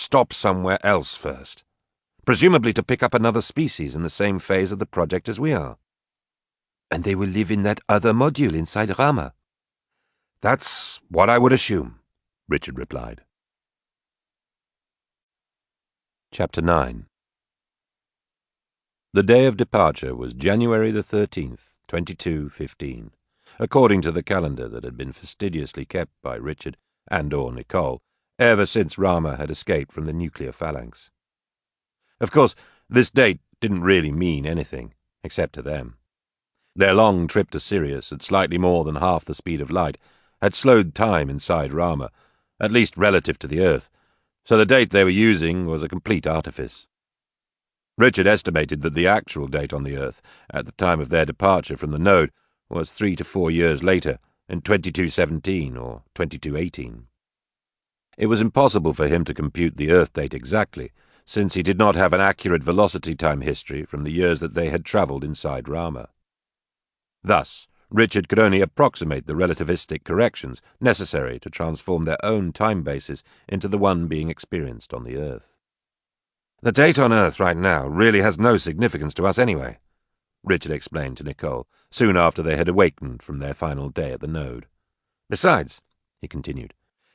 stop somewhere else first, presumably to pick up another species in the same phase of the project as we are. And they will live in that other module inside Rama? That's what I would assume, Richard replied. Chapter 9. The day of departure was January the 13th, 2215, according to the calendar that had been fastidiously kept by Richard and/or Nicole ever since Rama had escaped from the nuclear phalanx. Of course, this date didn't really mean anything, except to them. Their long trip to Sirius at slightly more than half the speed of light had slowed time inside Rama, at least relative to the Earth, so the date they were using was a complete artifice. Richard estimated that the actual date on the Earth, at the time of their departure from the node, was 3 to 4 years later, in 2217 or 2218. It was impossible for him to compute the Earth date exactly, since he did not have an accurate velocity time history from the years that they had travelled inside Rama. Thus, Richard could only approximate the relativistic corrections necessary to transform their own time basis into the one being experienced on the Earth. "The date on Earth right now really has no significance to us anyway," Richard explained to Nicole, soon after they had awakened from their final day at the node. "Besides," he continued,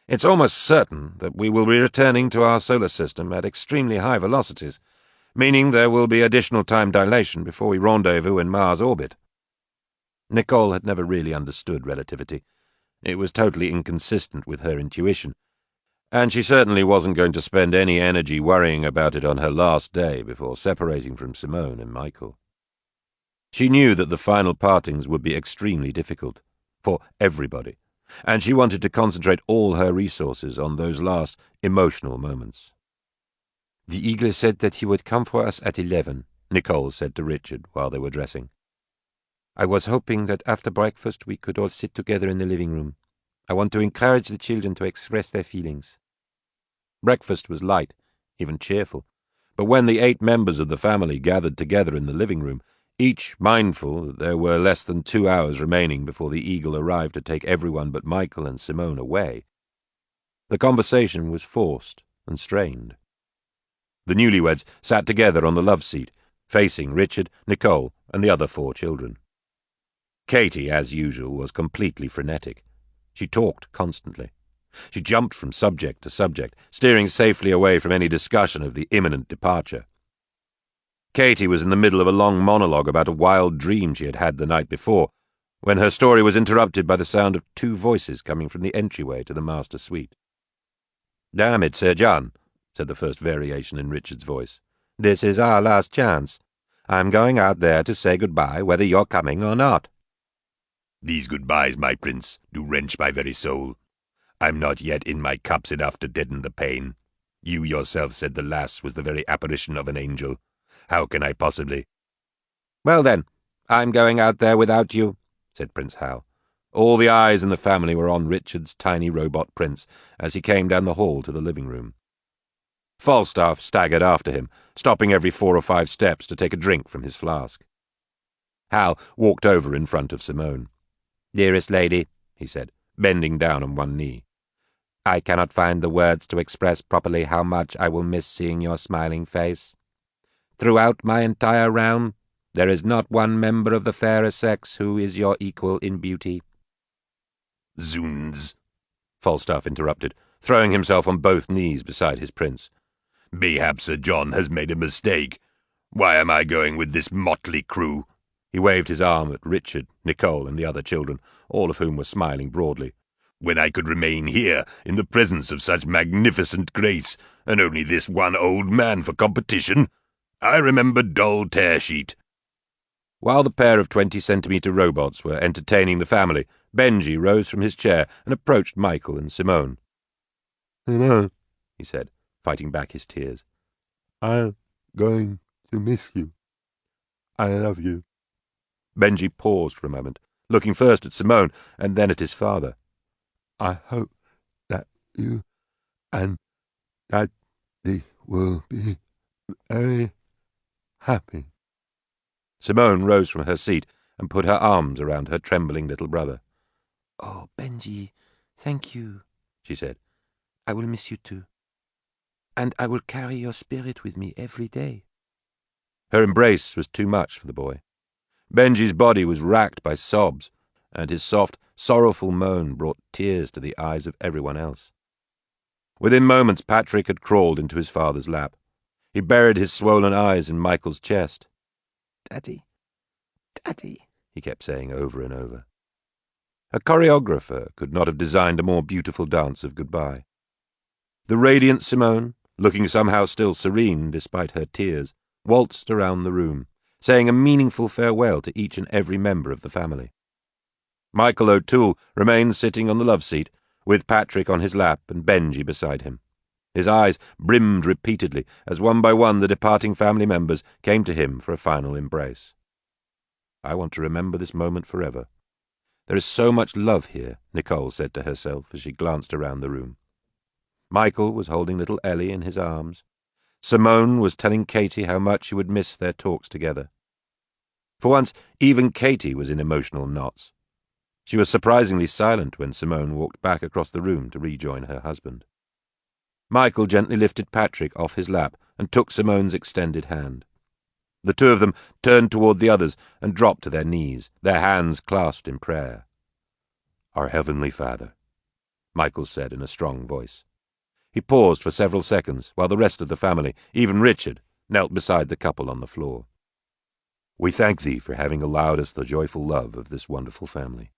"it's almost certain that we will be returning to our solar system at extremely high velocities, meaning there will be additional time dilation before we rendezvous in Mars' orbit." Nicole had never really understood relativity. It was totally inconsistent with her intuition, and she certainly wasn't going to spend any energy worrying about it on her last day before separating from Simone and Michael. She knew that the final partings would be extremely difficult, for everybody, and she wanted to concentrate all her resources on those last emotional moments. "The Eagle said that he would come for us at 11, Nicole said to Richard while they were dressing. "I was hoping that after breakfast we could all sit together in the living room. I want to encourage the children to express their feelings." Breakfast was light, even cheerful, but when the 8 members of the family gathered together in the living room, each mindful that there were less than 2 hours remaining before the Eagle arrived to take everyone but Michael and Simone away, the conversation was forced and strained. The newlyweds sat together on the love seat, facing Richard, Nicole, and the other 4 children. Katie, as usual, was completely frenetic. She talked constantly. She jumped from subject to subject, steering safely away from any discussion of the imminent departure. Katie was in the middle of a long monologue about a wild dream she had had the night before, when her story was interrupted by the sound of 2 voices coming from the entryway to the master suite. "Damn it, Sir John," said the first variation in Richard's voice. "This is our last chance. I'm going out there to say goodbye whether you're coming or not." "These goodbyes, my prince, do wrench my very soul. I'm not yet in my cups enough to deaden the pain. You yourself said the lass was the very apparition of an angel. How can I possibly—" "Well then, I'm going out there without you," said Prince Hal. All the eyes in the family were on Richard's tiny robot prince as he came down the hall to the living room. Falstaff staggered after him, stopping every 4 or 5 steps to take a drink from his flask. Hal walked over in front of Simone. "Dearest lady," he said, bending down on one knee, "I cannot find the words to express properly how much I will miss seeing your smiling face. Throughout my entire realm, there is not one member of the fairer sex who is your equal in beauty." "Zounds," Falstaff interrupted, throwing himself on both knees beside his prince. "Mayhap Sir John has made a mistake. Why am I going with this motley crew?" He waved his arm at Richard, Nicole, and the other children, all of whom were smiling broadly. "When I could remain here, in the presence of such magnificent grace, and only this one old man for competition? I remember dull tear-sheet." While the pair of 20-centimetre robots were entertaining the family, Benji rose from his chair and approached Michael and Simone. "Simone," he said, fighting back his tears, "I'm going to miss you. I love you." Benji paused for a moment, looking first at Simone and then at his father. "I hope that you and Daddy will be very happy." Simone rose from her seat and put her arms around her trembling little brother. "Oh, Benji, thank you," she said. "I will miss you too." And I will carry your spirit with me every day. Her embrace was too much for the boy. Benji's body was racked by sobs, and his soft, sorrowful moan brought tears to the eyes of everyone else. Within moments, Patrick had crawled into his father's lap. He buried his swollen eyes in Michael's chest. Daddy, Daddy, he kept saying over and over. A choreographer could not have designed a more beautiful dance of goodbye. The radiant Simone, looking somehow still serene despite her tears, waltzed around the room, saying a meaningful farewell to each and every member of the family. Michael O'Toole remained sitting on the love seat, with Patrick on his lap and Benji beside him. His eyes brimmed repeatedly as one by one the departing family members came to him for a final embrace. I want to remember this moment forever. There is so much love here, Nicole said to herself as she glanced around the room. Michael was holding little Ellie in his arms. Simone was telling Katie how much she would miss their talks together. For once, even Katie was in emotional knots. She was surprisingly silent when Simone walked back across the room to rejoin her husband. Michael gently lifted Patrick off his lap and took Simone's extended hand. The two of them turned toward the others and dropped to their knees, their hands clasped in prayer. "Our Heavenly Father," Michael said in a strong voice. He paused for several seconds while the rest of the family, even Richard, knelt beside the couple on the floor. "We thank Thee for having allowed us the joyful love of this wonderful family.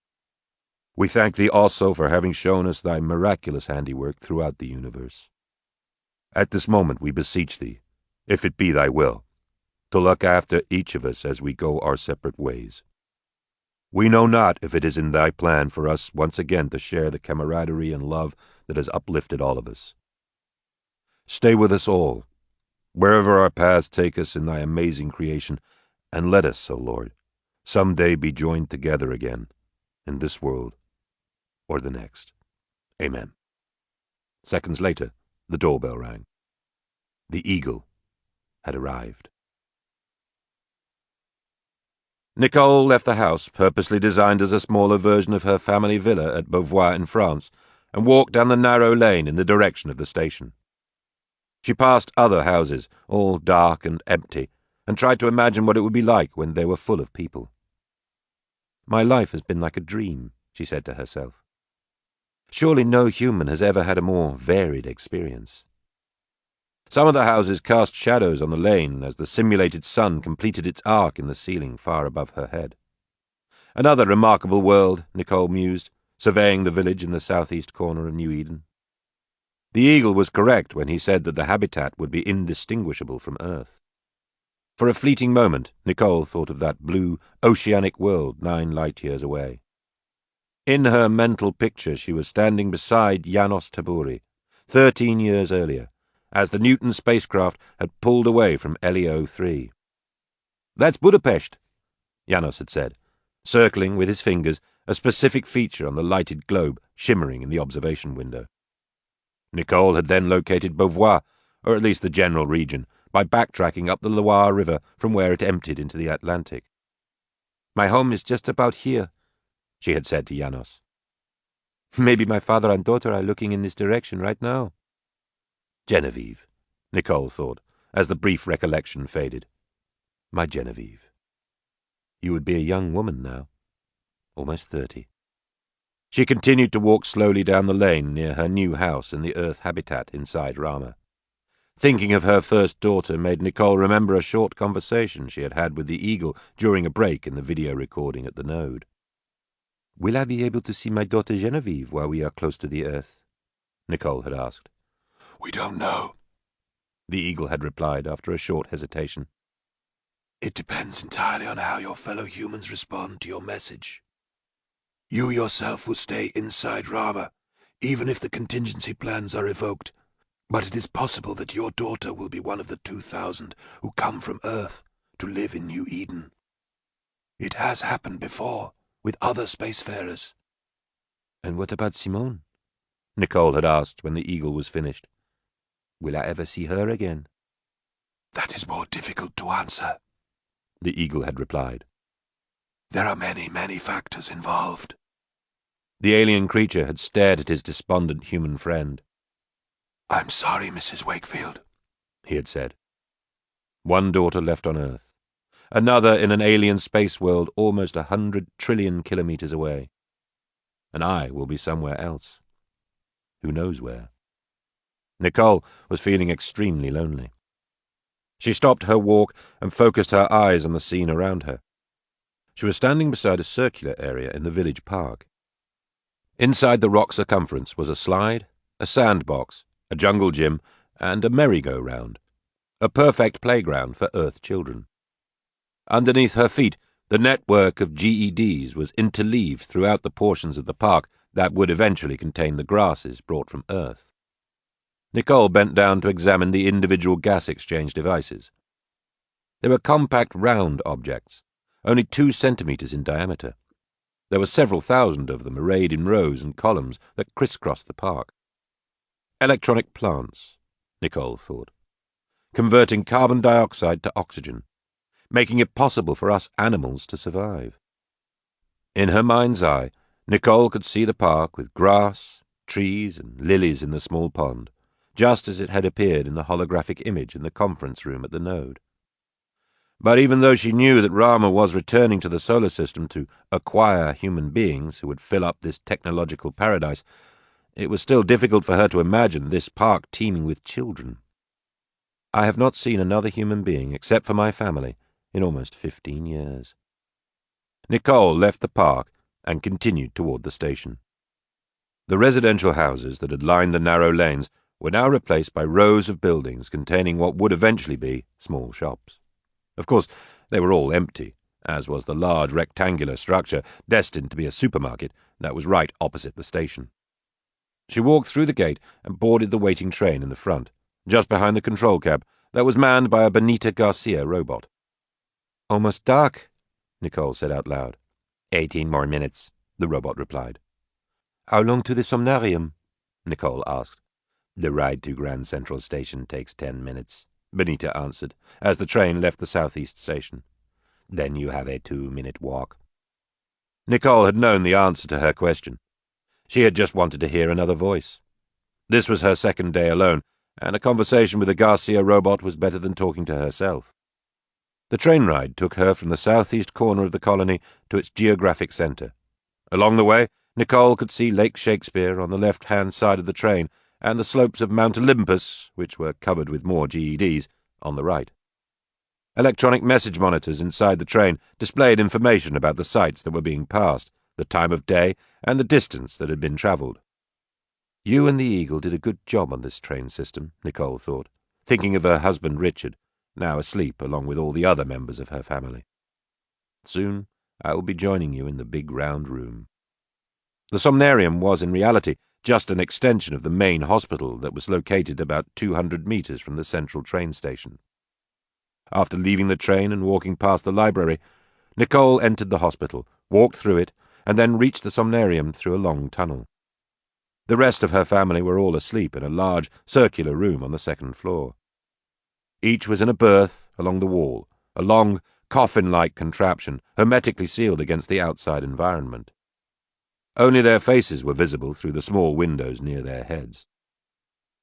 We thank Thee also for having shown us Thy miraculous handiwork throughout the universe. At this moment we beseech Thee, if it be Thy will, to look after each of us as we go our separate ways. We know not if it is in Thy plan for us once again to share the camaraderie and love that has uplifted all of us. Stay with us all, wherever our paths take us in Thy amazing creation, and let us, O Lord, some day be joined together again, in this world or the next. Amen." Seconds later, the doorbell rang. The Eagle had arrived. Nicole left the house, purposely designed as a smaller version of her family villa at Beauvoir in France, and walked down the narrow lane in the direction of the station. She passed other houses, all dark and empty, and tried to imagine what it would be like when they were full of people. "My life has been like a dream," she said to herself. "Surely no human has ever had a more varied experience." Some of the houses cast shadows on the lane as the simulated sun completed its arc in the ceiling far above her head. Another remarkable world, Nicole mused, surveying the village in the southeast corner of New Eden. The Eagle was correct when he said that the habitat would be indistinguishable from Earth. For a fleeting moment, Nicole thought of that blue, oceanic world 9 light-years away. In her mental picture she was standing beside Janos Taburi, 13 years earlier, as the Newton spacecraft had pulled away from LEO 3. "That's Budapest," Janos had said, circling with his fingers a specific feature on the lighted globe shimmering in the observation window. Nicole had then located Beauvoir, or at least the general region, by backtracking up the Loire River from where it emptied into the Atlantic. "My home is just about here," she had said to Janos. "Maybe my father and daughter are looking in this direction right now." Genevieve, Nicole thought, as the brief recollection faded. My Genevieve. You would be a young woman now, almost 30. She continued to walk slowly down the lane near her new house in the Earth habitat inside Rama. Thinking of her first daughter made Nicole remember a short conversation she had had with the Eagle during a break in the video recording at the node. "Will I be able to see my daughter Genevieve while we are close to the Earth?" Nicole had asked. "We don't know," the Eagle had replied after a short hesitation. "It depends entirely on how your fellow humans respond to your message. You yourself will stay inside Rama, even if the contingency plans are revoked, but it is possible that your daughter will be one of the 2,000 who come from Earth to live in New Eden. It has happened before, with other spacefarers." "And what about Simone?" Nicole had asked when the Eagle was finished. "Will I ever see her again?" "That is more difficult to answer," the Eagle had replied. "There are many, many factors involved." The alien creature had stared at his despondent human friend. "I'm sorry, Mrs. Wakefield," he had said. One daughter left on Earth, another in an alien space world almost 100 trillion kilometers away. And I will be somewhere else. Who knows where? Nicole was feeling extremely lonely. She stopped her walk and focused her eyes on the scene around her. She was standing beside a circular area in the village park. Inside the rock circumference was a slide, a sandbox, a jungle gym, and a merry-go-round, a perfect playground for Earth children. Underneath her feet, the network of GEDs was interleaved throughout the portions of the park that would eventually contain the grasses brought from Earth. Nicole bent down to examine the individual gas exchange devices. They were compact round objects, only 2 centimeters in diameter. There were several thousand of them arrayed in rows and columns that crisscrossed the park. Electronic plants, Nicole thought, converting carbon dioxide to oxygen, making it possible for us animals to survive. In her mind's eye, Nicole could see the park with grass, trees, and lilies in the small pond, just as it had appeared in the holographic image in the conference room at the node. But even though she knew that Rama was returning to the solar system to acquire human beings who would fill up this technological paradise, it was still difficult for her to imagine this park teeming with children. I have not seen another human being, except for my family, in almost 15 years. Nicole left the park and continued toward the station. The residential houses that had lined the narrow lanes were now replaced by rows of buildings containing what would eventually be small shops. Of course, they were all empty, as was the large rectangular structure destined to be a supermarket that was right opposite the station. She walked through the gate and boarded the waiting train in the front, just behind the control cab that was manned by a Benita Garcia robot. "Almost dark," Nicole said out loud. 18 more minutes, the robot replied. "How long to the somnarium?" Nicole asked. "The ride to Grand Central Station takes 10 minutes, Benita answered, as the train left the southeast station. "Then you have a 2-minute walk." Nicole had known the answer to her question. She had just wanted to hear another voice. This was her second day alone, and a conversation with the Garcia robot was better than talking to herself. The train ride took her from the southeast corner of the colony to its geographic center. Along the way, Nicole could see Lake Shakespeare on the left-hand side of the train and the slopes of Mount Olympus, which were covered with more GEDs, on the right. Electronic message monitors inside the train displayed information about the sites that were being passed, the time of day, and the distance that had been traveled. You and the Eagle did a good job on this train system, Nicole thought, thinking of her husband Richard, now asleep along with all the other members of her family. Soon I will be joining you in the big round room. The somnarium was in reality just an extension of the main hospital that was located about 200 meters from the central train station. After leaving the train and walking past the library, Nicole entered the hospital, walked through it, and then reached the somnarium through a long tunnel. The rest of her family were all asleep in a large circular room on the second floor. Each was in a berth along the wall, a long, coffin-like contraption hermetically sealed against the outside environment. Only their faces were visible through the small windows near their heads.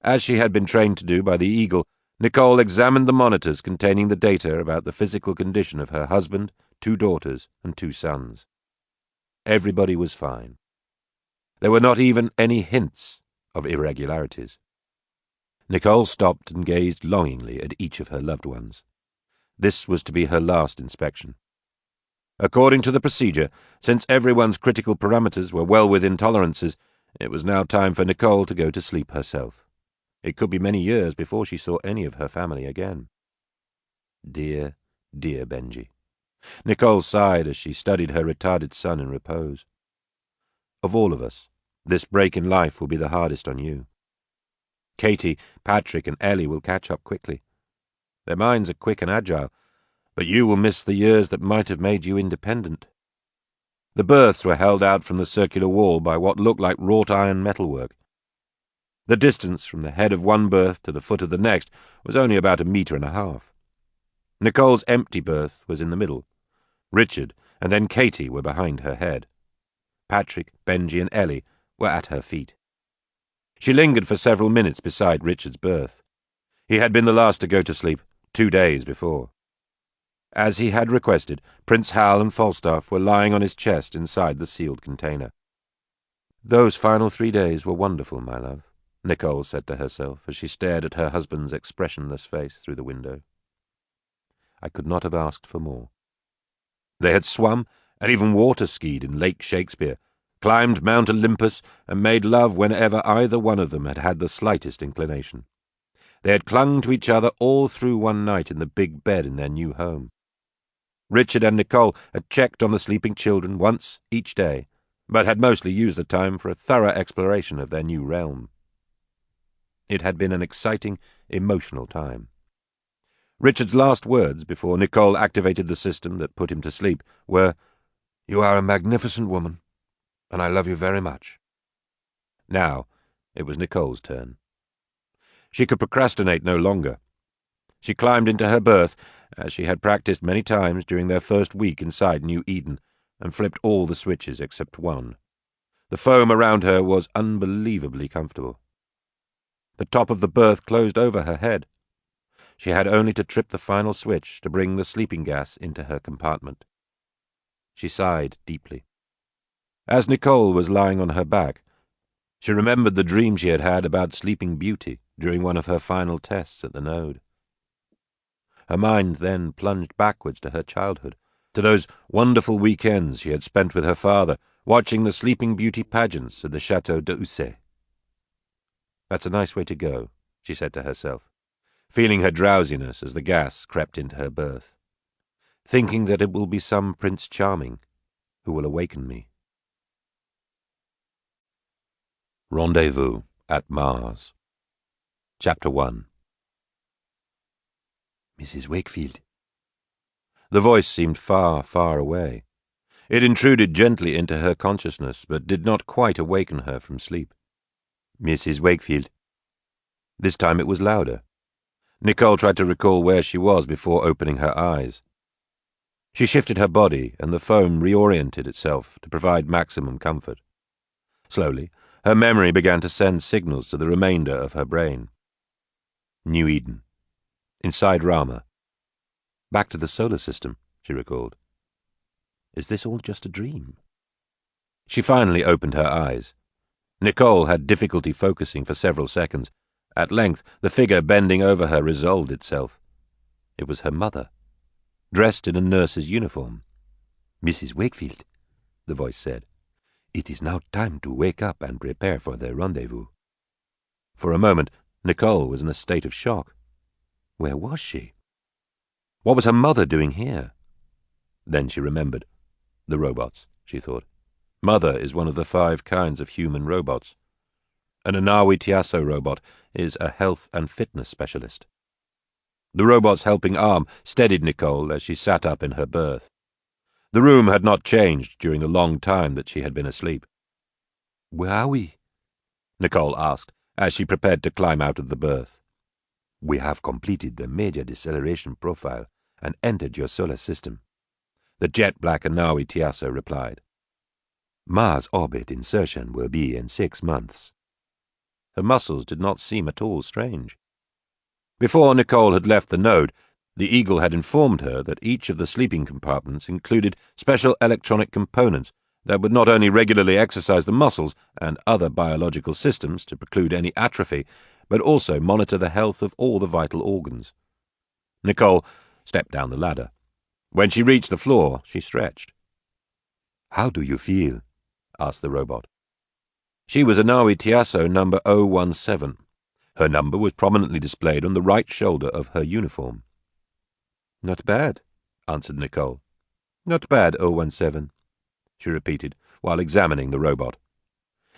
As she had been trained to do by the Eagle, Nicole examined the monitors containing the data about the physical condition of her husband, 2 daughters, and 2 sons. Everybody was fine. There were not even any hints of irregularities. Nicole stopped and gazed longingly at each of her loved ones. This was to be her last inspection. According to the procedure, since everyone's critical parameters were well within tolerances, it was now time for Nicole to go to sleep herself. It could be many years before she saw any of her family again. Dear, dear Benji. Nicole sighed as she studied her retarded son in repose. Of all of us, this break in life will be the hardest on you. Katie, Patrick, and Ellie will catch up quickly. Their minds are quick and agile, but you will miss the years that might have made you independent. The berths were held out from the circular wall by what looked like wrought iron metalwork. The distance from the head of one berth to the foot of the next was only about 1.5 meters. Nicole's empty berth was in the middle. Richard and then Katie were behind her head. Patrick, Benji, and Ellie were at her feet. She lingered for several minutes beside Richard's berth. He had been the last to go to sleep 2 days before. As he had requested, Prince Hal and Falstaff were lying on his chest inside the sealed container. "Those final 3 days were wonderful, my love," Nicole said to herself as she stared at her husband's expressionless face through the window. "I could not have asked for more." They had swum and even water-skied in Lake Shakespeare, climbed Mount Olympus, and made love whenever either one of them had had the slightest inclination. They had clung to each other all through one night in the big bed in their new home. Richard and Nicole had checked on the sleeping children once each day, but had mostly used the time for a thorough exploration of their new realm. It had been an exciting, emotional time. Richard's last words before Nicole activated the system that put him to sleep were, "You are a magnificent woman, and I love you very much." Now it was Nicole's turn. She could procrastinate no longer. She climbed into her berth, as she had practiced many times during their first week inside New Eden, and flipped all the switches except one. The foam around her was unbelievably comfortable. The top of the berth closed over her head. She had only to trip the final switch to bring the sleeping gas into her compartment. She sighed deeply. As Nicole was lying on her back, she remembered the dream she had had about Sleeping Beauty during one of her final tests at the Node. Her mind then plunged backwards to her childhood, to those wonderful weekends she had spent with her father, watching the Sleeping Beauty pageants at the Château d'Ussé. "That's a nice way to go," she said to herself, feeling her drowsiness as the gas crept into her berth, thinking that it will be some Prince Charming who will awaken me. Rendezvous at Mars. Chapter 1. "Mrs. Wakefield." The voice seemed far, far away. It intruded gently into her consciousness, but did not quite awaken her from sleep. "Mrs. Wakefield." This time it was louder. Nicole tried to recall where she was before opening her eyes. She shifted her body, and the foam reoriented itself to provide maximum comfort. Slowly, her memory began to send signals to the remainder of her brain. New Eden. Inside Rama. Back to the solar system, she recalled. Is this all just a dream? She finally opened her eyes. Nicole had difficulty focusing for several seconds. At length, the figure bending over her resolved itself. It was her mother, dressed in a nurse's uniform. "Mrs. Wakefield," the voice said, "it is now time to wake up and prepare for the rendezvous." For a moment, Nicole was in a state of shock. Where was she? What was her mother doing here? Then she remembered. The robots, she thought. Mother is one of the 5 kinds of human robots. An Anawi Tiasso robot is a health and fitness specialist. The robot's helping arm steadied Nicole as she sat up in her berth. The room had not changed during the long time that she had been asleep. "Where are we?" Nicole asked as she prepared to climb out of the berth. "We have completed the major deceleration profile and entered your solar system," the jet-black Anawi Tiasso replied. "Mars orbit insertion will be in 6 months. Her muscles did not seem at all strange. Before Nicole had left the node, the Eagle had informed her that each of the sleeping compartments included special electronic components that would not only regularly exercise the muscles and other biological systems to preclude any atrophy, but also monitor the health of all the vital organs. Nicole stepped down the ladder. When she reached the floor, she stretched. "How do you feel?" asked the robot. She was Anawi Tiasso number 017. Her number was prominently displayed on the right shoulder of her uniform. "Not bad," answered Nicole. "Not bad, 017, she repeated, while examining the robot.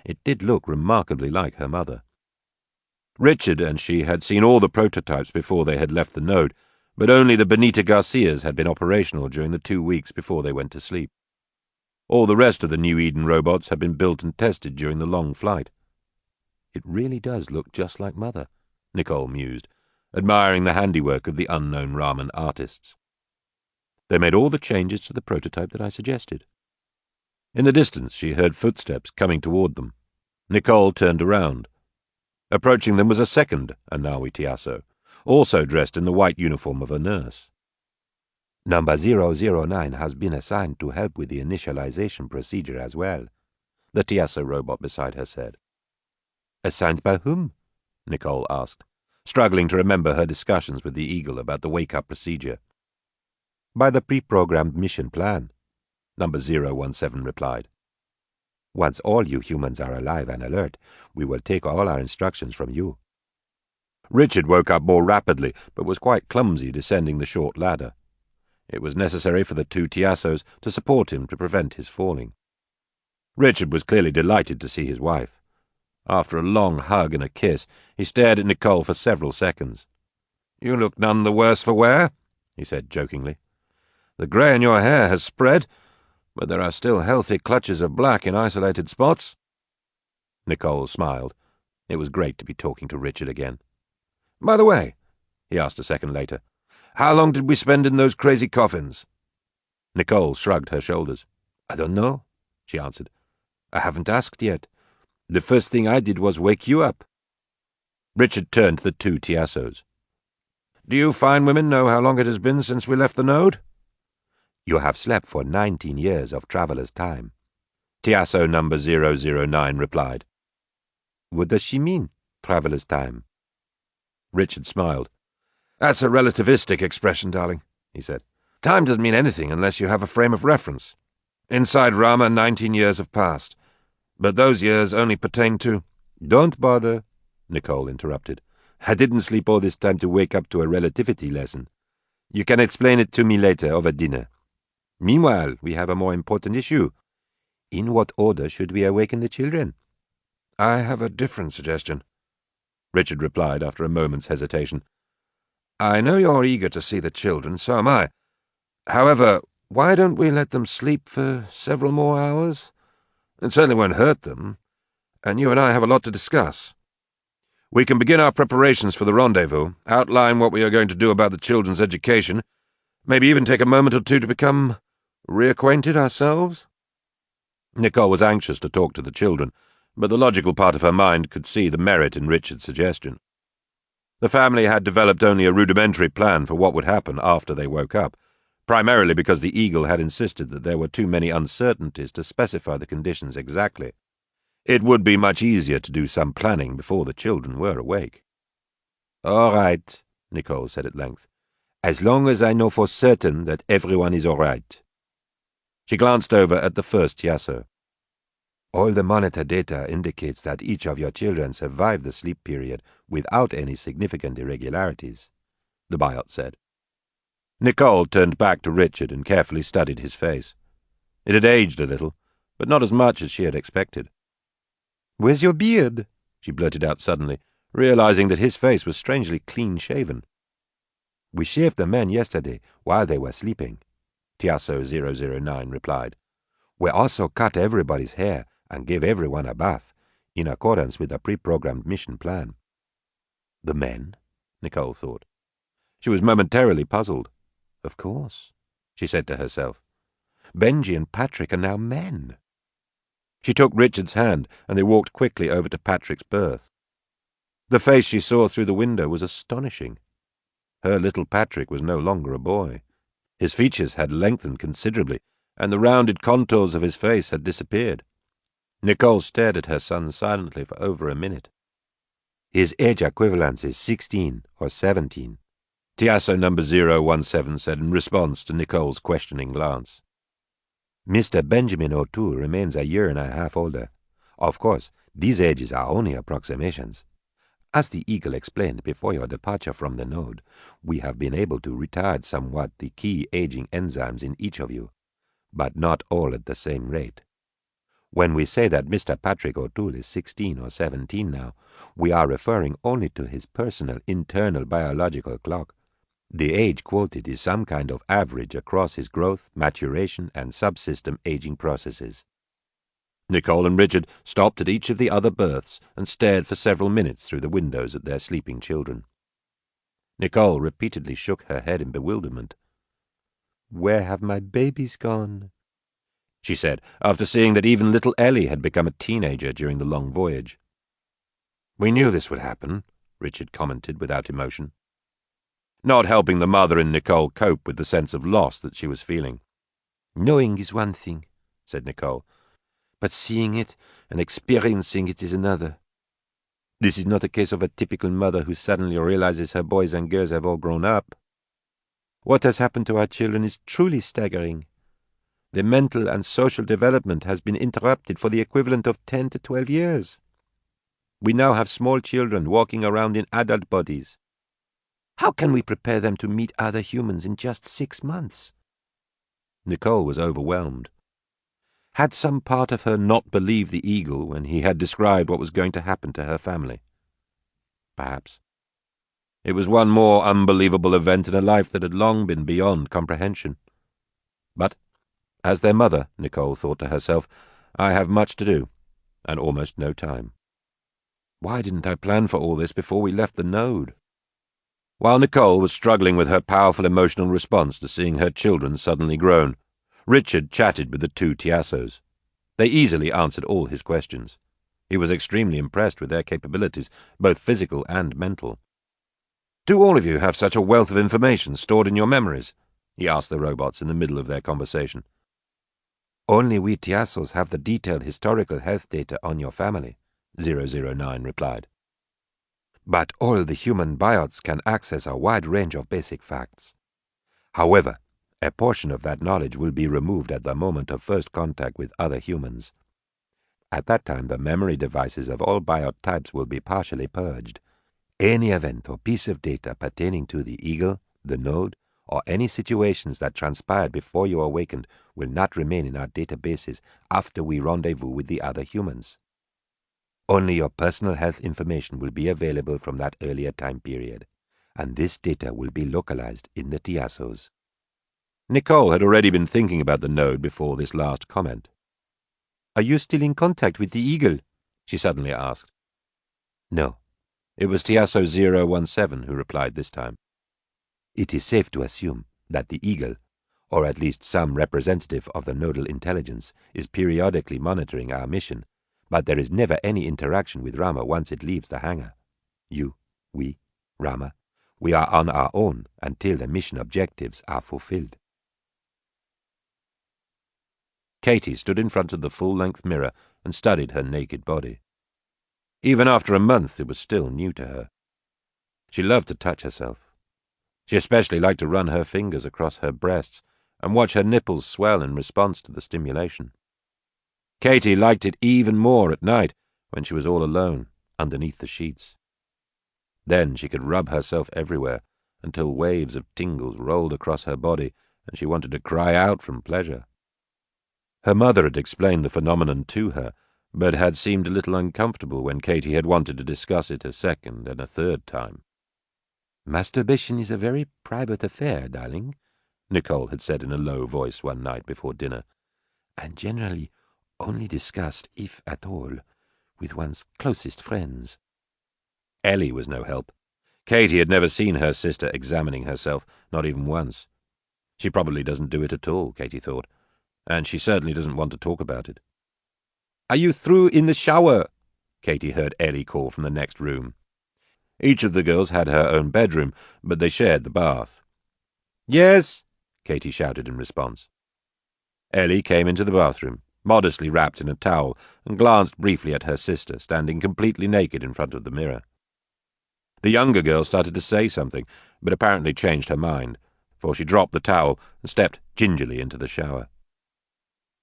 It did look remarkably like her mother. Richard and she had seen all the prototypes before they had left the node, but only the Benita Garcias had been operational during the 2 weeks before they went to sleep. All the rest of the New Eden robots had been built and tested during the long flight. It really does look just like Mother, Nicole mused, admiring the handiwork of the unknown Raman artists. They made all the changes to the prototype that I suggested. In the distance she heard footsteps coming toward them. Nicole turned around. Approaching them was a second Anawi Tiasso, also dressed in the white uniform of a nurse. Number 009 has been assigned to help with the initialization procedure as well, the Tiasso robot beside her said. Assigned by whom? Nicole asked, struggling to remember her discussions with the Eagle about the wake-up procedure. By the pre-programmed mission plan, Number 017 replied. Once all you humans are alive and alert, we will take all our instructions from you. Richard woke up more rapidly, but was quite clumsy descending the short ladder. It was necessary for the two Tiassos to support him to prevent his falling. Richard was clearly delighted to see his wife. After a long hug and a kiss, he stared at Nicole for several seconds. "You look none the worse for wear," he said jokingly. "The grey in your hair has spread, but there are still healthy clutches of black in isolated spots." Nicole smiled. It was great to be talking to Richard again. "By the way," he asked a second later, "how long did we spend in those crazy coffins?" Nicole shrugged her shoulders. "I don't know," she answered. "I haven't asked yet. The first thing I did was wake you up." Richard turned to the two Tiassos. "Do you fine women know how long it has been since we left the node?" "You have slept for 19 years of traveler's time," Tiasso number 009 replied. "What does she mean, traveler's time?" Richard smiled. "That's a relativistic expression, darling," he said. "Time doesn't mean anything unless you have a frame of reference. Inside Rama, 19 years have passed, but those years only pertain to—" "Don't bother," Nicole interrupted. "I didn't sleep all this time to wake up to a relativity lesson. You can explain it to me later over dinner. Meanwhile, we have a more important issue. In what order should we awaken the children?" "I have a different suggestion," Richard replied after a moment's hesitation. "I know you're eager to see the children, so am I. However, why don't we let them sleep for several more hours? It certainly won't hurt them, and you and I have a lot to discuss. We can begin our preparations for the rendezvous, outline what we are going to do about the children's education, maybe even take a moment or two to become reacquainted ourselves." Nicole was anxious to talk to the children, but the logical part of her mind could see the merit in Richard's suggestion. The family had developed only a rudimentary plan for what would happen after they woke up, primarily because the Eagle had insisted that there were too many uncertainties to specify the conditions exactly. It would be much easier to do some planning before the children were awake. "All right," Nicole said at length. "As long as I know for certain that everyone is all right." She glanced over at the first Tiasso. "All the monitor data indicates that each of your children survived the sleep period without any significant irregularities," the biot said. Nicole turned back to Richard and carefully studied his face. It had aged a little, but not as much as she had expected. "Where's your beard?" she blurted out suddenly, realizing that his face was strangely clean-shaven. "We shaved the men yesterday while they were sleeping," Tiasso 009 replied. "We also cut everybody's hair and gave everyone a bath, in accordance with the pre-programmed mission plan." "The men?" Nicole thought. She was momentarily puzzled. "Of course," she said to herself. "Benji and Patrick are now men." She took Richard's hand, and they walked quickly over to Patrick's berth. The face she saw through the window was astonishing. Her little Patrick was no longer a boy. His features had lengthened considerably, and the rounded contours of his face had disappeared. Nicole stared at her son silently for over a minute. "His age equivalence is 16 or 17, Tiasso number 017 said in response to Nicole's questioning glance. "Mr. Benjamin O'Toole remains a year and a half older. Of course, these ages are only approximations. As the Eagle explained before your departure from the node, we have been able to retard somewhat the key aging enzymes in each of you, but not all at the same rate. When we say that Mr. Patrick O'Toole is 16 or 17 now, we are referring only to his personal internal biological clock. The age quoted is some kind of average across his growth, maturation, and subsystem aging processes." Nicole and Richard stopped at each of the other berths and stared for several minutes through the windows at their sleeping children. Nicole repeatedly shook her head in bewilderment. "Where have my babies gone?" she said, after seeing that even little Ellie had become a teenager during the long voyage. We knew this would happen, Richard commented without emotion, not helping the mother in Nicole cope with the sense of loss that she was feeling. Knowing is one thing, said Nicole, but seeing it and experiencing it is another. This is not a case of a typical mother who suddenly realizes her boys and girls have all grown up. What has happened to our children is truly staggering. Their mental and social development has been interrupted for the equivalent of 10 to 12 years. We now have small children walking around in adult bodies. How can we prepare them to meet other humans in just 6 months? Nicole was overwhelmed. Had some part of her not believed the eagle when he had described what was going to happen to her family? Perhaps. It was one more unbelievable event in a life that had long been beyond comprehension. But, as their mother, Nicole thought to herself, I have much to do, and almost no time. Why didn't I plan for all this before we left the node? While Nicole was struggling with her powerful emotional response to seeing her children suddenly grown, Richard chatted with the two Tiassos. They easily answered all his questions. He was extremely impressed with their capabilities, both physical and mental. Do all of you have such a wealth of information stored in your memories? He asked the robots in the middle of their conversation. Only we Tiassos have the detailed historical health data on your family, 009 replied. But all the human biots can access a wide range of basic facts. However, a portion of that knowledge will be removed at the moment of first contact with other humans. At that time, the memory devices of all biot types will be partially purged. Any event or piece of data pertaining to the eagle, the node, or any situations that transpired before you awakened will not remain in our databases after we rendezvous with the other humans. Only your personal health information will be available from that earlier time period, and this data will be localized in the Tiassos. Nicole had already been thinking about the node before this last comment. Are you still in contact with the eagle? She suddenly asked. No. It was Tiasso 017 who replied this time. It is safe to assume that the eagle, or at least some representative of the nodal intelligence, is periodically monitoring our mission, but there is never any interaction with Rama once it leaves the hangar. You, we, Rama, we are on our own until the mission objectives are fulfilled. Katie stood in front of the full-length mirror and studied her naked body. Even after a month, it was still new to her. She loved to touch herself. She especially liked to run her fingers across her breasts and watch her nipples swell in response to the stimulation. Katie liked it even more at night when she was all alone, underneath the sheets. Then she could rub herself everywhere until waves of tingles rolled across her body and she wanted to cry out from pleasure. Her mother had explained the phenomenon to her, but had seemed a little uncomfortable when Katie had wanted to discuss it a second and a third time. Masturbation is a very private affair, darling, Nicole had said in a low voice one night before dinner, and generally only discussed, if at all, with one's closest friends. Ellie was no help. Katie had never seen her sister examining herself, not even once. She probably doesn't do it at all, Katie thought, and she certainly doesn't want to talk about it. "Are you through in the shower?" Katie heard Ellie call from the next room. Each of the girls had her own bedroom, but they shared the bath. "Yes," Katie shouted in response. Ellie came into the bathroom, modestly wrapped in a towel, and glanced briefly at her sister, standing completely naked in front of the mirror. The younger girl started to say something, but apparently changed her mind, for she dropped the towel and stepped gingerly into the shower.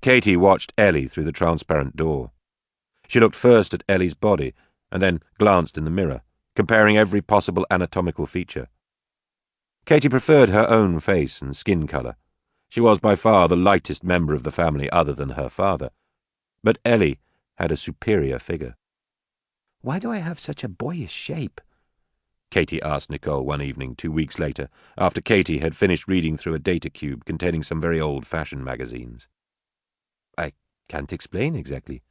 Katie watched Ellie through the transparent door. She looked first at Ellie's body, and then glanced in the mirror, comparing every possible anatomical feature. Katie preferred her own face and skin color. She was by far the lightest member of the family other than her father, but Ellie had a superior figure. "Why do I have such a boyish shape?" Katie asked Nicole one evening 2 weeks later, after Katie had finished reading through a data cube containing some very old-fashioned magazines. "I can't explain exactly,"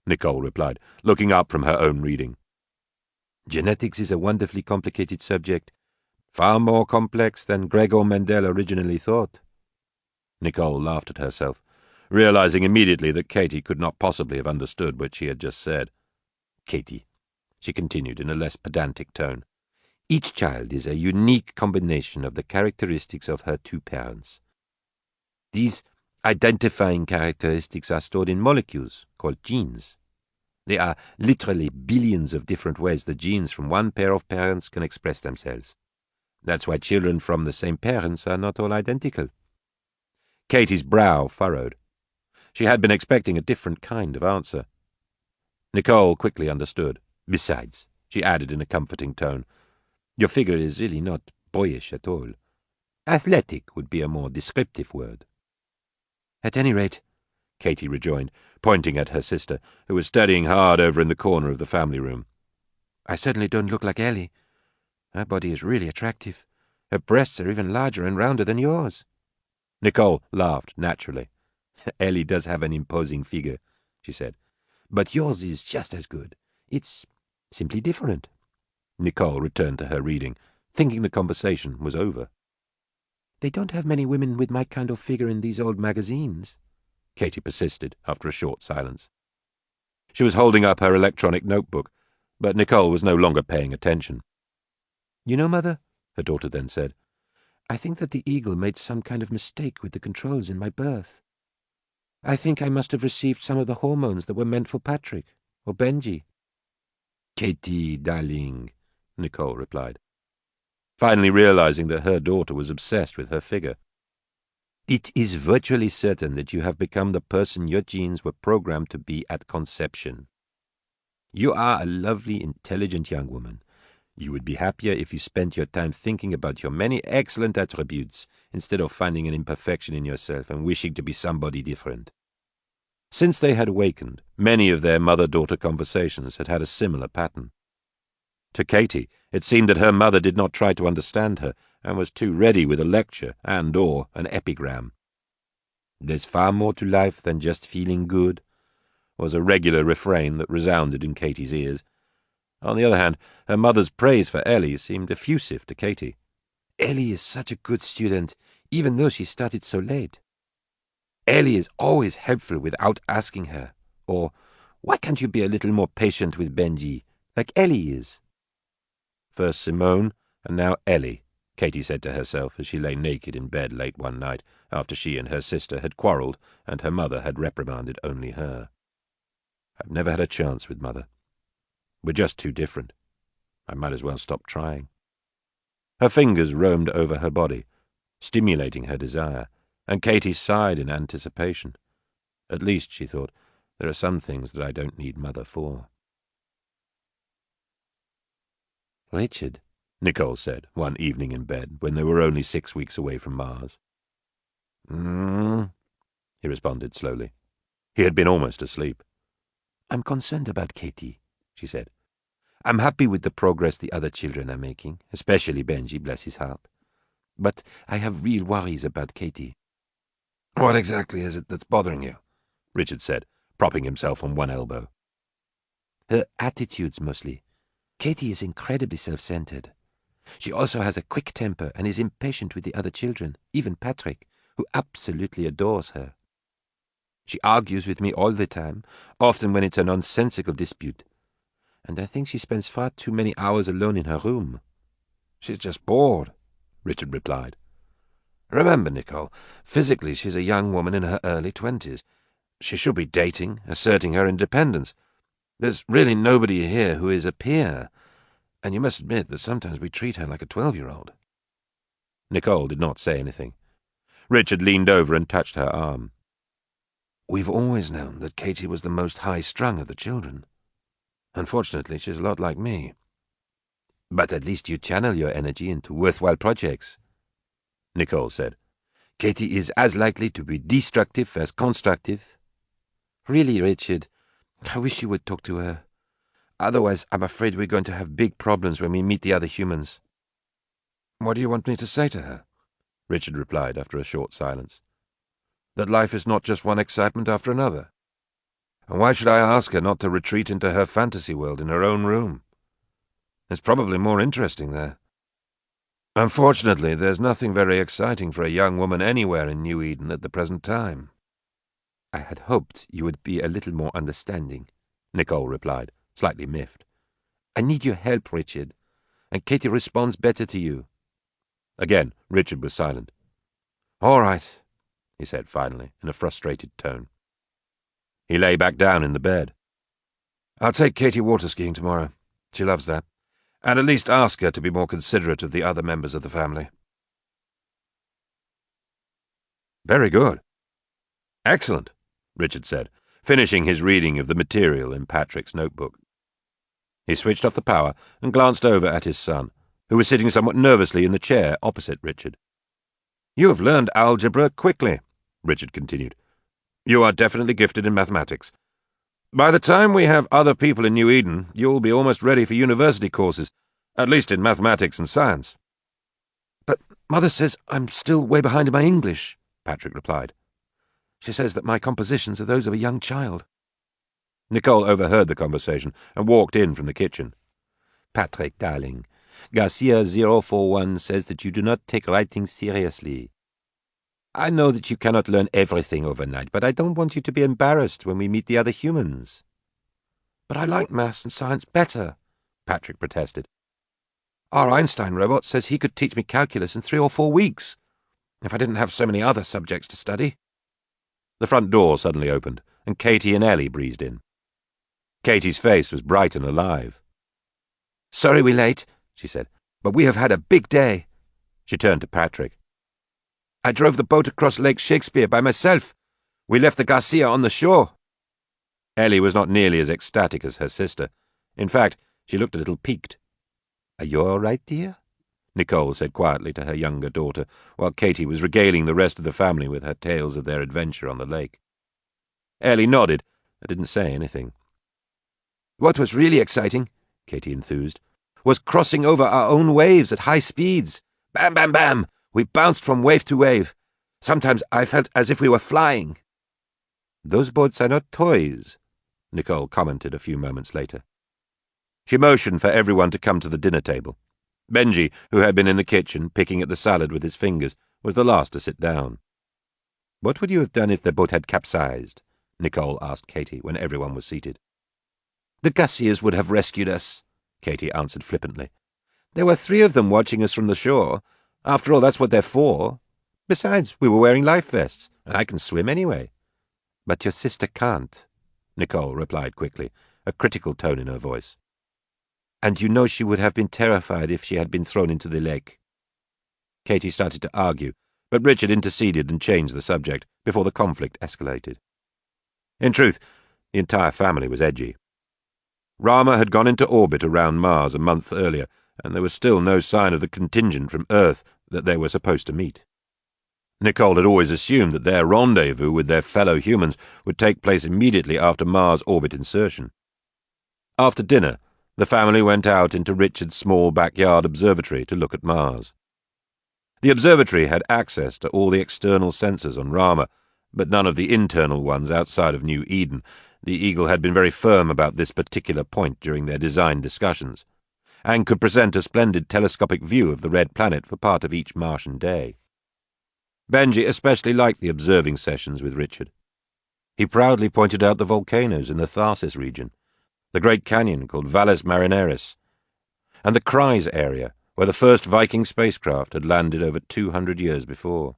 Nicole replied, looking up from her own reading. "Genetics is a wonderfully complicated subject, far more complex than Gregor Mendel originally thought." Nicole laughed at herself, realizing immediately that Katie could not possibly have understood what she had just said. "Katie, she continued in a less pedantic tone. Each child is a unique combination of the characteristics of her two parents. These identifying characteristics are stored in molecules called genes. There are literally billions of different ways the genes from one pair of parents can express themselves. That's why children from the same parents are not all identical. Katie's brow furrowed. She had been expecting a different kind of answer. Nicole quickly understood. Besides, she added in a comforting tone, your figure is really not boyish at all. Athletic would be a more descriptive word. At any rate, Katie rejoined, pointing at her sister, who was studying hard over in the corner of the family room. I certainly don't look like Ellie. Her body is really attractive. Her breasts are even larger and rounder than yours. Nicole laughed naturally. Ellie does have an imposing figure, she said, but yours is just as good. It's simply different. Nicole returned to her reading, thinking the conversation was over. They don't have many women with my kind of figure in these old magazines, Katie persisted after a short silence. She was holding up her electronic notebook, but Nicole was no longer paying attention. You know, Mother, her daughter then said, I think that the eagle made some kind of mistake with the controls in my birth. I think I must have received some of the hormones that were meant for Patrick, or Benji. Katie, darling, Nicole replied, finally realizing that her daughter was obsessed with her figure. It is virtually certain that you have become the person your genes were programmed to be at conception. You are a lovely, intelligent young woman. You would be happier if you spent your time thinking about your many excellent attributes instead of finding an imperfection in yourself and wishing to be somebody different. Since they had awakened, many of their mother-daughter conversations had had a similar pattern. To Katie, it seemed that her mother did not try to understand her and was too ready with a lecture and/or an epigram. There's far more to life than just feeling good, was a regular refrain that resounded in Katie's ears. On the other hand, her mother's praise for Ellie seemed effusive to Katie. Ellie is such a good student, even though she started so late. Ellie is always helpful without asking her. Or, why can't you be a little more patient with Benji, like Ellie is? First Simone, and now Ellie, Katie said to herself as she lay naked in bed late one night after she and her sister had quarrelled and her mother had reprimanded only her. I've never had a chance with Mother. We're just too different. I might as well stop trying. Her fingers roamed over her body, stimulating her desire, and Katie sighed in anticipation. At least, she thought, there are some things that I don't need Mother for. Richard, Nicole said one evening in bed when they were only 6 weeks away from Mars. He responded slowly. He had been almost asleep. I'm concerned about Katie, she said. I'm happy with the progress the other children are making, especially Benji, bless his heart. But I have real worries about Katie. What exactly is it that's bothering you? Richard said, propping himself on one elbow. Her attitudes, mostly. Katie is incredibly self-centered. She also has a quick temper and is impatient with the other children, even Patrick, who absolutely adores her. She argues with me all the time, often when it's a nonsensical dispute. And I think she spends far too many hours alone in her room. She's just bored, Richard replied. Remember, Nicole, physically she's a young woman in her early 20s. She should be dating, asserting her independence. There's really nobody here who is a peer, and you must admit that sometimes we treat her like a 12-year-old. Nicole did not say anything. Richard leaned over and touched her arm. We've always known that Katie was the most high-strung of the children. Unfortunately, she's a lot like me. But at least you channel your energy into worthwhile projects, Nicole said. Katie is as likely to be destructive as constructive. Really, Richard, I wish you would talk to her. Otherwise, I'm afraid we're going to have big problems when we meet the other humans. What do you want me to say to her? Richard replied after a short silence. That life is not just one excitement after another. And why should I ask her not to retreat into her fantasy world in her own room? It's probably more interesting there. Unfortunately, there's nothing very exciting for a young woman anywhere in New Eden at the present time. I had hoped you would be a little more understanding, Nicole replied, slightly miffed. I need your help, Richard, and Katie responds better to you. Again, Richard was silent. All right, he said finally, in a frustrated tone. He lay back down in the bed. I'll take Katie water skiing tomorrow. She loves that. And at least ask her to be more considerate of the other members of the family. Very good. Excellent, Richard said, finishing his reading of the material in Patrick's notebook. He switched off the power and glanced over at his son, who was sitting somewhat nervously in the chair opposite Richard. You have learned algebra quickly, Richard continued. You are definitely gifted in mathematics. By the time we have other people in New Eden, you'll be almost ready for university courses, at least in mathematics and science. But Mother says I'm still way behind in my English, Patrick replied. She says that my compositions are those of a young child. Nicole overheard the conversation and walked in from the kitchen. Patrick, darling, Garcia 041 says that you do not take writing seriously. I know that you cannot learn everything overnight, but I don't want you to be embarrassed when we meet the other humans. But I like maths and science better, Patrick protested. Our Einstein robot says he could teach me calculus in 3 or 4 weeks, if I didn't have so many other subjects to study. The front door suddenly opened, and Katie and Ellie breezed in. Katie's face was bright and alive. Sorry we're late, she said, but we have had a big day. She turned to Patrick. I drove the boat across Lake Shakespeare by myself. We left the Garcia on the shore. Ellie was not nearly as ecstatic as her sister. In fact, she looked a little piqued. Are you all right, dear? Nicole said quietly to her younger daughter, while Katie was regaling the rest of the family with her tales of their adventure on the lake. Ellie nodded and didn't say anything. What was really exciting, Katie enthused, was crossing over our own waves at high speeds. Bam, bam, bam! We bounced from wave to wave. Sometimes I felt as if we were flying. Those boats are not toys, Nicole commented a few moments later. She motioned for everyone to come to the dinner table. Benji, who had been in the kitchen picking at the salad with his fingers, was the last to sit down. What would you have done if the boat had capsized? Nicole asked Katie when everyone was seated. The Garcias would have rescued us, Katie answered flippantly. There were 3 of them watching us from the shore. After all, that's what they're for. Besides, we were wearing life vests, and I can swim anyway. But your sister can't, Nicole replied quickly, a critical tone in her voice. And you know she would have been terrified if she had been thrown into the lake. Katie started to argue, but Richard interceded and changed the subject before the conflict escalated. In truth, the entire family was edgy. Rama had gone into orbit around Mars a month earlier, and there was still no sign of the contingent from Earth that they were supposed to meet. Nicole had always assumed that their rendezvous with their fellow humans would take place immediately after Mars orbit insertion. After dinner, the family went out into Richard's small backyard observatory to look at Mars. The observatory had access to all the external sensors on Rama, but none of the internal ones outside of New Eden. The Eagle had been very firm about this particular point during their design discussions, and could present a splendid telescopic view of the red planet for part of each Martian day. Benji especially liked the observing sessions with Richard. He proudly pointed out the volcanoes in the Tharsis region, the great canyon called Valles Marineris, and the Kreis area, where the first Viking spacecraft had landed over 200 years before.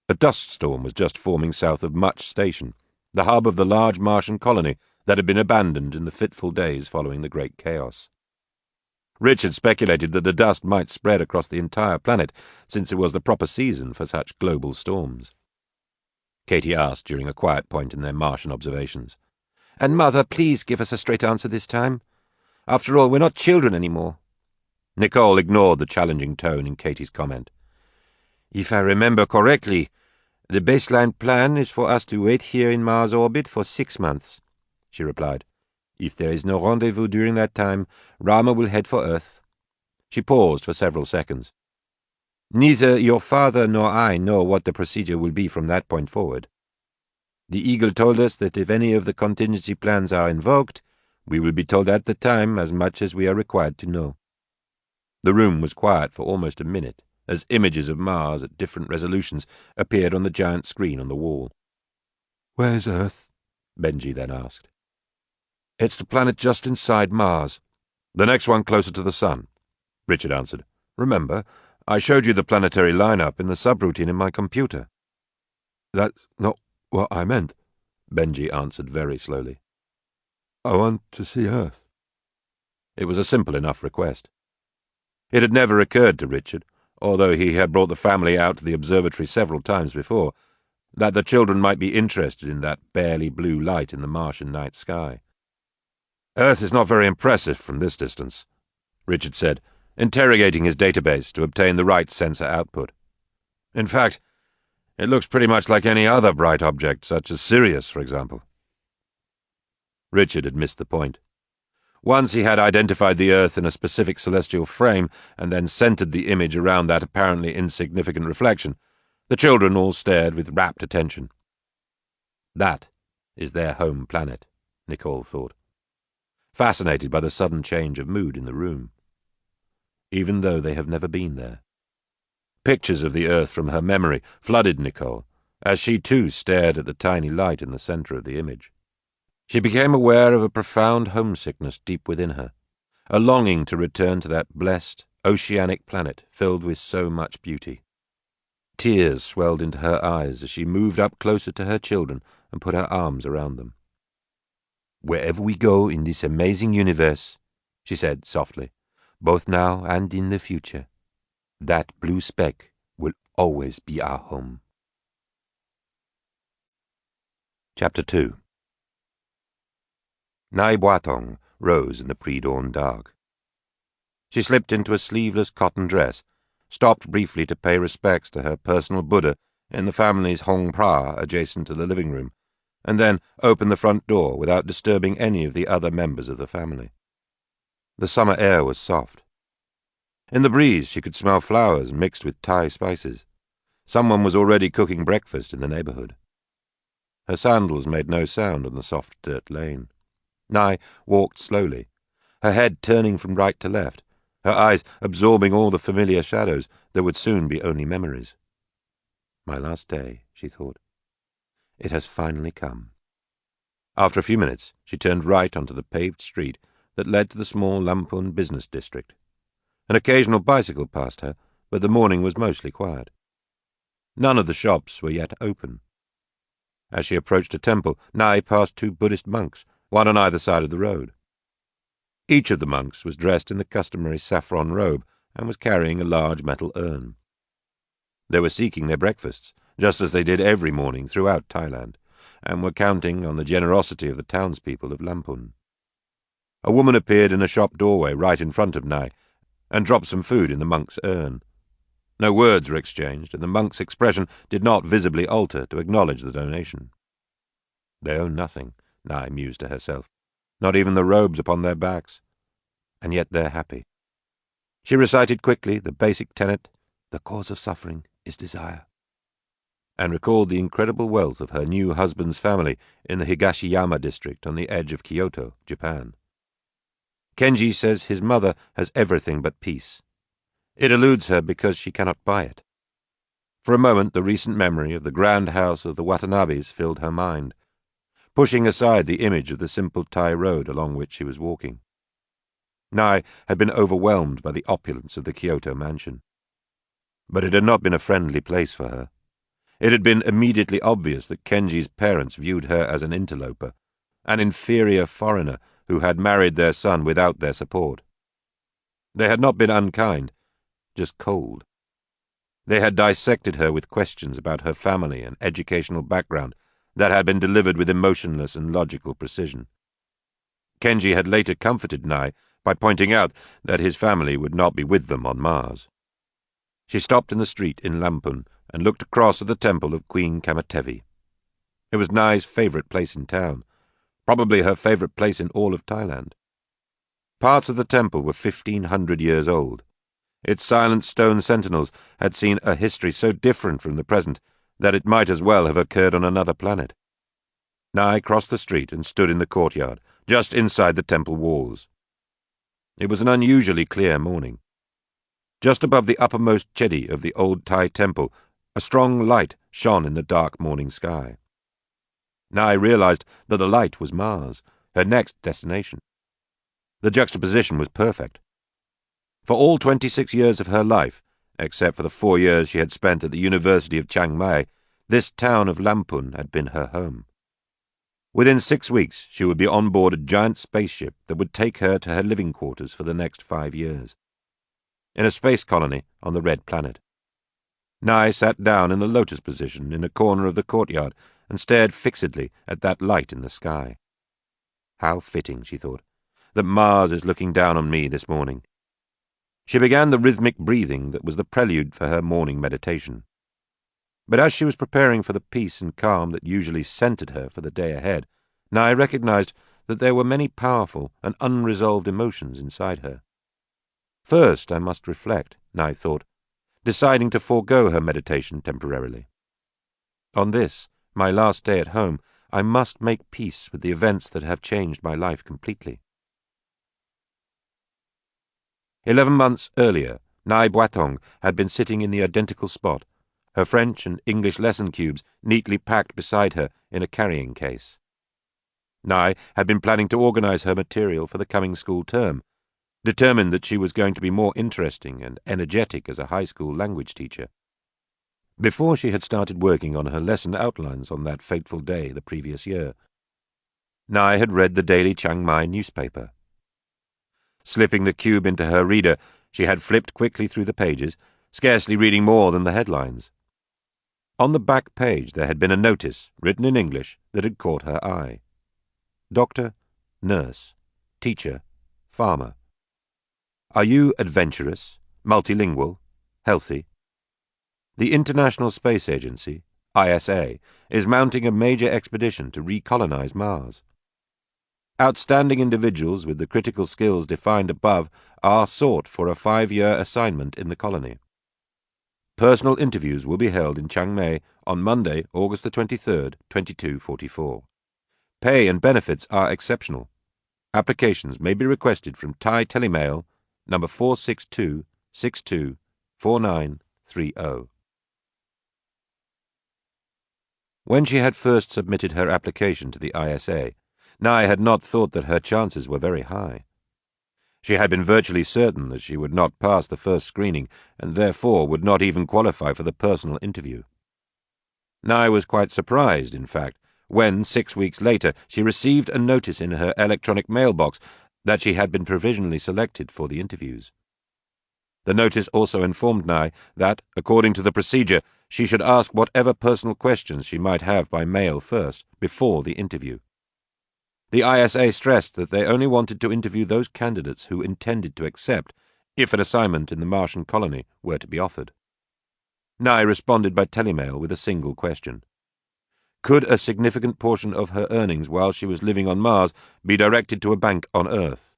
A dust storm was just forming south of Much Station, the hub of the large Martian colony that had been abandoned in the fitful days following the Great Chaos. Richard speculated that the dust might spread across the entire planet, since it was the proper season for such global storms. Katie asked during a quiet point in their Martian observations. And Mother, please give us a straight answer this time. After all, we're not children anymore. Nicole ignored the challenging tone in Katie's comment. If I remember correctly, the baseline plan is for us to wait here in Mars orbit for 6 months, she replied. If there is no rendezvous during that time, Rama will head for Earth. She paused for several seconds. Neither your father nor I know what the procedure will be from that point forward. The Eagle told us that if any of the contingency plans are invoked, we will be told at the time as much as we are required to know. The room was quiet for almost a minute, as images of Mars at different resolutions appeared on the giant screen on the wall. Where's Earth? Benji then asked. It's the planet just inside Mars. "The next one closer to the sun," Richard answered. "Remember, I showed you the planetary lineup in the subroutine in my computer." "That's not what I meant," Benji answered very slowly. "I want to see Earth." It was a simple enough request. It had never occurred to Richard, although he had brought the family out to the observatory several times before, that the children might be interested in that barely blue light in the Martian night sky. "Earth is not very impressive from this distance," Richard said, interrogating his database to obtain the right sensor output. "In fact, it looks pretty much like any other bright object, such as Sirius, for example." Richard had missed the point. Once he had identified the Earth in a specific celestial frame and then centered the image around that apparently insignificant reflection, the children all stared with rapt attention. That is their home planet, Nicole thought, fascinated by the sudden change of mood in the room, even though they have never been there. Pictures of the Earth from her memory flooded Nicole, as she too stared at the tiny light in the center of the image. She became aware of a profound homesickness deep within her, a longing to return to that blessed, oceanic planet filled with so much beauty. Tears swelled into her eyes as she moved up closer to her children and put her arms around them. "Wherever we go in this amazing universe," she said softly, "both now and in the future, that blue speck will always be our home." Chapter 2. Nai Boatong rose in the pre-dawn dark. She slipped into a sleeveless cotton dress, stopped briefly to pay respects to her personal Buddha in the family's Hong Pra adjacent to the living room, and then opened the front door without disturbing any of the other members of the family. The summer air was soft. In the breeze she could smell flowers mixed with Thai spices. Someone was already cooking breakfast in the neighborhood. Her sandals made no sound on the soft dirt lane. Nai walked slowly, her head turning from right to left, her eyes absorbing all the familiar shadows that would soon be only memories. "My last day," she thought. "It has finally come." After a few minutes, she turned right onto the paved street that led to the small Lamphun business district. An occasional bicycle passed her, but the morning was mostly quiet. None of the shops were yet open. As she approached a temple, Nai passed 2 Buddhist monks, one on either side of the road. Each of the monks was dressed in the customary saffron robe and was carrying a large metal urn. They were seeking their breakfasts, just as they did every morning throughout Thailand, and were counting on the generosity of the townspeople of Lamphun. A woman appeared in a shop doorway right in front of Nai and dropped some food in the monk's urn. No words were exchanged, and the monk's expression did not visibly alter to acknowledge the donation. "They own nothing," Nai mused to herself, "not even the robes upon their backs. And yet they're happy." She recited quickly the basic tenet, "The cause of suffering is desire," and recalled the incredible wealth of her new husband's family in the Higashiyama district on the edge of Kyoto, Japan. Kenji says his mother has everything but peace. It eludes her because she cannot buy it. For a moment the recent memory of the grand house of the Watanabes filled her mind, pushing aside the image of the simple Thai road along which she was walking. Nai had been overwhelmed by the opulence of the Kyoto mansion. But it had not been a friendly place for her. It had been immediately obvious that Kenji's parents viewed her as an interloper, an inferior foreigner who had married their son without their support. They had not been unkind, just cold. They had dissected her with questions about her family and educational background that had been delivered with emotionless and logical precision. Kenji had later comforted Nai by pointing out that his family would not be with them on Mars. She stopped in the street in Lamphun and looked across at the temple of Queen Kamatevi. It was Nai's favorite place in town, probably her favorite place in all of Thailand. Parts of the temple were 1,500 years old. Its silent stone sentinels had seen a history so different from the present that it might as well have occurred on another planet. Nai crossed the street and stood in the courtyard, just inside the temple walls. It was an unusually clear morning. Just above the uppermost chedi of the old Thai temple, a strong light shone in the dark morning sky. Nai realized that the light was Mars, her next destination. The juxtaposition was perfect. For all 26 years of her life, except for the 4 years she had spent at the University of Chiang Mai, this town of Lamphun had been her home. Within 6 weeks, she would be on board a giant spaceship that would take her to her living quarters for the next 5 years. In a space colony on the Red Planet. Nai sat down in the lotus position in a corner of the courtyard and stared fixedly at that light in the sky. How fitting, she thought, that Mars is looking down on me this morning. She began the rhythmic breathing that was the prelude for her morning meditation. But as she was preparing for the peace and calm that usually centered her for the day ahead, Nai recognized that there were many powerful and unresolved emotions inside her. First, I must reflect, Nai thought, deciding to forego her meditation temporarily. On this, my last day at home, I must make peace with the events that have changed my life completely. 11 months earlier, Nai Boitong had been sitting in the identical spot, her French and English lesson cubes neatly packed beside her in a carrying case. Nai had been planning to organize her material for the coming school term, determined that she was going to be more interesting and energetic as a high school language teacher. Before she had started working on her lesson outlines on that fateful day the previous year, Nai had read the daily Chiang Mai newspaper. Slipping the cube into her reader, she had flipped quickly through the pages, scarcely reading more than the headlines. On the back page there had been a notice, written in English, that had caught her eye. Doctor, nurse, teacher, farmer. Are you adventurous, multilingual, healthy? The International Space Agency, ISA, is mounting a major expedition to recolonize Mars. Outstanding individuals with the critical skills defined above are sought for a 5-year assignment in the colony. Personal interviews will be held in Chiang Mai on Monday, August the 23rd, 2244. Pay and benefits are exceptional. Applications may be requested from Thai Telemail, number 462-62-4930. When she had first submitted her application to the ISA, Nai had not thought that her chances were very high. She had been virtually certain that she would not pass the first screening, and therefore would not even qualify for the personal interview. Nai was quite surprised, in fact, when, 6 weeks later, she received a notice in her electronic mailbox that she had been provisionally selected for the interviews. The notice also informed Nai that, according to the procedure, she should ask whatever personal questions she might have by mail first, before the interview. The ISA stressed that they only wanted to interview those candidates who intended to accept, if an assignment in the Martian colony were to be offered. Nai responded by telemail with a single question. Could a significant portion of her earnings while she was living on Mars be directed to a bank on Earth?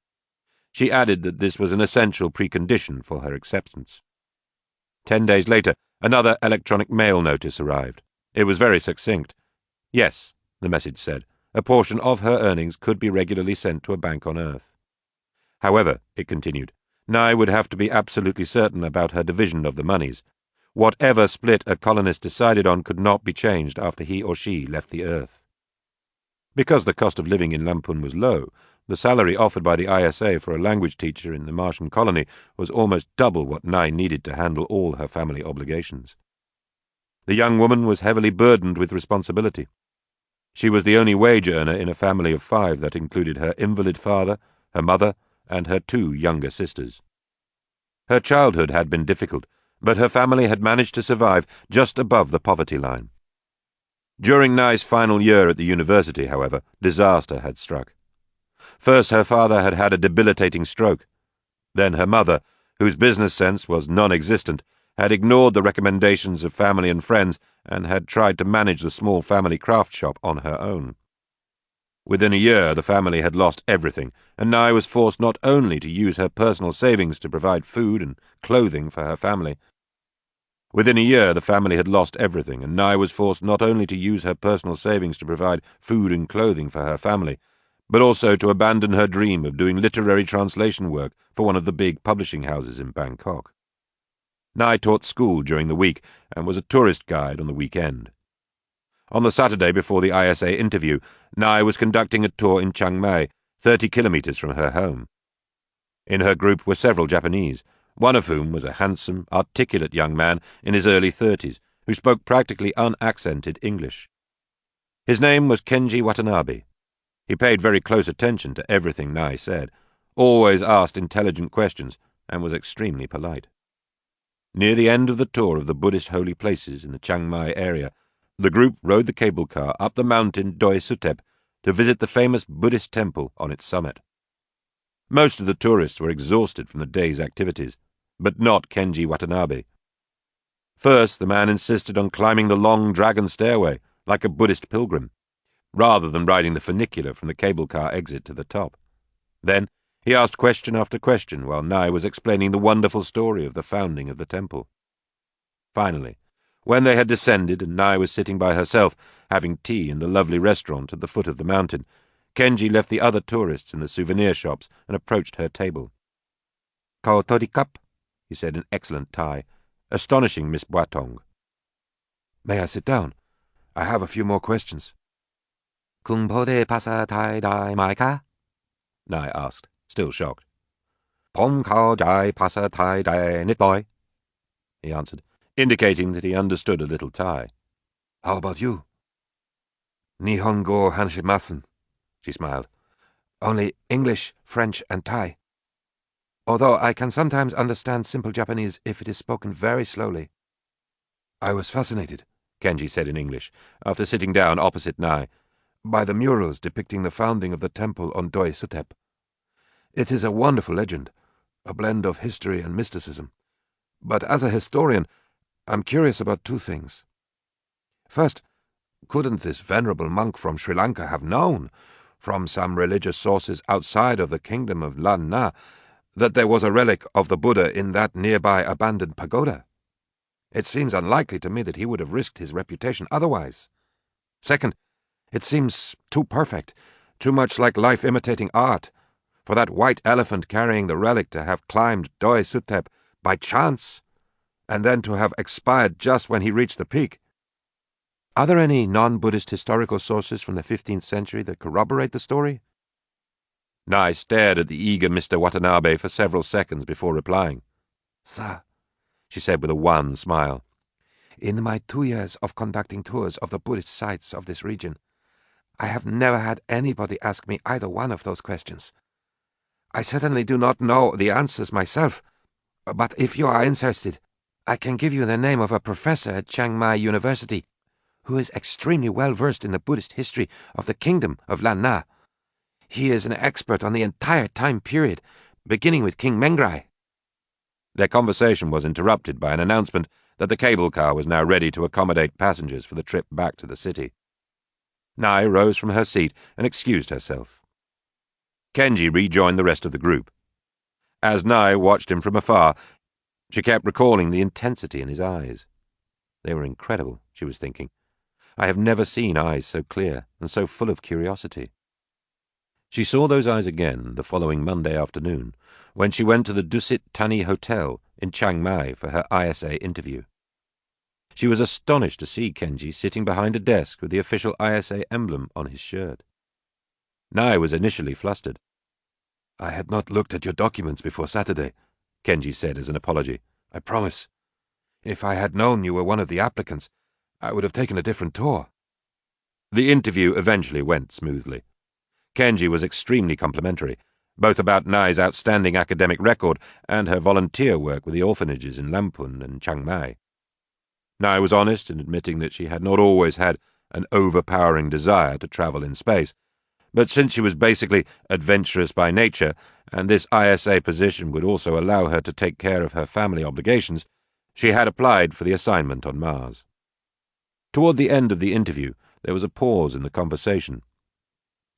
She added that this was an essential precondition for her acceptance. 10 days later, another electronic mail notice arrived. It was very succinct. Yes, the message said, a portion of her earnings could be regularly sent to a bank on Earth. However, it continued, Nai would have to be absolutely certain about her division of the monies. Whatever split a colonist decided on could not be changed after he or she left the Earth. Because the cost of living in Lamphun was low, the salary offered by the ISA for a language teacher in the Martian colony was almost double what Nai needed to handle all her family obligations. The young woman was heavily burdened with responsibility. She was the only wage earner in a family of 5 that included her invalid father, her mother, and her 2 younger sisters. Her childhood had been difficult, but her family had managed to survive just above the poverty line. During Nai's final year at the university, however, disaster had struck. First, her father had had a debilitating stroke. Then her mother, whose business sense was non-existent, had ignored the recommendations of family and friends and had tried to manage the small family craft shop on her own. Within a year, the family had lost everything, and Nai was forced not only to use her personal savings to provide food and clothing for her family. Within a year, the family had lost everything, and Nai was forced not only to use her personal savings to provide food and clothing for her family, but also to abandon her dream of doing literary translation work for one of the big publishing houses in Bangkok. Nai taught school during the week and was a tourist guide on the weekend. On the Saturday before the ISA interview, Nai was conducting a tour in Chiang Mai, 30 kilometers from her home. In her group were several Japanese, one of whom was a handsome, articulate young man in his early 30s who spoke practically unaccented English. His name was Kenji Watanabe. He paid very close attention to everything Nai said, always asked intelligent questions, and was extremely polite. Near the end of the tour of the Buddhist holy places in the Chiang Mai area, the group rode the cable car up the mountain Doi Sutep to visit the famous Buddhist temple on its summit. Most of the tourists were exhausted from the day's activities, but not Kenji Watanabe. First, the man insisted on climbing the long dragon stairway like a Buddhist pilgrim, rather than riding the funicular from the cable car exit to the top. Then he asked question after question while Nai was explaining the wonderful story of the founding of the temple. Finally, when they had descended and Nai was sitting by herself, having tea in the lovely restaurant at the foot of the mountain, Kenji left the other tourists in the souvenir shops and approached her table. "Kau tori kap," he said in excellent Thai, astonishing Miss Boitong. "May I sit down? I have a few more questions." "Kung pode pasa tai dai mai ka?" Nai asked, still shocked. "Pom kao jai pasa tai dai nit boy," he answered, indicating that he understood a little Thai. "How about you?" "Nihongo hanshimasen," she smiled. "Only English, French, and Thai. Although I can sometimes understand simple Japanese if it is spoken very slowly." "I was fascinated," Kenji said in English, after sitting down opposite Nai, "by the murals depicting the founding of the temple on Doi Sutep. It is a wonderful legend, a blend of history and mysticism. But as a historian, I'm curious about two things. First, couldn't this venerable monk from Sri Lanka have known, from some religious sources outside of the kingdom of Lan Na, that there was a relic of the Buddha in that nearby abandoned pagoda? It seems unlikely to me that he would have risked his reputation otherwise. Second, it seems too perfect, too much like life imitating art, for that white elephant carrying the relic to have climbed Doi Sutep by chance, and then to have expired just when he reached the peak. Are there any non-Buddhist historical sources from the 15th century that corroborate the story?" Nai stared at the eager Mr. Watanabe for several seconds before replying. "Sir," she said with a wan smile, "in my 2 years of conducting tours of the Buddhist sites of this region, I have never had anybody ask me either one of those questions. I certainly do not know the answers myself, but if you are interested, I can give you the name of a professor at Chiang Mai University who is extremely well versed in the Buddhist history of the kingdom of Lan Na. He is an expert on the entire time period, beginning with King Mengrai." Their conversation was interrupted by an announcement that the cable car was now ready to accommodate passengers for the trip back to the city. Nai rose from her seat and excused herself. Kenji rejoined the rest of the group. As Nai watched him from afar, she kept recalling the intensity in his eyes. They were incredible, she was thinking. I have never seen eyes so clear and so full of curiosity. She saw those eyes again the following Monday afternoon, when she went to the Dusit Thani Hotel in Chiang Mai for her ISA interview. She was astonished to see Kenji sitting behind a desk with the official ISA emblem on his shirt. Nai was initially flustered. "I had not looked at your documents before Saturday," Kenji said as an apology. "I promise. If I had known you were one of the applicants, I would have taken a different tour." The interview eventually went smoothly. Kenji was extremely complimentary, both about Nai's outstanding academic record and her volunteer work with the orphanages in Lamphun and Chiang Mai. Nai was honest in admitting that she had not always had an overpowering desire to travel in space, but since she was basically adventurous by nature, and this ISA position would also allow her to take care of her family obligations, she had applied for the assignment on Mars. Toward the end of the interview, there was a pause in the conversation.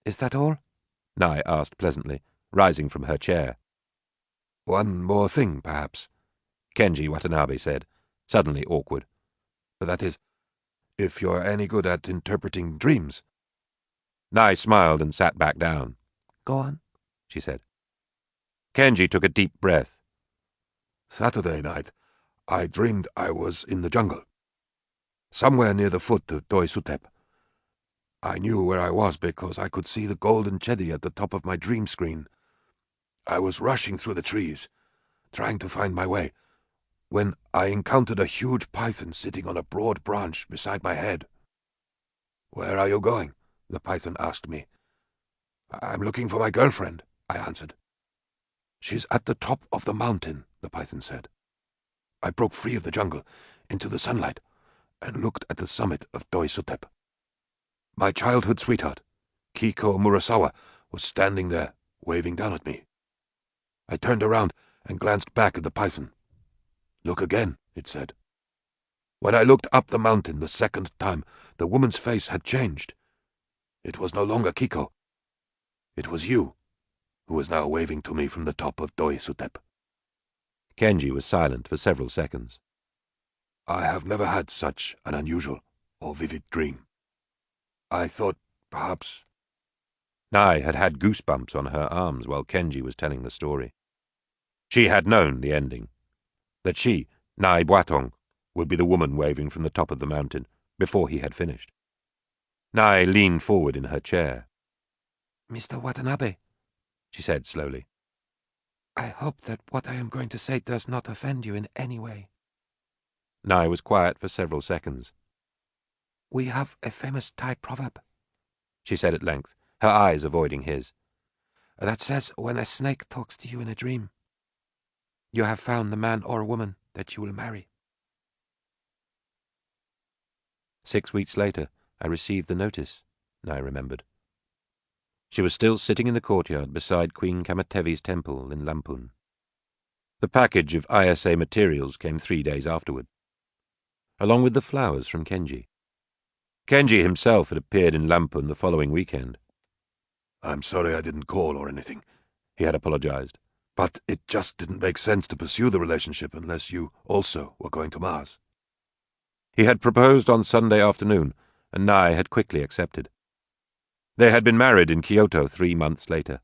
"Is that all?" Nai asked pleasantly, rising from her chair. "One more thing, perhaps," Kenji Watanabe said, suddenly awkward. "That is, if you're any good at interpreting dreams." Nai smiled and sat back down. "Go on," she said. Kenji took a deep breath. "Saturday night, I dreamed I was in the jungle, somewhere near the foot of Doi Sutep. I knew where I was because I could see the golden chedi at the top of my dream screen. I was rushing through the trees, trying to find my way, when I encountered a huge python sitting on a broad branch beside my head. "Where are you going?" the python asked me. "I'm looking for my girlfriend," I answered. "She's at the top of the mountain," the python said. I broke free of the jungle, into the sunlight, and looked at the summit of Doi Sutep. My childhood sweetheart, Kiko Murasawa, was standing there, waving down at me. I turned around and glanced back at the python. "Look again," it said. When I looked up the mountain the second time, the woman's face had changed. It was no longer Kiko. It was you, who was now waving to me from the top of Doi Sutep. Kenji was silent for several seconds. I have never had such an unusual or vivid dream. I thought, perhaps... Nai had had goosebumps on her arms while Kenji was telling the story. She had known the ending. That she, Nai Boitong, would be the woman waving from the top of the mountain before he had finished. Nai leaned forward in her chair. "Mr. Watanabe," she said slowly, "I hope that what I am going to say does not offend you in any way." Nai was quiet for several seconds. "We have a famous Thai proverb," she said at length, her eyes avoiding his, "that says when a snake talks to you in a dream, you have found the man or woman that you will marry." 6 weeks later, I received the notice, Nai remembered. She was still sitting in the courtyard beside Queen Kamatevi's temple in Lamphun. The package of ISA materials came 3 days afterward, along with the flowers from Kenji. Kenji himself had appeared in Lamphun the following weekend. "I'm sorry I didn't call or anything," he had apologized, "but it just didn't make sense to pursue the relationship unless you also were going to Mars." He had proposed on Sunday afternoon, and Nai had quickly accepted. They had been married in Kyoto 3 months later.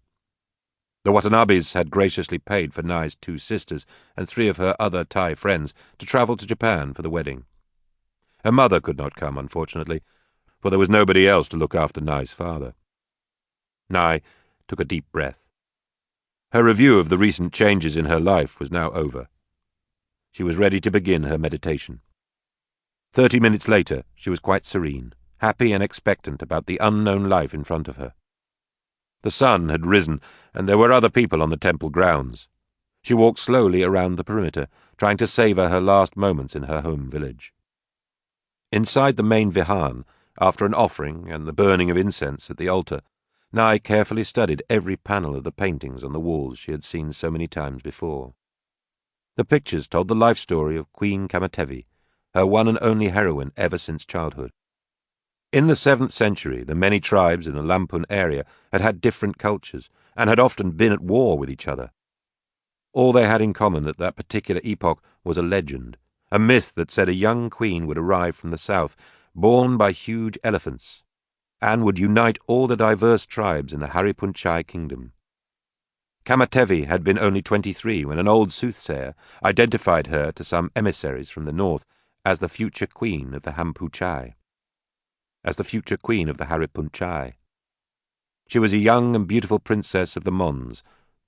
The Watanabes had graciously paid for Nai's 2 sisters and 3 of her other Thai friends to travel to Japan for the wedding. Her mother could not come, unfortunately, for there was nobody else to look after Nai's father. Nai took a deep breath. Her review of the recent changes in her life was now over. She was ready to begin her meditation. 30 minutes later, she was quite serene, happy and expectant about the unknown life in front of her. The sun had risen, and there were other people on the temple grounds. She walked slowly around the perimeter, trying to savor her last moments in her home village. Inside the main vihan, after an offering and the burning of incense at the altar, Nai carefully studied every panel of the paintings on the walls she had seen so many times before. The pictures told the life story of Queen Kamatevi, her one and only heroine ever since childhood. In the 7th century, the many tribes in the Lamphun area had had different cultures and had often been at war with each other. All they had in common at that particular epoch was a legend, a myth that said a young queen would arrive from the south, borne by huge elephants, and would unite all the diverse tribes in the Haripunchai kingdom. Kamatevi had been only 23 when an old soothsayer identified her to some emissaries from the north as the future queen of the Hampuchai, as the future queen of the Haripunchai. She was a young and beautiful princess of the Mons,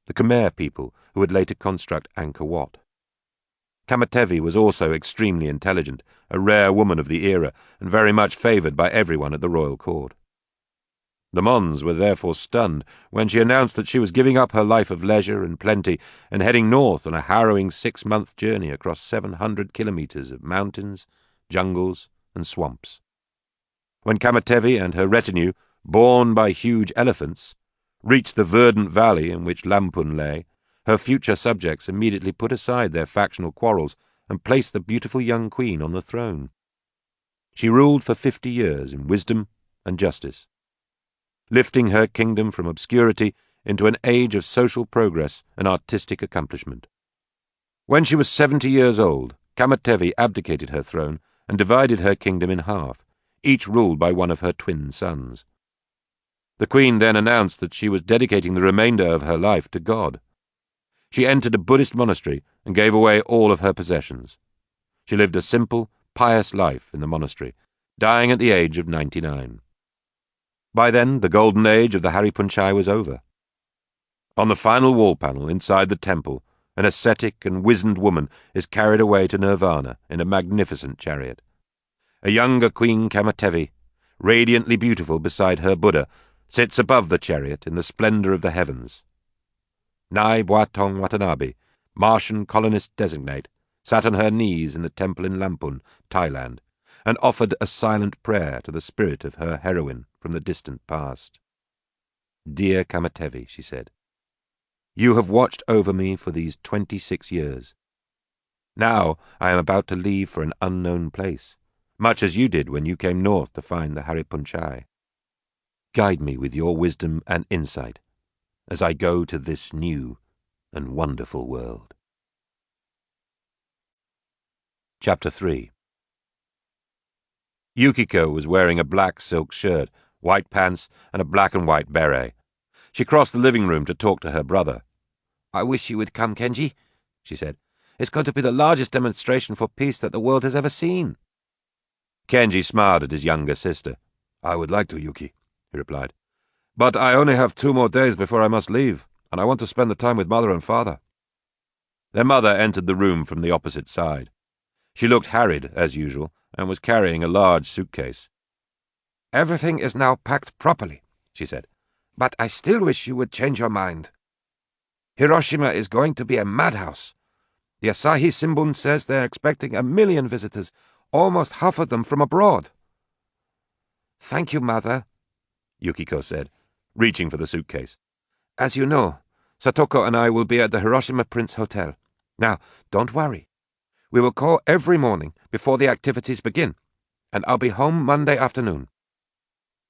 the Khmer people who would later construct Angkor Wat. Kamatevi was also extremely intelligent, a rare woman of the era, and very much favoured by everyone at the royal court. The Mons were therefore stunned when she announced that she was giving up her life of leisure and plenty and heading north on a harrowing 6-month journey across 700 kilometres of mountains, jungles, and swamps. When Kamatevi and her retinue, borne by huge elephants, reached the verdant valley in which Lamphun lay, her future subjects immediately put aside their factional quarrels and placed the beautiful young queen on the throne. She ruled for 50 years in wisdom and justice, lifting her kingdom from obscurity into an age of social progress and artistic accomplishment. When she was 70 years old, Kamatevi abdicated her throne and divided her kingdom in half, each ruled by one of her twin sons. The queen then announced that she was dedicating the remainder of her life to God. She entered a Buddhist monastery and gave away all of her possessions. She lived a simple, pious life in the monastery, dying at the age of 99. By then, the golden age of the Haripunchai was over. On the final wall panel inside the temple, an ascetic and wizened woman is carried away to nirvana in a magnificent chariot. A younger Queen Kamatevi, radiantly beautiful beside her Buddha, sits above the chariot in the splendor of the heavens. Nai Boatong Watanabe, Martian colonist designate, sat on her knees in the temple in Lampun, Thailand, and offered a silent prayer to the spirit of her heroine from the distant past. "Dear Kamatevi," she said, "you have watched over me for these 26 years. Now I am about to leave for an unknown place, much as you did when you came north to find the Haripunchai. Guide me with your wisdom and insight as I go to this new and wonderful world." Chapter 3. Yukiko was wearing a black silk shirt, white pants, and a black and white beret. She crossed the living room to talk to her brother. "I wish you would come, Kenji," she said. "It's going to be the largest demonstration for peace that the world has ever seen." Kenji smiled at his younger sister. "I would like to, Yuki," he replied. "But I only have 2 more days before I must leave, and I want to spend the time with Mother and Father." Their mother entered the room from the opposite side. She looked harried, as usual, and was carrying a large suitcase. "Everything is now packed properly," she said, "but I still wish you would change your mind. Hiroshima is going to be a madhouse. The Asahi Shimbun says they're expecting 1 million visitors, almost half of them from abroad." "Thank you, Mother," Yukiko said, reaching for the suitcase. "As you know, Satoko and I will be at the Hiroshima Prince Hotel. Now, don't worry. We will call every morning before the activities begin, and I'll be home Monday afternoon."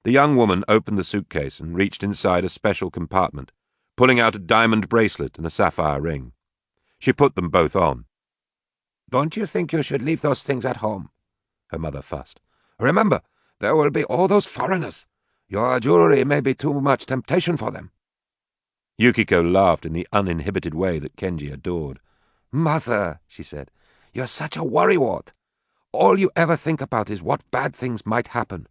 The young woman opened the suitcase and reached inside a special compartment, pulling out a diamond bracelet and a sapphire ring. She put them both on. "Don't you think you should leave those things at home?" her mother fussed. "Remember, there will be all those foreigners. Your jewelry may be too much temptation for them." Yukiko laughed in the uninhibited way that Kenji adored. "Mother," she said, "you're such a worrywart. All you ever think about is what bad things might happen.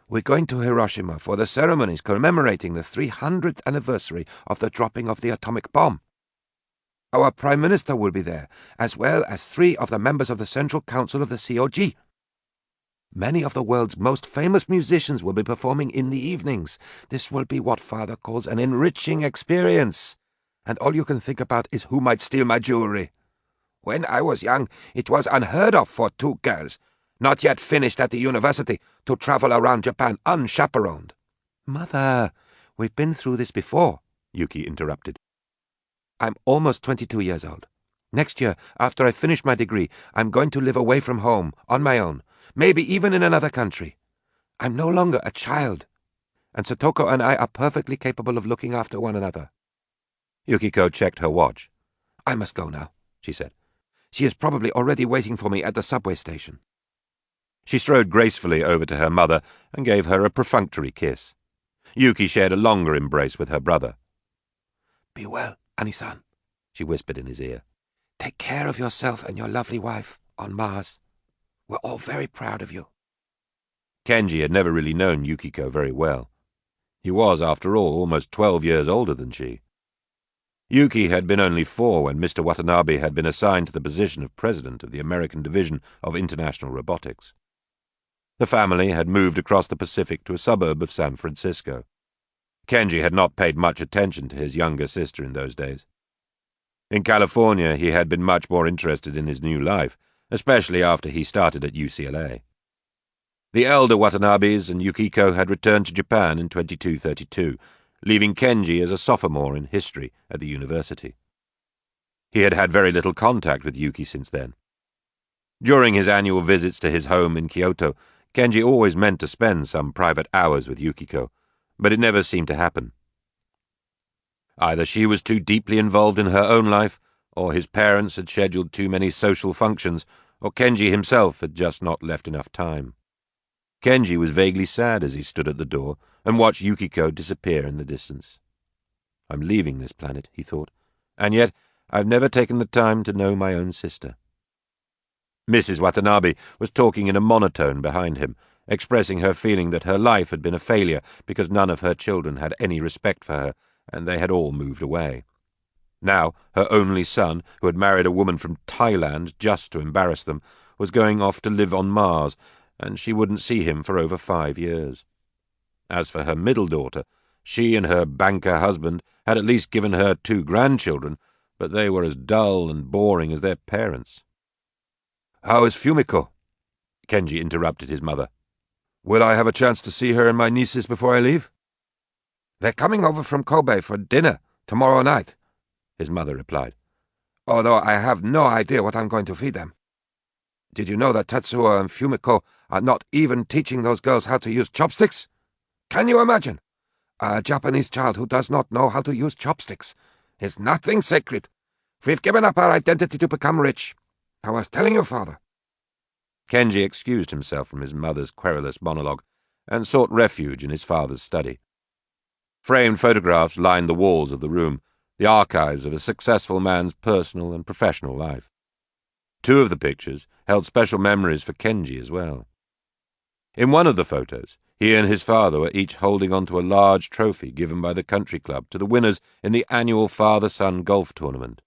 We're going to Hiroshima for the ceremonies commemorating the 300th anniversary of the dropping of the atomic bomb. Our Prime Minister will be there, as well as 3 of the members of the Central Council of the COG. Many of the world's most famous musicians will be performing in the evenings. This will be what Father calls an enriching experience. And all you can think about is who might steal my jewelry. When I was young, it was unheard of for 2 girls, not yet finished at the university, to travel around Japan unchaperoned." "Mother, we've been through this before," Yuki interrupted. "I'm almost 22 years old. Next year, after I finish my degree, I'm going to live away from home, on my own, maybe even in another country. I'm no longer a child, and Satoko and I are perfectly capable of looking after one another." Yukiko checked her watch. "I must go now," she said. "She is probably already waiting for me at the subway station." She strode gracefully over to her mother and gave her a perfunctory kiss. Yuki shared a longer embrace with her brother. "Be well, Ani-san," she whispered in his ear. "Take care of yourself and your lovely wife on Mars. We're all very proud of you." Kenji had never really known Yukiko very well. He was, after all, almost 12 years older than she. Yuki had been only 4 when Mr. Watanabe had been assigned to the position of president of the American Division of International Robotics. The family had moved across the Pacific to a suburb of San Francisco. Kenji had not paid much attention to his younger sister in those days. In California, he had been much more interested in his new life, especially after he started at UCLA. The elder Watanabes and Yukiko had returned to Japan in 2232, leaving Kenji as a sophomore in history at the university. He had had very little contact with Yuki since then. During his annual visits to his home in Kyoto, Kenji always meant to spend some private hours with Yukiko, but it never seemed to happen. Either she was too deeply involved in her own life, or his parents had scheduled too many social functions, or Kenji himself had just not left enough time. Kenji was vaguely sad as he stood at the door and watched Yukiko disappear in the distance. "I'm leaving this planet," he thought, "and yet I've never taken the time to know my own sister." Mrs. Watanabe was talking in a monotone behind him, expressing her feeling that her life had been a failure because none of her children had any respect for her, and they had all moved away. Now her only son, who had married a woman from Thailand just to embarrass them, was going off to live on Mars, and she wouldn't see him for over 5 years. As for her middle daughter, she and her banker husband had at least given her 2 grandchildren, but they were as dull and boring as their parents. "How is Fumiko?" Kenji interrupted his mother. "Will I have a chance to see her and my nieces before I leave?" "They're coming over from Kobe for dinner tomorrow night," his mother replied, "although I have no idea what I'm going to feed them. Did you know that Tetsuo and Fumiko are not even teaching those girls how to use chopsticks? Can you imagine? A Japanese child who does not know how to use chopsticks is nothing sacred. We've given up our identity to become rich. I was telling you, father." Kenji excused himself from his mother's querulous monologue and sought refuge in his father's study. Framed photographs lined the walls of the room, the archives of a successful man's personal and professional life. 2 of the pictures held special memories for Kenji as well. In one of the photos, he and his father were each holding onto a large trophy given by the country club to the winners in the annual father-son golf tournament.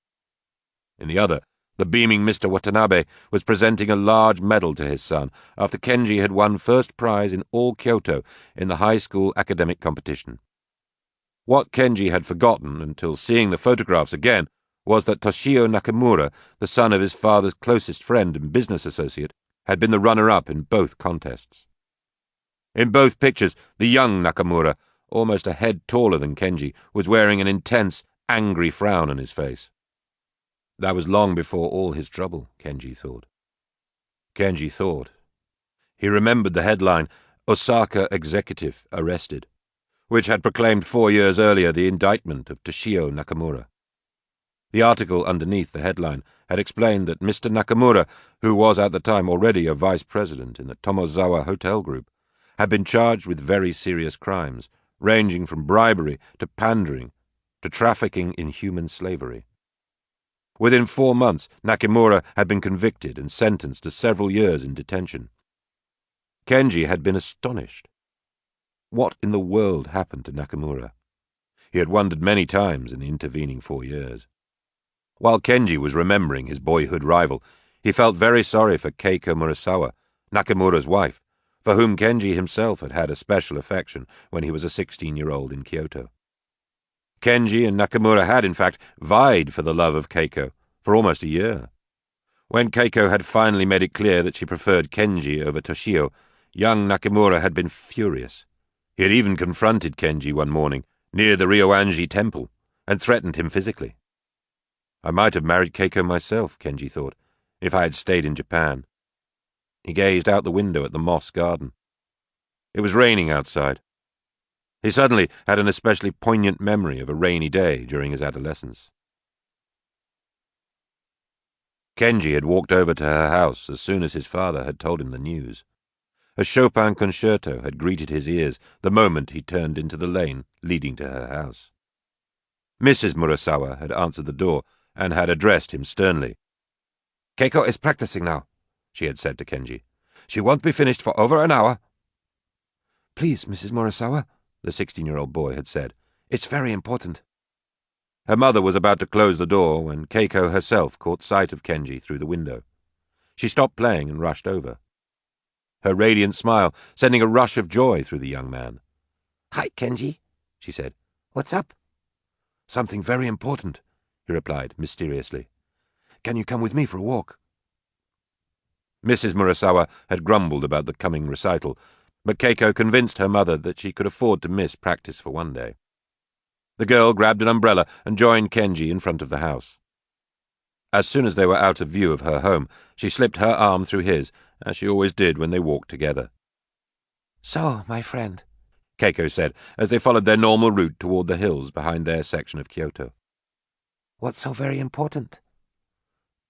In the other, the beaming Mr. Watanabe was presenting a large medal to his son after Kenji had won first prize in all Kyoto in the high school academic competition. What Kenji had forgotten until seeing the photographs again was that Toshio Nakamura, the son of his father's closest friend and business associate, had been the runner-up in both contests. In both pictures, the young Nakamura, almost a head taller than Kenji, was wearing an intense, angry frown on his face. That was long before all his trouble, Kenji thought. He remembered the headline, "Osaka Executive Arrested," which had proclaimed 4 years earlier the indictment of Toshio Nakamura. The article underneath the headline had explained that Mr. Nakamura, who was at the time already a vice president in the Tomozawa Hotel Group, had been charged with very serious crimes, ranging from bribery to pandering to trafficking in human slavery. Within 4 months, Nakamura had been convicted and sentenced to several years in detention. Kenji had been astonished. What in the world happened to Nakamura? He had wondered many times in the intervening 4 years. While Kenji was remembering his boyhood rival, he felt very sorry for Keiko Murasawa, Nakamura's wife, for whom Kenji himself had had a special affection when he was a 16-year-old in Kyoto. Kenji and Nakamura had, in fact, vied for the love of Keiko for almost a year. When Keiko had finally made it clear that she preferred Kenji over Toshio, young Nakamura had been furious. He had even confronted Kenji one morning near the Ryoanji temple and threatened him physically. I might have married Keiko myself, Kenji thought, if I had stayed in Japan. He gazed out the window at the moss garden. It was raining outside. He suddenly had an especially poignant memory of a rainy day during his adolescence. Kenji had walked over to her house as soon as his father had told him the news. A Chopin concerto had greeted his ears the moment he turned into the lane leading to her house. Mrs. Murasawa had answered the door and had addressed him sternly. "Keiko is practicing now," she had said to Kenji. "She won't be finished for over an hour." "Please, Mrs. Murasawa," the 16-year-old boy had said. "It's very important." Her mother was about to close the door when Keiko herself caught sight of Kenji through the window. She stopped playing and rushed over, her radiant smile sending a rush of joy through the young man. "Hi, Kenji," she said. "What's up?" "Something very important," he replied mysteriously. "Can you come with me for a walk?" Mrs. Murasawa had grumbled about the coming recital, but Keiko convinced her mother that she could afford to miss practice for one day. The girl grabbed an umbrella and joined Kenji in front of the house. As soon as they were out of view of her home, she slipped her arm through his, as she always did when they walked together. "So, my friend," Keiko said, as they followed their normal route toward the hills behind their section of Kyoto. "What's so very important?"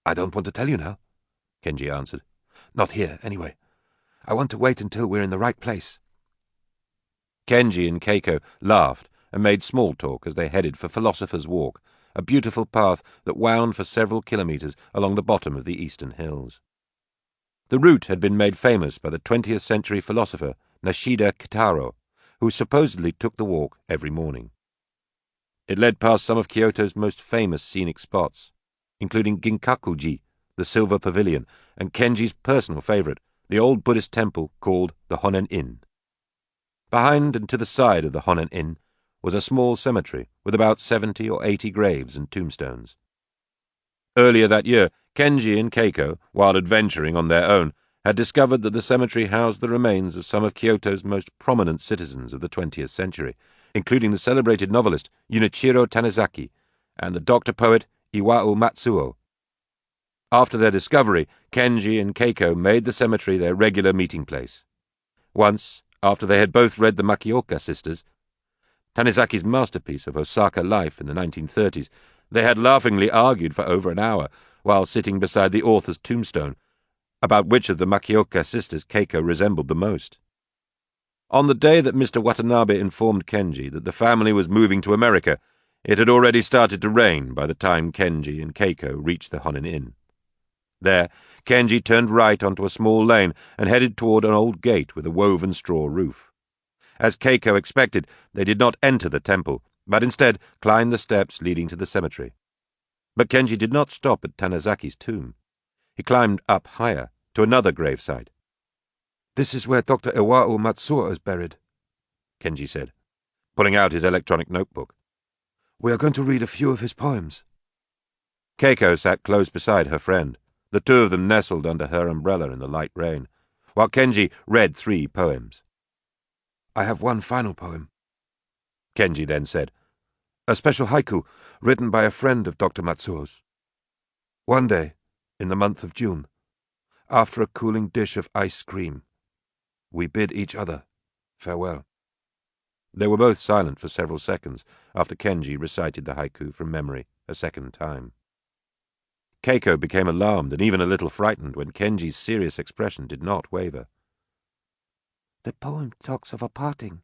"I don't want to tell you now," Kenji answered. "Not here, anyway. I want to wait until we're in the right place." Kenji and Keiko laughed and made small talk as they headed for Philosopher's Walk, a beautiful path that wound for several kilometers along the bottom of the eastern hills. The route had been made famous by the 20th century philosopher Nishida Kitaro, who supposedly took the walk every morning. It led past some of Kyoto's most famous scenic spots, including Ginkakuji, the Silver Pavilion, and Kenji's personal favorite, the old Buddhist temple called the Honen Inn. Behind and to the side of the Honen Inn was a small cemetery with about 70 or 80 graves and tombstones. Earlier that year, Kenji and Keiko, while adventuring on their own, had discovered that the cemetery housed the remains of some of Kyoto's most prominent citizens of the 20th century, including the celebrated novelist Junichiro Tanizaki and the doctor-poet Iwao Matsuo. After their discovery, Kenji and Keiko made the cemetery their regular meeting place. Once, after they had both read the Makioka sisters, Tanizaki's masterpiece of Osaka life in the 1930s, they had laughingly argued for over an hour while sitting beside the author's tombstone about which of the Makioka sisters Keiko resembled the most. On the day that Mr. Watanabe informed Kenji that the family was moving to America, it had already started to rain by the time Kenji and Keiko reached the Honen Inn. There, Kenji turned right onto a small lane and headed toward an old gate with a woven straw roof. As Keiko expected, they did not enter the temple, but instead climbed the steps leading to the cemetery. But Kenji did not stop at Tanizaki's tomb. He climbed up higher, to another gravesite. "This is where Dr. Iwao Matsuo is buried," Kenji said, pulling out his electronic notebook. "We are going to read a few of his poems." Keiko sat close beside her friend. The two of them nestled under her umbrella in the light rain, while Kenji read 3 poems. "I have one final poem," Kenji then said. "A special haiku written by a friend of Dr. Matsuo's. One day, in the month of June, after a cooling dish of ice cream, we bid each other farewell." They were both silent for several seconds after Kenji recited the haiku from memory a second time. Keiko became alarmed and even a little frightened when Kenji's serious expression did not waver. "The poem talks of a parting,"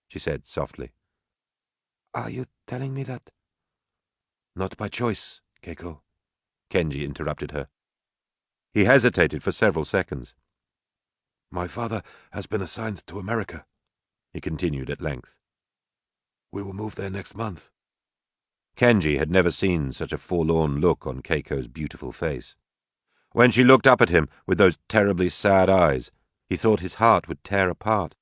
she said softly. "Are you telling me that?" "Not by choice, Keiko," Kenji interrupted her. He hesitated for several seconds. "My father has been assigned to America," he continued at length. "We will move there next month." Kenji had never seen such a forlorn look on Keiko's beautiful face. When she looked up at him with those terribly sad eyes, he thought his heart would tear apart.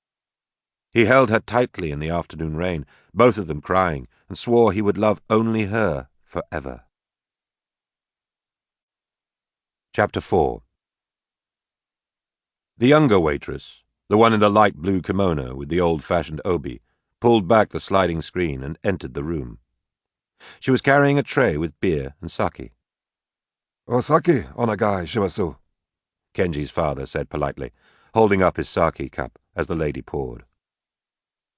He held her tightly in the afternoon rain, both of them crying, and swore he would love only her forever. Chapter 4. The younger waitress, the one in the light blue kimono with the old-fashioned obi, pulled back the sliding screen and entered the room. She was carrying a tray with beer and sake. "Sake, onagai shimasu," Kenji's father said politely, holding up his sake cup as the lady poured.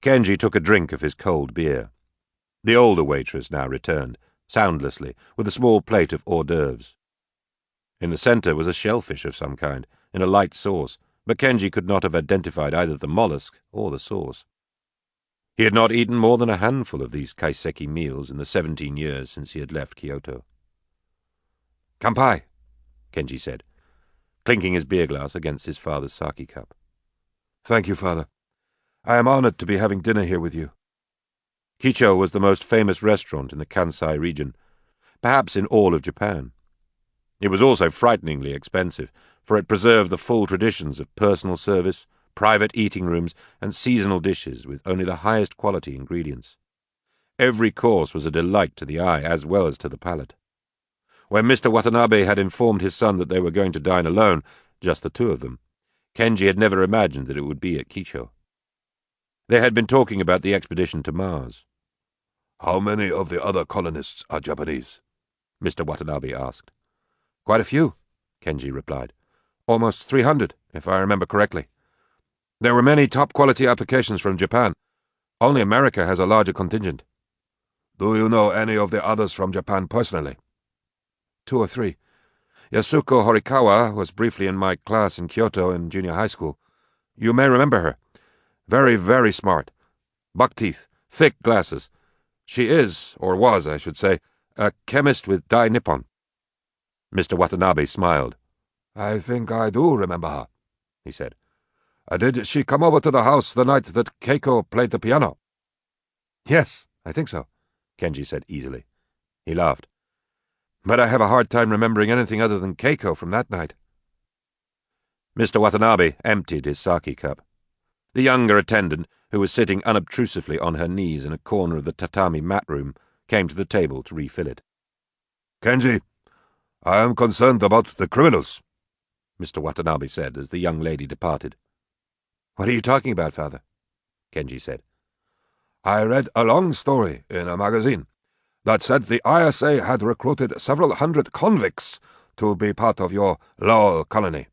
Kenji took a drink of his cold beer. The older waitress now returned, soundlessly, with a small plate of hors d'oeuvres. In the center was a shellfish of some kind, in a light sauce, but Kenji could not have identified either the mollusk or the sauce. He had not eaten more than a handful of these kaiseki meals in the 17 years since he had left Kyoto. "Kanpai," Kenji said, clinking his beer glass against his father's sake cup. "Thank you, father. I am honored to be having dinner here with you." Kicho was the most famous restaurant in the Kansai region, perhaps in all of Japan. It was also frighteningly expensive, for it preserved the full traditions of personal service, private eating rooms, and seasonal dishes with only the highest quality ingredients. Every course was a delight to the eye as well as to the palate. When Mr. Watanabe had informed his son that they were going to dine alone, just the two of them, Kenji had never imagined that it would be at Kicho. They had been talking about the expedition to Mars. "How many of the other colonists are Japanese?" Mr. Watanabe asked. "Quite a few," Kenji replied. "Almost 300, if I remember correctly. There were many top-quality applications from Japan. Only America has a larger contingent." "Do you know any of the others from Japan personally?" "2 or 3. Yasuko Horikawa was briefly in my class in Kyoto in junior high school. You may remember her. Very, very smart. Buck teeth, thick glasses. She is, or was, I should say, a chemist with Dai Nippon." Mr. Watanabe smiled. "I think I do remember her," he said. "Did she come over to the house the night that Keiko played the piano?" "Yes, I think so," Kenji said easily. He laughed. "But I have a hard time remembering anything other than Keiko from that night." Mr. Watanabe emptied his sake cup. The younger attendant, who was sitting unobtrusively on her knees in a corner of the tatami mat room, came to the table to refill it. "Kenji, I am concerned about the criminals," Mr. Watanabe said as the young lady departed. "What are you talking about, Father?" Kenji said. "I read a long story in a magazine that said the ISA had recruited several hundred convicts to be part of your Lowell colony.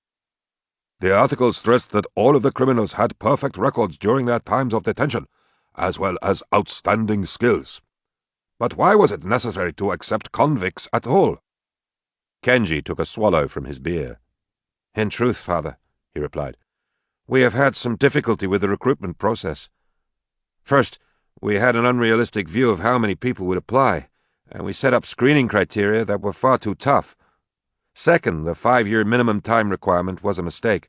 The article stressed that all of the criminals had perfect records during their times of detention, as well as outstanding skills. But why was it necessary to accept convicts at all?" Kenji took a swallow from his beer. "In truth, Father," he replied, "we have had some difficulty with the recruitment process. First, we had an unrealistic view of how many people would apply, and we set up screening criteria that were far too tough. Second, the 5-year minimum time requirement was a mistake.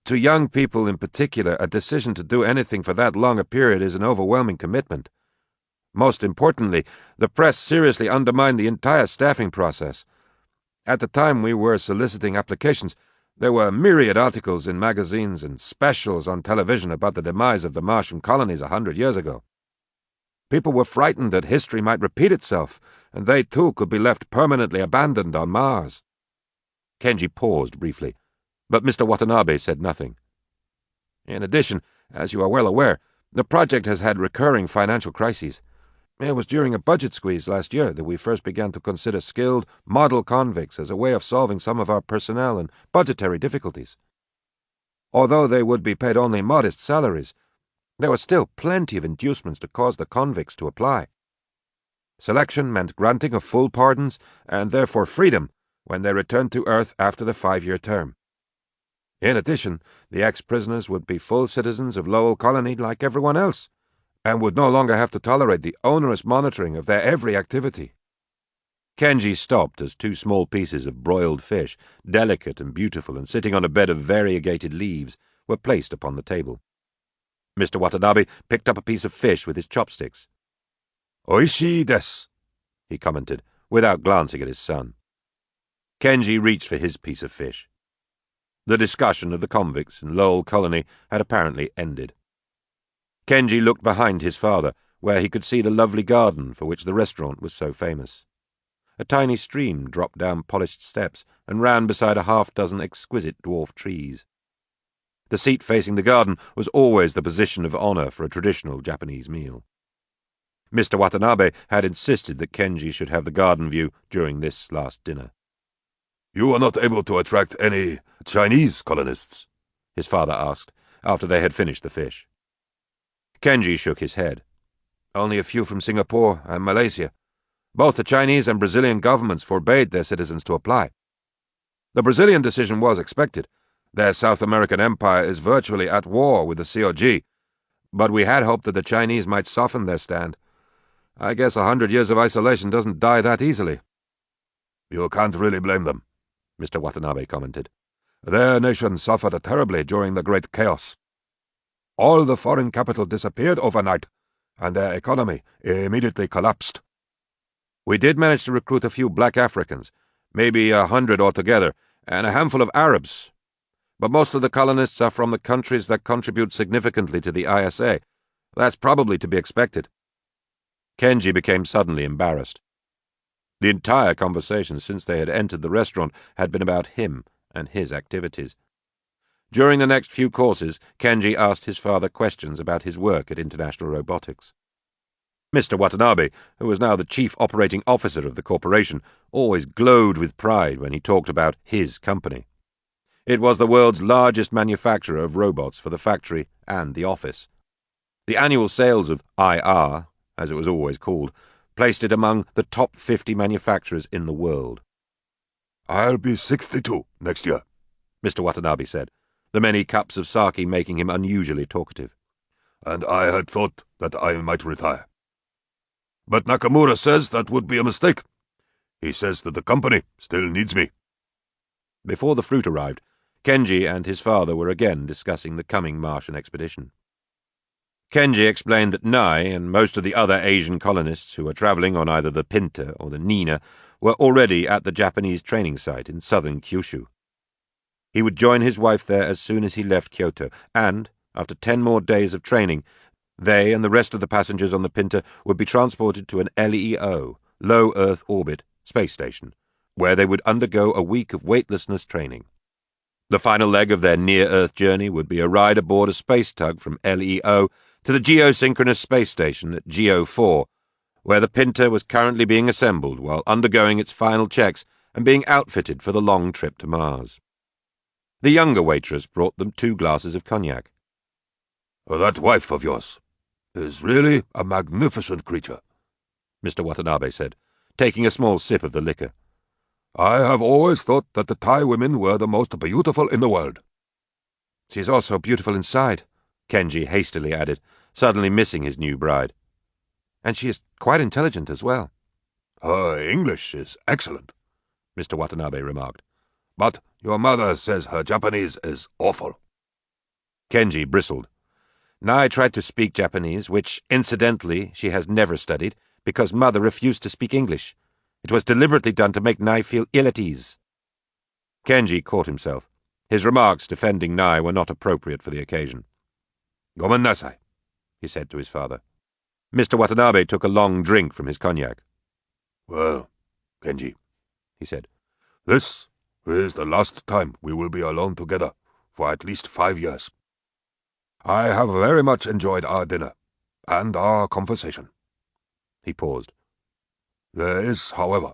To young people in particular, a decision to do anything for that long a period is an overwhelming commitment. Most importantly, the press seriously undermined the entire staffing process. At the time we were soliciting applications, there were myriad articles in magazines and specials on television about the demise of the Martian colonies 100 years ago. People were frightened that history might repeat itself, and they too could be left permanently abandoned on Mars." Kenji paused briefly, but Mr. Watanabe said nothing. "In addition, as you are well aware, the project has had recurring financial crises. It was during a budget squeeze last year that we first began to consider skilled model convicts as a way of solving some of our personnel and budgetary difficulties. Although they would be paid only modest salaries, there were still plenty of inducements to cause the convicts to apply. Selection meant granting of full pardons and therefore freedom when they returned to Earth after the 5-year term. In addition, the ex-prisoners would be full citizens of Lowell Colony like everyone else, and would no longer have to tolerate the onerous monitoring of their every activity." Kenji stopped as 2 small pieces of broiled fish, delicate and beautiful and sitting on a bed of variegated leaves, were placed upon the table. Mr. Watanabe picked up a piece of fish with his chopsticks. "Oishii desu," he commented, without glancing at his son. Kenji reached for his piece of fish. The discussion of the convicts in Lowell Colony had apparently ended. Kenji looked behind his father, where he could see the lovely garden for which the restaurant was so famous. A tiny stream dropped down polished steps and ran beside a half-dozen exquisite dwarf trees. The seat facing the garden was always the position of honor for a traditional Japanese meal. Mr. Watanabe had insisted that Kenji should have the garden view during this last dinner. "You were not able to attract any Chinese colonists?" his father asked, after they had finished the fish. Kenji shook his head. "Only a few from Singapore and Malaysia. Both the Chinese and Brazilian governments forbade their citizens to apply. The Brazilian decision was expected. Their South American empire is virtually at war with the COG, but we had hoped that the Chinese might soften their stand. I guess 100 years of isolation doesn't die that easily." "You can't really blame them," Mr. Watanabe commented. "Their nation suffered terribly during the Great Chaos. All the foreign capital disappeared overnight, and their economy immediately collapsed." "We did manage to recruit a few black Africans, maybe 100 altogether, and a handful of Arabs. But most of the colonists are from the countries that contribute significantly to the ISA. That's probably to be expected." Kenji became suddenly embarrassed. The entire conversation since they had entered the restaurant had been about him and his activities. During the next few courses, Kenji asked his father questions about his work at International Robotics. Mr. Watanabe, who was now the chief operating officer of the corporation, always glowed with pride when he talked about his company. It was the world's largest manufacturer of robots for the factory and the office. The annual sales of IR, as it was always called, placed it among the top 50 manufacturers in the world. "I'll be 62 next year," Mr. Watanabe said, the many cups of sake making him unusually talkative. "And I had thought that I might retire. But Nakamura says that would be a mistake. He says that the company still needs me." Before the fruit arrived, Kenji and his father were again discussing the coming Martian expedition. Kenji explained that Nai and most of the other Asian colonists who were traveling on either the Pinta or the Nina were already at the Japanese training site in southern Kyushu. He would join his wife there as soon as he left Kyoto, and, after 10 more days of training, they and the rest of the passengers on the Pinta would be transported to an LEO, low Earth orbit, space station, where they would undergo a week of weightlessness training. The final leg of their near-Earth journey would be a ride aboard a space tug from LEO to the geosynchronous space station at GEO-4, where the Pinta was currently being assembled while undergoing its final checks and being outfitted for the long trip to Mars. The younger waitress brought them 2 glasses of cognac. "That wife of yours is really a magnificent creature," Mr. Watanabe said, taking a small sip of the liquor. "I have always thought that the Thai women were the most beautiful in the world." "She is also beautiful inside," Kenji hastily added, suddenly missing his new bride. "And she is quite intelligent as well." "Her English is excellent," Mr. Watanabe remarked. "But your mother says her Japanese is awful." Kenji bristled. Nai tried to speak Japanese, which, incidentally, she has never studied, because Mother refused to speak English. It was deliberately done to make Nai feel ill at ease. Kenji caught himself. His remarks defending Nai were not appropriate for the occasion. "Gomen nasai," he said to his father. Mr. Watanabe took a long drink from his cognac. "Well, Kenji," he said, "this is the last time we will be alone together for at least 5 years. I have very much enjoyed our dinner and our conversation." He paused. "There is, however,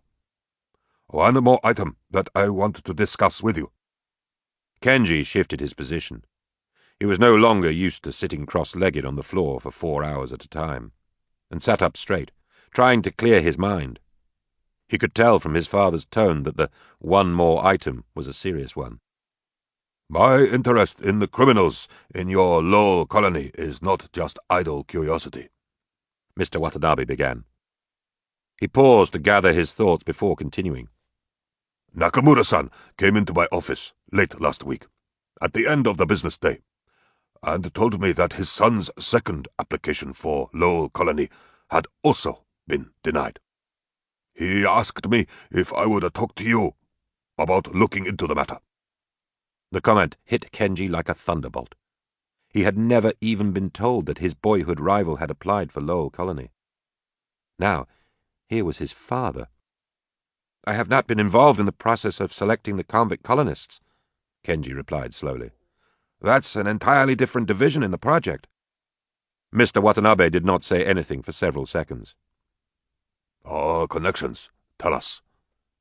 one more item that I want to discuss with you." Kenji shifted his position. He was no longer used to sitting cross-legged on the floor for 4 hours at a time, and sat up straight, trying to clear his mind. He could tell from his father's tone that the one more item was a serious one. "My interest in the criminals in your Lowell colony is not just idle curiosity," Mr. Watanabe began. He paused to gather his thoughts before continuing. "Nakamura-san came into my office late last week, at the end of the business day, and told me that his son's second application for Lowell colony had also been denied. He asked me if I would talk to you about looking into the matter." The comment hit Kenji like a thunderbolt. He had never even been told that his boyhood rival had applied for Lowell colony. Now, here was his father. "I have not been involved in the process of selecting the convict colonists," Kenji replied slowly. "That's an entirely different division in the project." Mr. Watanabe did not say anything for several seconds. "Our connections tell us,"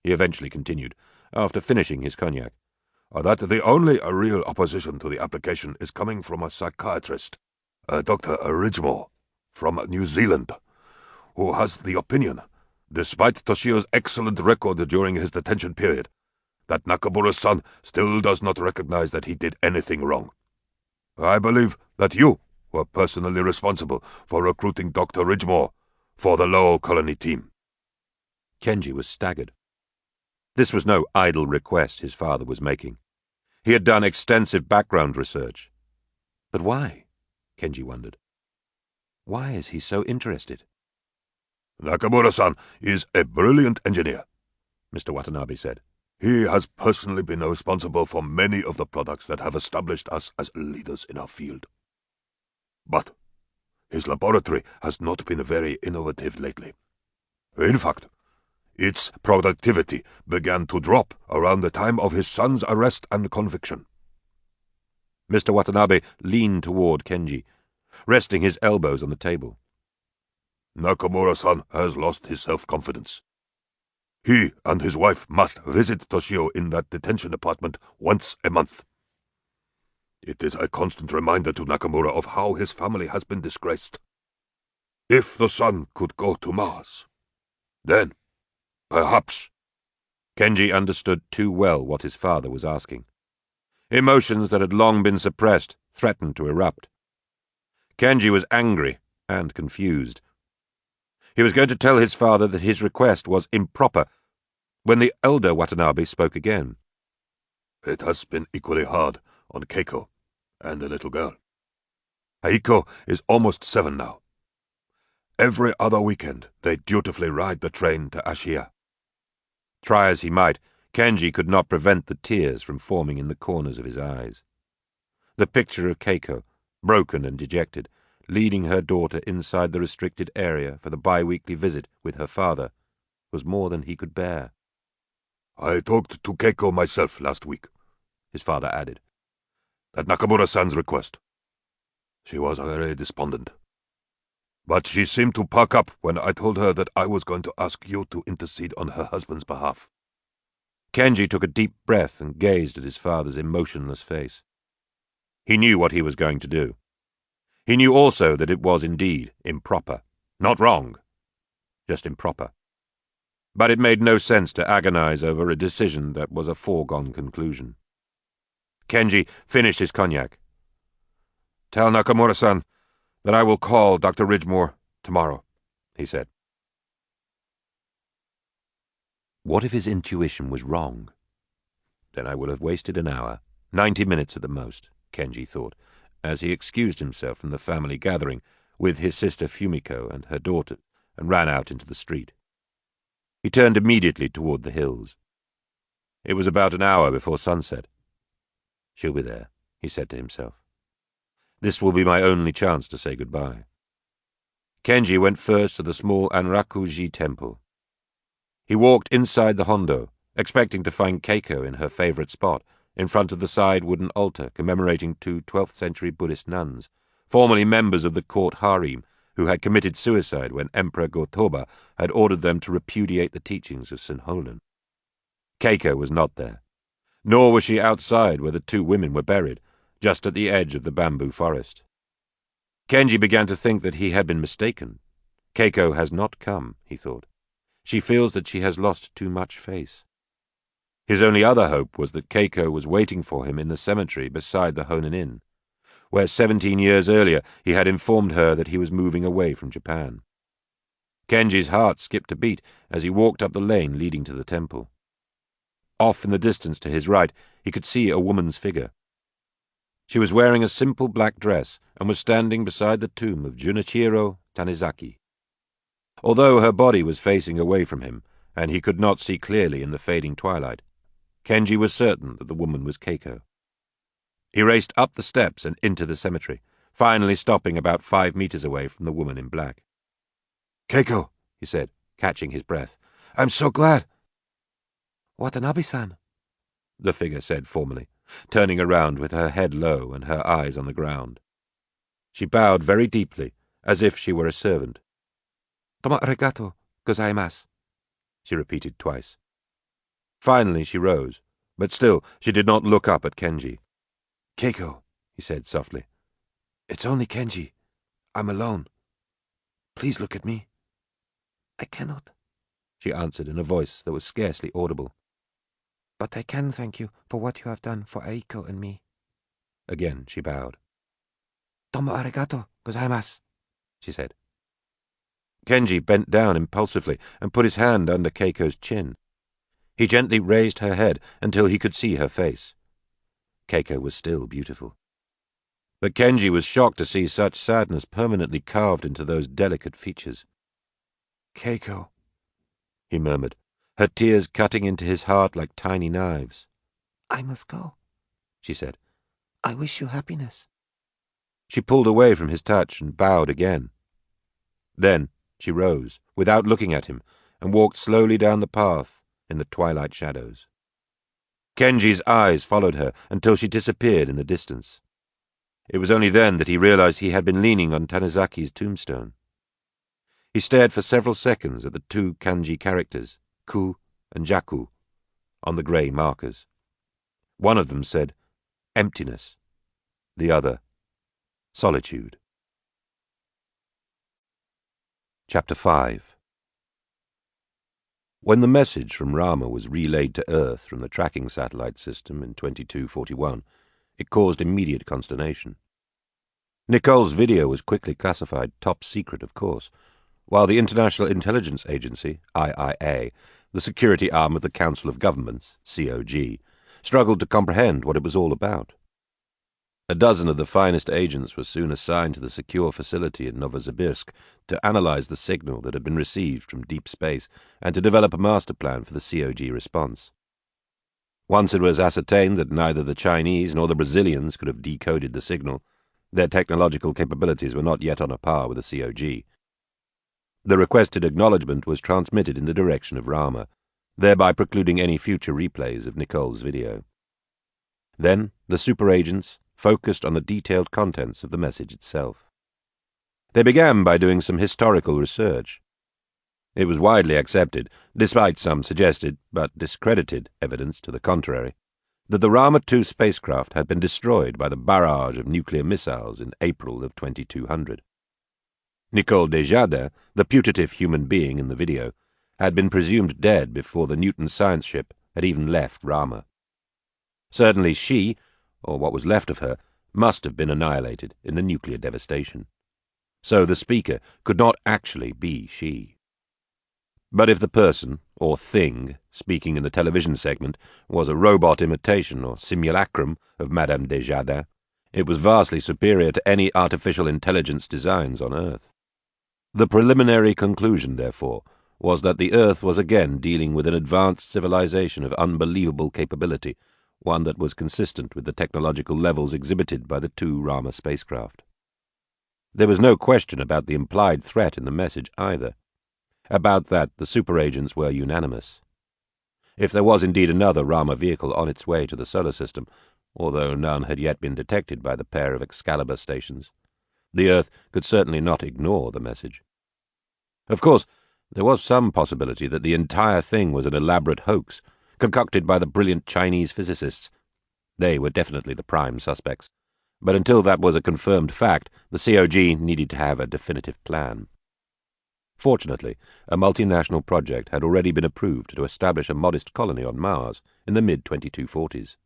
he eventually continued, after finishing his cognac, "that the only real opposition to the application is coming from a psychiatrist, Dr. Ridgemore, from New Zealand, who has the opinion, despite Toshio's excellent record during his detention period, that Nakamura's son still does not recognize that he did anything wrong. I believe that you were personally responsible for recruiting Dr. Ridgemore for the Lowell colony team." Kenji was staggered. This was no idle request his father was making. He had done extensive background research. But why? Kenji wondered. Why is he so interested? "Nakamura-san is a brilliant engineer," Mr. Watanabe said. "He has personally been responsible for many of the products that have established us as leaders in our field. But his laboratory has not been very innovative lately. In fact, its productivity began to drop around the time of his son's arrest and conviction." Mr. Watanabe leaned toward Kenji, resting his elbows on the table. "Nakamura-san has lost his self-confidence. He and his wife must visit Toshio in that detention department once a month. It is a constant reminder to Nakamura of how his family has been disgraced. If the son could go to Mars, then perhaps—" Kenji understood too well what his father was asking. Emotions that had long been suppressed threatened to erupt. Kenji was angry and confused. He was going to tell his father that his request was improper, when the elder Watanabe spoke again. "It has been equally hard on Keiko and the little girl. Aiko is almost 7 now. Every other weekend, they dutifully ride the train to Ashia. Try as he might, Kenji could not prevent the tears from forming in the corners of his eyes. The picture of Keiko, broken and dejected, leading her daughter inside the restricted area for the bi-weekly visit with her father, was more than he could bear. I talked to Keiko myself last week, his father added. At Nakamura-san's request. She was very despondent. But she seemed to perk up when I told her that I was going to ask you to intercede on her husband's behalf. Kenji took a deep breath and gazed at his father's emotionless face. He knew what he was going to do. He knew also that it was indeed improper. Not wrong, just improper. But it made no sense to agonize over a decision that was a foregone conclusion. Kenji finished his cognac. "Tell Nakamura-san that I will call Dr. Ridgemore tomorrow," he said. What if his intuition was wrong? Then I would have wasted an hour, 90 minutes at the most, Kenji thought, as he excused himself from the family gathering with his sister Fumiko and her daughter and ran out into the street. He turned immediately toward the hills. It was about an hour before sunset. "She'll be there," he said to himself. "This will be my only chance to say goodbye." Kenji went first to the small Anrakuji temple. He walked inside the hondo, expecting to find Keiko in her favorite spot, in front of the side wooden altar commemorating 2 12th-century Buddhist nuns, formerly members of the court harem, who had committed suicide when Emperor Go-Toba had ordered them to repudiate the teachings of Senholen. Keiko was not there, nor was she outside where the 2 women were buried, just at the edge of the bamboo forest. Kenji began to think that he had been mistaken. Keiko has not come, he thought. She feels that she has lost too much face. His only other hope was that Keiko was waiting for him in the cemetery beside the Honen Inn, where 17 years earlier he had informed her that he was moving away from Japan. Kenji's heart skipped a beat as he walked up the lane leading to the temple. Off in the distance to his right, he could see a woman's figure. She was wearing a simple black dress and was standing beside the tomb of Junichiro Tanizaki. Although her body was facing away from him, and he could not see clearly in the fading twilight, Kenji was certain that the woman was Keiko. He raced up the steps and into the cemetery, finally stopping about 5 meters away from the woman in black. "Keiko," he said, catching his breath. "I'm so glad." "Watanabe-san," the figure said formally, turning around with her head low and her eyes on the ground. She bowed very deeply, as if she were a servant. "Tomo arigato gozaimasu," she repeated twice. Finally she rose, but still she did not look up at Kenji. "Keiko," he said softly. "It's only Kenji. I'm alone. Please look at me." "I cannot," she answered in a voice that was scarcely audible. "But I can thank you for what you have done for Aiko and me." Again she bowed. "Tomo arigato gozaimasu," she said. Kenji bent down impulsively and put his hand under Keiko's chin. He gently raised her head until he could see her face. Keiko was still beautiful. But Kenji was shocked to see such sadness permanently carved into those delicate features. "Keiko," he murmured, her tears cutting into his heart like tiny knives. "I must go," she said. "I wish you happiness." She pulled away from his touch and bowed again. Then she rose, without looking at him, and walked slowly down the path in the twilight shadows. Kenji's eyes followed her until she disappeared in the distance. It was only then that he realized he had been leaning on Tanizaki's tombstone. He stared for several seconds at the 2 kanji characters, ku and jaku, on the grey markers. One of them said, emptiness. The other, solitude. Chapter 5. When the message from Rama was relayed to Earth from the tracking satellite system in 2241, it caused immediate consternation. Nicole's video was quickly classified top secret, of course, while the International Intelligence Agency, IIA, the security arm of the Council of Governments, COG, struggled to comprehend what it was all about. A dozen of the finest agents were soon assigned to the secure facility in Novosibirsk to analyze the signal that had been received from deep space and to develop a master plan for the COG response. Once it was ascertained that neither the Chinese nor the Brazilians could have decoded the signal, their technological capabilities were not yet on a par with the COG. The requested acknowledgement was transmitted in the direction of Rama, thereby precluding any future replays of Nicole's video. Then the super-agents focused on the detailed contents of the message itself. They began by doing some historical research. It was widely accepted, despite some suggested but discredited evidence to the contrary, that the Rama II spacecraft had been destroyed by the barrage of nuclear missiles in April of 2200. Nicole Desjardins, the putative human being in the video, had been presumed dead before the Newton science ship had even left Rama. Certainly she, or what was left of her, must have been annihilated in the nuclear devastation. So the speaker could not actually be she. But if the person, or thing, speaking in the television segment was a robot imitation or simulacrum of Madame Desjardins, it was vastly superior to any artificial intelligence designs on Earth. The preliminary conclusion, therefore, was that the Earth was again dealing with an advanced civilization of unbelievable capability, one that was consistent with the technological levels exhibited by the two Rama spacecraft. There was no question about the implied threat in the message either. About that the super-agents were unanimous. If there was indeed another Rama vehicle on its way to the solar system, although none had yet been detected by the pair of Excalibur stations, the Earth could certainly not ignore the message. Of course, there was some possibility that the entire thing was an elaborate hoax, concocted by the brilliant Chinese physicists. They were definitely the prime suspects, but until that was a confirmed fact, the COG needed to have a definitive plan. Fortunately, a multinational project had already been approved to establish a modest colony on Mars in the mid-2240s.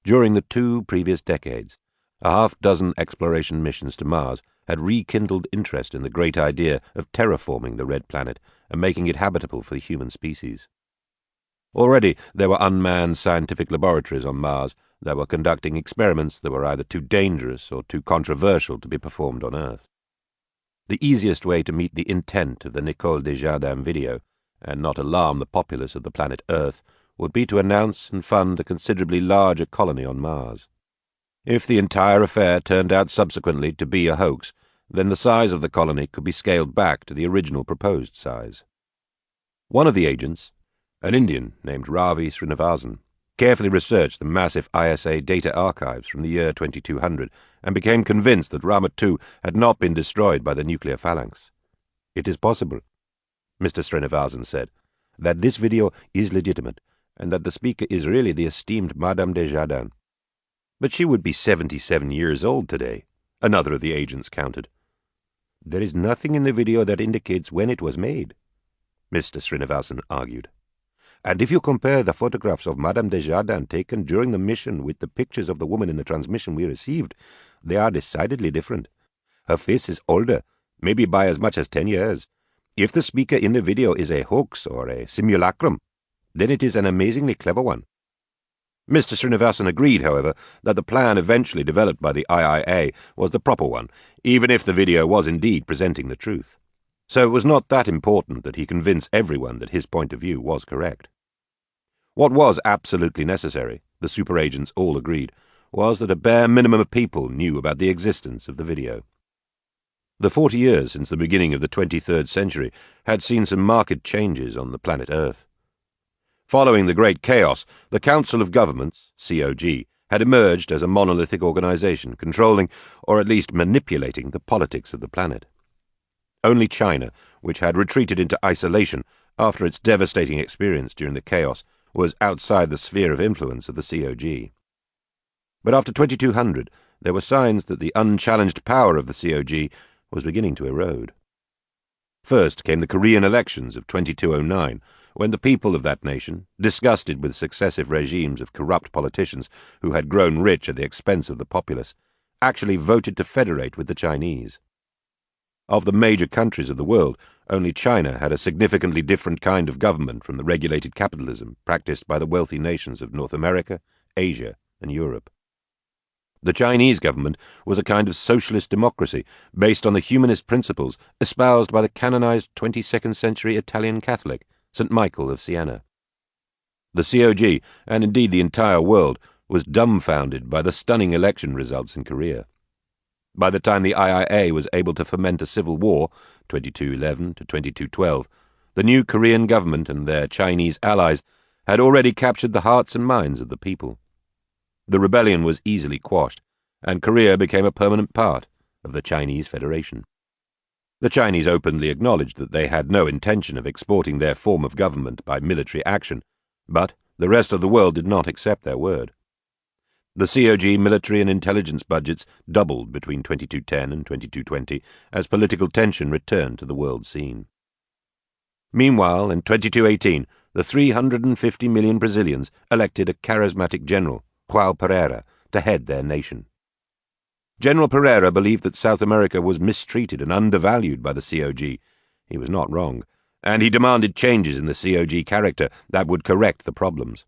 During the 2 previous decades, a half-dozen exploration missions to Mars had rekindled interest in the great idea of terraforming the red planet and making it habitable for the human species. Already there were unmanned scientific laboratories on Mars that were conducting experiments that were either too dangerous or too controversial to be performed on Earth. The easiest way to meet the intent of the Nicole Desjardins video, and not alarm the populace of the planet Earth, would be to announce and fund a considerably larger colony on Mars. If the entire affair turned out subsequently to be a hoax, then the size of the colony could be scaled back to the original proposed size. One of the agents, an Indian named Ravi Srinivasan, carefully researched the massive ISA data archives from the year 2200 and became convinced that Rama II had not been destroyed by the nuclear phalanx. "It is possible," Mr. Srinivasan said, "that this video is legitimate and that the speaker is really the esteemed Madame Desjardins. But she would be 77 years old today," another of the agents countered. "There is nothing in the video that indicates when it was made," Mr. Srinivasan argued. "And if you compare the photographs of Madame Desjardins taken during the mission with the pictures of the woman in the transmission we received, they are decidedly different. Her face is older, maybe by as much as 10 years. If the speaker in the video is a hoax or a simulacrum, then it is an amazingly clever one." Mr. Srinivasan agreed, however, that the plan eventually developed by the IIA was the proper one, even if the video was indeed presenting the truth. So it was not that important that he convince everyone that his point of view was correct. What was absolutely necessary, the super-agents all agreed, was that a bare minimum of people knew about the existence of the video. The 40 years since the beginning of the 23rd century had seen some marked changes on the planet Earth. Following the Great Chaos, the Council of Governments, COG, had emerged as a monolithic organization controlling, or at least manipulating, the politics of the planet. Only China, which had retreated into isolation after its devastating experience during the chaos, was outside the sphere of influence of the COG. But after 2200, there were signs that the unchallenged power of the COG was beginning to erode. First came the Korean elections of 2209, when the people of that nation, disgusted with successive regimes of corrupt politicians who had grown rich at the expense of the populace, actually voted to federate with the Chinese. Of the major countries of the world, only China had a significantly different kind of government from the regulated capitalism practiced by the wealthy nations of North America, Asia, and Europe. The Chinese government was a kind of socialist democracy based on the humanist principles espoused by the canonized 22nd century Italian Catholic, St. Michael of Siena. The COG, and indeed the entire world, was dumbfounded by the stunning election results in Korea. By the time the IIA was able to foment a civil war, 2211 to 2212, the new Korean government and their Chinese allies had already captured the hearts and minds of the people. The rebellion was easily quashed, and Korea became a permanent part of the Chinese Federation. The Chinese openly acknowledged that they had no intention of exporting their form of government by military action, but the rest of the world did not accept their word. The COG military and intelligence budgets doubled between 2210 and 2220 as political tension returned to the world scene. Meanwhile, in 2218, the 350 million Brazilians elected a charismatic general, João Pereira, to head their nation. General Pereira believed that South America was mistreated and undervalued by the COG. He was not wrong, and he demanded changes in the COG character that would correct the problems.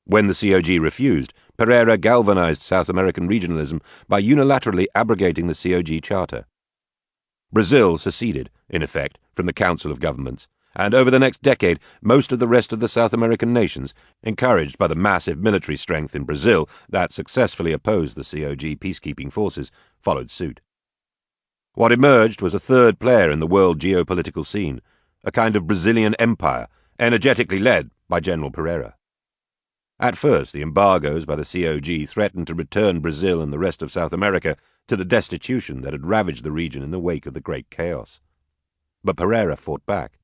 When the COG refused, Pereira galvanized South American regionalism by unilaterally abrogating the COG charter. Brazil seceded, in effect, from the Council of Governments, and over the next decade, most of the rest of the South American nations, encouraged by the massive military strength in Brazil that successfully opposed the COG peacekeeping forces, followed suit. What emerged was a third player in the world geopolitical scene, a kind of Brazilian empire, energetically led by General Pereira. At first, the embargoes by the COG threatened to return Brazil and the rest of South America to the destitution that had ravaged the region in the wake of the Great Chaos. But Pereira fought back.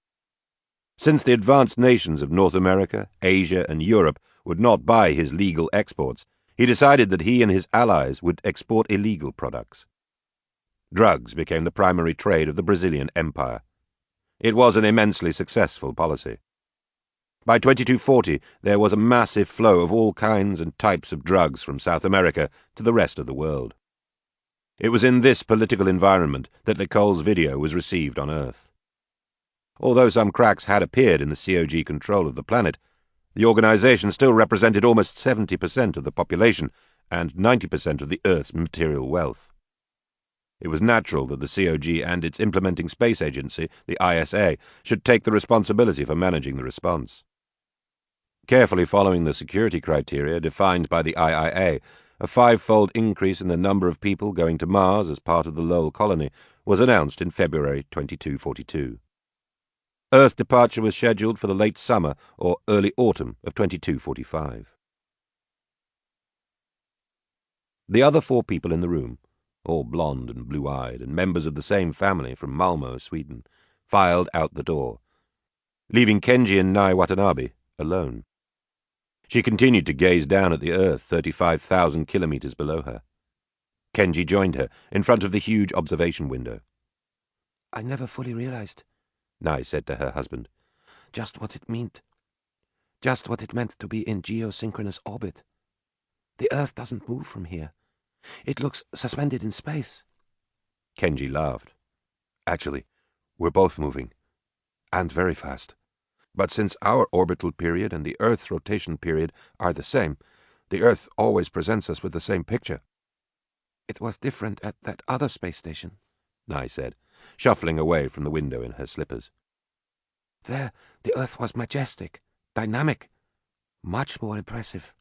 Since the advanced nations of North America, Asia, and Europe would not buy his legal exports, he decided that he and his allies would export illegal products. Drugs became the primary trade of the Brazilian Empire. It was an immensely successful policy. By 2240, there was a massive flow of all kinds and types of drugs from South America to the rest of the world. It was in this political environment that Nicole's video was received on Earth. Although some cracks had appeared in the COG control of the planet, the organization still represented almost 70% of the population and 90% of the Earth's material wealth. It was natural that the COG and its implementing space agency, the ISA, should take the responsibility for managing the response. Carefully following the security criteria defined by the IIA, a five-fold increase in the number of people going to Mars as part of the Lowell colony was announced in February 2242. Earth departure was scheduled for the late summer or early autumn of 2245. The other four people in the room, all blonde and blue-eyed and members of the same family from Malmo, Sweden, filed out the door, leaving Kenji and Nai Watanabe alone. She continued to gaze down at the Earth 35,000 kilometers below her. Kenji joined her in front of the huge observation window. "I never fully realized," Nai said to her husband, just what it meant to be in geosynchronous orbit. The Earth doesn't move from here. It looks suspended in space." Kenji laughed. "Actually, we're both moving, and very fast. But since our orbital period and the Earth's rotation period are the same, the Earth always presents us with the same picture." "It was different at that other space station," Nai said, shuffling away from the window in her slippers. "There, the Earth was majestic, dynamic, much more impressive."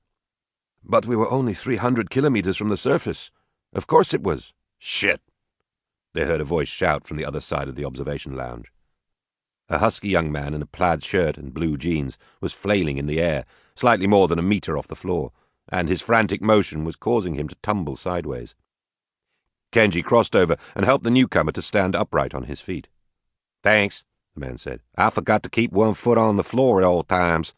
"But we were only 300 kilometers from the surface. Of course it was." "Shit!" They heard a voice shout from the other side of the observation lounge. A husky young man in a plaid shirt and blue jeans was flailing in the air, slightly more than a meter off the floor, and his frantic motion was causing him to tumble sideways. Kenji crossed over and helped the newcomer to stand upright on his feet. "Thanks," the man said. "I forgot to keep one foot on the floor at all times.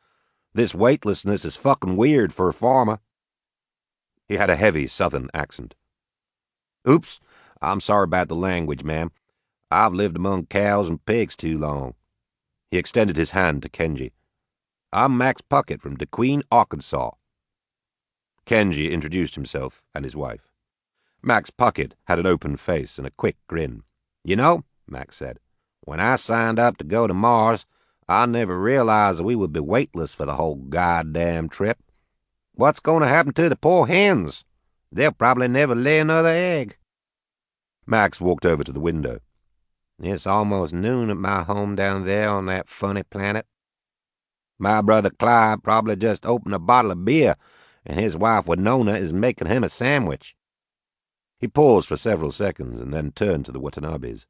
This weightlessness is fucking weird for a farmer." He had a heavy southern accent. "Oops, I'm sorry about the language, ma'am. I've lived among cows and pigs too long." He extended his hand to Kenji. "I'm Max Puckett from DeQueen, Arkansas." Kenji introduced himself and his wife. Max Puckett had an open face and a quick grin. "You know," Max said, "when I signed up to go to Mars, I never realized that we would be weightless for the whole goddamn trip. What's going to happen to the poor hens? They'll probably never lay another egg. Max walked over to the window. It's almost noon at my home down there on that funny planet. My brother Clarke probably just opened a bottle of beer, and his wife Winona is making him a sandwich. He paused for several seconds and then turned to the Watanabes.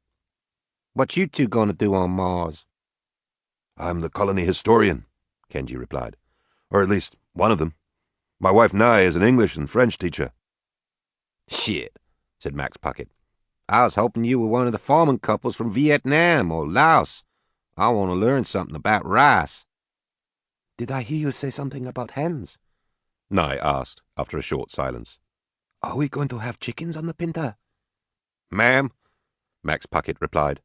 What you two gonna do on Mars? I'm the colony historian, Kenji replied. Or at least, one of them. My wife Nye is an English and French teacher. Shit, said Max Puckett. I was hoping you were one of the farming couples from Vietnam or Laos. I want to learn something about rice. Did I hear you say something about hens? Nye asked, after a short silence. Are we going to have chickens on the Pinta? Ma'am, Max Puckett replied.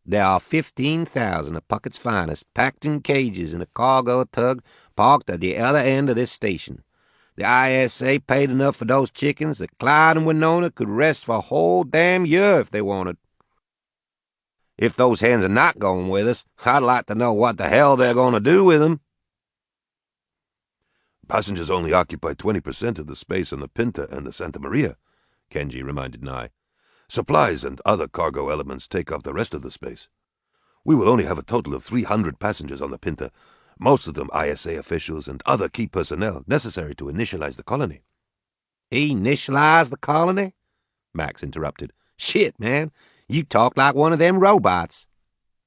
There are 15,000 of Puckett's finest packed in cages in a cargo tug parked at the other end of this station. The ISA paid enough for those chickens that Clyde and Winona could rest for a whole damn year if they wanted. If those hens are not going with us, I'd like to know what the hell they're going to do with them. Passengers only occupy 20% of the space on the Pinta and the Santa Maria, Kenji reminded Nye. Supplies and other cargo elements take up the rest of the space. We will only have a total of 300 passengers on the Pinta, most of them ISA officials and other key personnel necessary to initialize the colony. Initialize the colony? Max interrupted. Shit, man, you talk like one of them robots.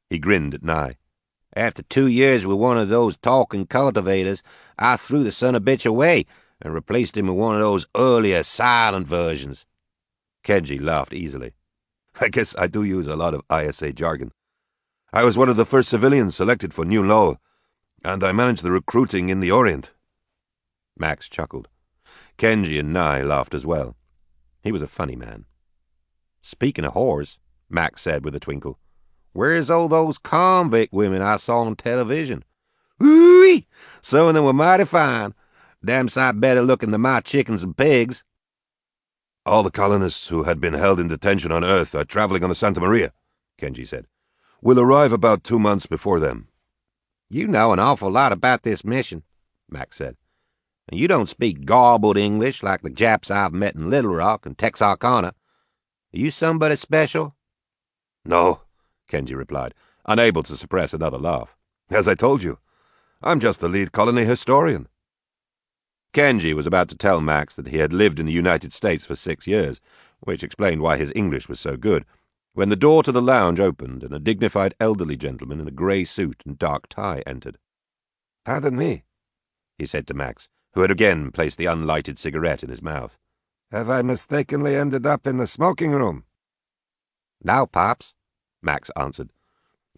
He grinned at Nye. After 2 years with one of those talking cultivators, I threw the son of a bitch away and replaced him with one of those earlier silent versions. Kenji laughed easily. I guess I do use a lot of ISA jargon. I was one of the first civilians selected for New Lowell, and I managed the recruiting in the Orient. Max chuckled. Kenji and Nye laughed as well. He was a funny man. Speaking of whores, Max said with a twinkle, where's all those convict women I saw on television? Ooh-wee! Some of them were mighty fine. Damn sight better looking than my chickens and pigs. All the colonists who had been held in detention on Earth are traveling on the Santa Maria, Kenji said. We'll arrive about 2 months before them. You know an awful lot about this mission, Max said. And you don't speak garbled English like the Japs I've met in Little Rock and Texarkana. Are you somebody special? No, Kenji replied, unable to suppress another laugh. As I told you, I'm just the lead colony historian. Kenji was about to tell Max that he had lived in the United States for 6 years, which explained why his English was so good, when the door to the lounge opened and a dignified elderly gentleman in a grey suit and dark tie entered. "Pardon me," he said to Max, who had again placed the unlighted cigarette in his mouth. "Have I mistakenly ended up in the smoking room?" "No, Pops," Max answered.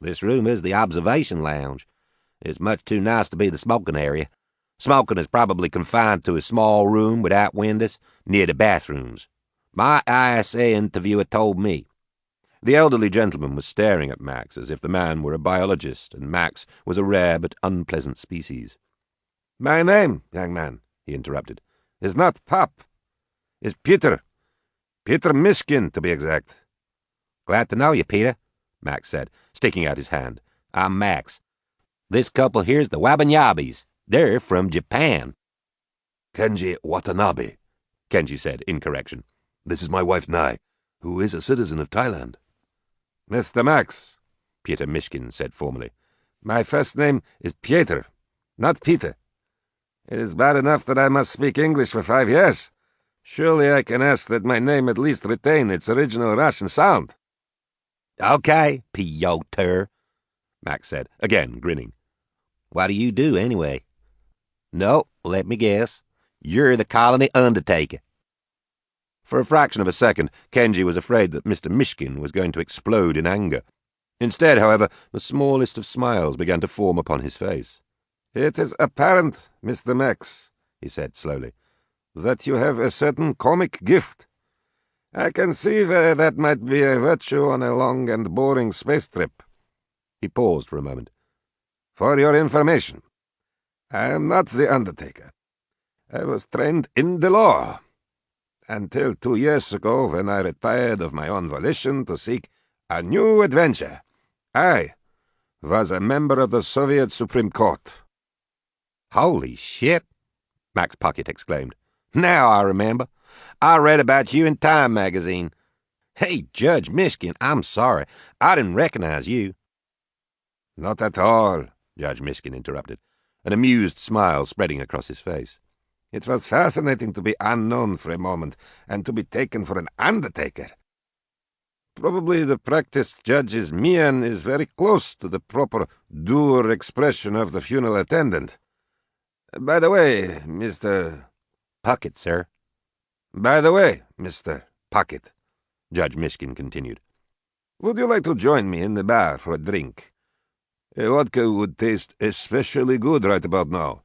"This room is the observation lounge. It's much too nice to be the smoking area. Smoking is probably confined to a small room without windows near the bathrooms. My ISA interviewer told me." The elderly gentleman was staring at Max as if the man were a biologist and Max was a rare but unpleasant species. "My name, young man," he interrupted, "is not Pop. It's Peter. Peter Mishkin, to be exact." "Glad to know you, Peter," Max said, sticking out his hand. "I'm Max. This couple here's the Wabanyabis. They're from Japan." "Kenji Watanabe," Kenji said in correction. "This is my wife Nye, who is a citizen of Thailand." "Mr. Max," Peter Mishkin said formally. "My first name is Pieter, not Peter. It is bad enough that I must speak English for 5 years. Surely I can ask that my name at least retain its original Russian sound." "Okay, Piotr," Max said, again grinning. "What do you do, anyway?" "No, let me guess. You're the colony undertaker." For a fraction of a second, Kenji was afraid that Mr. Mishkin was going to explode in anger. Instead, however, the smallest of smiles began to form upon his face. "It is apparent, Mr. Max," he said slowly, "that you have a certain comic gift. I can see where that might be a virtue on a long and boring space trip." He paused for a moment. "For your information, I am not the undertaker. I was trained in the law, until 2 years ago when I retired of my own volition to seek a new adventure. I was a member of the Soviet Supreme Court." "Holy shit!" Max Puckett exclaimed. "Now I remember. I read about you in Time magazine. Hey, Judge Mishkin, I'm sorry. I didn't recognize you. Not at all, Judge Mishkin interrupted, an amused smile spreading across his face. It was fascinating to be unknown for a moment and to be taken for an undertaker. Probably the practiced judge's mien is very close to the proper dour expression of the funeral attendant. By the way, Mr. Puckett, sir. By the way, Mr. Puckett, Judge Mishkin continued, would you like to join me in the bar for a drink? A vodka would taste especially good right about now.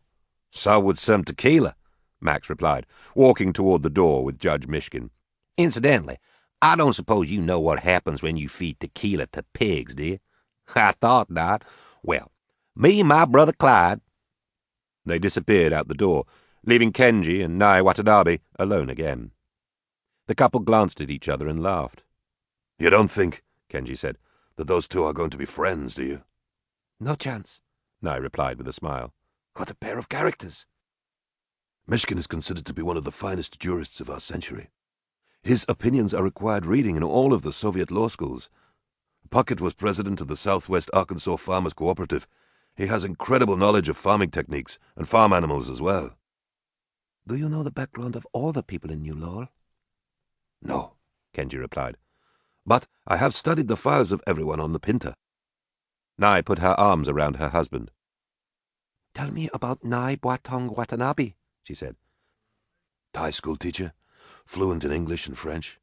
So would some tequila, Max replied, walking toward the door with Judge Mishkin. Incidentally, I don't suppose you know what happens when you feed tequila to pigs, do you? I thought not. Well, me and my brother Clyde. They disappeared out the door, leaving Kenji and Nai Watanabe alone again. The couple glanced at each other and laughed. You don't think, Kenji said, that those two are going to be friends, do you? No chance, Nai replied with a smile. What a pair of characters. Mishkin is considered to be one of the finest jurists of our century. His opinions are required reading in all of the Soviet law schools. Puckett was president of the Southwest Arkansas Farmers Cooperative. He has incredible knowledge of farming techniques and farm animals as well. Do you know the background of all the people in New Lowell? No, Kenji replied. But I have studied the files of everyone on the Pinta. Nai put her arms around her husband. Tell me about Nai Boatong Watanabe, she said. Thai school teacher, fluent in English and French.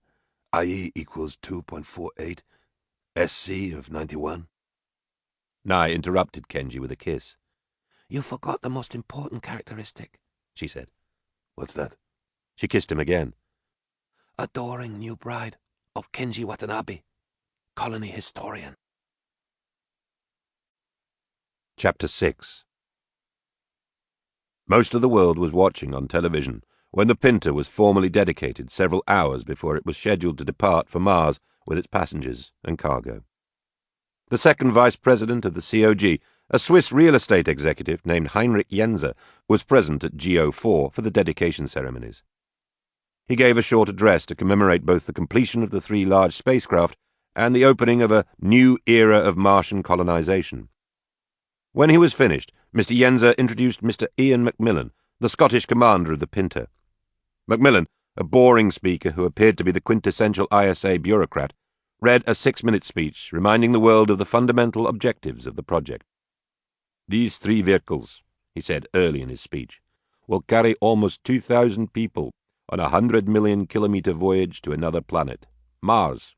IE equals 2.48, SC of 91. Nai interrupted Kenji with a kiss. You forgot the most important characteristic, she said. What's that? She kissed him again. Adoring new bride of Kenji Watanabe, colony historian. Chapter 6. Most of the world was watching on television when the Pinta was formally dedicated several hours before it was scheduled to depart for Mars with its passengers and cargo. The second vice president of the COG, a Swiss real estate executive named Heinrich Jenser, was present at GO4 for the dedication ceremonies. He gave a short address to commemorate both the completion of the 3 large spacecraft and the opening of a new era of Martian colonization. When he was finished, Mr. Jenser introduced Mr. Ian Macmillan, the Scottish commander of the Pinta. Macmillan, a boring speaker who appeared to be the quintessential ISA bureaucrat, read a 6-minute speech reminding the world of the fundamental objectives of the project. These 3 vehicles, he said early in his speech, will carry almost 2,000 people on a 100 million kilometer voyage to another planet, Mars,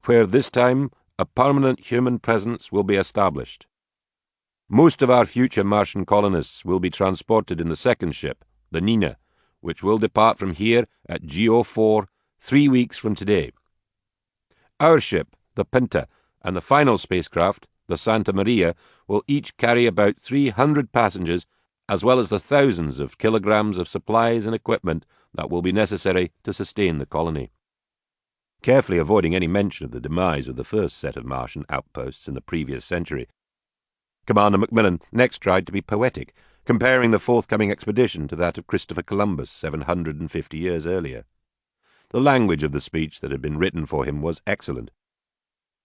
where this time a permanent human presence will be established. Most of our future Martian colonists will be transported in the second ship, the Nina, which will depart from here at GO4 3 weeks from today. Our ship, the Pinta, and the final spacecraft, the Santa Maria, will each carry about 300 passengers, as well as the thousands of kilograms of supplies and equipment that will be necessary to sustain the colony. Carefully avoiding any mention of the demise of the first set of Martian outposts in the previous century, Commander Macmillan next tried to be poetic, comparing the forthcoming expedition to that of Christopher Columbus 750 years earlier. The language of the speech that had been written for him was excellent,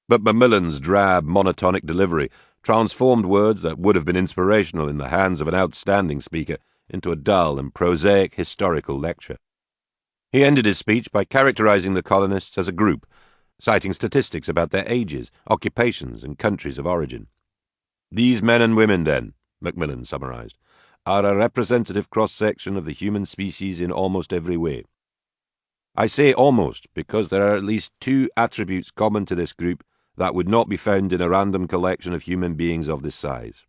but Macmillan's drab, monotonic delivery transformed words that would have been inspirational in the hands of an outstanding speaker into a dull and prosaic historical lecture. He ended his speech by characterizing the colonists as a group, citing statistics about their ages, occupations, and countries of origin. These men and women, then, Macmillan summarized, are a representative cross-section of the human species in almost every way. I say almost because there are at least 2 attributes common to this group that would not be found in a random collection of human beings of this size.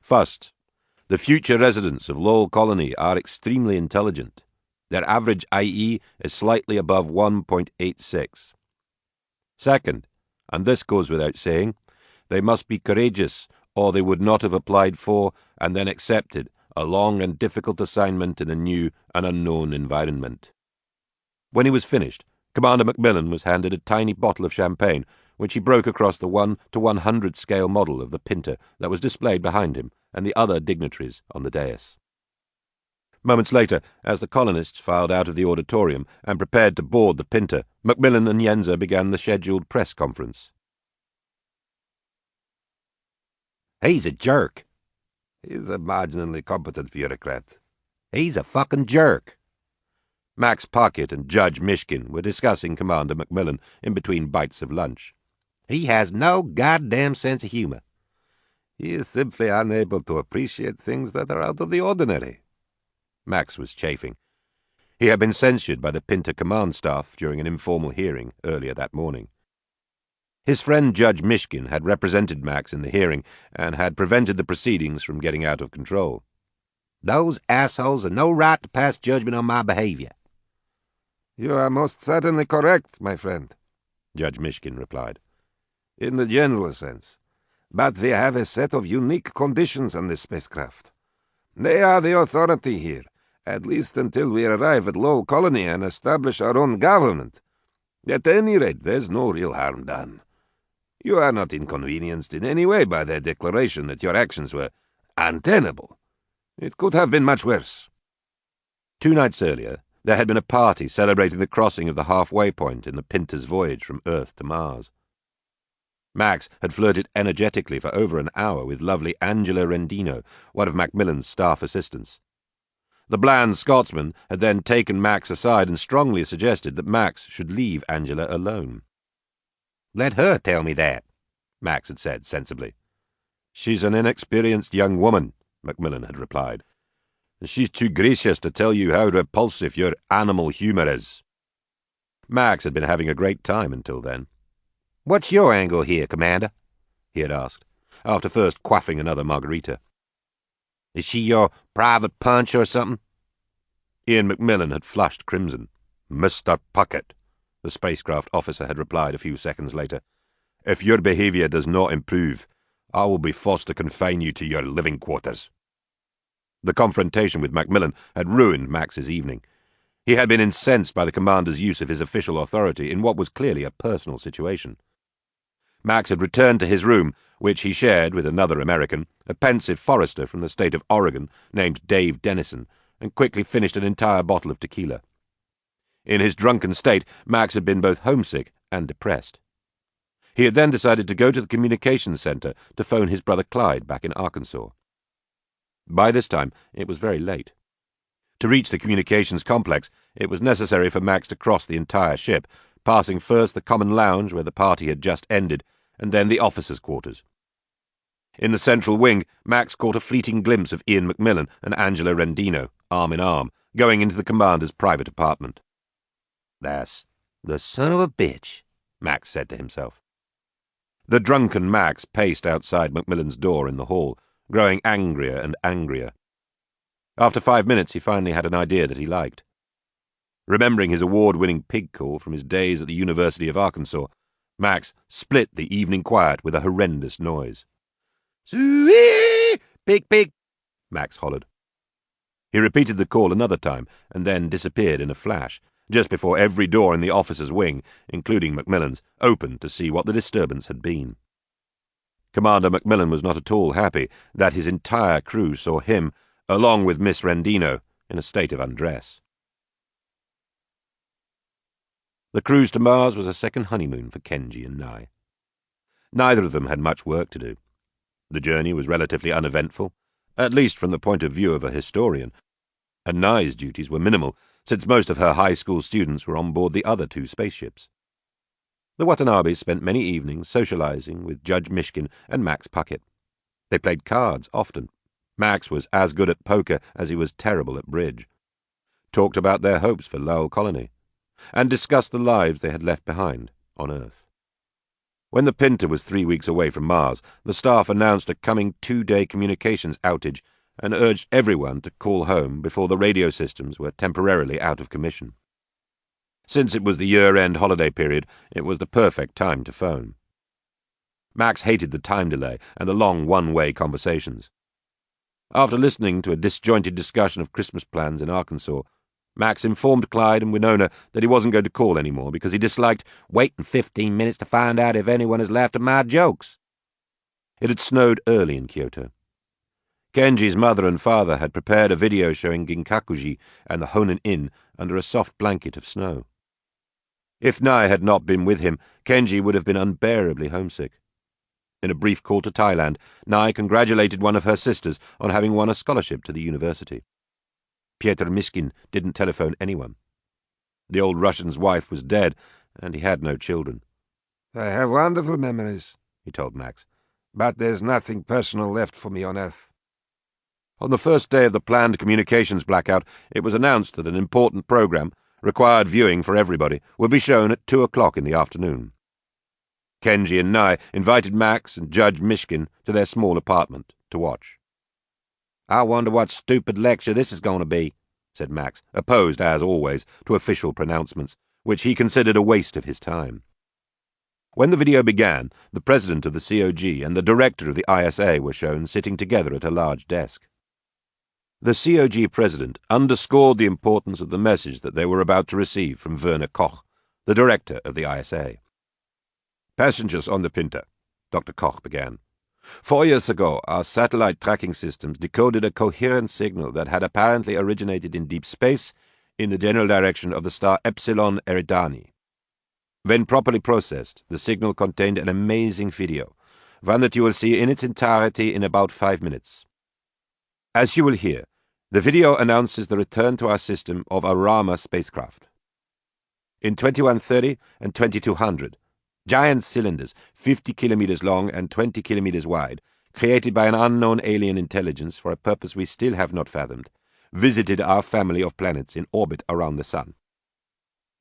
First, the future residents of Lowell Colony are extremely intelligent. Their average IE is slightly above 1.86. Second, and this goes without saying, they must be courageous, or they would not have applied for and then accepted a long and difficult assignment in a new and unknown environment. When he was finished, Commander Macmillan was handed a tiny bottle of champagne, which he broke across the 1:100 scale model of the Pinta that was displayed behind him and the other dignitaries on the dais. Moments later, as the colonists filed out of the auditorium and prepared to board the Pinta, Macmillan and Yenza began the scheduled press conference. He's a jerk. He's a marginally competent bureaucrat. He's a fucking jerk. Max Pocket and Judge Mishkin were discussing Commander Macmillan in between bites of lunch. He has no goddamn sense of humor. He is simply unable to appreciate things that are out of the ordinary. Max was chafing. He had been censured by the Pinta command staff during an informal hearing earlier that morning. His friend Judge Mishkin had represented Max in the hearing and had prevented the proceedings from getting out of control. Those assholes have no right to pass judgment on my behavior. You are most certainly correct, my friend, Judge Mishkin replied. In the general sense. But we have a set of unique conditions on this spacecraft. They are the authority here, at least until we arrive at Lowell Colony and establish our own government. At any rate, there's no real harm done. You are not inconvenienced in any way by their declaration that your actions were untenable. It could have been much worse. 2 nights earlier, there had been a party celebrating the crossing of the halfway point in the Pinta's voyage from Earth to Mars. Max had flirted energetically for over an hour with lovely Angela Rendino, one of Macmillan's staff assistants. The bland Scotsman had then taken Max aside and strongly suggested that Max should leave Angela alone. Let her tell me that, Max had said sensibly. She's an inexperienced young woman, Macmillan had replied. She's too gracious to tell you how repulsive your animal humour is. Max had been having a great time until then. What's your angle here, Commander? He had asked, after first quaffing another margarita. Is she your private punch or something? Ian Macmillan had flushed crimson. Mr. Puckett, the spacecraft officer had replied a few seconds later. If your behaviour does not improve, I will be forced to confine you to your living quarters. The confrontation with Macmillan had ruined Max's evening. He had been incensed by the commander's use of his official authority in what was clearly a personal situation. Max had returned to his room, which he shared with another American, a pensive forester from the state of Oregon named Dave Dennison, and quickly finished an entire bottle of tequila. In his drunken state, Max had been both homesick and depressed. He had then decided to go to the communications center to phone his brother Clyde back in Arkansas. By this time, it was very late. To reach the communications complex, it was necessary for Max to cross the entire ship, passing first the common lounge where the party had just ended, and then the officers' quarters. In the central wing, Max caught a fleeting glimpse of Ian Macmillan and Angela Rendino, arm in arm, going into the commander's private apartment. That's the son of a bitch, Max said to himself. The drunken Max paced outside Macmillan's door in the hall, growing angrier and angrier. After 5 minutes, he finally had an idea that he liked. Remembering his award-winning pig call from his days at the University of Arkansas, Max split the evening quiet with a horrendous noise. "Soo-ee! Pig, pig!" Max hollered. He repeated the call another time and then disappeared in a flash, just before every door in the officers' wing, including Macmillan's, opened to see what the disturbance had been. Commander Macmillan was not at all happy that his entire crew saw him, along with Miss Rendino, in a state of undress. The cruise to Mars was a second honeymoon for Kenji and Nye. Neither of them had much work to do. The journey was relatively uneventful, at least from the point of view of a historian, and Nye's duties were minimal, since most of her high school students were on board the other 2 spaceships. The Watanabes spent many evenings socializing with Judge Mishkin and Max Puckett. They played cards often. Max was as good at poker as he was terrible at bridge, talked about their hopes for Lowell Colony, and discussed the lives they had left behind on Earth. When the Pinta was 3 weeks away from Mars, the staff announced a coming 2-day communications outage and urged everyone to call home before the radio systems were temporarily out of commission. Since it was the year-end holiday period, it was the perfect time to phone. Max hated the time delay and the long one-way conversations. After listening to a disjointed discussion of Christmas plans in Arkansas, Max informed Clyde and Winona that he wasn't going to call anymore because he disliked waiting 15 minutes to find out if anyone has laughed at my jokes. It had snowed early in Kyoto. Kenji's mother and father had prepared a video showing Ginkakuji and the Honen Inn under a soft blanket of snow. If Nai had not been with him, Kenji would have been unbearably homesick. In a brief call to Thailand, Nai congratulated one of her sisters on having won a scholarship to the university. Piotr Mishkin didn't telephone anyone. The old Russian's wife was dead, and he had no children. "I have wonderful memories," he told Max, "but there's nothing personal left for me on Earth." On the first day of the planned communications blackout, it was announced that an important program, required viewing for everybody, would be shown at 2 o'clock in the afternoon. Kenji and Nai invited Max and Judge Mishkin to their small apartment to watch. "I wonder what stupid lecture this is going to be," said Max, opposed, as always, to official pronouncements, which he considered a waste of his time. When the video began, the president of the COG and the director of the ISA were shown sitting together at a large desk. The COG president underscored the importance of the message that they were about to receive from Werner Koch, the director of the ISA. "Passengers on the Pinta," Dr. Koch began. 4 years ago, our satellite tracking systems decoded a coherent signal that had apparently originated in deep space in the general direction of the star Epsilon Eridani. When properly processed, the signal contained an amazing video, one that you will see in its entirety in about 5 minutes. As you will hear, the video announces the return to our system of a Rama spacecraft. In 2130 and 2200, giant cylinders, 50 kilometers long and 20 kilometers wide, created by an unknown alien intelligence for a purpose we still have not fathomed, visited our family of planets in orbit around the Sun.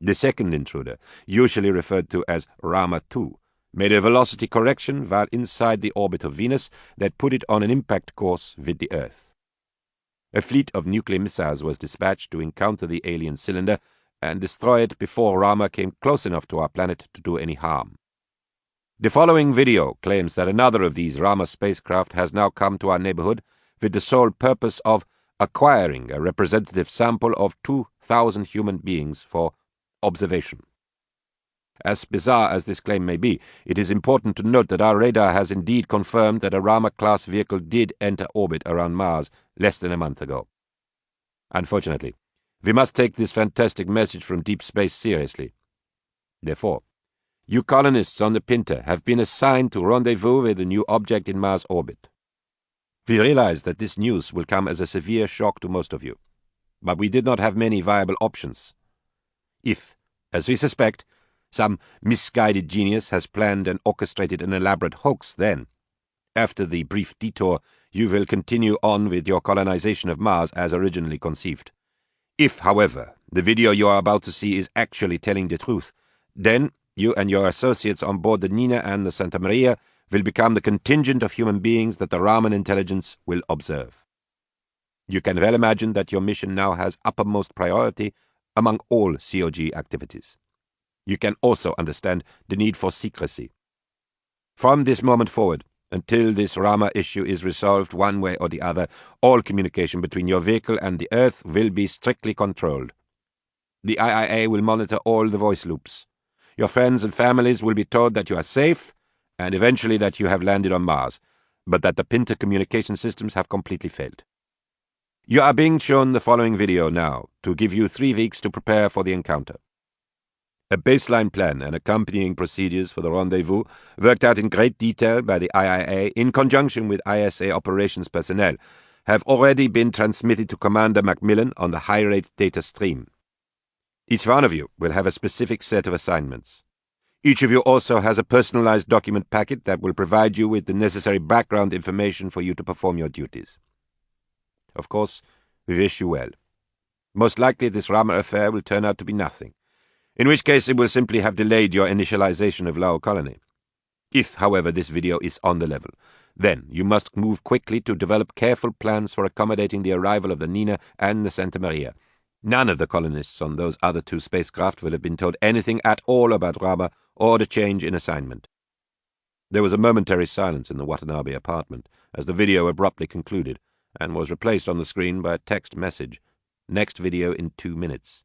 The second intruder, usually referred to as Rama II, made a velocity correction while inside the orbit of Venus that put it on an impact course with the Earth. A fleet of nuclear missiles was dispatched to encounter the alien cylinder and destroy it before Rama came close enough to our planet to do any harm. The following video claims that another of these Rama spacecraft has now come to our neighborhood with the sole purpose of acquiring a representative sample of 2,000 human beings for observation. As bizarre as this claim may be, it is important to note that our radar has indeed confirmed that a Rama-class vehicle did enter orbit around Mars less than a month ago. Unfortunately, we must take this fantastic message from deep space seriously. Therefore, you colonists on the Pinta have been assigned to rendezvous with a new object in Mars orbit. We realize that this news will come as a severe shock to most of you, but we did not have many viable options. If, as we suspect, some misguided genius has planned and orchestrated an elaborate hoax, then, after the brief detour, you will continue on with your colonization of Mars as originally conceived. If, however, the video you are about to see is actually telling the truth, then you and your associates on board the Nina and the Santa Maria will become the contingent of human beings that the Raman intelligence will observe. You can well imagine that your mission now has uppermost priority among all COG activities. You can also understand the need for secrecy. From this moment forward, until this Rama issue is resolved one way or the other, all communication between your vehicle and the Earth will be strictly controlled. The IIA will monitor all the voice loops. Your friends and families will be told that you are safe, and eventually that you have landed on Mars, but that the Pinta communication systems have completely failed. You are being shown the following video now, to give you 3 weeks to prepare for the encounter. A baseline plan and accompanying procedures for the rendezvous, worked out in great detail by the IIA in conjunction with ISA operations personnel, have already been transmitted to Commander Macmillan on the high-rate data stream. Each one of you will have a specific set of assignments. Each of you also has a personalized document packet that will provide you with the necessary background information for you to perform your duties. Of course, we wish you well. Most likely this Rama affair will turn out to be nothing, in which case it will simply have delayed your initialization of Lao Colony. If, however, this video is on the level, then you must move quickly to develop careful plans for accommodating the arrival of the Nina and the Santa Maria. None of the colonists on those other 2 spacecraft will have been told anything at all about Rama or the change in assignment. There was a momentary silence in the Watanabe apartment as the video abruptly concluded and was replaced on the screen by a text message. Next video in 2 minutes.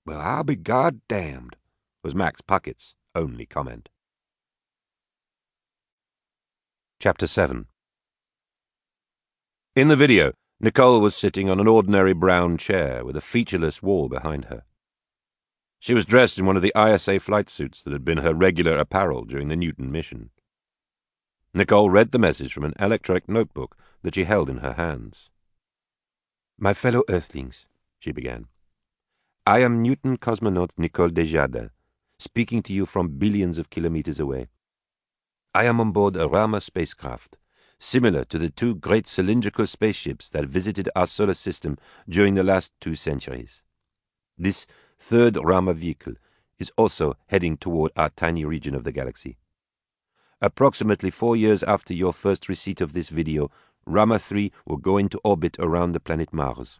"Well, I'll be goddamned," was Max Puckett's only comment. Chapter 7. In the video, Nicole was sitting on an ordinary brown chair with a featureless wall behind her. She was dressed in one of the ISA flight suits that had been her regular apparel during the Newton mission. Nicole read the message from an electronic notebook that she held in her hands. "My fellow Earthlings," she began. "I am Newton cosmonaut Nicole Desjardins, speaking to you from billions of kilometers away. I am on board a Rama spacecraft, similar to the two great cylindrical spaceships that visited our solar system during the last 2 centuries. This third Rama vehicle is also heading toward our tiny region of the galaxy. Approximately 4 years after your first receipt of this video, Rama III will go into orbit around the planet Mars.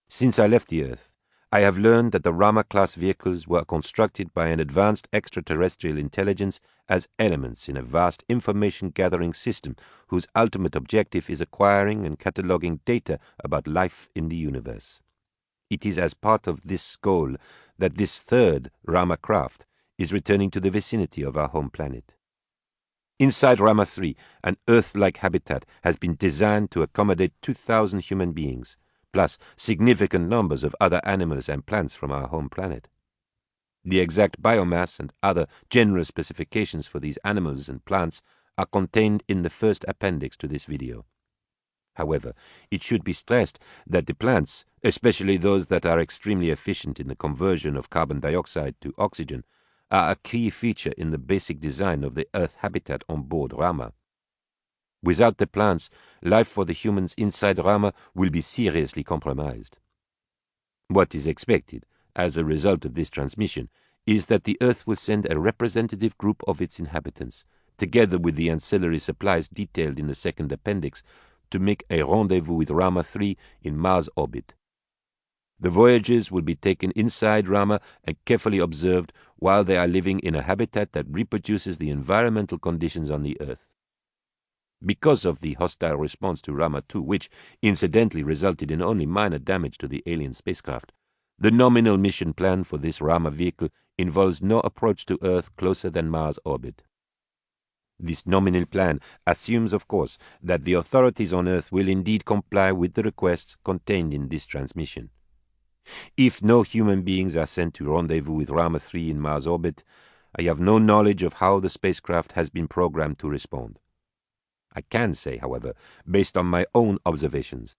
Since I left the Earth, I have learned that the Rama-class vehicles were constructed by an advanced extraterrestrial intelligence as elements in a vast information-gathering system whose ultimate objective is acquiring and cataloging data about life in the universe. It is as part of this goal that this third Rama craft is returning to the vicinity of our home planet. Inside Rama III, an Earth-like habitat has been designed to accommodate 2,000 human beings, plus significant numbers of other animals and plants from our home planet. The exact biomass and other general specifications for these animals and plants are contained in the first appendix to this video. However, it should be stressed that the plants, especially those that are extremely efficient in the conversion of carbon dioxide to oxygen, are a key feature in the basic design of the Earth habitat on board Rama. Without the plants, life for the humans inside Rama will be seriously compromised. What is expected, as a result of this transmission, is that the Earth will send a representative group of its inhabitants, together with the ancillary supplies detailed in the second appendix, to make a rendezvous with Rama III in Mars orbit. The voyages will be taken inside Rama and carefully observed while they are living in a habitat that reproduces the environmental conditions on the Earth. Because of the hostile response to Rama II, which incidentally resulted in only minor damage to the alien spacecraft, the nominal mission plan for this Rama vehicle involves no approach to Earth closer than Mars orbit. This nominal plan assumes, of course, that the authorities on Earth will indeed comply with the requests contained in this transmission. If no human beings are sent to rendezvous with Rama III in Mars orbit, I have no knowledge of how the spacecraft has been programmed to respond. I can say, however, based on my own observations,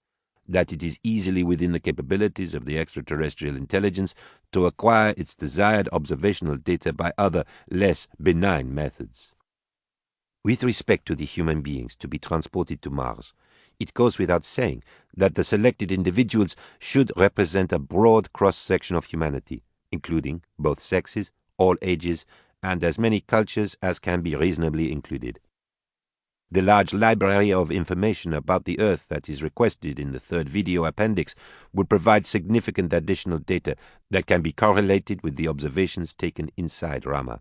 that it is easily within the capabilities of the extraterrestrial intelligence to acquire its desired observational data by other, less benign methods. With respect to the human beings to be transported to Mars, it goes without saying that the selected individuals should represent a broad cross-section of humanity, including both sexes, all ages, and as many cultures as can be reasonably included. The large library of information about the Earth that is requested in the third video appendix would provide significant additional data that can be correlated with the observations taken inside Rama.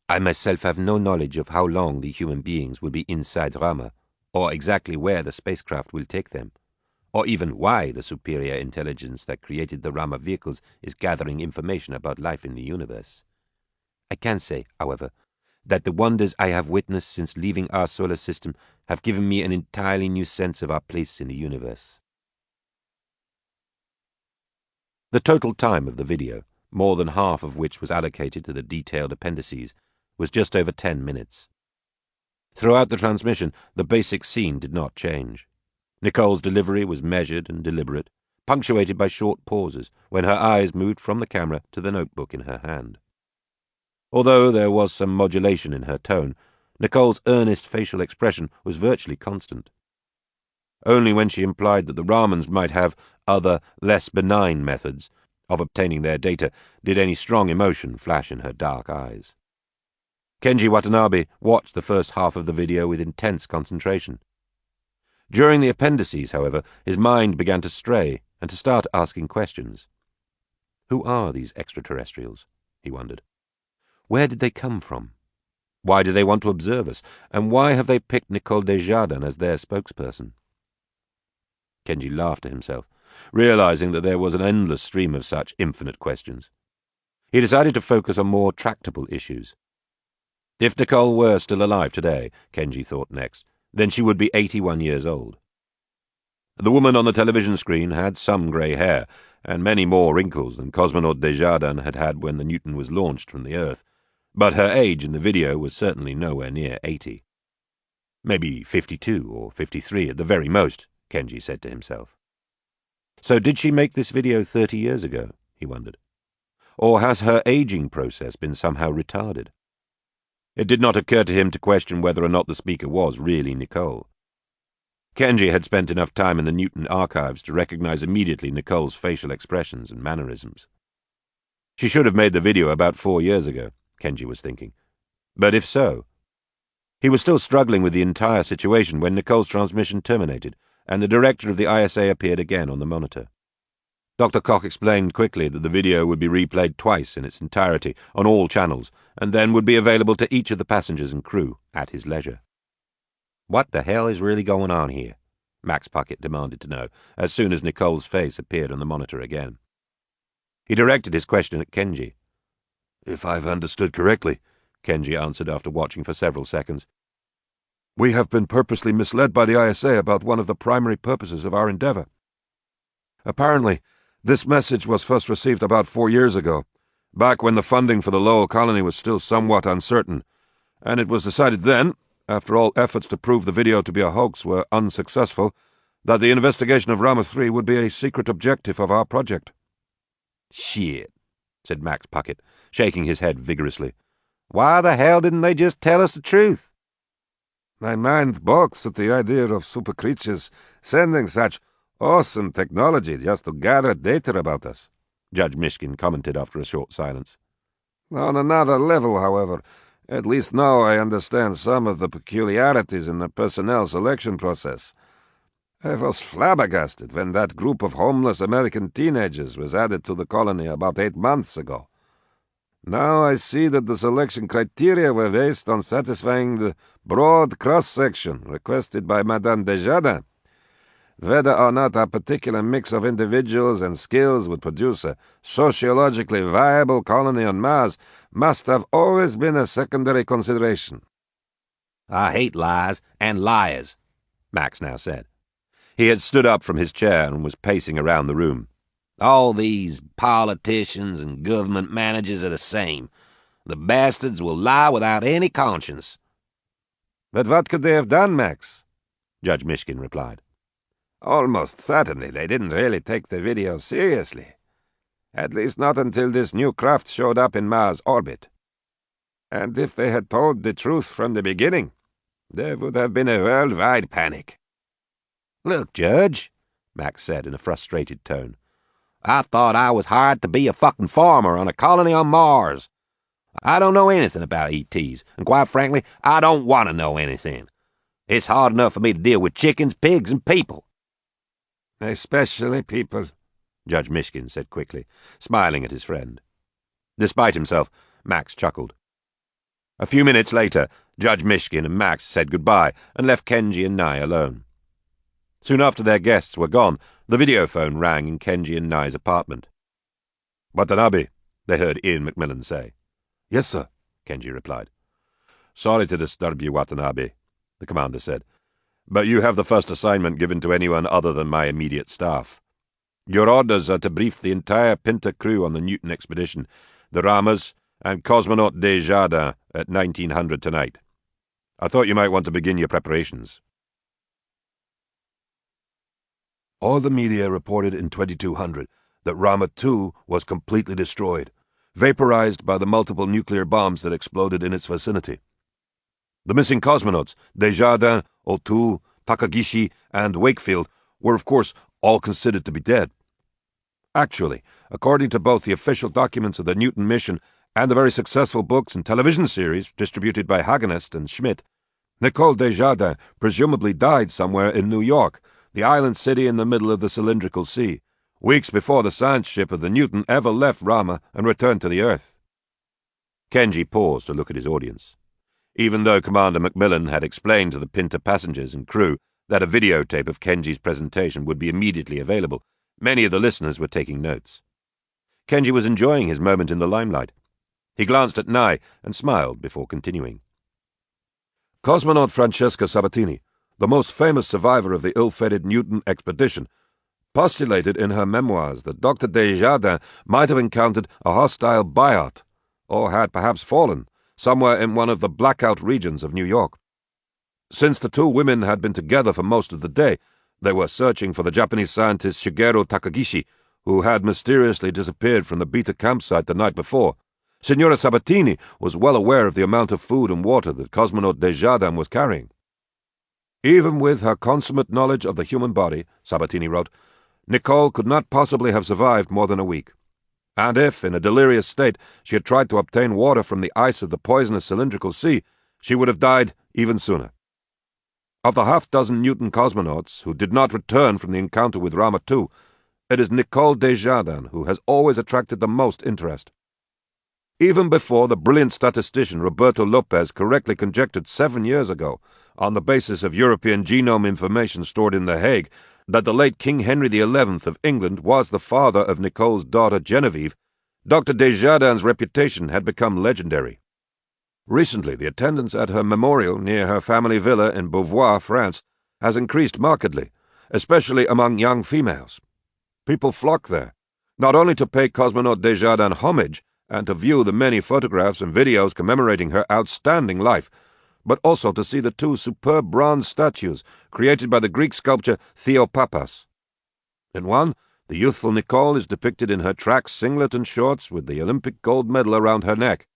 I myself have no knowledge of how long the human beings will be inside Rama, or exactly where the spacecraft will take them, or even why the superior intelligence that created the Rama vehicles is gathering information about life in the universe. I can say, however, that the wonders I have witnessed since leaving our solar system have given me an entirely new sense of our place in the universe. The total time of the video, more than half of which was allocated to the detailed appendices, was just over 10 minutes. Throughout the transmission, the basic scene did not change. Nicole's delivery was measured and deliberate, punctuated by short pauses when her eyes moved from the camera to the notebook in her hand. Although there was some modulation in her tone, Nicole's earnest facial expression was virtually constant. Only when she implied that the Ramans might have other, less benign methods of obtaining their data did any strong emotion flash in her dark eyes. Kenji Watanabe watched the first half of the video with intense concentration. During the appendices, however, his mind began to stray and to start asking questions. Who are these extraterrestrials? He wondered. Where did they come from? Why do they want to observe us? And why have they picked Nicole Desjardins as their spokesperson? Kenji laughed to himself, realizing that there was an endless stream of such infinite questions. He decided to focus on more tractable issues. If Nicole were still alive today, Kenji thought next, Then she would be 81 years old. The woman on the television screen had some grey hair, and many more wrinkles than cosmonaut Desjardins had had when the Newton was launched from the Earth, but her age in the video was certainly nowhere near 80. Maybe 52 or 53 at the very most, Kenji said to himself. So did she make this video 30 years ago, he wondered? Or has her aging process been somehow retarded? It did not occur to him to question whether or not the speaker was really Nicole. Kenji had spent enough time in the Newton archives to recognize immediately Nicole's facial expressions and mannerisms. She should have made the video about 4 years ago, Kenji was thinking. But if so... He was still struggling with the entire situation when Nicole's transmission terminated, and the director of the ISA appeared again on the monitor. Dr. Koch explained quickly that the video would be replayed twice in its entirety on all channels, and then would be available to each of the passengers and crew at his leisure. What the hell is really going on here? Max Puckett demanded to know, as soon as Nicole's face appeared on the monitor again. He directed his question at Kenji. If I've understood correctly, Kenji answered after watching for several seconds, we have been purposely misled by the ISA about one of the primary purposes of our endeavor. Apparently, this message was first received about 4 years ago, back when the funding for the Lowell colony was still somewhat uncertain, and it was decided then, after all efforts to prove the video to be a hoax were unsuccessful, that the investigation of Rama III would be a secret objective of our project. Shit, said Max Puckett, shaking his head vigorously. Why the hell didn't they just tell us the truth? My mind balks at the idea of super creatures sending such awesome technology just to gather data about us, Judge Mishkin commented after a short silence. On another level, however, at least now I understand some of the peculiarities in the personnel selection process. I was flabbergasted when that group of homeless American teenagers was added to the colony about 8 months ago. Now I see that the selection criteria were based on satisfying the broad cross-section requested by Madame Desjardins. Whether or not a particular mix of individuals and skills would produce a sociologically viable colony on Mars must have always been a secondary consideration. I hate lies and liars, Max now said. He had stood up from his chair and was pacing around the room. All these politicians and government managers are the same. The bastards will lie without any conscience. But what could they have done, Max? Judge Mishkin replied. Almost certainly they didn't really take the video seriously. At least not until this new craft showed up in Mars' orbit. And if they had told the truth from the beginning, there would have been a worldwide panic. Look, Judge, Max said in a frustrated tone. I thought I was hired to be a fucking farmer on a colony on Mars. I don't know anything about ETs, and quite frankly, I don't want to know anything. It's hard enough for me to deal with chickens, pigs, and people. Especially people, Judge Mishkin said quickly, smiling at his friend. Despite himself, Max chuckled. A few minutes later, Judge Mishkin and Max said goodbye and left Kenji and Nye alone. Soon after their guests were gone, the video phone rang in Kenji and Nye's apartment. "Watanabe," they heard Ian Macmillan say. Yes, sir, Kenji replied. "Sorry to disturb you, Watanabe," the commander said, "but you have the first assignment given to anyone other than my immediate staff. Your orders are to brief the entire Pinta crew on the Newton expedition, the Ramas, and cosmonaut Desjardins at 1900 tonight. I thought you might want to begin your preparations." all the media reported in 2200 that Rama II was completely destroyed, vaporized by the multiple nuclear bombs that exploded in its vicinity. The missing cosmonauts, Desjardins, O'Toole, Takagishi, and Wakefield, were of course all considered to be dead. Actually, according to both the official documents of the Newton mission and the very successful books and television series distributed by Hagenest and Schmidt, Nicole Desjardins presumably died somewhere in New York, the island city in the middle of the cylindrical sea, weeks before the science ship of the Newton ever left Rama and returned to the Earth. Kenji paused to look at his audience. Even though Commander Macmillan had explained to the Pinta passengers and crew that a videotape of Kenji's presentation would be immediately available, many of the listeners were taking notes. Kenji was enjoying his moment in the limelight. He glanced at Nye and smiled before continuing. Cosmonaut Francesca Sabatini, the most famous survivor of the ill-fated Newton expedition, postulated in her memoirs that Dr. Desjardins might have encountered a hostile biot, or had perhaps fallen, somewhere in one of the blackout regions of New York. Since the two women had been together for most of the day, they were searching for the Japanese scientist Shigeru Takagishi, who had mysteriously disappeared from the Beta campsite the night before. Signora Sabatini was well aware of the amount of food and water that cosmonaut Desjardins was carrying. Even with her consummate knowledge of the human body, Sabatini wrote, Nicole could not possibly have survived more than a week. And if, in a delirious state, she had tried to obtain water from the ice of the poisonous cylindrical sea, she would have died even sooner. Of the half-dozen Newton cosmonauts who did not return from the encounter with Rama II, it is Nicole Desjardins who has always attracted the most interest. Even before the brilliant statistician Roberto Lopez correctly conjectured 7 years ago, on the basis of European genome information stored in The Hague, that the late King Henry XI of England was the father of Nicole's daughter Genevieve, Dr. Desjardins' reputation had become legendary. Recently, the attendance at her memorial near her family villa in Beauvoir, France, has increased markedly, especially among young females. People flock there, not only to pay cosmonaut Desjardins homage and to view the many photographs and videos commemorating her outstanding life, but also to see the two superb bronze statues created by the Greek sculptor Theopapas. In one, the youthful Nicole is depicted in her track singlet and shorts with the Olympic gold medal around her neck.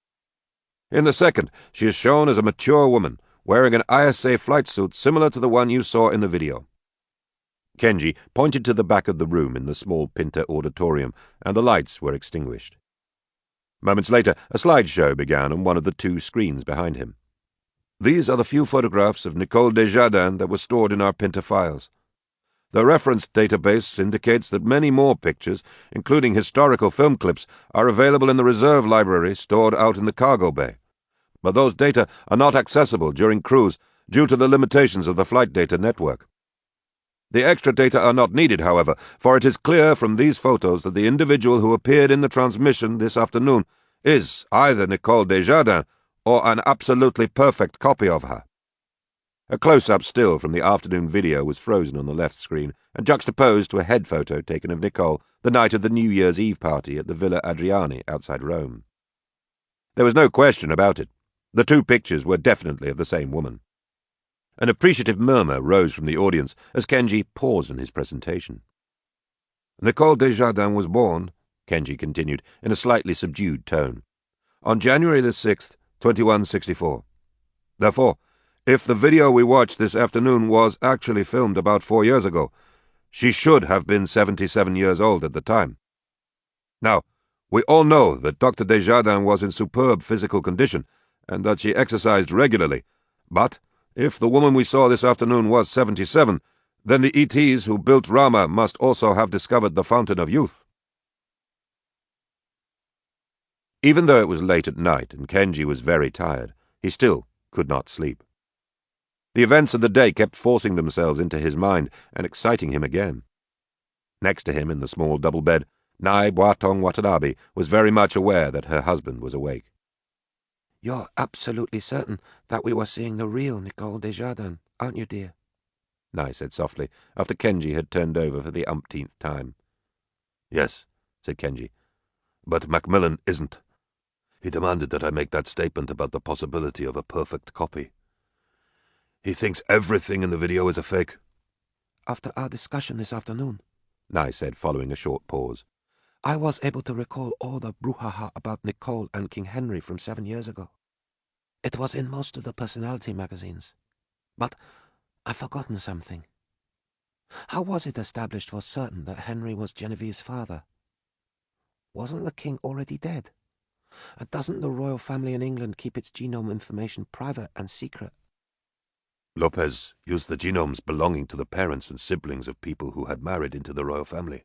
In the second, she is shown as a mature woman, wearing an ISA flight suit similar to the one you saw in the video. Kenji pointed to the back of the room in the small Pinter auditorium, and the lights were extinguished. Moments later, a slideshow began on one of the two screens behind him. These are the few photographs of Nicole Desjardins that were stored in our Pinter files. The reference database indicates that many more pictures, including historical film clips, are available in the reserve library stored out in the cargo bay. But those data are not accessible during cruise due to the limitations of the flight data network. The extra data are not needed, however, for it is clear from these photos that the individual who appeared in the transmission this afternoon is either Nicole Desjardins or an absolutely perfect copy of her. A close-up still from the afternoon video was frozen on the left screen and juxtaposed to a head photo taken of Nicole the night of the New Year's Eve party at the Villa Adriani outside Rome. There was no question about it. The two pictures were definitely of the same woman. An appreciative murmur rose from the audience as Kenji paused in his presentation. Nicole Desjardins was born, Kenji continued in a slightly subdued tone, on January the 6th, 2164. Therefore, if the video we watched this afternoon was actually filmed about 4 years ago, she should have been 77 years old at the time. Now, we all know that Dr. Desjardins was in superb physical condition and that she exercised regularly, but if the woman we saw this afternoon was 77, then the ETs who built Rama must also have discovered the Fountain of Youth. Even though it was late at night and Kenji was very tired, he still could not sleep. The events of the day kept forcing themselves into his mind and exciting him again. Next to him in the small double bed, Nai Boatong Watanabe was very much aware that her husband was awake. "You're absolutely certain that we were seeing the real Nicole Desjardins, aren't you, dear?" Nai said softly, after Kenji had turned over for the umpteenth time. "Yes," said Kenji, "but Macmillan isn't. He demanded that I make that statement about the possibility of a perfect copy. He thinks everything in the video is a fake." "After our discussion this afternoon," Nai said, following a short pause, "I was able to recall all the brouhaha about Nicole and King Henry from 7 years ago. It was in most of the personality magazines. But I've forgotten something. How was it established for certain that Henry was Genevieve's father? Wasn't the king already dead? And doesn't the royal family in England keep its genome information private and secret?" Lopez used the genomes belonging to the parents and siblings of people who had married into the royal family.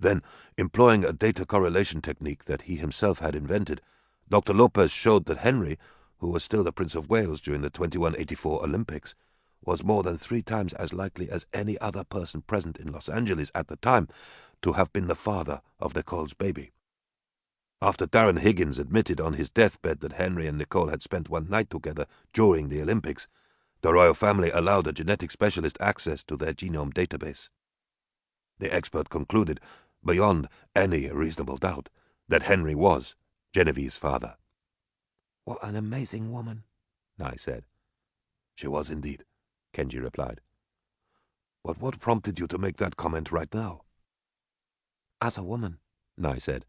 Then, employing a data correlation technique that he himself had invented, Dr. Lopez showed that Henry, who was still the Prince of Wales during the 2184 Olympics, was more than 3 times as likely as any other person present in Los Angeles at the time to have been the father of Nicole's baby. After Darren Higgins admitted on his deathbed that Henry and Nicole had spent one night together during the Olympics, The royal family allowed a genetic specialist access to their genome database. The expert concluded, beyond any reasonable doubt, that Henry was Genevieve's father. What an amazing woman, Nye said. She was indeed, Kenji replied. But what prompted you to make that comment right now? As a woman, Nye said,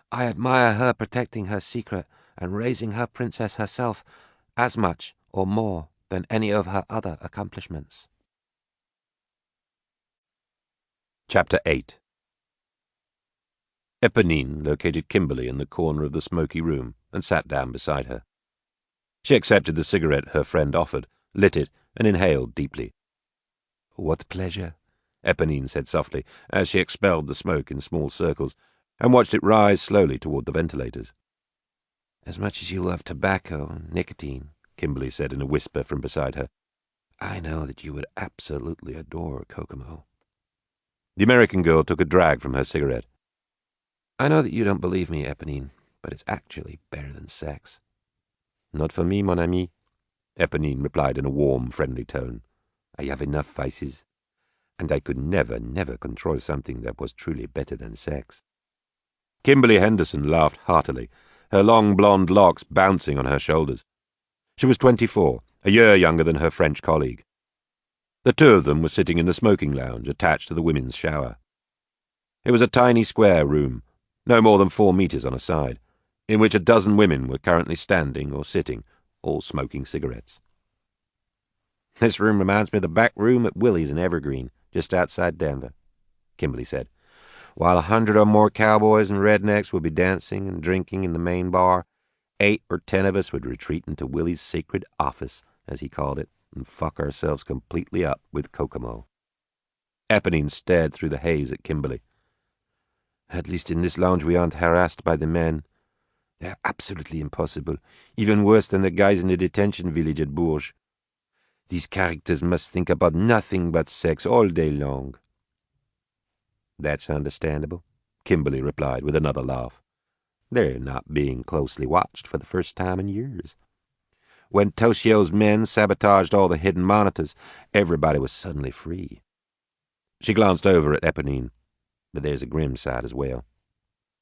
I admire her protecting her secret and raising her princess herself as much or more than any of her other accomplishments. Chapter 8. Eponine located Kimberly in the corner of the smoky room and sat down beside her. She accepted the cigarette her friend offered, lit it, and inhaled deeply. "What pleasure," Eponine said softly, as she expelled the smoke in small circles and watched it rise slowly toward the ventilators. "As much as you love tobacco and nicotine," Kimberly said in a whisper from beside her, "I know that you would absolutely adore Kokomo." The American girl took a drag from her cigarette. "I know that you don't believe me, Eponine, but it's actually better than sex." "Not for me, mon ami," Eponine replied in a warm, friendly tone. "I have enough vices, and I could never control something that was truly better than sex." Kimberly Henderson laughed heartily, her long blonde locks bouncing on her shoulders. She was 24, a year younger than her French colleague. The two of them were sitting in the smoking lounge attached to the women's shower. It was a tiny square room, no more than 4 meters on a side, in which a dozen women were currently standing or sitting, all smoking cigarettes. "This room reminds me of the back room at Willie's in Evergreen, just outside Denver," Kimberly said. "While 100 or more cowboys and rednecks would be dancing and drinking in the main bar, 8 or 10 of us would retreat into Willie's secret office, as he called it, and fuck ourselves completely up with Kokomo." Eponine stared through the haze at Kimberly. "At least in this lounge we aren't harassed by the men. They're absolutely impossible, even worse than the guys in the detention village at Bourges. These characters must think about nothing but sex all day long." "That's understandable," Kimberly replied with another laugh. "They're not being closely watched for the first time in years. When Toshio's men sabotaged all the hidden monitors, everybody was suddenly free." She glanced over at Eponine. "But there's a grim side as well.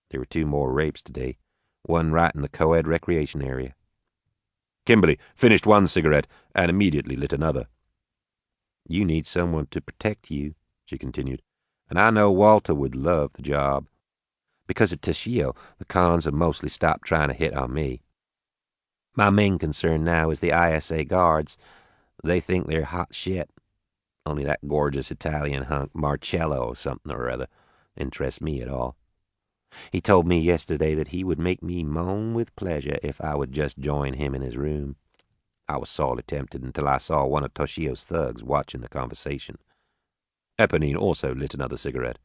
There were 2 more rapes today, one right in the co-ed recreation area." Kimberly finished one cigarette and immediately lit another. "You need someone to protect you," she continued, "and I know Walter would love the job. Because of Toshio, the cons have mostly stopped trying to hit on me. My main concern now is the ISA guards. They think they're hot shit. Only that gorgeous Italian hunk, Marcello or something or other, interests me at all. He told me yesterday that he would make me moan with pleasure if I would just join him in his room. I was sorely tempted until I saw one of Toshio's thugs watching the conversation." Eponine also lit another cigarette.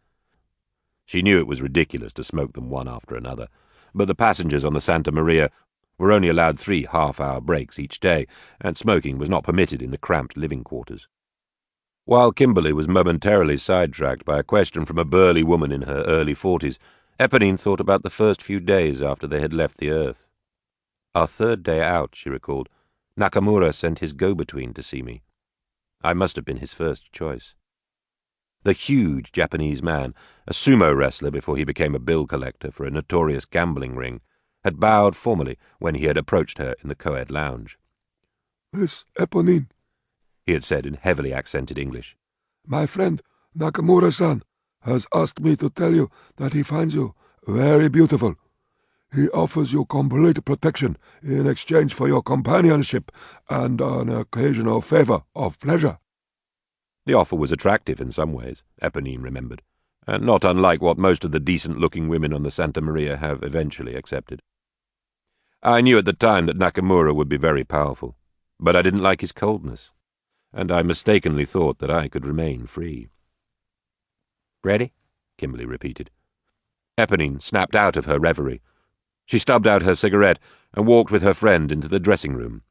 She knew it was ridiculous to smoke them one after another, but the passengers on the Santa Maria were only allowed 3 half-hour breaks each day, and smoking was not permitted in the cramped living quarters. While Kimberly was momentarily sidetracked by a question from a burly woman in her early 40s, Eponine thought about the first few days after they had left the Earth. "Our 3rd day out," she recalled, "Nakamura sent his go-between to see me. I must have been his first choice." The huge Japanese man, a sumo wrestler before he became a bill collector for a notorious gambling ring, had bowed formally when he had approached her in the co-ed lounge. "Miss Eponine," he had said in heavily accented English. "My friend Nakamura-san has asked me to tell you that he finds you very beautiful. He offers you complete protection in exchange for your companionship and an occasional favor of pleasure." The offer was attractive in some ways, Eponine remembered, and not unlike what most of the decent-looking women on the Santa Maria have eventually accepted. I knew at the time that Nakamura would be very powerful, but I didn't like his coldness, and I mistakenly thought that I could remain free. "Ready?" Kimberly repeated. Eponine snapped out of her reverie. She stubbed out her cigarette and walked with her friend into the dressing room.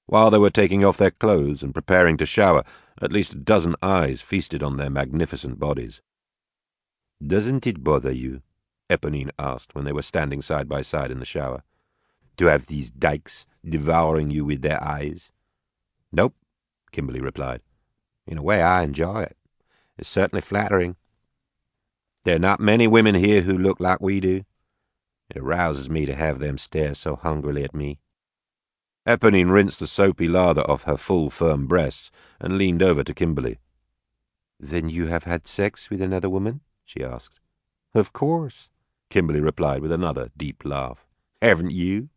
While they were taking off their clothes and preparing to shower, at least a dozen eyes feasted on their magnificent bodies. "Doesn't it bother you," Eponine asked when they were standing side by side in the shower, "to have these dykes devouring you with their eyes?" "Nope," Kimberly replied. In a way, I enjoy it. It's certainly flattering. There are not many women here who look like we do. It arouses me to have them stare so hungrily at me. Eponine rinsed the soapy lather off her full, firm breasts and leaned over to Kimberly. Then you have had sex with another woman? She asked. Of course, Kimberly replied with another deep laugh. Haven't you?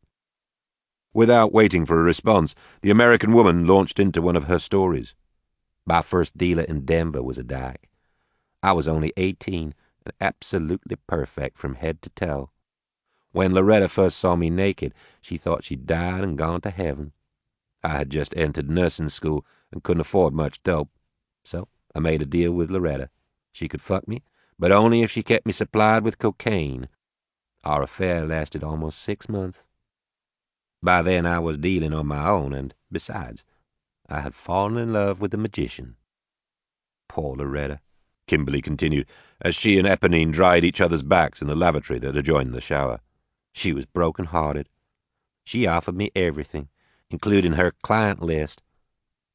Without waiting for a response, the American woman launched into one of her stories. My first dealer in Denver was a dyke. I was only 18 and absolutely perfect from head to toe. When Loretta first saw me naked, she thought she'd died and gone to heaven. I had just entered nursing school and couldn't afford much dope, so I made a deal with Loretta. She could fuck me, but only if she kept me supplied with cocaine. Our affair lasted almost 6 months. By then I was dealing on my own, and besides, I had fallen in love with the magician. Poor Loretta, Kimberly continued, as she and Eponine dried each other's backs in the lavatory that adjoined the shower. She was broken-hearted. She offered me everything, including her client list.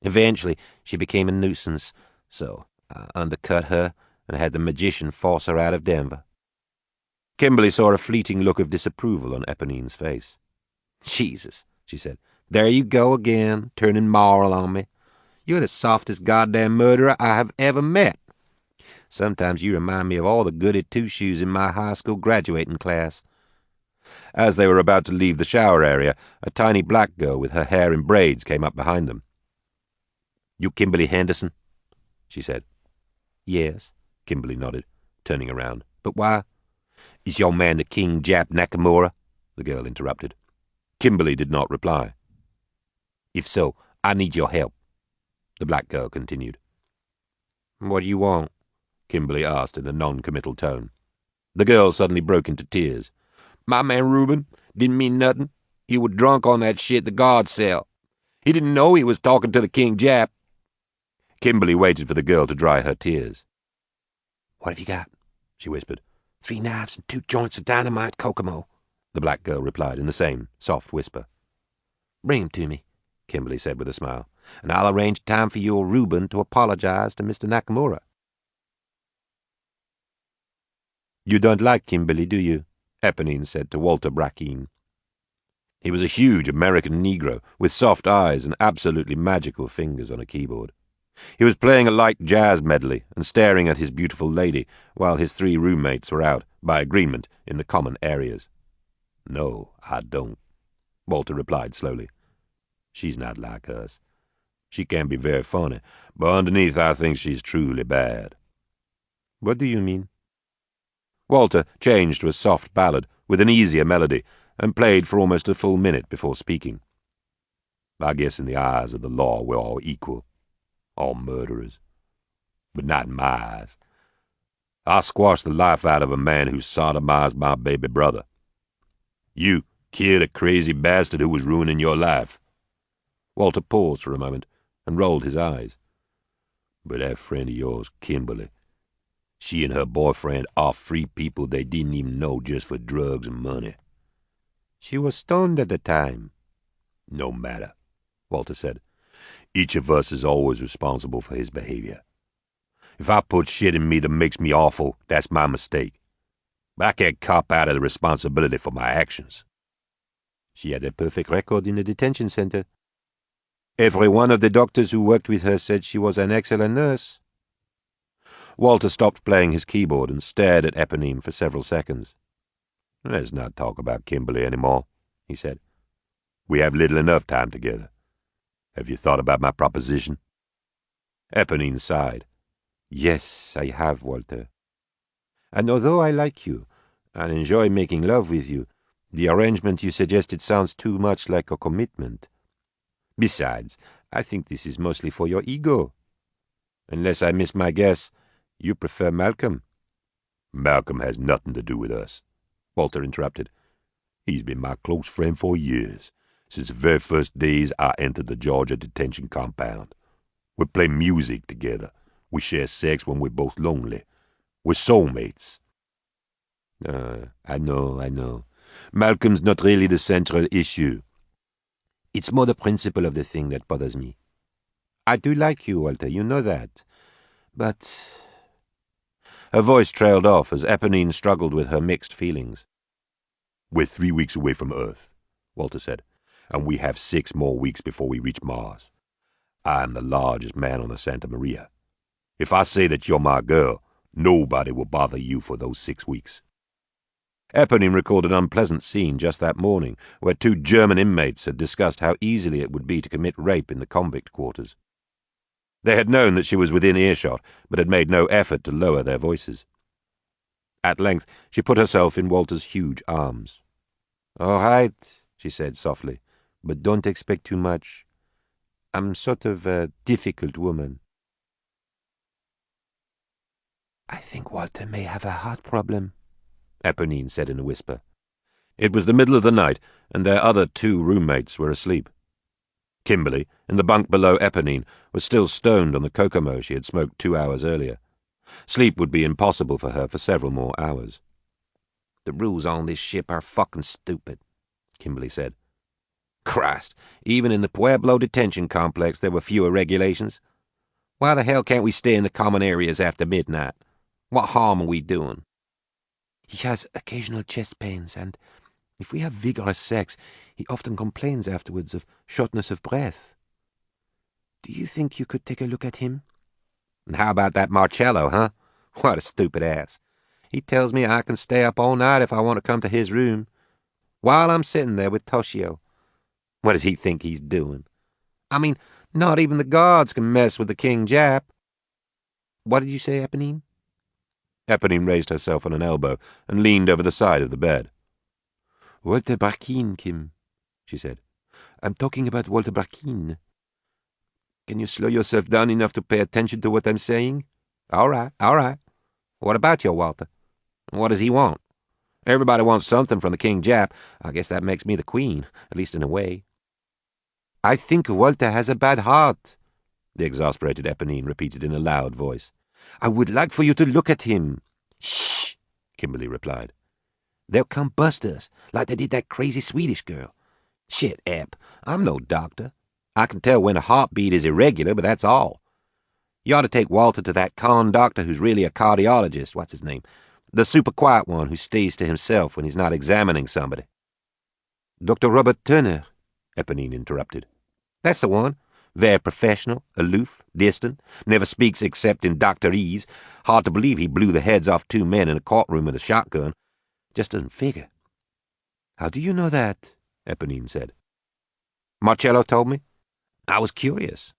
Eventually, she became a nuisance, so I undercut her and had the magician force her out of Denver. Kimberly saw a fleeting look of disapproval on Eponine's face. Jesus, she said, there you go again, turning moral on me. You're the softest goddamn murderer I have ever met. Sometimes you remind me of all the goody two-shoes in my high school graduating class. As they were about to leave the shower area, a tiny black girl with her hair in braids came up behind them. You Kimberly Henderson? She said. Yes, Kimberly nodded, turning around. But why? Is your man the King Jap Nakamura? The girl interrupted. Kimberly did not reply. If so, I need your help, the black girl continued. What do you want? Kimberly asked in a non-committal tone. The girl suddenly broke into tears. My man Reuben didn't mean nothing. He was drunk on that shit the guards sell. He didn't know he was talking to the King Jap. Kimberly waited for the girl to dry her tears. What have you got? She whispered. 3 knives and 2 joints of dynamite Kokomo, the black girl replied in the same soft whisper. Bring him to me, Kimberly said with a smile, and I'll arrange time for your Reuben to apologize to Mr. Nakamura. You don't like Kimberly, do you? Eponine said to Walter Brackeen. He was a huge American Negro with soft eyes and absolutely magical fingers on a keyboard. He was playing a light jazz medley and staring at his beautiful lady while his 3 roommates were out, by agreement, in the common areas. No, I don't, Walter replied slowly. She's not like us. She can be very funny, but underneath I think she's truly bad. What do you mean? Walter changed to a soft ballad with an easier melody and played for almost a full minute before speaking. I guess in the eyes of the law we're all equal, all murderers, but not in my eyes. I squashed the life out of a man who sodomized my baby brother. You killed a crazy bastard who was ruining your life. Walter paused for a moment and rolled his eyes. But that friend of yours, Kimberly, she and her boyfriend are free people they didn't even know just for drugs and money. She was stoned at the time. No matter, Walter said. Each of us is always responsible for his behavior. If I put shit in me that makes me awful, that's my mistake. But I can't cop out of the responsibility for my actions. She had a perfect record in the detention center. Every one of the doctors who worked with her said she was an excellent nurse. Walter stopped playing his keyboard and stared at Eponine for several seconds. Let's not talk about Kimberly anymore, he said. We have little enough time together. Have you thought about my proposition? Eponine sighed. Yes, I have, Walter. And although I like you, and enjoy making love with you, the arrangement you suggested sounds too much like a commitment. Besides, I think this is mostly for your ego. Unless I miss my guess, you prefer Malcolm. Malcolm has nothing to do with us, Walter interrupted. He's been my close friend for years, since the very first days I entered the Georgia detention compound. We play music together. We share sex when we're both lonely. We're soulmates. I know. Malcolm's not really the central issue. It's more the principle of the thing that bothers me. I do like you, Walter, you know that. But... Her voice trailed off as Eponine struggled with her mixed feelings. We're 3 weeks away from Earth, Walter said, and we have 6 more weeks before we reach Mars. I am the largest man on the Santa Maria. If I say that you're my girl, nobody will bother you for those 6 weeks. Eponine recalled an unpleasant scene just that morning, where 2 German inmates had discussed how easily it would be to commit rape in the convict quarters. They had known that she was within earshot, but had made no effort to lower their voices. At length she put herself in Walter's huge arms. "All right," she said softly, "but don't expect too much. I'm sort of a difficult woman." "I think Walter may have a heart problem," Eponine said in a whisper. It was the middle of the night, and their other 2 roommates were asleep. Kimberly, in the bunk below Eponine, was still stoned on the Kokomo she had smoked 2 hours earlier. Sleep would be impossible for her for several more hours. "The rules on this ship are fucking stupid," Kimberly said. "Christ, even in the Pueblo detention complex there were fewer regulations. Why the hell can't we stay in the common areas after midnight? What harm are we doing?" "He has occasional chest pains, and if we have vigorous sex, he often complains afterwards of shortness of breath. Do you think you could take a look at him?" "And how about that Marcello, huh? What a stupid ass. He tells me I can stay up all night if I want to come to his room, while I'm sitting there with Toshio. What does he think he's doing? I mean, not even the guards can mess with the King Jap." "What did you say, Eponine?" Eponine raised herself on an elbow and leaned over the side of the bed. "Walter Brackeen, Kim," she said. "I'm talking about Walter Brackeen. Can you slow yourself down enough to pay attention to what I'm saying?" All right. What about your Walter? What does he want? Everybody wants something from the King Jap. I guess that makes me the queen, at least in a way." "I think Walter has a bad heart," the exasperated Eponine repeated in a loud voice. "I would like for you to look at him." "Shh," Kimberly replied. "They'll come bust us, like they did that crazy Swedish girl. Shit, Ep, I'm no doctor. I can tell when a heartbeat is irregular, but that's all. You ought to take Walter to that con doctor who's really a cardiologist. What's his name? The super quiet one who stays to himself when he's not examining somebody." "Dr. Robert Turner," Eponine interrupted. "That's the one. Very professional, aloof, distant, never speaks except in doctorese. Hard to believe he blew the heads off 2 men in a courtroom with a shotgun. Just doesn't figure." "How do you know that?" Eponine said. "Marcello told me. I was curious.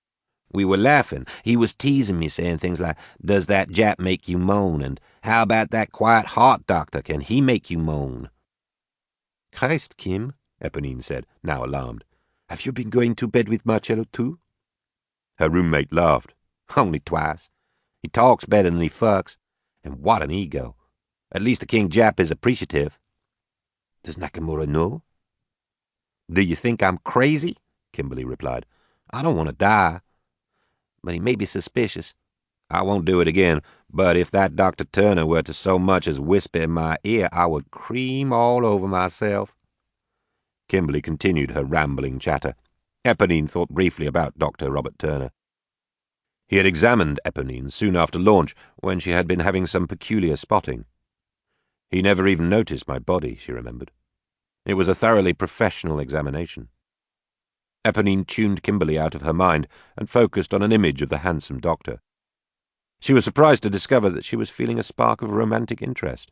We were laughing. He was teasing me, saying things like, 'Does that Jap make you moan?' and 'How about that quiet heart doctor? Can he make you moan?'" "Christ, Kim," Eponine said, now alarmed. "Have you been going to bed with Marcello too?" Her roommate laughed. "Only twice. He talks better than he fucks. And what an ego. At least the King Jap is appreciative." "Does Nakamura know?" "Do you think I'm crazy?" Kimberly replied. "I don't want to die. But he may be suspicious. I won't do it again, but if that Dr. Turner were to so much as whisper in my ear, I would cream all over myself." Kimberly continued her rambling chatter. Eponine thought briefly about Dr. Robert Turner. He had examined Eponine soon after launch, when she had been having some peculiar spotting. "He never even noticed my body," she remembered. It was a thoroughly professional examination. Eponine tuned Kimberly out of her mind and focused on an image of the handsome doctor. She was surprised to discover that she was feeling a spark of romantic interest.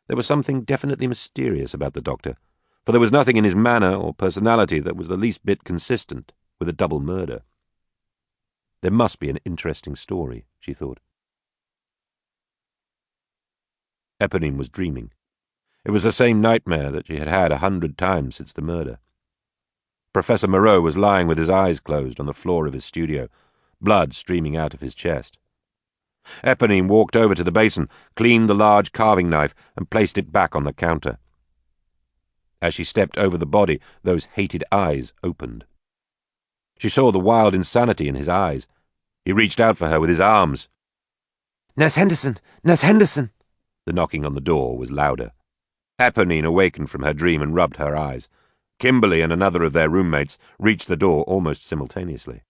There was something definitely mysterious about the doctor, for there was nothing in his manner or personality that was the least bit consistent with a double murder. There must be an interesting story, she thought. Eponine was dreaming. It was the same nightmare that she had had 100 times since the murder. Professor Moreau was lying with his eyes closed on the floor of his studio, blood streaming out of his chest. Eponine walked over to the basin, cleaned the large carving knife, and placed it back on the counter. As she stepped over the body, those hated eyes opened. She saw the wild insanity in his eyes. He reached out for her with his arms. "Nurse Henderson! Nurse Henderson!" The knocking on the door was louder. Eponine awakened from her dream and rubbed her eyes. Kimberly and another of their roommates reached the door almost simultaneously.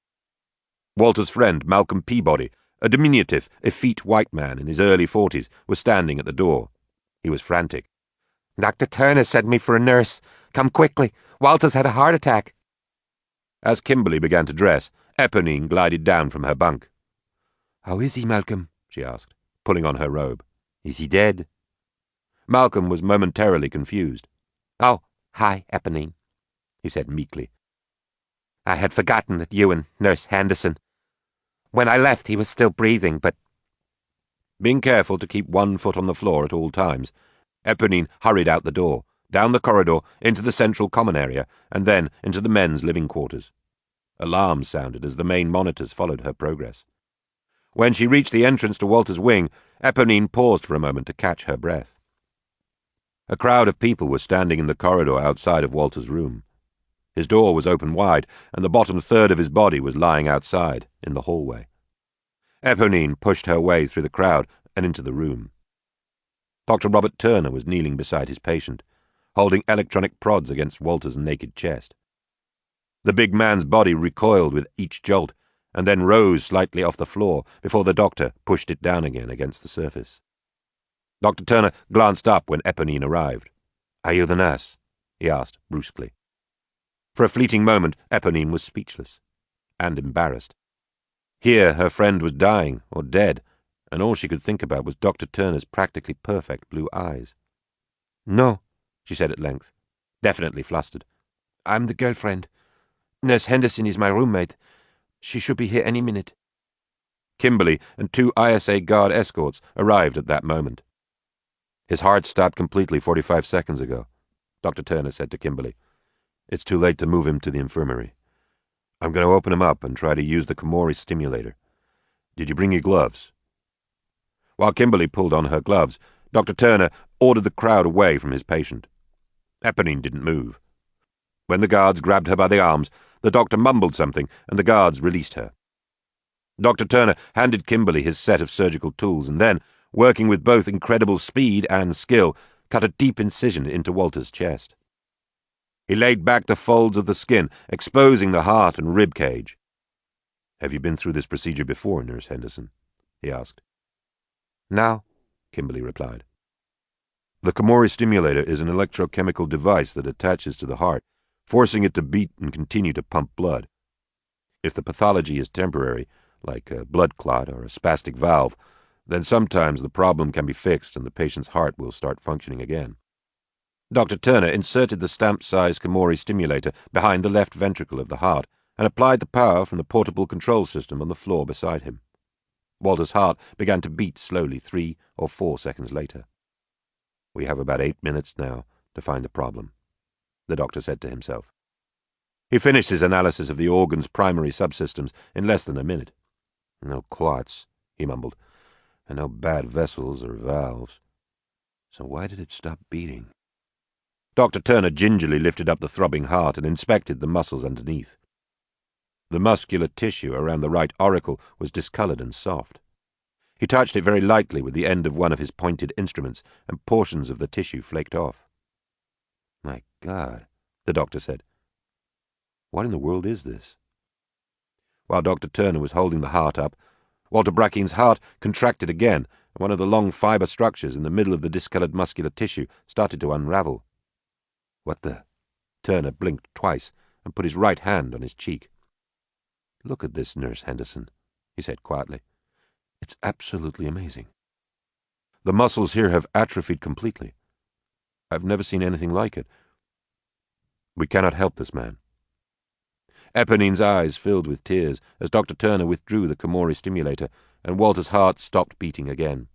Walter's friend, Malcolm Peabody, a diminutive, effete white man in his early 40s, was standing at the door. He was frantic. "Dr. Turner sent me for a nurse. Come quickly. Walter's had a heart attack." As Kimberly began to dress, Eponine glided down from her bunk. "How is he, Malcolm?" she asked, pulling on her robe. "Is he dead?" Malcolm was momentarily confused. "Oh, hi, Eponine," he said meekly. "I had forgotten that you and Nurse Henderson. When I left, he was still breathing, but—" Being careful to keep one foot on the floor at all times, Eponine hurried out the door, down the corridor, into the central common area, and then into the men's living quarters. Alarms sounded as the main monitors followed her progress. When she reached the entrance to Walter's wing, Eponine paused for a moment to catch her breath. A crowd of people were standing in the corridor outside of Walter's room. His door was open wide, and the bottom third of his body was lying outside, in the hallway. Eponine pushed her way through the crowd and into the room. Dr. Robert Turner was kneeling beside his patient, holding electronic prods against Walter's naked chest. The big man's body recoiled with each jolt, and then rose slightly off the floor before the doctor pushed it down again against the surface. Dr. Turner glanced up when Eponine arrived. "Are you the nurse?" he asked brusquely. For a fleeting moment, Eponine was speechless and embarrassed. Here her friend was dying or dead, and all she could think about was Dr. Turner's practically perfect blue eyes. "No," she said at length, definitely flustered. "I'm the girlfriend. Nurse Henderson is my roommate. She should be here any minute." Kimberly and 2 ISA guard escorts arrived at that moment. "His heart stopped completely 45 seconds ago," Dr. Turner said to Kimberly. "It's too late to move him to the infirmary. I'm going to open him up and try to use the Komori stimulator. Did you bring your gloves?" While Kimberly pulled on her gloves, Dr. Turner ordered the crowd away from his patient. Eponine didn't move. When the guards grabbed her by the arms, the doctor mumbled something, and the guards released her. Dr. Turner handed Kimberly his set of surgical tools and then, working with both incredible speed and skill, cut a deep incision into Walter's chest. He laid back the folds of the skin, exposing the heart and rib cage. "Have you been through this procedure before, Nurse Henderson?" he asked. "No," Kimberly replied. The Komori stimulator is an electrochemical device that attaches to the heart, forcing it to beat and continue to pump blood. If the pathology is temporary, like a blood clot or a spastic valve, then sometimes the problem can be fixed and the patient's heart will start functioning again. Dr. Turner inserted the stamp-sized Komori stimulator behind the left ventricle of the heart and applied the power from the portable control system on the floor beside him. Walter's heart began to beat slowly 3 or 4 seconds later. "We have about 8 minutes now to find the problem," the doctor said to himself. He finished his analysis of the organ's primary subsystems in less than a minute. "No clots," he mumbled, "and no bad vessels or valves. So why did it stop beating?" Dr. Turner gingerly lifted up the throbbing heart and inspected the muscles underneath. The muscular tissue around the right auricle was discolored and soft. He touched it very lightly with the end of one of his pointed instruments, and portions of the tissue flaked off. "My God," the doctor said. "What in the world is this?" While Dr. Turner was holding the heart up, Walter Bracken's heart contracted again, and one of the long fiber structures in the middle of the discolored muscular tissue started to unravel. "What the—" Turner blinked twice and put his right hand on his cheek. "Look at this, Nurse Henderson," he said quietly. "It's absolutely amazing. The muscles here have atrophied completely. I've never seen anything like it. We cannot help this man." Eponine's eyes filled with tears as Dr. Turner withdrew the Komori stimulator, and Walter's heart stopped beating again.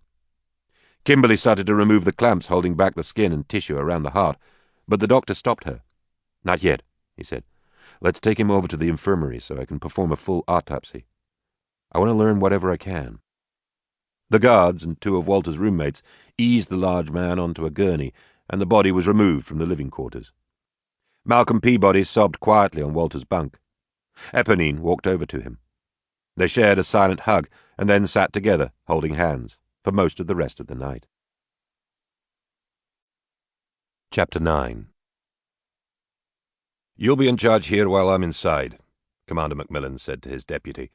Kimberly started to remove the clamps holding back the skin and tissue around the heart, but the doctor stopped her. "Not yet," he said. "Let's take him over to the infirmary so I can perform a full autopsy. I want to learn whatever I can." The guards and 2 of Walter's roommates eased the large man onto a gurney, and the body was removed from the living quarters. Malcolm Peabody sobbed quietly on Walter's bunk. Eponine walked over to him. They shared a silent hug and then sat together, holding hands, for most of the rest of the night. Chapter 9. "You'll be in charge here while I'm inside," Commander Macmillan said to his deputy.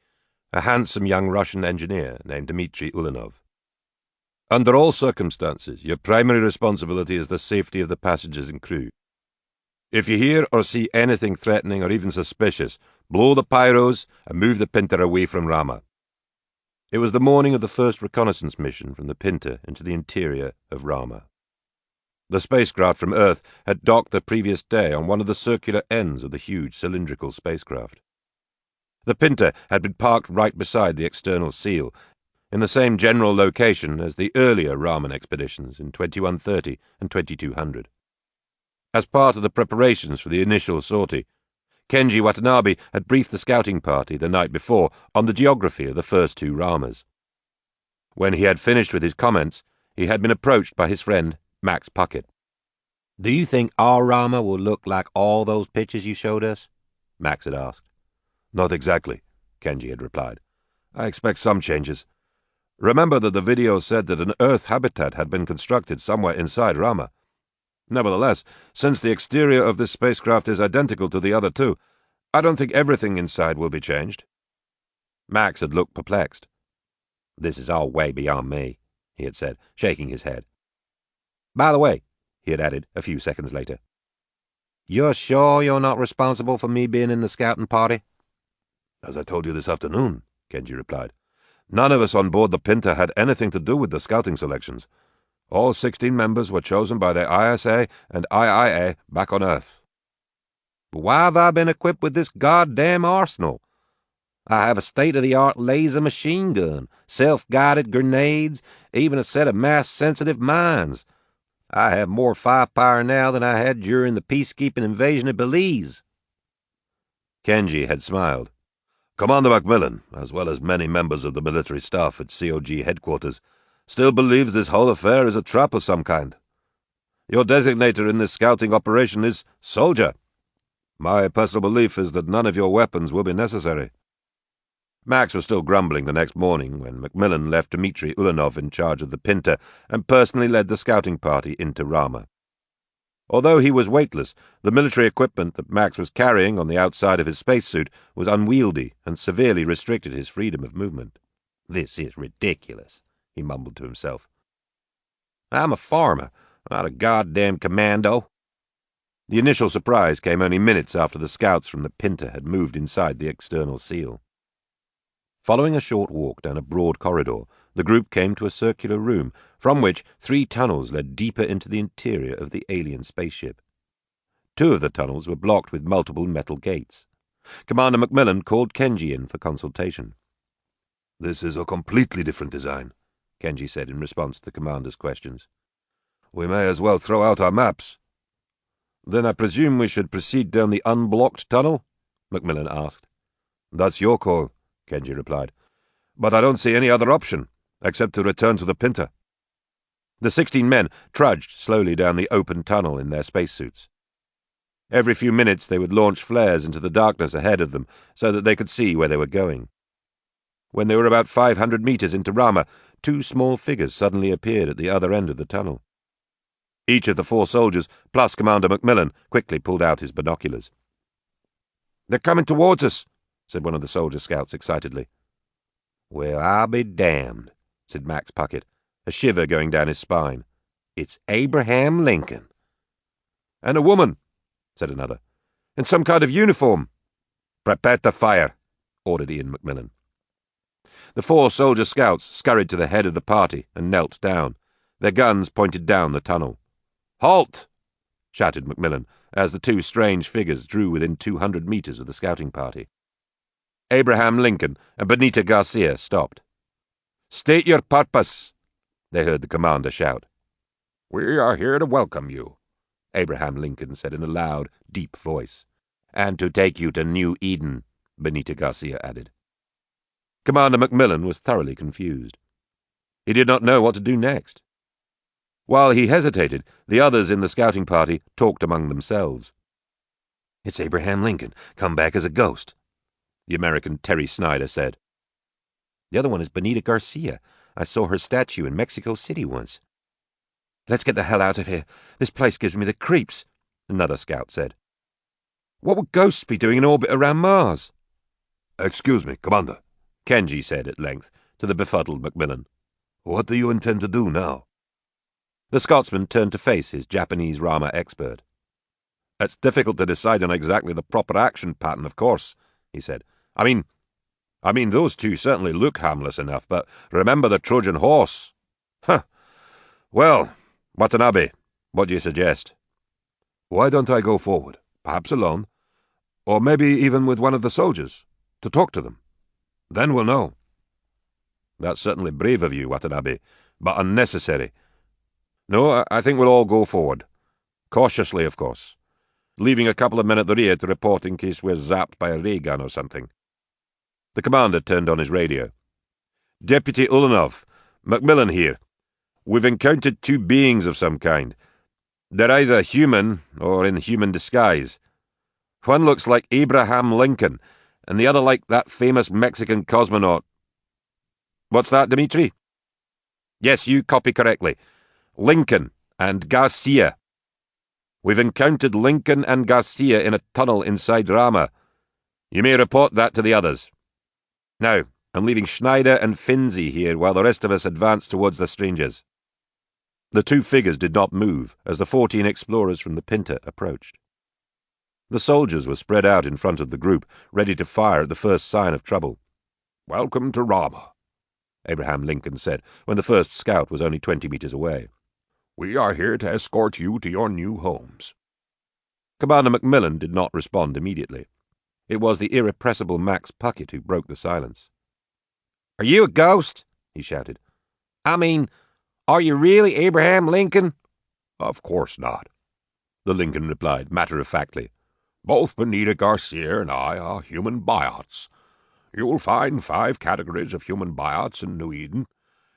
a handsome young Russian engineer named Dmitry Ulanov. "Under all circumstances, your primary responsibility is the safety of the passengers and crew. If you hear or see anything threatening or even suspicious, blow the pyros and move the Pinta away from Rama." It was the morning of the first reconnaissance mission from the Pinta into the interior of Rama. The spacecraft from Earth had docked the previous day on one of the circular ends of the huge cylindrical spacecraft. The Pinta had been parked right beside the external seal, in the same general location as the earlier Raman expeditions in 2130 and 2200. As part of the preparations for the initial sortie, Kenji Watanabe had briefed the scouting party the night before on the geography of the first two Ramas. When he had finished with his comments, he had been approached by his friend Max Puckett. "Do you think our Rama will look like all those pictures you showed us?" Max had asked. "Not exactly," Kenji had replied. "I expect some changes. Remember that the video said that an Earth habitat had been constructed somewhere inside Rama. Nevertheless, since the exterior of this spacecraft is identical to the other two, I don't think everything inside will be changed." Max had looked perplexed. "This is all way beyond me," he had said, shaking his head. "By the way," he had added a few seconds later, "you're sure you're not responsible for me being in the scouting party?" "As I told you this afternoon," Kenji replied, "none of us on board the Pinta had anything to do with the scouting selections. All 16 members were chosen by the ISA and IIA back on Earth." "But why have I been equipped with this goddamn arsenal? I have a state-of-the-art laser machine gun, self-guided grenades, even a set of mass-sensitive mines. I have more firepower now than I had during the peacekeeping invasion of Belize." Kenji had smiled. "Commander Macmillan, as well as many members of the military staff at COG headquarters, still believes this whole affair is a trap of some kind. Your designator in this scouting operation is soldier. My personal belief is that none of your weapons will be necessary." Max was still grumbling the next morning when Macmillan left Dmitry Ulanov in charge of the Pinta and personally led the scouting party into Rama. Although he was weightless, the military equipment that Max was carrying on the outside of his spacesuit was unwieldy and severely restricted his freedom of movement. "This is ridiculous," he mumbled to himself. "I'm a farmer, not a goddamn commando." The initial surprise came only minutes after the scouts from the Pinta had moved inside the external seal. Following a short walk down a broad corridor, the group came to a circular room, from which 3 tunnels led deeper into the interior of the alien spaceship. 2 of the tunnels were blocked with multiple metal gates. Commander Macmillan called Kenji in for consultation. "This is a completely different design," Kenji said in response to the commander's questions. "We may as well throw out our maps." "Then I presume we should proceed down the unblocked tunnel?" Macmillan asked. "That's your call," Kenji replied. "But I don't see any other option, except to return to the Pinta." The 16 men trudged slowly down the open tunnel in their spacesuits. Every few minutes they would launch flares into the darkness ahead of them so that they could see where they were going. When they were about 500 meters into Rama, 2 small figures suddenly appeared at the other end of the tunnel. Each of the 4 soldiers, plus Commander Macmillan, quickly pulled out his binoculars. "They're coming towards us," said one of the soldier scouts excitedly. "Well, I'll be damned," said Max Puckett, a shiver going down his spine. "It's Abraham Lincoln." "And a woman," said another, "in some kind of uniform." "Prepare to fire," ordered Ian Macmillan. The 4 soldier scouts scurried to the head of the party and knelt down. Their guns pointed down the tunnel. "Halt!" shouted Macmillan as the 2 strange figures drew within 200 meters of the scouting party. Abraham Lincoln and Benita Garcia stopped. "State your purpose," they heard the commander shout. "We are here to welcome you," Abraham Lincoln said in a loud, deep voice. "And to take you to New Eden," Benita Garcia added. Commander Macmillan was thoroughly confused. He did not know what to do next. While he hesitated, the others in the scouting party talked among themselves. "It's Abraham Lincoln, come back as a ghost," the American Terry Snyder said. "The other one is Benita Garcia. I saw her statue in Mexico City once." "Let's get the hell out of here. This place gives me the creeps," another scout said. "What would ghosts be doing in orbit around Mars?" "Excuse me, Commander," Kenji said at length to the befuddled Macmillan. What do you intend to do now? The Scotsman turned to face his Japanese Rama expert. It's difficult to decide on exactly the proper action pattern, of course, he said. I mean, those two certainly look harmless enough, but remember the Trojan horse. Huh. Well, Watanabe, what do you suggest? Why don't I go forward, perhaps alone, or maybe even with one of the soldiers, to talk to them? Then we'll know. That's certainly brave of you, Watanabe, but unnecessary. No, I think we'll all go forward. Cautiously, of course. Leaving a couple of men at the rear to report in case we're zapped by a ray gun or something. The commander turned on his radio. Deputy Ulanov, Macmillan here. We've encountered two beings of some kind. They're either human or in human disguise. One looks like Abraham Lincoln, and the other like that famous Mexican cosmonaut. What's that, Dmitri? Yes, you copy correctly. Lincoln and Garcia. We've encountered Lincoln and Garcia in a tunnel inside Rama. You may report that to the others. Now, I'm leaving Schneider and Finzi here while the rest of us advance towards the strangers. The two figures did not move as the 14 explorers from the Pinta approached. The soldiers were spread out in front of the group, ready to fire at the first sign of trouble. Welcome to Rama, Abraham Lincoln said when the first scout was only 20 meters away. We are here to escort you to your new homes. Commander Macmillan did not respond immediately. It was the irrepressible Max Puckett who broke the silence. Are you a ghost? He shouted. I mean, are you really Abraham Lincoln? Of course not, the Lincoln replied matter-of-factly. Both Benita Garcia and I are human biots. You'll find 5 categories of human biots in New Eden,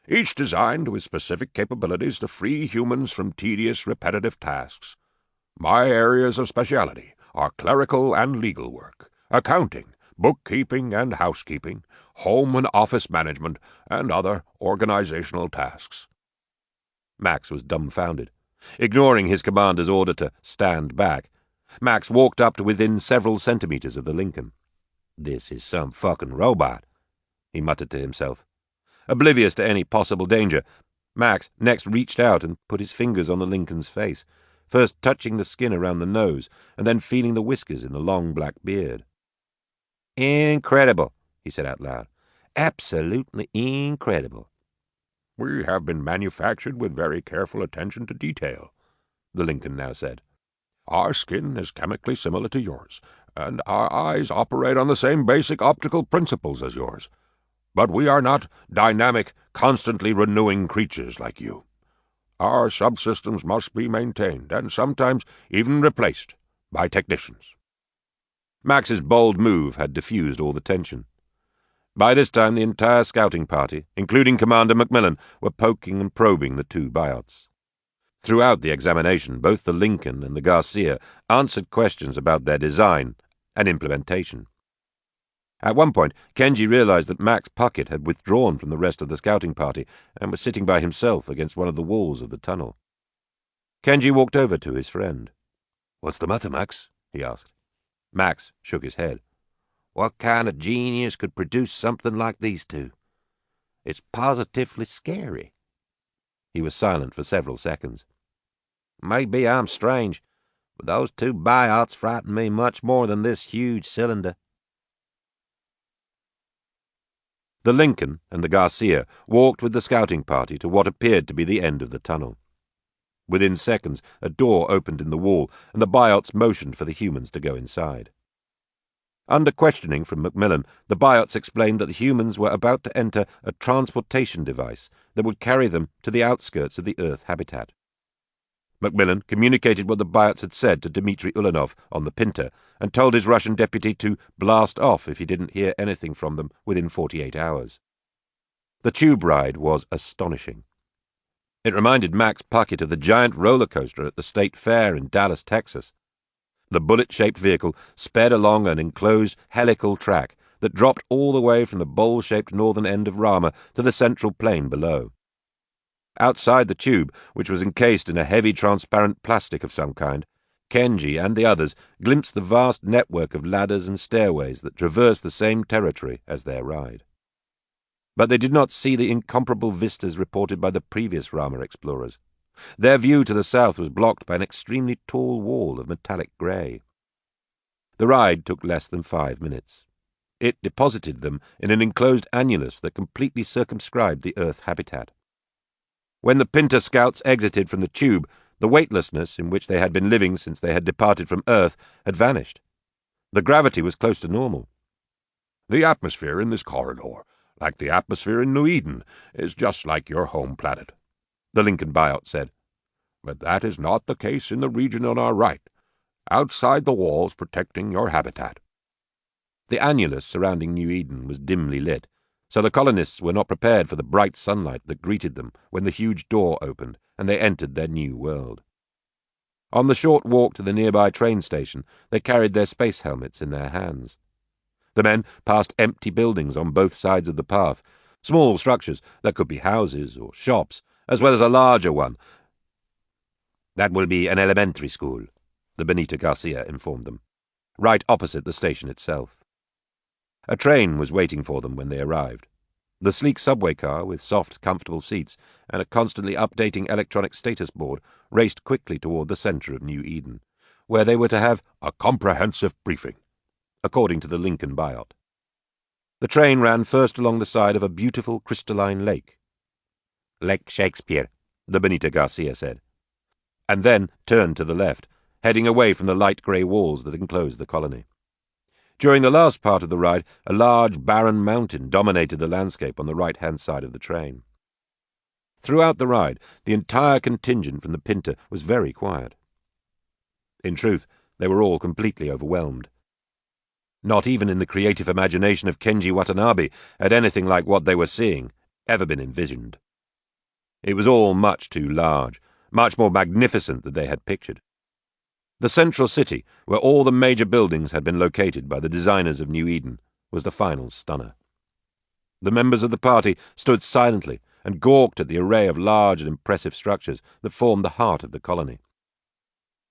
each designed with specific capabilities to free humans from tedious, repetitive tasks. My areas of specialty are clerical and legal work, accounting, bookkeeping and housekeeping, home and office management, and other organizational tasks. Max was dumbfounded. Ignoring his commander's order to stand back, Max walked up to within several centimeters of the Lincoln. This is some fucking robot, he muttered to himself. Oblivious to any possible danger, Max next reached out and put his fingers on the Lincoln's face, first touching the skin around the nose and then feeling the whiskers in the long black beard. Incredible, he said out loud. Absolutely incredible. We have been manufactured with very careful attention to detail, the Lincoln now said. Our skin is chemically similar to yours, and our eyes operate on the same basic optical principles as yours. But we are not dynamic, constantly renewing creatures like you. Our subsystems must be maintained, and sometimes even replaced, by technicians. Max's bold move had diffused all the tension. By this time the entire scouting party, including Commander Macmillan, were poking and probing the two biots. Throughout the examination, both the Lincoln and the Garcia answered questions about their design and implementation. At one point, Kenji realized that Max Puckett had withdrawn from the rest of the scouting party and was sitting by himself against one of the walls of the tunnel. Kenji walked over to his friend. What's the matter, Max? He asked. Max shook his head. What kind of genius could produce something like these two? It's positively scary. He was silent for several seconds. Maybe I'm strange, but those two biots frighten me much more than this huge cylinder. The Lincoln and the Garcia walked with the scouting party to what appeared to be the end of the tunnel. Within seconds, a door opened in the wall, and the biots motioned for the humans to go inside. Under questioning from Macmillan, the biots explained that the humans were about to enter a transportation device that would carry them to the outskirts of the Earth habitat. Macmillan communicated what the biots had said to Dmitry Ulanov on the Pinta and told his Russian deputy to blast off if he didn't hear anything from them within 48 hours. The tube ride was astonishing. It reminded Max Puckett of the giant roller coaster at the State Fair in Dallas, Texas. The bullet-shaped vehicle sped along an enclosed helical track that dropped all the way from the bowl-shaped northern end of Rama to the central plain below. Outside the tube, which was encased in a heavy transparent plastic of some kind, Kenji and the others glimpsed the vast network of ladders and stairways that traversed the same territory as their ride. But they did not see the incomparable vistas reported by the previous Rama explorers. Their view to the south was blocked by an extremely tall wall of metallic grey. The ride took less than 5 minutes. It deposited them in an enclosed annulus that completely circumscribed the Earth habitat. When the Pinta scouts exited from the tube, the weightlessness in which they had been living since they had departed from Earth had vanished. The gravity was close to normal. The atmosphere in this corridor, like the atmosphere in New Eden, is just like your home planet, the Lincoln buyout said. But that is not the case in the region on our right, outside the walls protecting your habitat. The annulus surrounding New Eden was dimly lit, so the colonists were not prepared for the bright sunlight that greeted them when the huge door opened and they entered their new world. On the short walk to the nearby train station, they carried their space helmets in their hands. The men passed empty buildings on both sides of the path, small structures that could be houses or shops, as well as a larger one. That will be an elementary school, the Benito Garcia informed them, right opposite the station itself. A train was waiting for them when they arrived. The sleek subway car, with soft, comfortable seats and a constantly updating electronic status board, raced quickly toward the center of New Eden, where they were to have a comprehensive briefing, according to the Lincoln buyout. The train ran first along the side of a beautiful crystalline lake. Lake Shakespeare, the Benito Garcia said, and then turned to the left, heading away from the light grey walls that enclosed the colony. During the last part of the ride, a large, barren mountain dominated the landscape on the right-hand side of the train. Throughout the ride, the entire contingent from the Pinta was very quiet. In truth, they were all completely overwhelmed. Not even in the creative imagination of Kenji Watanabe had anything like what they were seeing ever been envisioned. It was all much too large, much more magnificent than they had pictured. The central city, where all the major buildings had been located by the designers of New Eden, was the final stunner. The members of the party stood silently and gawked at the array of large and impressive structures that formed the heart of the colony.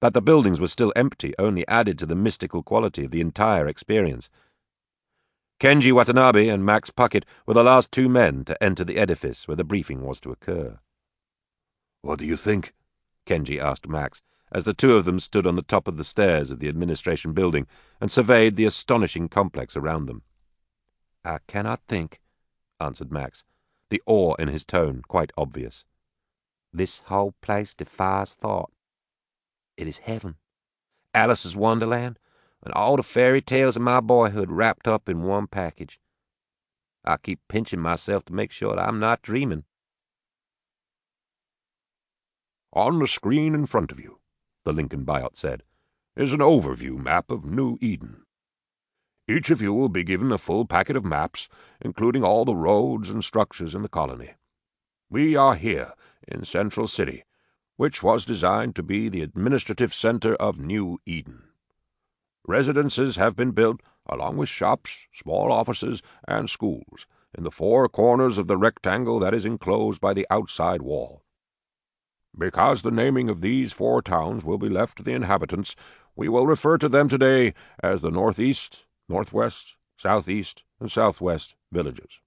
That the buildings were still empty only added to the mystical quality of the entire experience. Kenji Watanabe and Max Puckett were the last 2 men to enter the edifice where the briefing was to occur. "What do you think?" Kenji asked Max, as the 2 of them stood on the top of the stairs of the administration building and surveyed the astonishing complex around them. "I cannot think," answered Max, the awe in his tone quite obvious. "This whole place defies thought. It is heaven, Alice's Wonderland, and all the fairy tales of my boyhood wrapped up in one package. I keep pinching myself to make sure that I'm not dreaming." "On the screen in front of you," the Lincoln buyout said, "is an overview map of New Eden. Each of you will be given a full packet of maps, including all the roads and structures in the colony. We are here in Central City, which was designed to be the administrative center of New Eden. Residences have been built, along with shops, small offices, and schools, in the 4 corners of the rectangle that is enclosed by the outside wall. Because the naming of these 4 towns will be left to the inhabitants, we will refer to them today as the Northeast, Northwest, Southeast, and Southwest villages.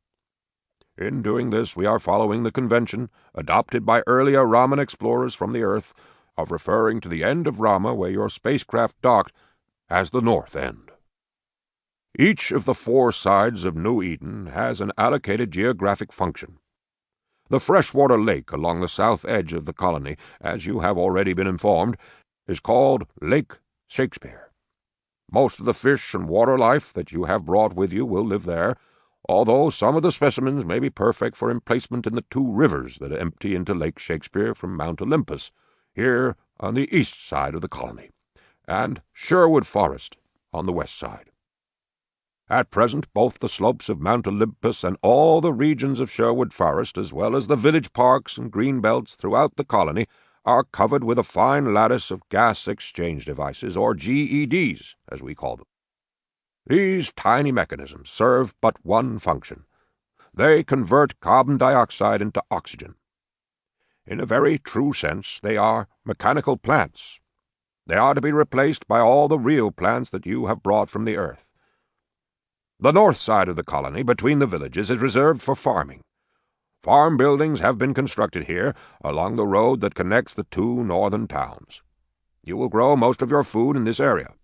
In doing this, we are following the convention, adopted by earlier Raman explorers from the Earth, of referring to the end of Rama where your spacecraft docked as the North End. Each of the 4 sides of New Eden has an allocated geographic function. The freshwater lake along the south edge of the colony, as you have already been informed, is called Lake Shakespeare. Most of the fish and water life that you have brought with you will live there, although some of the specimens may be perfect for emplacement in the 2 rivers that empty into Lake Shakespeare from Mount Olympus, here on the east side of the colony, and Sherwood Forest on the west side. At present, both the slopes of Mount Olympus and all the regions of Sherwood Forest, as well as the village parks and green belts throughout the colony, are covered with a fine lattice of gas exchange devices, or GEDs, as we call them. These tiny mechanisms serve but one function. They convert carbon dioxide into oxygen. In a very true sense, they are mechanical plants. They are to be replaced by all the real plants that you have brought from the Earth. The north side of the colony, between the villages, is reserved for farming. Farm buildings have been constructed here, along the road that connects the two northern towns. You will grow most of your food in this area.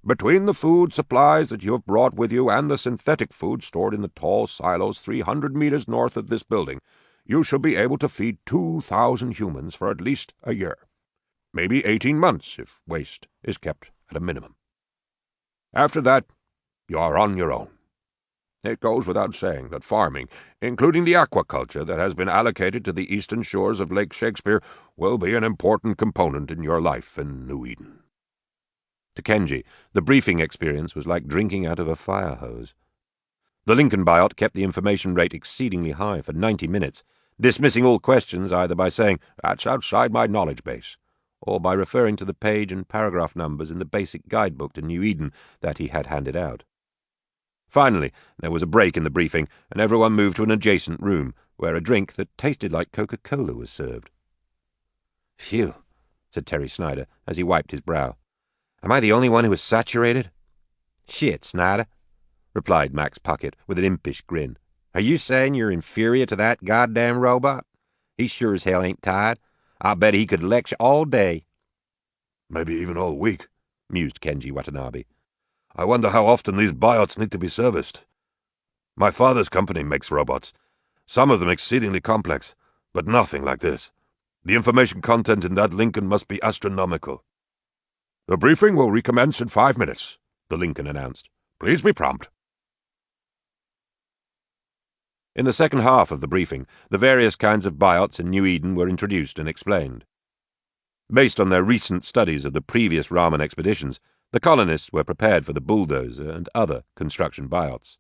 Between the food supplies that you have brought with you and the synthetic food stored in the tall silos 300 meters north of this building, you shall be able to feed 2,000 humans for at least a year. Maybe 18 months if waste is kept at a minimum. After that, you are on your own. It goes without saying that farming, including the aquaculture that has been allocated to the eastern shores of Lake Shakespeare, will be an important component in your life in New Eden. To Kenji, the briefing experience was like drinking out of a fire hose. The Lincoln biot kept the information rate exceedingly high for 90 minutes, dismissing all questions either by saying, "That's outside my knowledge base," or by referring to the page and paragraph numbers in the basic guidebook to New Eden that he had handed out. Finally, there was a break in the briefing, and everyone moved to an adjacent room, where a drink that tasted like Coca-Cola was served. "Phew," said Terry Snyder, as he wiped his brow. "Am I the only one who is saturated?" "Shit, Snyder," replied Max Puckett with an impish grin. "Are you saying you're inferior to that goddamn robot? He sure as hell ain't tired. I bet he could lecture all day." Maybe even all week, mused Kenji Watanabe. I wonder how often these biots need to be serviced. My father's company makes robots, some of them exceedingly complex, but nothing like this. The information content in that Lincoln must be astronomical. "The briefing will recommence in 5 minutes," the Lincoln announced. "Please be prompt." In the second half of the briefing, the various kinds of biots in New Eden were introduced and explained. Based on their recent studies of the previous Raman expeditions, the colonists were prepared for the bulldozer and other construction biots.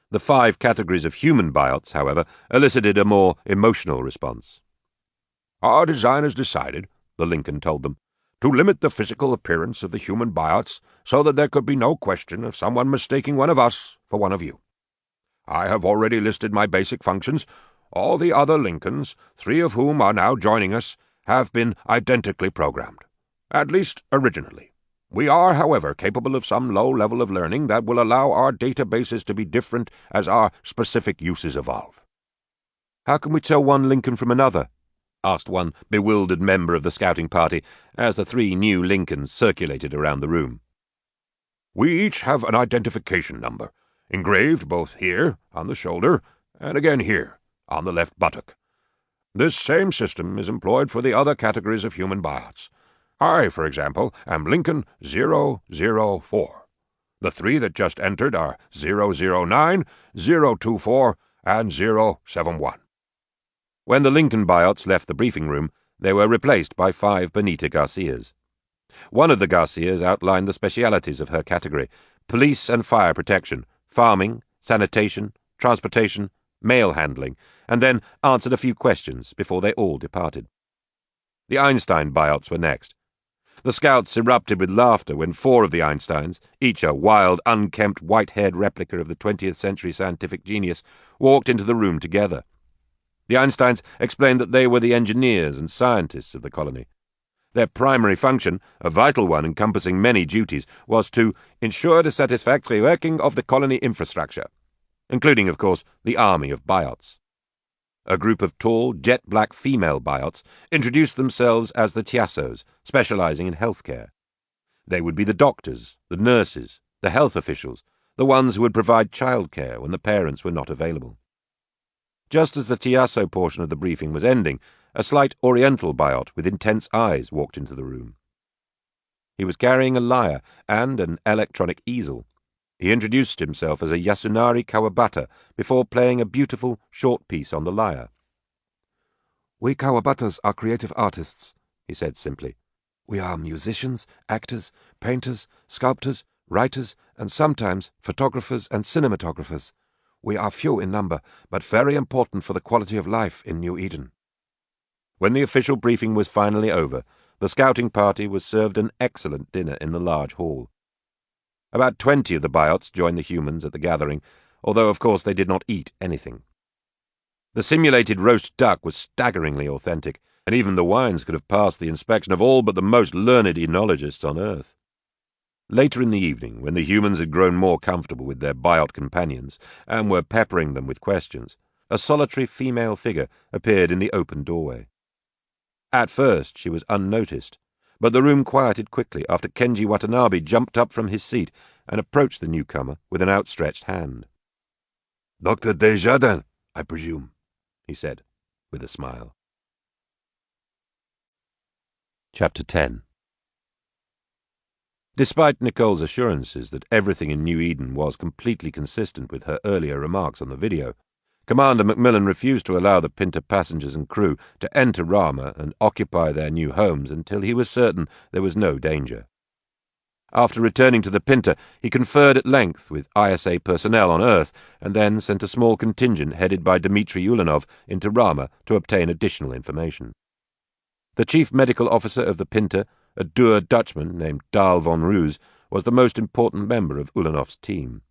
The 5 categories of human biots, however, elicited a more emotional response. "Our designers decided," the Lincoln told them, "to limit the physical appearance of the human biots so that there could be no question of someone mistaking one of us for one of you. I have already listed my basic functions. All the other Lincolns, 3 of whom are now joining us, have been identically programmed, at least originally. We are, however, capable of some low level of learning that will allow our databases to be different as our specific uses evolve." "How can we tell one Lincoln from another?" asked one bewildered member of the scouting party, as the 3 new Lincolns circulated around the room. "We each have an identification number, engraved both here, on the shoulder, and again here, on the left buttock. This same system is employed for the other categories of human biots. I, for example, am Lincoln 004. The 3 that just entered are 009, 024, and 071. When the Lincoln biots left the briefing room, they were replaced by 5 Benita Garcias. One of the Garcias outlined the specialities of her category: police and fire protection, farming, sanitation, transportation, mail handling, and then answered a few questions before they all departed. The Einstein biots were next. The scouts erupted with laughter when 4 of the Einsteins, each a wild, unkempt, white-haired replica of the 20th century scientific genius, walked into the room together. The Einsteins explained that they were the engineers and scientists of the colony. Their primary function, a vital one encompassing many duties, was to ensure the satisfactory working of the colony infrastructure, including, of course, the army of biots. A group of tall, jet-black female biots introduced themselves as the Tiassos, specializing in healthcare. They would be the doctors, the nurses, the health officials, the ones who would provide childcare when the parents were not available. Just as the Tiasso portion of the briefing was ending, a slight Oriental biot with intense eyes walked into the room. He was carrying a lyre and an electronic easel. He introduced himself as a Yasunari Kawabata before playing a beautiful short piece on the lyre. "We Kawabatas are creative artists," he said simply. "We are musicians, actors, painters, sculptors, writers, and sometimes photographers and cinematographers. We are few in number, but very important for the quality of life in New Eden." When the official briefing was finally over, the scouting party was served an excellent dinner in the large hall. About 20 of the biots joined the humans at the gathering, although of course they did not eat anything. The simulated roast duck was staggeringly authentic, and even the wines could have passed the inspection of all but the most learned enologists on Earth. Later in the evening, when the humans had grown more comfortable with their biot companions and were peppering them with questions, a solitary female figure appeared in the open doorway. At first she was unnoticed, but the room quieted quickly after Kenji Watanabe jumped up from his seat and approached the newcomer with an outstretched hand. "Dr. Desjardins, I presume," he said, with a smile. Chapter 10. Despite Nicole's assurances that everything in New Eden was completely consistent with her earlier remarks on the video, Commander Macmillan refused to allow the Pinta passengers and crew to enter Rama and occupy their new homes until he was certain there was no danger. After returning to the Pinta, he conferred at length with ISA personnel on Earth and then sent a small contingent headed by Dmitry Ulanov into Rama to obtain additional information. The chief medical officer of the Pinta, a dour Dutchman named Dahl von Roos, was the most important member of Ulanov's team.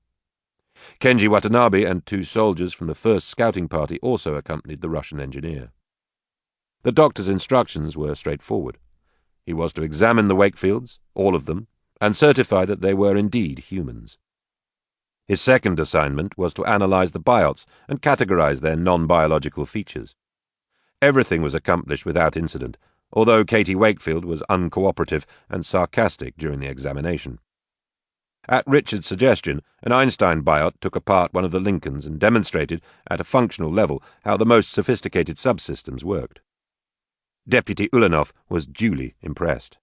Kenji Watanabe and 2 soldiers from the first scouting party also accompanied the Russian engineer. The doctor's instructions were straightforward. He was to examine the Wakefields, all of them, and certify that they were indeed humans. His second assignment was to analyze the biots and categorize their non-biological features. Everything was accomplished without incident, although Katie Wakefield was uncooperative and sarcastic during the examination. At Richard's suggestion, an Einstein biot took apart one of the Lincolns and demonstrated, at a functional level, how the most sophisticated subsystems worked. Deputy Ulanov was duly impressed.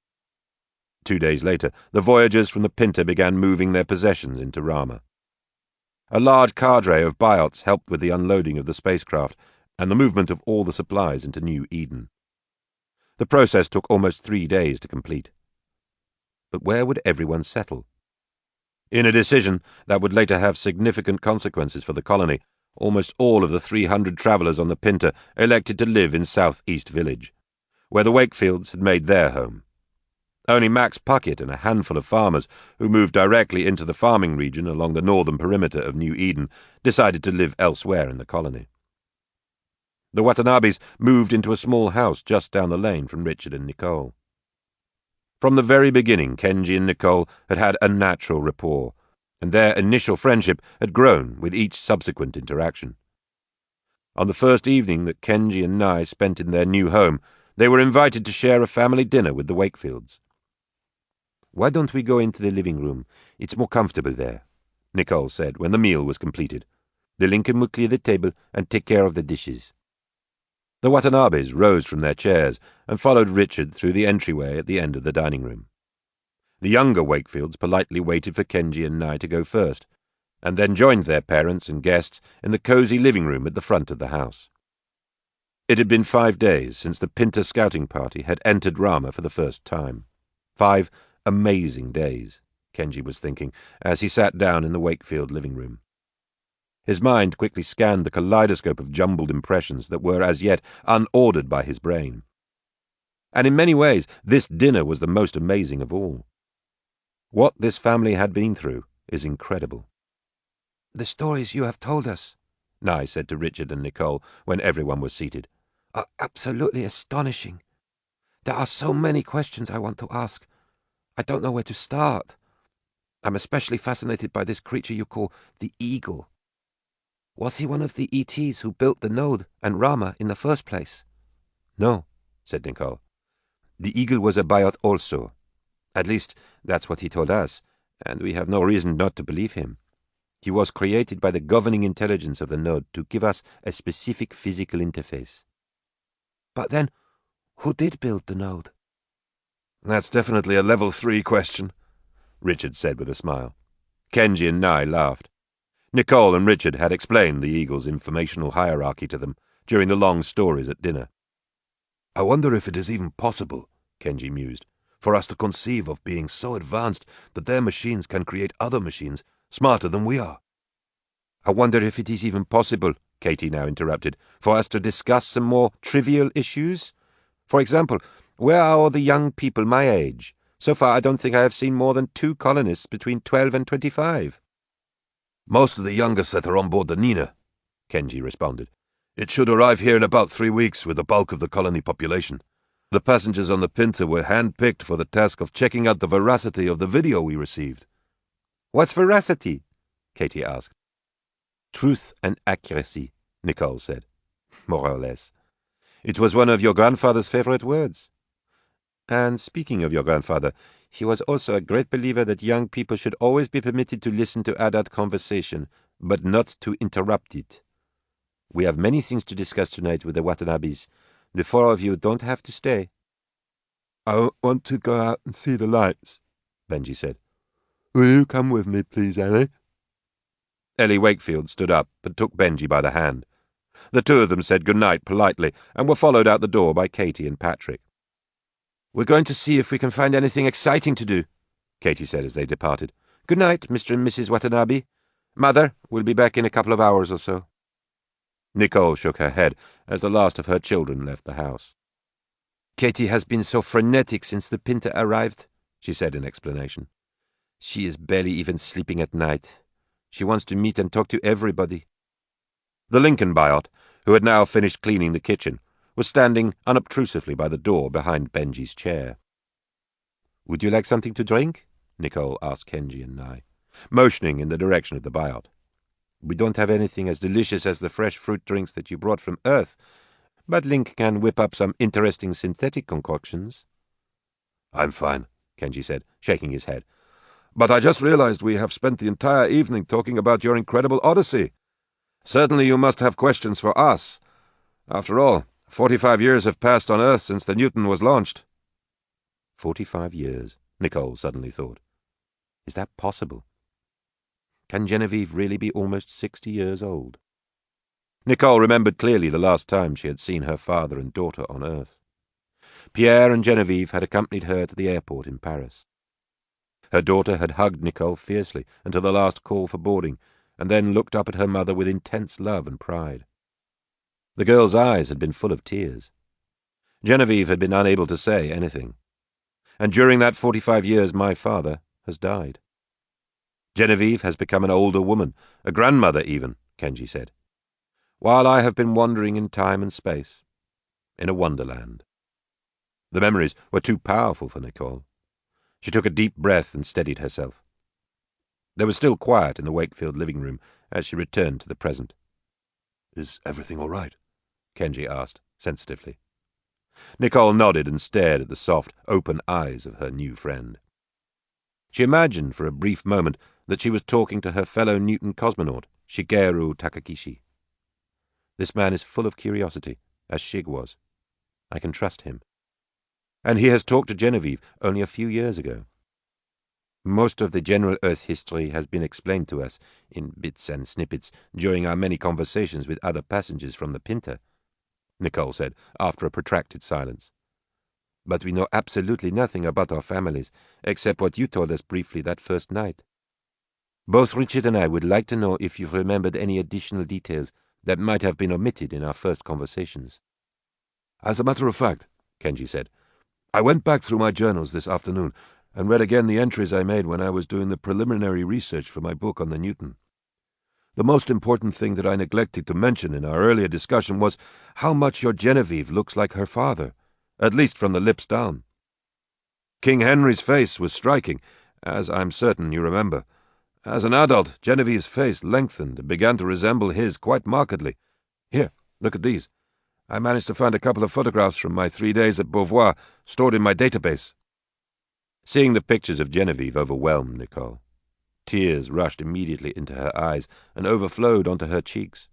2 days later, the voyagers from the Pinta began moving their possessions into Rama. A large cadre of biots helped with the unloading of the spacecraft and the movement of all the supplies into New Eden. The process took almost 3 days to complete. But where would everyone settle? In a decision that would later have significant consequences for the colony, almost all of the 300 travelers on the Pinta elected to live in Southeast Village, where the Wakefields had made their home. Only Max Puckett and a handful of farmers, who moved directly into the farming region along the northern perimeter of New Eden, decided to live elsewhere in the colony. The Watanabes moved into a small house just down the lane from Richard and Nicole. From the very beginning, Kenji and Nicole had had a natural rapport, and their initial friendship had grown with each subsequent interaction. On the first evening that Kenji and Nye spent in their new home, they were invited to share a family dinner with the Wakefields. "Why don't we go into the living room? It's more comfortable there," Nicole said when the meal was completed. "The Lincoln will clear the table and take care of the dishes." The Watanabes rose from their chairs and followed Richard through the entryway at the end of the dining room. The younger Wakefields politely waited for Kenji and Nye to go first, and then joined their parents and guests in the cosy living room at the front of the house. It had been 5 days since the Pinta scouting party had entered Rama for the first time. 5 amazing days, Kenji was thinking, as he sat down in the Wakefield living room. His mind quickly scanned the kaleidoscope of jumbled impressions that were as yet unordered by his brain. And in many ways, this dinner was the most amazing of all. What this family had been through is incredible. "The stories you have told us," Nye said to Richard and Nicole when everyone was seated, "are absolutely astonishing. There are so many questions I want to ask. I don't know where to start. I'm especially fascinated by this creature you call the Eagle. Was he one of the ETs who built the node and Rama in the first place?" "No," said Nicole. "The Eagle was a biot also. At least, that's what he told us, and we have no reason not to believe him. He was created by the governing intelligence of the node to give us a specific physical interface." "But then, who did build the node?" "That's definitely a level 3 question," Richard said with a smile. Kenji and Nye laughed. Nicole and Richard had explained the Eagle's informational hierarchy to them during the long stories at dinner. "I wonder if it is even possible," Kenji mused, "for us to conceive of being so advanced that their machines can create other machines smarter than we are." "I wonder if it is even possible," Katie now interrupted, "for us to discuss some more trivial issues? For example, where are all the young people my age? So far I don't think I have seen more than 2 colonists between 12 and 25. "Most of the youngest that are on board the Nina," Kenji responded. "It should arrive here in about 3 weeks with the bulk of the colony population. The passengers on the Pinta were hand-picked for the task of checking out the veracity of the video we received. What's veracity? Katie asked. Truth and accuracy, Nicole said. More or less. It was one of your grandfather's favorite words. And speaking of your grandfather, he was also a great believer that young people should always be permitted to listen to adult conversation, but not to interrupt it. We have many things to discuss tonight with the Watanabes. The four of you don't have to stay. I want to go out and see the lights, Benji said. Will you come with me, please, Ellie? Ellie Wakefield stood up and took Benji by the hand. The two of them said good night politely and were followed out the door by Katie and Patrick. We're going to see if we can find anything exciting to do, Katie said as they departed. Good night, Mr. and Mrs. Watanabe. Mother, we'll be back in a couple of hours or so. Nicole shook her head as the last of her children left the house. Katie has been so frenetic since the Pinta arrived, she said in explanation. She is barely even sleeping at night. She wants to meet and talk to everybody. The Lincoln Biot, who had now finished cleaning the kitchen, was standing unobtrusively by the door behind Benji's chair. Would you like something to drink? Nicole asked Kenji and Nye, motioning in the direction of the Biot. We don't have anything as delicious as the fresh fruit drinks that you brought from Earth, but Link can whip up some interesting synthetic concoctions. I'm fine, Kenji said, shaking his head. But I just realized we have spent the entire evening talking about your incredible odyssey. Certainly you must have questions for us. After all, 45 years have passed on Earth since the Newton was launched. 45 years, Nicole suddenly thought. Is that possible? Can Genevieve really be almost 60 years old? Nicole remembered clearly the last time she had seen her father and daughter on Earth. Pierre and Genevieve had accompanied her to the airport in Paris. Her daughter had hugged Nicole fiercely until the last call for boarding, and then looked up at her mother with intense love and pride. The girl's eyes had been full of tears. Genevieve had been unable to say anything. And during that 45 years my father has died. Genevieve has become an older woman, a grandmother even, Kenji said, while I have been wandering in time and space, in a wonderland. The memories were too powerful for Nicole. She took a deep breath and steadied herself. There was still quiet in the Wakefield living room as she returned to the present. Is everything all right? Kenji asked, sensitively. Nicole nodded and stared at the soft, open eyes of her new friend. She imagined for a brief moment that she was talking to her fellow Newton cosmonaut, Shigeru Takakishi. This man is full of curiosity, as Shig was. I can trust him. And he has talked to Genevieve only a few years ago. Most of the general Earth history has been explained to us in bits and snippets during our many conversations with other passengers from the Pinta, Nicole said after a protracted silence. But we know absolutely nothing about our families, except what you told us briefly that first night. Both Richard and I would like to know if you've remembered any additional details that might have been omitted in our first conversations. As a matter of fact, Kenji said, I went back through my journals this afternoon and read again the entries I made when I was doing the preliminary research for my book on the Newton. The most important thing that I neglected to mention in our earlier discussion was how much your Genevieve looks like her father, at least from the lips down. King Henry's face was striking, as I'm certain you remember. As an adult, Genevieve's face lengthened and began to resemble his quite markedly. Here, look at these. I managed to find a couple of photographs from my 3 days at Beauvoir, stored in my database. Seeing the pictures of Genevieve overwhelmed Nicole. Tears rushed immediately into her eyes and overflowed onto her cheeks.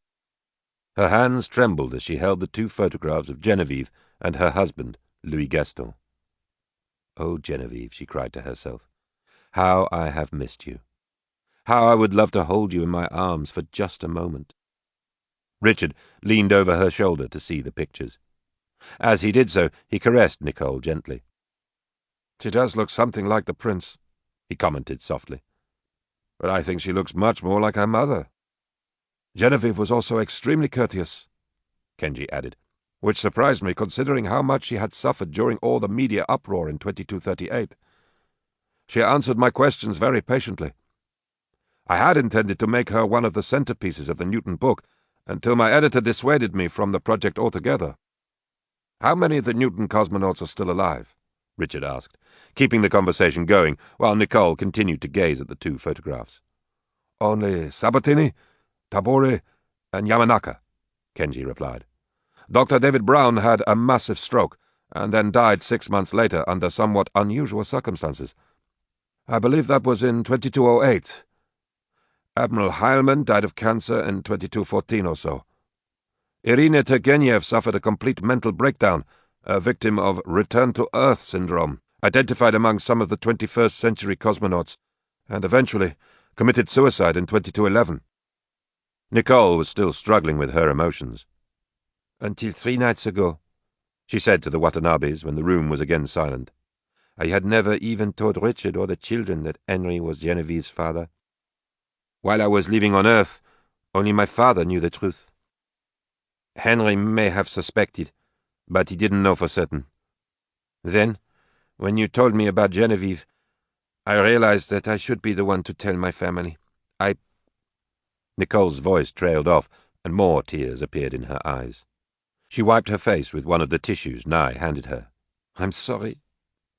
Her hands trembled as she held the 2 photographs of Genevieve and her husband, Louis Gaston. Oh, Genevieve, she cried to herself, how I have missed you. How I would love to hold you in my arms for just a moment. Richard leaned over her shoulder to see the pictures. As he did so, he caressed Nicole gently. She does look something like the prince, he commented softly. But I think she looks much more like her mother. Genevieve was also extremely courteous, Kenji added, which surprised me considering how much she had suffered during all the media uproar in 2238. She answered my questions very patiently. I had intended to make her one of the centerpieces of the Newton book until my editor dissuaded me from the project altogether. How many of the Newton cosmonauts are still alive? Richard asked, keeping the conversation going while Nicole continued to gaze at the two photographs. Only Sabatini, Tabori, and Yamanaka, Kenji replied. Dr. David Brown had a massive stroke and then died 6 months later under somewhat unusual circumstances. I believe that was in 2208. Admiral Heilman died of cancer in 2214 or so. Irina Turgenev suffered a complete mental breakdown, a victim of return-to-Earth syndrome, identified among some of the 21st century cosmonauts, and eventually committed suicide in 2211. Nicole was still struggling with her emotions. Until 3 nights ago, she said to the Watanabes when the room was again silent. I had never even told Richard or the children that Henry was Genevieve's father. While I was living on Earth, only my father knew the truth. Henry may have suspected, but he didn't know for certain. Then, when you told me about Genevieve, I realized that I should be the one to tell my family. Nicole's voice trailed off, and more tears appeared in her eyes. She wiped her face with one of the tissues Nye handed her. I'm sorry,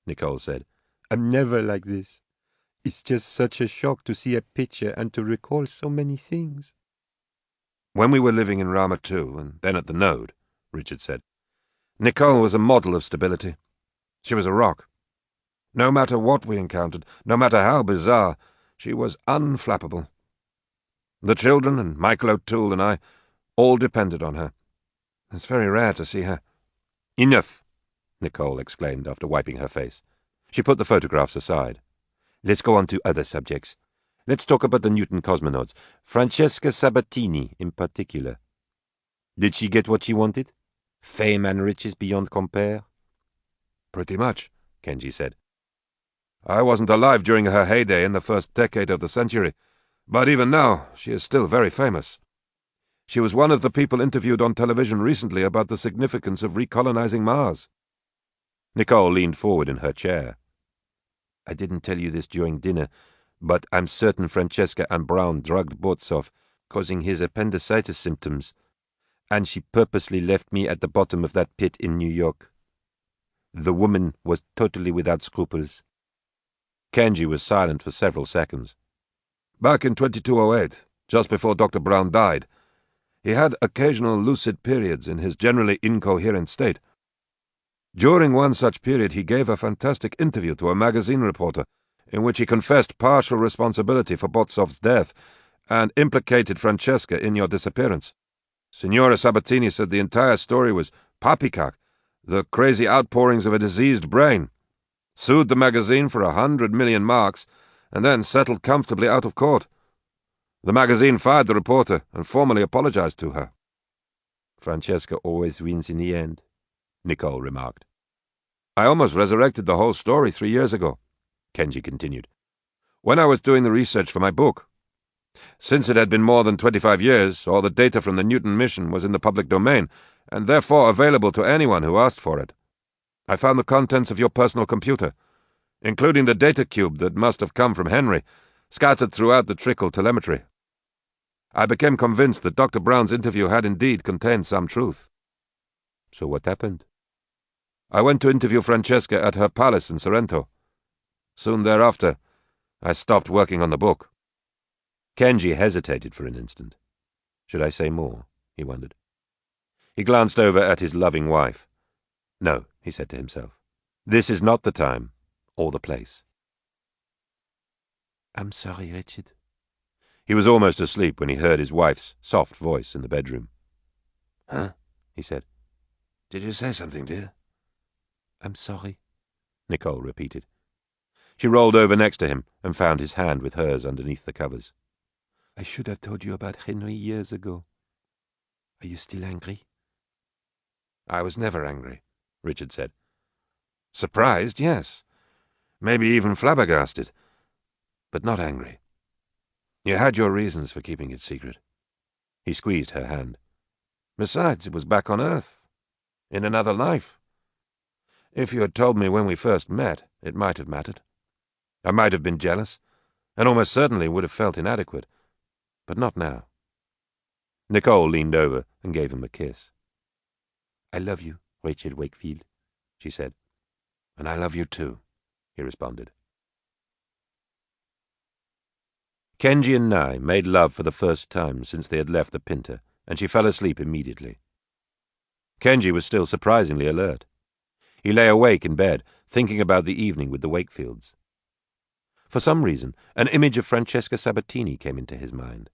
Nicole said. I'm never like this. It's just such a shock to see a picture and to recall so many things. When we were living in Rama II, and then at the Node, Richard said, Nicole was a model of stability. She was a rock. No matter what we encountered, no matter how bizarre, she was unflappable. The children and Michael O'Toole and I all depended on her. It's very rare to see her. Enough, Nicole exclaimed after wiping her face. She put the photographs aside. Let's go on to other subjects. Let's talk about the Newton cosmonauts, Francesca Sabatini in particular. Did she get what she wanted? Fame and riches beyond compare? Pretty much, Kenji said. I wasn't alive during her heyday in the first decade of the century, but even now she is still very famous. She was one of the people interviewed on television recently about the significance of recolonizing Mars. Nicole leaned forward in her chair. I didn't tell you this during dinner, but I'm certain Francesca and Brown drugged Botsov, causing his appendicitis symptoms, and she purposely left me at the bottom of that pit in New York. The woman was totally without scruples. Kenji was silent for several seconds. Back in 2208, just before Dr. Brown died, he had occasional lucid periods in his generally incoherent state. During one such period, he gave a fantastic interview to a magazine reporter in which he confessed partial responsibility for Botsov's death and implicated Francesca in your disappearance. Signora Sabatini said the entire story was poppycock, the crazy outpourings of a diseased brain, sued the magazine for 100 million marks, and then settled comfortably out of court. The magazine fired the reporter and formally apologized to her. Francesca always wins in the end, Nicole remarked. I almost resurrected the whole story 3 years ago, Kenji continued, when I was doing the research for my book. Since it had been more than 25 years, all the data from the Newton mission was in the public domain, and therefore available to anyone who asked for it. I found the contents of your personal computer, including the data cube that must have come from Henry, scattered throughout the trickle telemetry. I became convinced that Dr. Brown's interview had indeed contained some truth. So what happened? I went to interview Francesca at her palace in Sorrento. Soon thereafter, I stopped working on the book. Kenji hesitated for an instant. Should I say more? He wondered. He glanced over at his loving wife. No, he said to himself. This is not the time or the place. I'm sorry, Richard. He was almost asleep when he heard his wife's soft voice in the bedroom. Huh? He said. Did you say something, dear? I'm sorry, Nicole repeated. She rolled over next to him and found his hand with hers underneath the covers. I should have told you about Henry years ago. Are you still angry? I was never angry, Richard said. Surprised, yes. Maybe even flabbergasted. But not angry. You had your reasons for keeping it secret. He squeezed her hand. Besides, it was back on Earth. In another life. If you had told me when we first met, it might have mattered. I might have been jealous, and almost certainly would have felt inadequate. But not now. Nicole leaned over and gave him a kiss. I love you, Richard Wakefield, she said. And I love you too, he responded. Kenji and Nye made love for the first time since they had left the Pinta, and she fell asleep immediately. Kenji was still surprisingly alert. He lay awake in bed, thinking about the evening with the Wakefields. For some reason, an image of Francesca Sabatini came into his mind.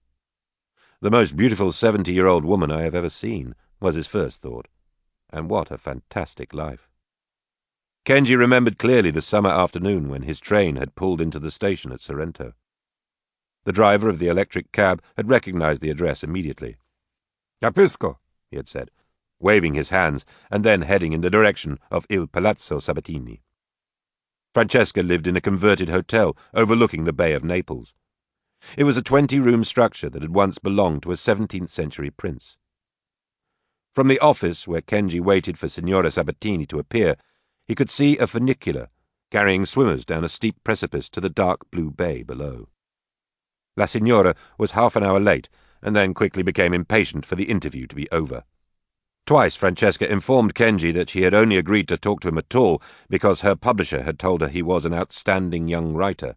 The most beautiful 70-year-old woman I have ever seen, was his first thought. And what a fantastic life. Kenji remembered clearly the summer afternoon when his train had pulled into the station at Sorrento. The driver of the electric cab had recognized the address immediately. Capisco, he had said, waving his hands and then heading in the direction of Il Palazzo Sabatini. Francesca lived in a converted hotel overlooking the Bay of Naples. It was a 20-room structure that had once belonged to a 17th-century prince. From the office where Kenji waited for Signora Sabatini to appear, he could see a funicular carrying swimmers down a steep precipice to the dark blue bay below. La Signora was half an hour late and then quickly became impatient for the interview to be over. Twice Francesca informed Kenji that she had only agreed to talk to him at all because her publisher had told her he was an outstanding young writer.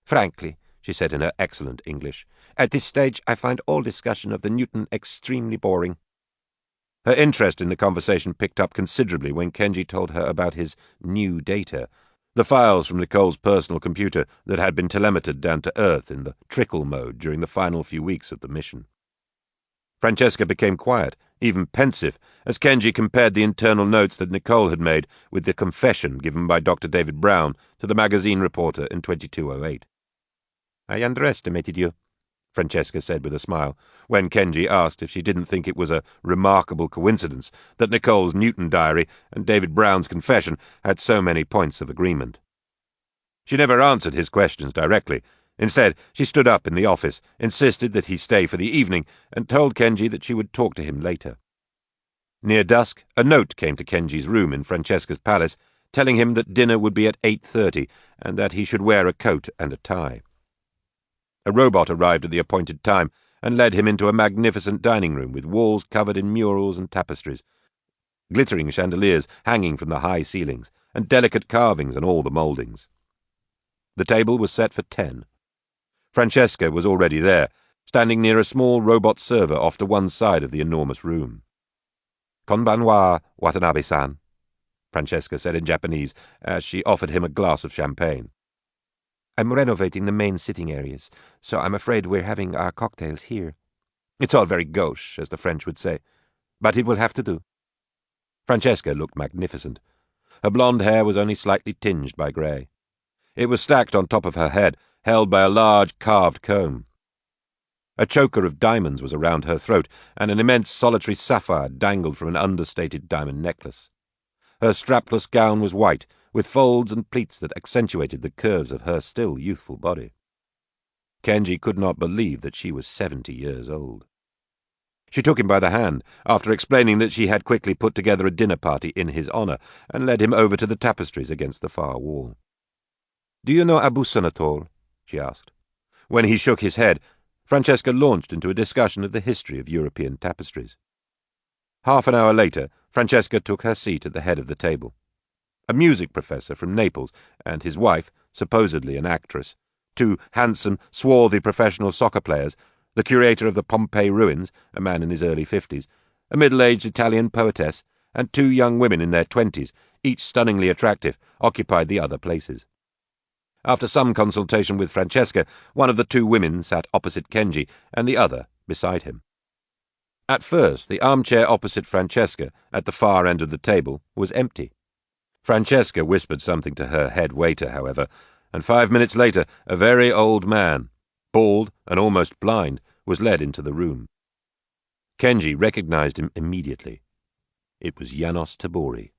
"Frankly," she said in her excellent English, "at this stage I find all discussion of the Newton extremely boring." Her interest in the conversation picked up considerably when Kenji told her about his new data, the files from Nicole's personal computer that had been telemetered down to Earth in the trickle mode during the final few weeks of the mission. Francesca became quiet, even pensive, as Kenji compared the internal notes that Nicole had made with the confession given by Dr. David Brown to the magazine reporter in 2208. "I underestimated you," Francesca said with a smile, when Kenji asked if she didn't think it was a remarkable coincidence that Nicole's Newton diary and David Brown's confession had so many points of agreement. She never answered his questions directly. Instead, she stood up in the office, insisted that he stay for the evening, and told Kenji that she would talk to him later. Near dusk, a note came to Kenji's room in Francesca's palace, telling him that dinner would be at 8:30 and that he should wear a coat and a tie. A robot arrived at the appointed time and led him into a magnificent dining room with walls covered in murals and tapestries, glittering chandeliers hanging from the high ceilings, and delicate carvings on all the mouldings. The table was set for 10. Francesca was already there, standing near a small robot server off to one side of the enormous room. "Konbanwa, Watanabe-san," Francesca said in Japanese as she offered him a glass of champagne. "I'm renovating the main sitting areas, so I'm afraid we're having our cocktails here. It's all very gauche, as the French would say, but it will have to do." Francesca looked magnificent. Her blonde hair was only slightly tinged by grey. It was stacked on top of her head, held by a large carved comb. A choker of diamonds was around her throat, and an immense solitary sapphire dangled from an understated diamond necklace. Her strapless gown was white, with folds and pleats that accentuated the curves of her still youthful body. Kenji could not believe that she was 70 years old. She took him by the hand, after explaining that she had quickly put together a dinner party in his honour, and led him over to the tapestries against the far wall. "Do you know Abuson at all?" she asked. When he shook his head, Francesca launched into a discussion of the history of European tapestries. Half an hour later, Francesca took her seat at the head of the table. A music professor from Naples and his wife, supposedly an actress, 2 handsome, swarthy professional soccer players, the curator of the Pompeii ruins, a man in his early 50s, a middle-aged Italian poetess, and 2 young women in their 20s, each stunningly attractive, occupied the other places. After some consultation with Francesca, one of the 2 women sat opposite Kenji and the other beside him. At first, the armchair opposite Francesca, at the far end of the table, was empty. Francesca whispered something to her head waiter, however, and 5 minutes later a very old man, bald and almost blind, was led into the room. Kenji recognized him immediately. It was Janos Tabori.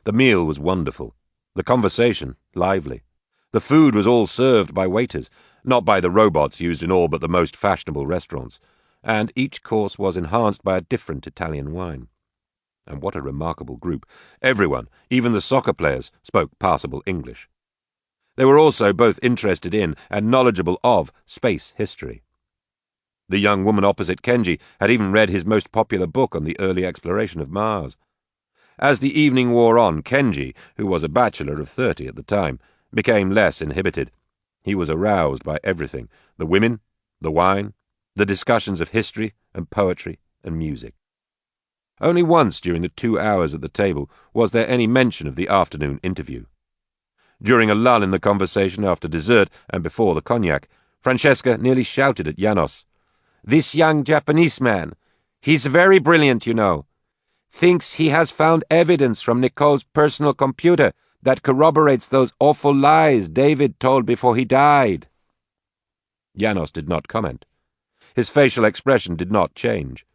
The meal was wonderful, the conversation lively. The food was all served by waiters, not by the robots used in all but the most fashionable restaurants, and each course was enhanced by a different Italian wine. And what a remarkable group. Everyone, even the soccer players, spoke passable English. They were also both interested in and knowledgeable of space history. The young woman opposite Kenji had even read his most popular book on the early exploration of Mars. As the evening wore on, Kenji, who was a bachelor of 30 at the time, became less inhibited. He was aroused by everything: the women, the wine, the discussions of history and poetry and music. Only once during the 2 hours at the table was there any mention of the afternoon interview. During a lull in the conversation after dessert and before the cognac, Francesca nearly shouted at Janos, "This young Japanese man, he's very brilliant, you know. Thinks he has found evidence from Nicole's personal computer that corroborates those awful lies David told before he died." Janos did not comment. His facial expression did not change.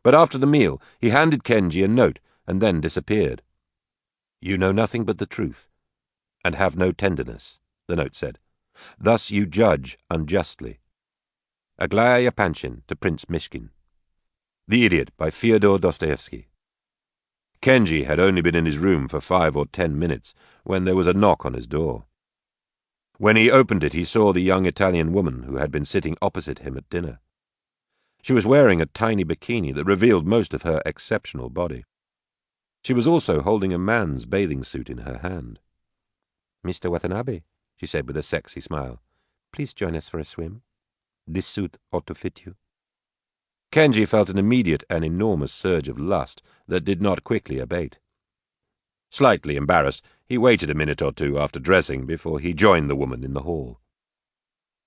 But after the meal, he handed Kenji a note and then disappeared. "You know nothing but the truth, and have no tenderness," the note said. "Thus you judge unjustly. Aglaya Yapanshin to Prince Mishkin." The Idiot by Fyodor Dostoevsky. Kenji had only been in his room for 5 or 10 minutes when there was a knock on his door. When he opened it, he saw the young Italian woman who had been sitting opposite him at dinner. She was wearing a tiny bikini that revealed most of her exceptional body. She was also holding a man's bathing suit in her hand. "Mr. Watanabe," she said with a sexy smile, "please join us for a swim. This suit ought to fit you." Kenji felt an immediate and enormous surge of lust that did not quickly abate. Slightly embarrassed, he waited a minute or two after dressing before he joined the woman in the hall.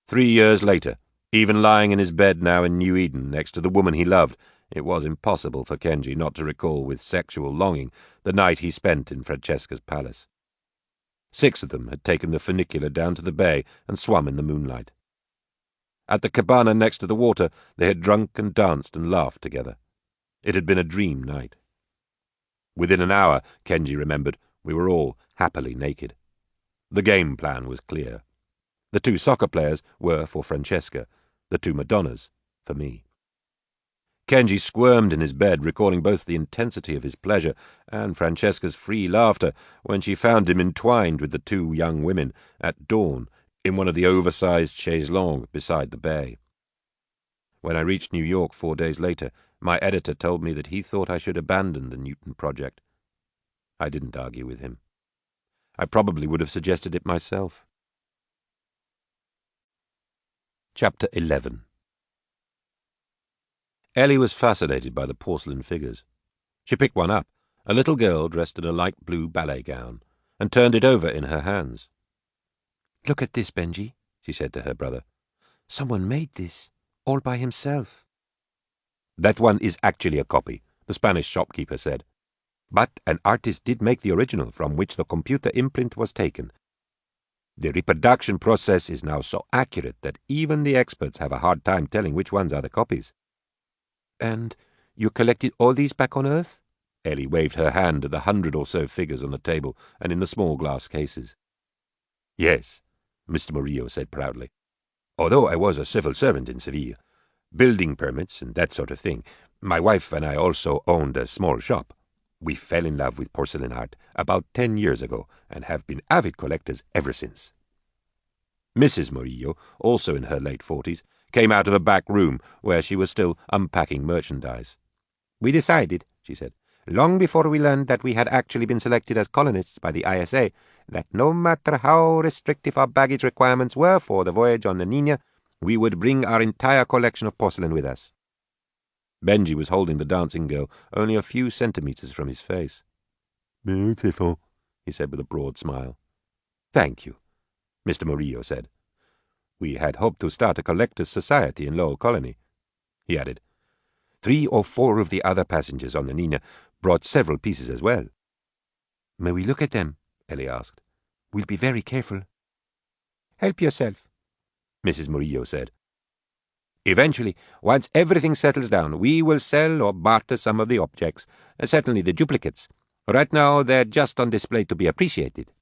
3 years later, even lying in his bed now in New Eden next to the woman he loved, it was impossible for Kenji not to recall with sexual longing the night he spent in Francesca's palace. 6 of them had taken the funicular down to the bay and swum in the moonlight. At the cabana next to the water, they had drunk and danced and laughed together. It had been a dream night. Within an hour, Kenji remembered, we were all happily naked. The game plan was clear. The 2 soccer players were for Francesca, the 2 Madonnas for me. Kenji squirmed in his bed, recalling both the intensity of his pleasure and Francesca's free laughter when she found him entwined with the 2 young women at dawn in one of the oversized chaises-longues beside the bay. When I reached New York 4 days later, my editor told me that he thought I should abandon the Newton project. I didn't argue with him. I probably would have suggested it myself. Chapter 11. Ellie was fascinated by the porcelain figures. She picked one up, a little girl dressed in a light blue ballet gown, and turned it over in her hands. "Look at this, Benji," she said to her brother. "Someone made this, all by himself." "That one is actually a copy," the Spanish shopkeeper said. "But an artist did make the original from which the computer imprint was taken. The reproduction process is now so accurate that even the experts have a hard time telling which ones are the copies." "And you collected all these back on Earth?" Ellie waved her hand at the 100 or so figures on the table and in the small glass cases. "Yes," Mr. Murillo said proudly. "Although I was a civil servant in Seville, building permits and that sort of thing, my wife and I also owned a small shop. We fell in love with porcelain art about 10 years ago and have been avid collectors ever since." Mrs. Murillo, also in her late 40s, came out of a back room where she was still unpacking merchandise. "We decided," she said, "long before we learned that we had actually been selected as colonists by the ISA, that no matter how restrictive our baggage requirements were for the voyage on the Nina, we would bring our entire collection of porcelain with us." Benji was holding the dancing girl only a few centimeters from his face. "Beautiful," he said with a broad smile. "Thank you," Mr. Murillo said. "We had hoped to start a collectors' society in Lowell Colony," he added. 3 or 4 of the other passengers on the Nina brought several pieces as well." "May we look at them?" Ellie asked. "We'll be very careful." "Help yourself," Mrs. Murillo said. "Eventually, once everything settles down, we will sell or barter some of the objects, certainly the duplicates. Right now, they're just on display to be appreciated."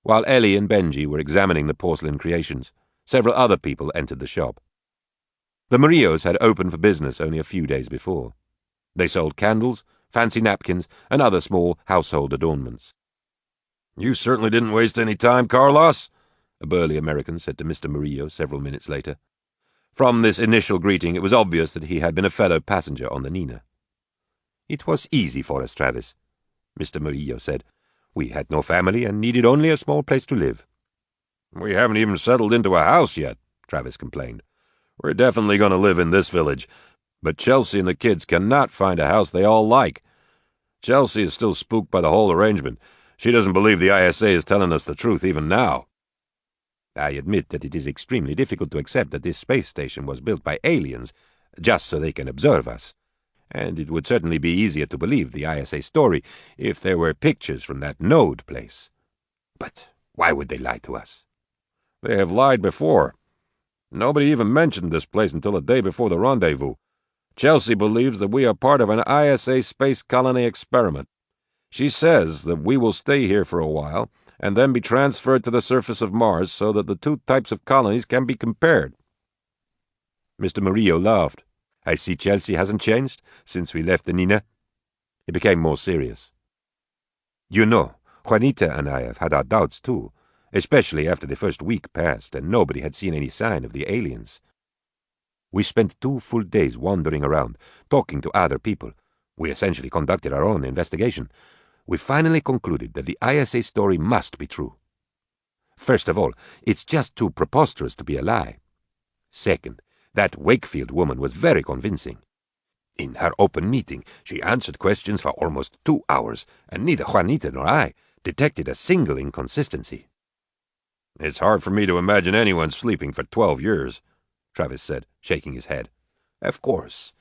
While Ellie and Benji were examining the porcelain creations, several other people entered the shop. The Murillos had opened for business only a few days before. They sold candles, fancy napkins, and other small household adornments. "You certainly didn't waste any time, Carlos," a burly American said to Mr. Murillo several minutes later. From this initial greeting, it was obvious that he had been a fellow passenger on the Nina. "It was easy for us, Travis. Mr. Murillo said. "We had no family and needed only a small place to live." "We haven't even settled into a house yet," Travis complained. "We're definitely going to live in this village, but Chelsea and the kids cannot find a house they all like. Chelsea is still spooked by the whole arrangement. She doesn't believe the ISA is telling us the truth even now." "I admit that it is extremely difficult to accept that this space station was built by aliens, just so they can observe us. And it would certainly be easier to believe the ISA story if there were pictures from that node place. But why would they lie to us?" "They have lied before. Nobody even mentioned this place until the day before the rendezvous. Chelsea believes that we are part of an ISA space colony experiment. She says that we will stay here for a while and then be transferred to the surface of Mars so that the two types of colonies can be compared." Mr. Murillo laughed. "I see Chelsea hasn't changed since we left the Nina." He became more serious. "You know, Juanita and I have had our doubts too, especially after the first week passed and nobody had seen any sign of the aliens. We spent 2 full days wandering around, talking to other people. We essentially conducted our own investigation. We finally concluded that the ISA story must be true. First of all, it's just too preposterous to be a lie. Second, that Wakefield woman was very convincing. In her open meeting, she answered questions for almost 2 hours, and neither Juanita nor I detected a single inconsistency." "It's hard for me to imagine anyone sleeping for 12 years, Travis said, shaking his head. "Of course.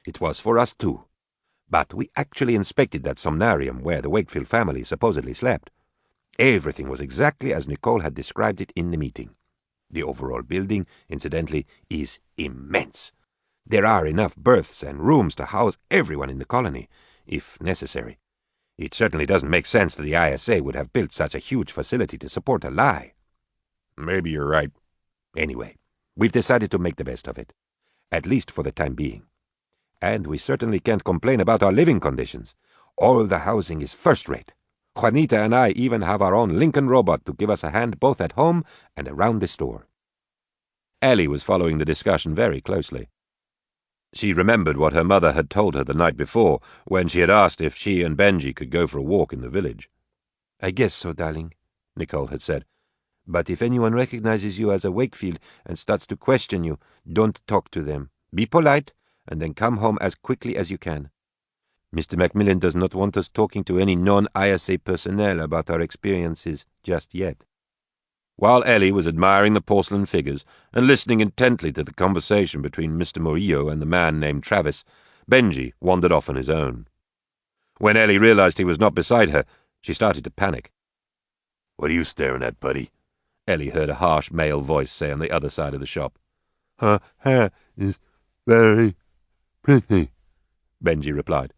It was for us too. But we actually inspected that somnarium where the Wakefield family supposedly slept. Everything was exactly as Nicole had described it in the meeting. The overall building, incidentally, is immense. There are enough berths and rooms to house everyone in the colony, if necessary. It certainly doesn't make sense that the ISA would have built such a huge facility to support a lie." "Maybe you're right. Anyway, we've decided to make the best of it, at least for the time being. And we certainly can't complain about our living conditions. All the housing is first-rate. Juanita and I even have our own Lincoln robot to give us a hand both at home and around the store." Ellie was following the discussion very closely. She remembered what her mother had told her the night before, when she had asked if she and Benji could go for a walk in the village. "I guess so, darling," Nicole had said. "But if anyone recognizes you as a Wakefield and starts to question you, don't talk to them. Be polite, and then come home as quickly as you can. Mr. Macmillan does not want us talking to any non-ISA personnel about our experiences just yet." While Ellie was admiring the porcelain figures and listening intently to the conversation between Mr. Murillo and the man named Travis, Benji wandered off on his own. When Ellie realized he was not beside her, she started to panic. "What are you staring at, buddy?" Ellie heard a harsh male voice say on the other side of the shop. "Her hair is very pretty," Benji replied.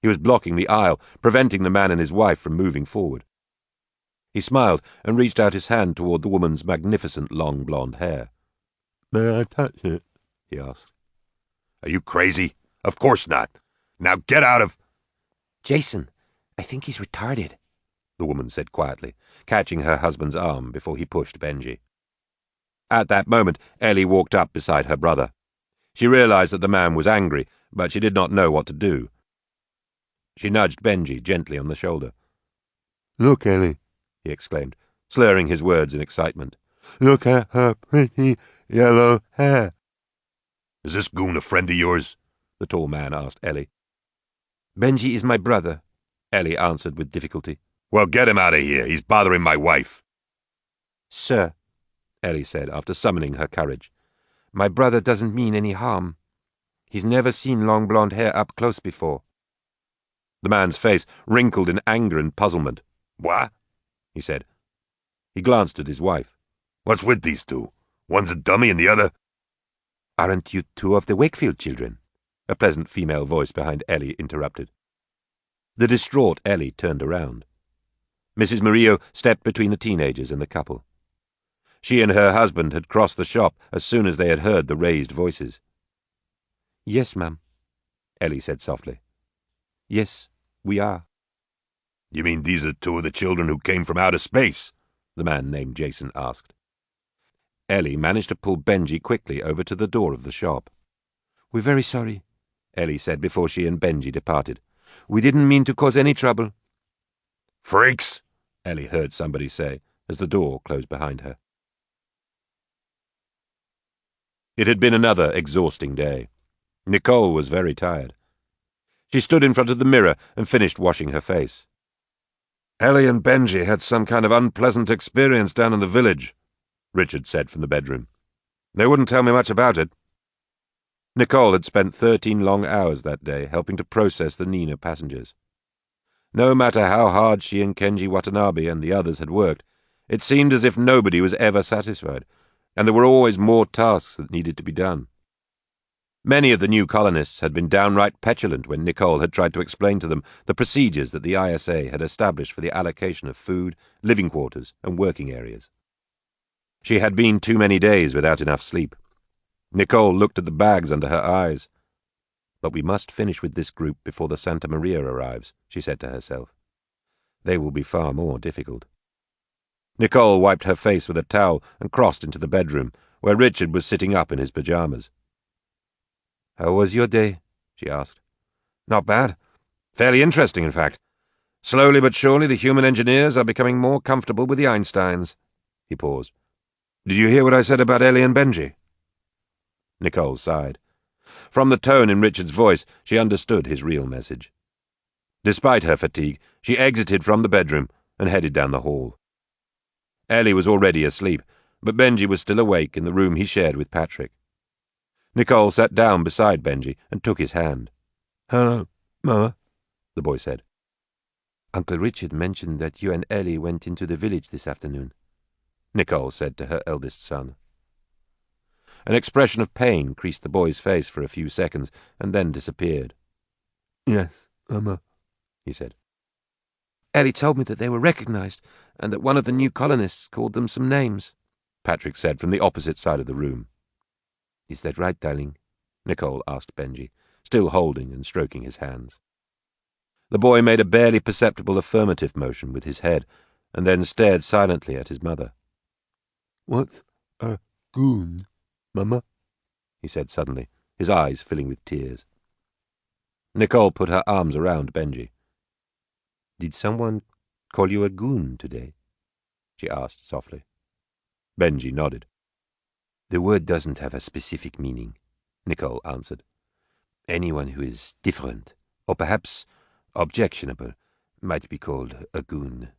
He was blocking the aisle, preventing the man and his wife from moving forward. He smiled and reached out his hand toward the woman's magnificent long blonde hair. "May I touch it?" he asked. "Are you crazy? Of course not. Now get out of—" "Jason, I think he's retarded," the woman said quietly, catching her husband's arm before he pushed Benji. At that moment, Ellie walked up beside her brother. She realized that the man was angry, but she did not know what to do. She nudged Benji gently on the shoulder. "Look, Ellie," he exclaimed, slurring his words in excitement. "Look at her pretty yellow hair." "Is this goon a friend of yours?" the tall man asked Ellie. "Benji is my brother," Ellie answered with difficulty. "Well, get him out of here. He's bothering my wife." "Sir," Ellie said after summoning her courage, "my brother doesn't mean any harm. He's never seen long blonde hair up close before." The man's face wrinkled in anger and puzzlement. "What?" he said. He glanced at his wife. "What's with these two? One's a dummy and the other—" "Aren't you two of the Wakefield children?" a pleasant female voice behind Ellie interrupted. The distraught Ellie turned around. Mrs. Murillo stepped between the teenagers and the couple. She and her husband had crossed the shop as soon as they had heard the raised voices. "Yes, ma'am," Ellie said softly. "Yes, we are." "You mean these are two of the children who came from outer space?" the man named Jason asked. Ellie managed to pull Benji quickly over to the door of the shop. "We're very sorry," Ellie said before she and Benji departed. "We didn't mean to cause any trouble." Freaks! Ellie heard somebody say as the door closed behind her. It had been another exhausting day. Nicole was very tired. She stood in front of the mirror and finished washing her face. Ellie and Benji had some kind of unpleasant experience down in the village, Richard said from the bedroom. They wouldn't tell me much about it. Nicole had spent 13 long hours that day helping to process the Nina passengers. No matter how hard she and Kenji Watanabe and the others had worked, it seemed as if nobody was ever satisfied, and there were always more tasks that needed to be done. Many of the new colonists had been downright petulant when Nicole had tried to explain to them the procedures that the ISA had established for the allocation of food, living quarters, and working areas. She had been too many days without enough sleep. Nicole looked at the bags under her eyes. But we must finish with this group before the Santa Maria arrives, she said to herself. They will be far more difficult. Nicole wiped her face with a towel and crossed into the bedroom, where Richard was sitting up in his pajamas. "How was your day?" she asked. "Not bad. Fairly interesting, in fact. Slowly but surely the human engineers are becoming more comfortable with the Einsteins." He paused. "Did you hear what I said about Ellie and Benji?" Nicole sighed. From the tone in Richard's voice, she understood his real message. Despite her fatigue, she exited from the bedroom and headed down the hall. Ellie was already asleep, but Benji was still awake in the room he shared with Patrick. Nicole sat down beside Benji and took his hand. "Hello, Mama," the boy said. "Uncle Richard mentioned that you and Ellie went into the village this afternoon," Nicole said to her eldest son. An expression of pain creased the boy's face for a few seconds and then disappeared. "Yes, Mama," he said. "Ellie told me that they were recognized and that one of the new colonists called them some names," Patrick said from the opposite side of the room. "Is that right, darling?" Nicole asked Benji, still holding and stroking his hands. The boy made a barely perceptible affirmative motion with his head and then stared silently at his mother. "What's a goon, Mama?" he said suddenly, his eyes filling with tears. Nicole put her arms around Benji. "Did someone call you a goon today?" she asked softly. Benji nodded. "The word doesn't have a specific meaning," Nicole answered. "Anyone who is different, or perhaps objectionable, might be called a goon."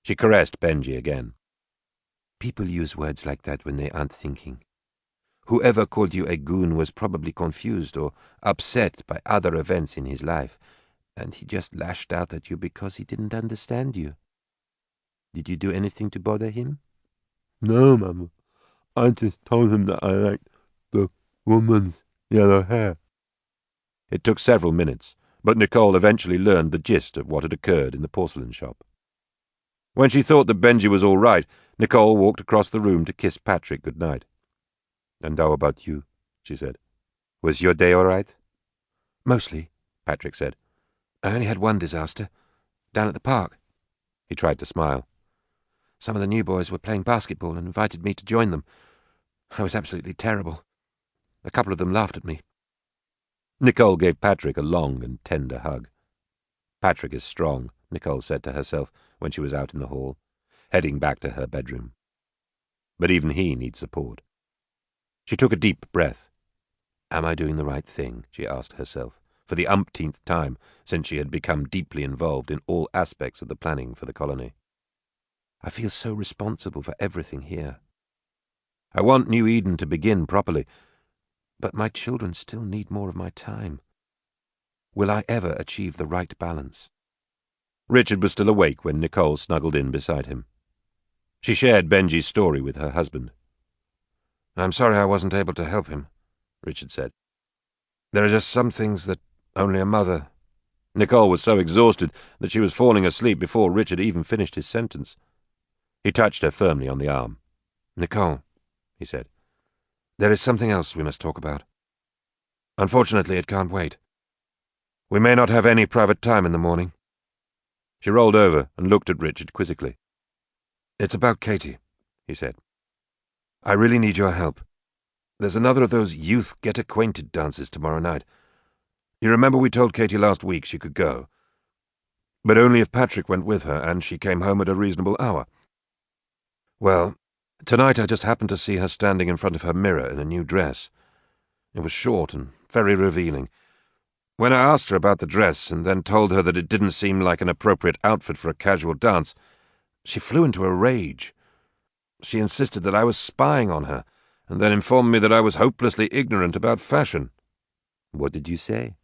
She caressed Benji again. "People use words like that when they aren't thinking. Whoever called you a goon was probably confused or upset by other events in his life, and he just lashed out at you because he didn't understand you. Did you do anything to bother him?" "No, Mama. I just told him that I liked the woman's yellow hair." It took several minutes, but Nicole eventually learned the gist of what had occurred in the porcelain shop. When she thought that Benji was all right, Nicole walked across the room to kiss Patrick good night. "And how about you?" she said. "Was your day all right?" "Mostly," Patrick said. "I only had one disaster. Down at the park." He tried to smile. "Some of the new boys were playing basketball and invited me to join them. I was absolutely terrible. A couple of them laughed at me." Nicole gave Patrick a long and tender hug. "Patrick is strong," Nicole said to herself when she was out in the hall, heading back to her bedroom. "But even he needs support." She took a deep breath. "Am I doing the right thing?" she asked herself, for the umpteenth time since she had become deeply involved in all aspects of the planning for the colony. "I feel so responsible for everything here. I want New Eden to begin properly, but my children still need more of my time. Will I ever achieve the right balance?" Richard was still awake when Nicole snuggled in beside him. She shared Benji's story with her husband. "I'm sorry I wasn't able to help him," Richard said. "There are just some things that only a mother—" Nicole was so exhausted that she was falling asleep before Richard even finished his sentence. He touched her firmly on the arm. "Nicole," he said, "there is something else we must talk about. Unfortunately, it can't wait. We may not have any private time in the morning." She rolled over and looked at Richard quizzically. "It's about Katie," he said. "I really need your help. There's another of those youth get-acquainted dances tomorrow night. You remember we told Katie last week she could go. but only if Patrick went with her and she came home at a reasonable hour. Well, tonight I just happened to see her standing in front of her mirror in a new dress. It was short and very revealing. When I asked her about the dress and then told her that it didn't seem like an appropriate outfit for a casual dance, she flew into a rage. She insisted that I was spying on her, and then informed me that I was hopelessly ignorant about fashion. What did you say?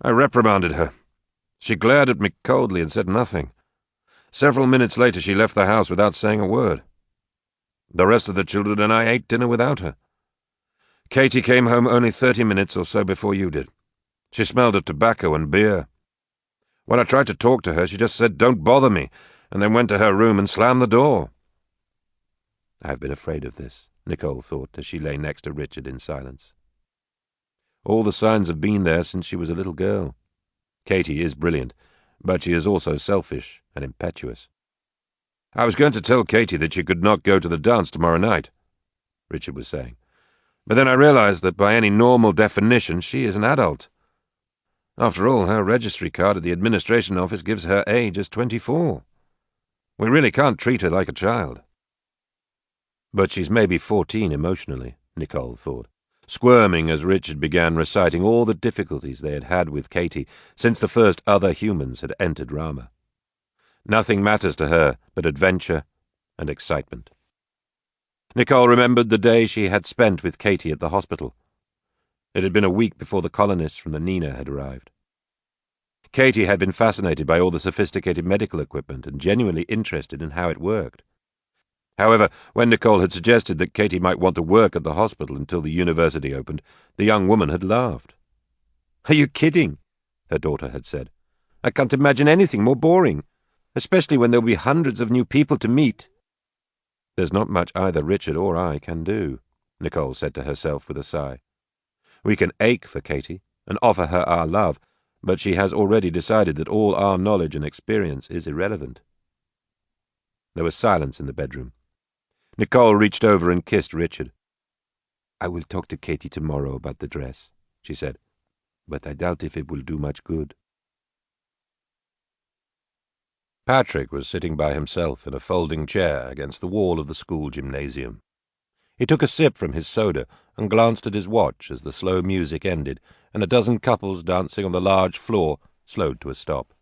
I reprimanded her. She glared at me coldly and said nothing. Several minutes later she left the house without saying a word. The rest of the children and I ate dinner without her. Katie came home only 30 minutes or so before you did. She smelled of tobacco and beer. When I tried to talk to her, she just said, "Don't bother me," and then went to her room and slammed the door. I've been afraid of this, Nicole thought as she lay next to Richard in silence. All the signs have been there since she was a little girl. Katie is brilliant, but she is also selfish and impetuous. I was going to tell Katie that she could not go to the dance tomorrow night, Richard was saying, but then I realized that by any normal definition she is an adult. After all, her registry card at the administration office gives her age as 24. We really can't treat her like a child. But she's maybe 14 emotionally, Nicole thought, squirming as Richard began reciting all the difficulties they had had with Katie since the first other humans had entered Rama. Nothing matters to her but adventure and excitement. Nicole remembered the day she had spent with Katie at the hospital. It had been a week before the colonists from the Nina had arrived. Katie had been fascinated by all the sophisticated medical equipment and genuinely interested in how it worked. However, when Nicole had suggested that Katie might want to work at the hospital until the university opened, the young woman had laughed. "Are you kidding?" her daughter had said. "I can't imagine anything more boring, especially when there will be hundreds of new people to meet." "There's not much either Richard or I can do," Nicole said to herself with a sigh. "We can ache for Katie and offer her our love, but she has already decided that all our knowledge and experience is irrelevant." There was silence in the bedroom. Nicole reached over and kissed Richard. "I will talk to Katie tomorrow about the dress," she said, "but I doubt if it will do much good." Patrick was sitting by himself in a folding chair against the wall of the school gymnasium. He took a sip from his soda and glanced at his watch as the slow music ended and a dozen couples dancing on the large floor slowed to a stop.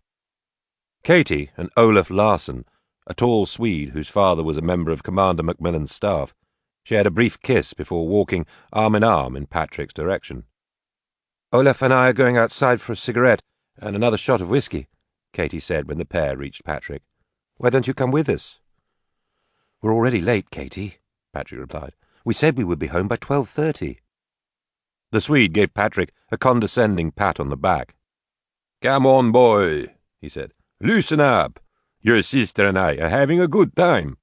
Katie and Olaf Larsson, a tall Swede whose father was a member of Commander Macmillan's staff, shared a brief kiss before walking arm in arm in Patrick's direction. "Olaf and I are going outside for a cigarette and another shot of whiskey," Katie said when the pair reached Patrick. "Why don't you come with us?" "We're already late, Katie," Patrick replied. "We said we would be home by 12:30. The Swede gave Patrick a condescending pat on the back. "Come on, boy," he said. "Loosen up. Your sister and I are having a good time."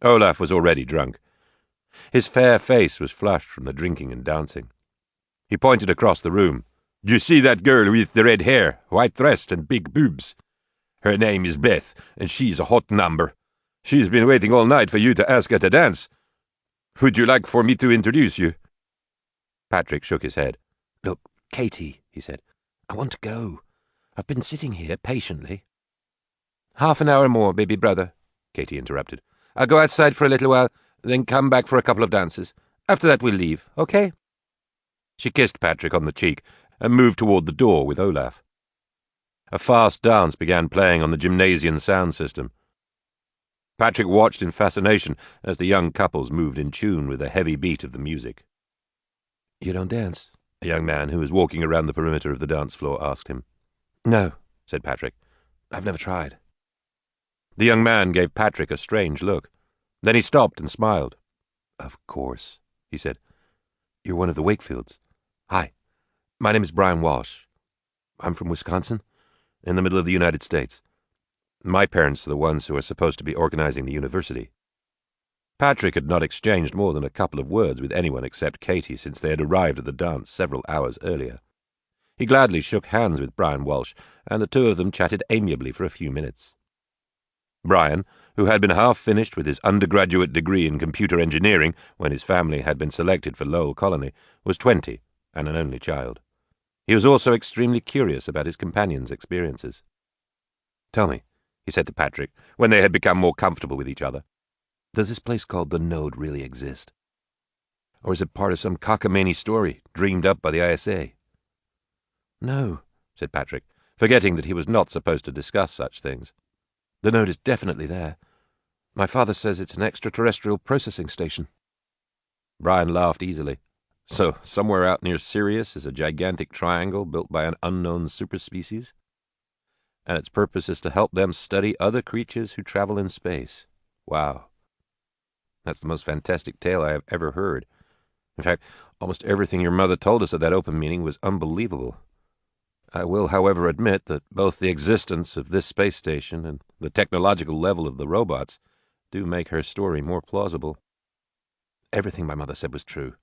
Olaf was already drunk. His fair face was flushed from the drinking and dancing. He pointed across the room. "Do you see that girl with the red hair, white dress, and big boobs? Her name is Beth, and she's a hot number. She's been waiting all night for you to ask her to dance. Would you like for me to introduce you?" Patrick shook his head. "Look, Katie," he said, "I want to go. I've been sitting here patiently." "Half an hour more, baby brother," Katie interrupted. "I'll go outside for a little while, then come back for a couple of dances. After that we'll leave, okay?" She kissed Patrick on the cheek and moved toward the door with Olaf. A fast dance began playing on the gymnasium sound system. Patrick watched in fascination as the young couples moved in tune with the heavy beat of the music. "You don't dance?" a young man who was walking around the perimeter of the dance floor asked him. "No," said Patrick. "I've never tried." The young man gave Patrick a strange look. Then he stopped and smiled. "Of course," he said. "You're one of the Wakefields. Hi, my name is Brian Walsh. I'm from Wisconsin, in the middle of the United States. My parents are the ones who are supposed to be organizing the university." Patrick had not exchanged more than a couple of words with anyone except Katie since they had arrived at the dance several hours earlier. He gladly shook hands with Brian Walsh, and the two of them chatted amiably for a few minutes. Brian, who had been half finished with his undergraduate degree in computer engineering when his family had been selected for Lowell Colony, was 20 and an only child. He was also extremely curious about his companion's experiences. Tell me, he said to Patrick, when they had become more comfortable with each other, does this place called the Node really exist? Or is it part of some cockamamie story dreamed up by the ISA? No, said Patrick, forgetting that he was not supposed to discuss such things. The Node is definitely there. My father says it's an extraterrestrial processing station. Brian laughed easily. So, somewhere out near Sirius is a gigantic triangle built by an unknown superspecies? And its purpose is to help them study other creatures who travel in space. Wow. That's the most fantastic tale I have ever heard. In fact, almost everything your mother told us at that open meeting was unbelievable. I will, however, admit that both the existence of this space station and the technological level of the robots do make her story more plausible. Everything my mother said was true,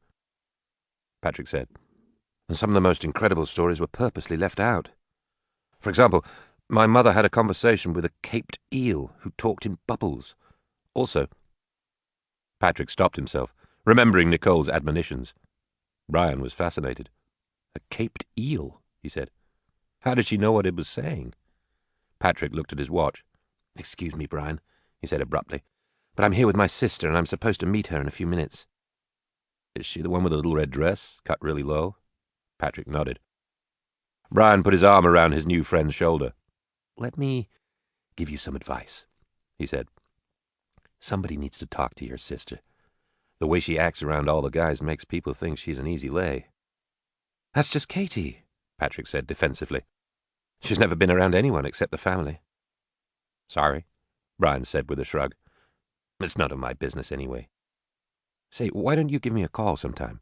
Patrick said, and some of the most incredible stories were purposely left out. For example, my mother had a conversation with a caped eel who talked in bubbles. Also, Patrick stopped himself, remembering Nicole's admonitions. Brian was fascinated. A caped eel, he said. How did she know what it was saying? Patrick looked at his watch. Excuse me, Brian, he said abruptly, but I'm here with my sister and I'm supposed to meet her in a few minutes. Is she the one with the little red dress, cut really low? Patrick nodded. Brian put his arm around his new friend's shoulder. Let me give you some advice, he said. Somebody needs to talk to your sister. The way she acts around all the guys makes people think she's an easy lay. That's just Katie, Patrick said defensively. She's never been around anyone except the family. Sorry, Brian said with a shrug. It's none of my business anyway. Say, why don't you give me a call sometime?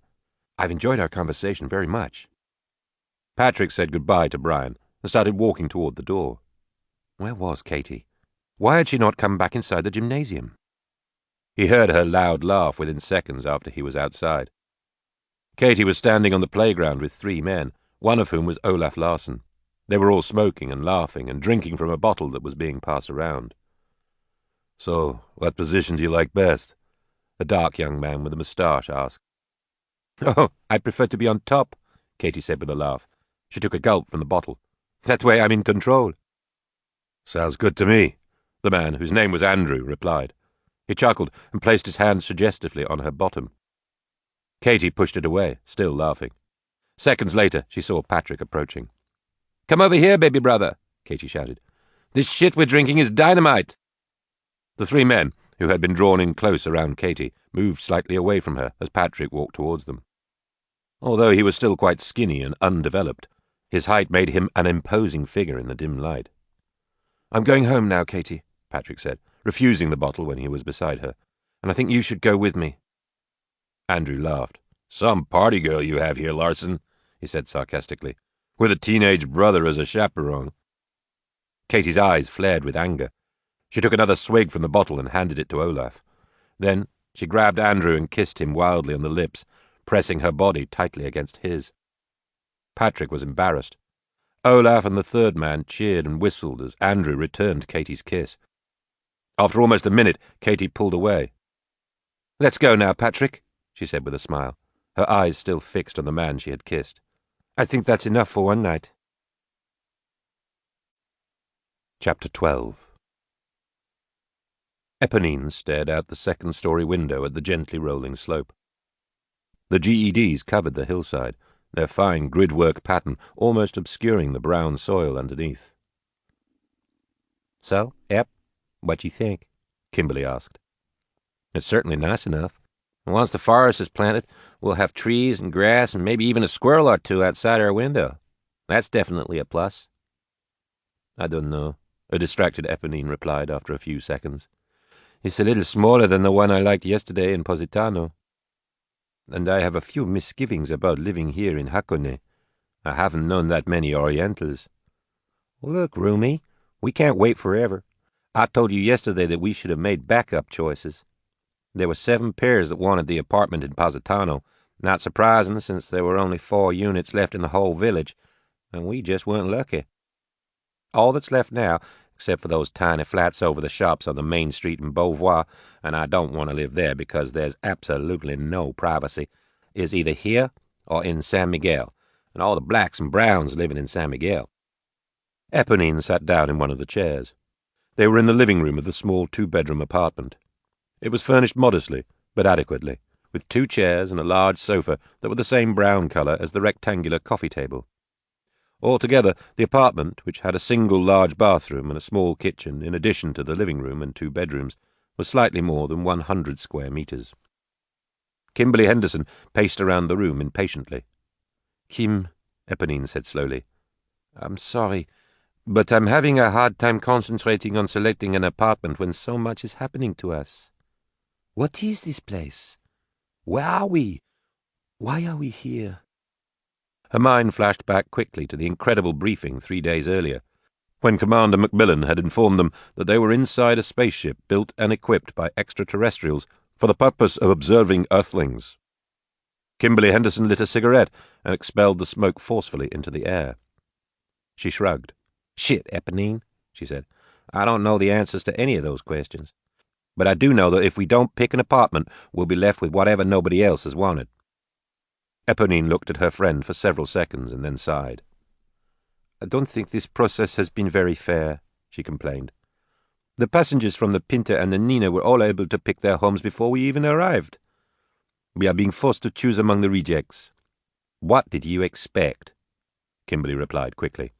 I've enjoyed our conversation very much. Patrick said goodbye to Brian and started walking toward the door. Where was Katie? Why had she not come back inside the gymnasium? He heard her loud laugh within seconds after he was outside. Katie was standing on the playground with 3 men, one of whom was Olaf Larsson. They were all smoking and laughing and drinking from a bottle that was being passed around. So, what position do you like best? A dark young man with a moustache asked. Oh, I prefer to be on top, Katie said with a laugh. She took a gulp from the bottle. That way I'm in control. Sounds good to me, the man, whose name was Andrew, replied. He chuckled and placed his hand suggestively on her bottom. Katie pushed it away, still laughing. Seconds later, she saw Patrick approaching. Come over here, baby brother, Katie shouted. This shit we're drinking is dynamite. The 3 men, who had been drawn in close around Katie, moved slightly away from her as Patrick walked towards them. Although he was still quite skinny and undeveloped, his height made him an imposing figure in the dim light. I'm going home now, Katie, Patrick said, refusing the bottle when he was beside her, and I think you should go with me. Andrew laughed. Some party girl you have here, Larsson, he said sarcastically, with a teenage brother as a chaperone. Katie's eyes flared with anger. She took another swig from the bottle and handed it to Olaf. Then she grabbed Andrew and kissed him wildly on the lips, pressing her body tightly against his. Patrick was embarrassed. Olaf and the 3rd man cheered and whistled as Andrew returned Katie's kiss. After almost a minute, Katie pulled away. Let's go now, Patrick, she said with a smile, her eyes still fixed on the man she had kissed. I think that's enough for one night. Chapter 12. Eponine stared out the 2nd-story window at the gently rolling slope. The GEDs covered the hillside, their fine gridwork pattern almost obscuring the brown soil underneath. So, Ep, what you think? Kimberly asked. It's certainly nice enough. And once the forest is planted, we'll have trees and grass and maybe even a squirrel or 2 outside our window. That's definitely a plus. I don't know, a distracted Eponine replied after a few seconds. It's a little smaller than the one I liked yesterday in Positano. And I have a few misgivings about living here in Hakone. I haven't known that many Orientals. Look, Rumi, we can't wait forever. I told you yesterday that we should have made backup choices. There were 7 pairs that wanted the apartment in Positano. Not surprising, since there were only 4 units left in the whole village, and we just weren't lucky. All that's left now, except for those tiny flats over the shops on the main street in Beauvoir, and I don't want to live there because there's absolutely no privacy, is either here or in San Miguel, and all the blacks and browns living in San Miguel. Eponine sat down in one of the chairs. They were in the living room of the small two-bedroom apartment. It was furnished modestly, but adequately, with 2 chairs and a large sofa that were the same brown colour as the rectangular coffee table. Altogether, the apartment, which had a single large bathroom and a small kitchen in addition to the living room and 2 bedrooms, was slightly more than 100 square metres. Kimberly Henderson paced around the room impatiently. "Kim," Eponine said slowly, "I'm sorry, but I'm having a hard time concentrating on selecting an apartment when so much is happening to us. What is this place? Where are we? Why are we here?" Her mind flashed back quickly to the incredible briefing 3 days earlier, when Commander Macmillan had informed them that they were inside a spaceship built and equipped by extraterrestrials for the purpose of observing Earthlings. Kimberly Henderson lit a cigarette and expelled the smoke forcefully into the air. She shrugged. "Shit, Eponine," she said. "I don't know the answers to any of those questions. But I do know that if we don't pick an apartment, we'll be left with whatever nobody else has wanted." Eponine looked at her friend for several seconds and then sighed. "I don't think this process has been very fair," she complained. "The passengers from the Pinta and the Nina were all able to pick their homes before we even arrived. We are being forced to choose among the rejects." "What did you expect?" Kimberly replied quickly.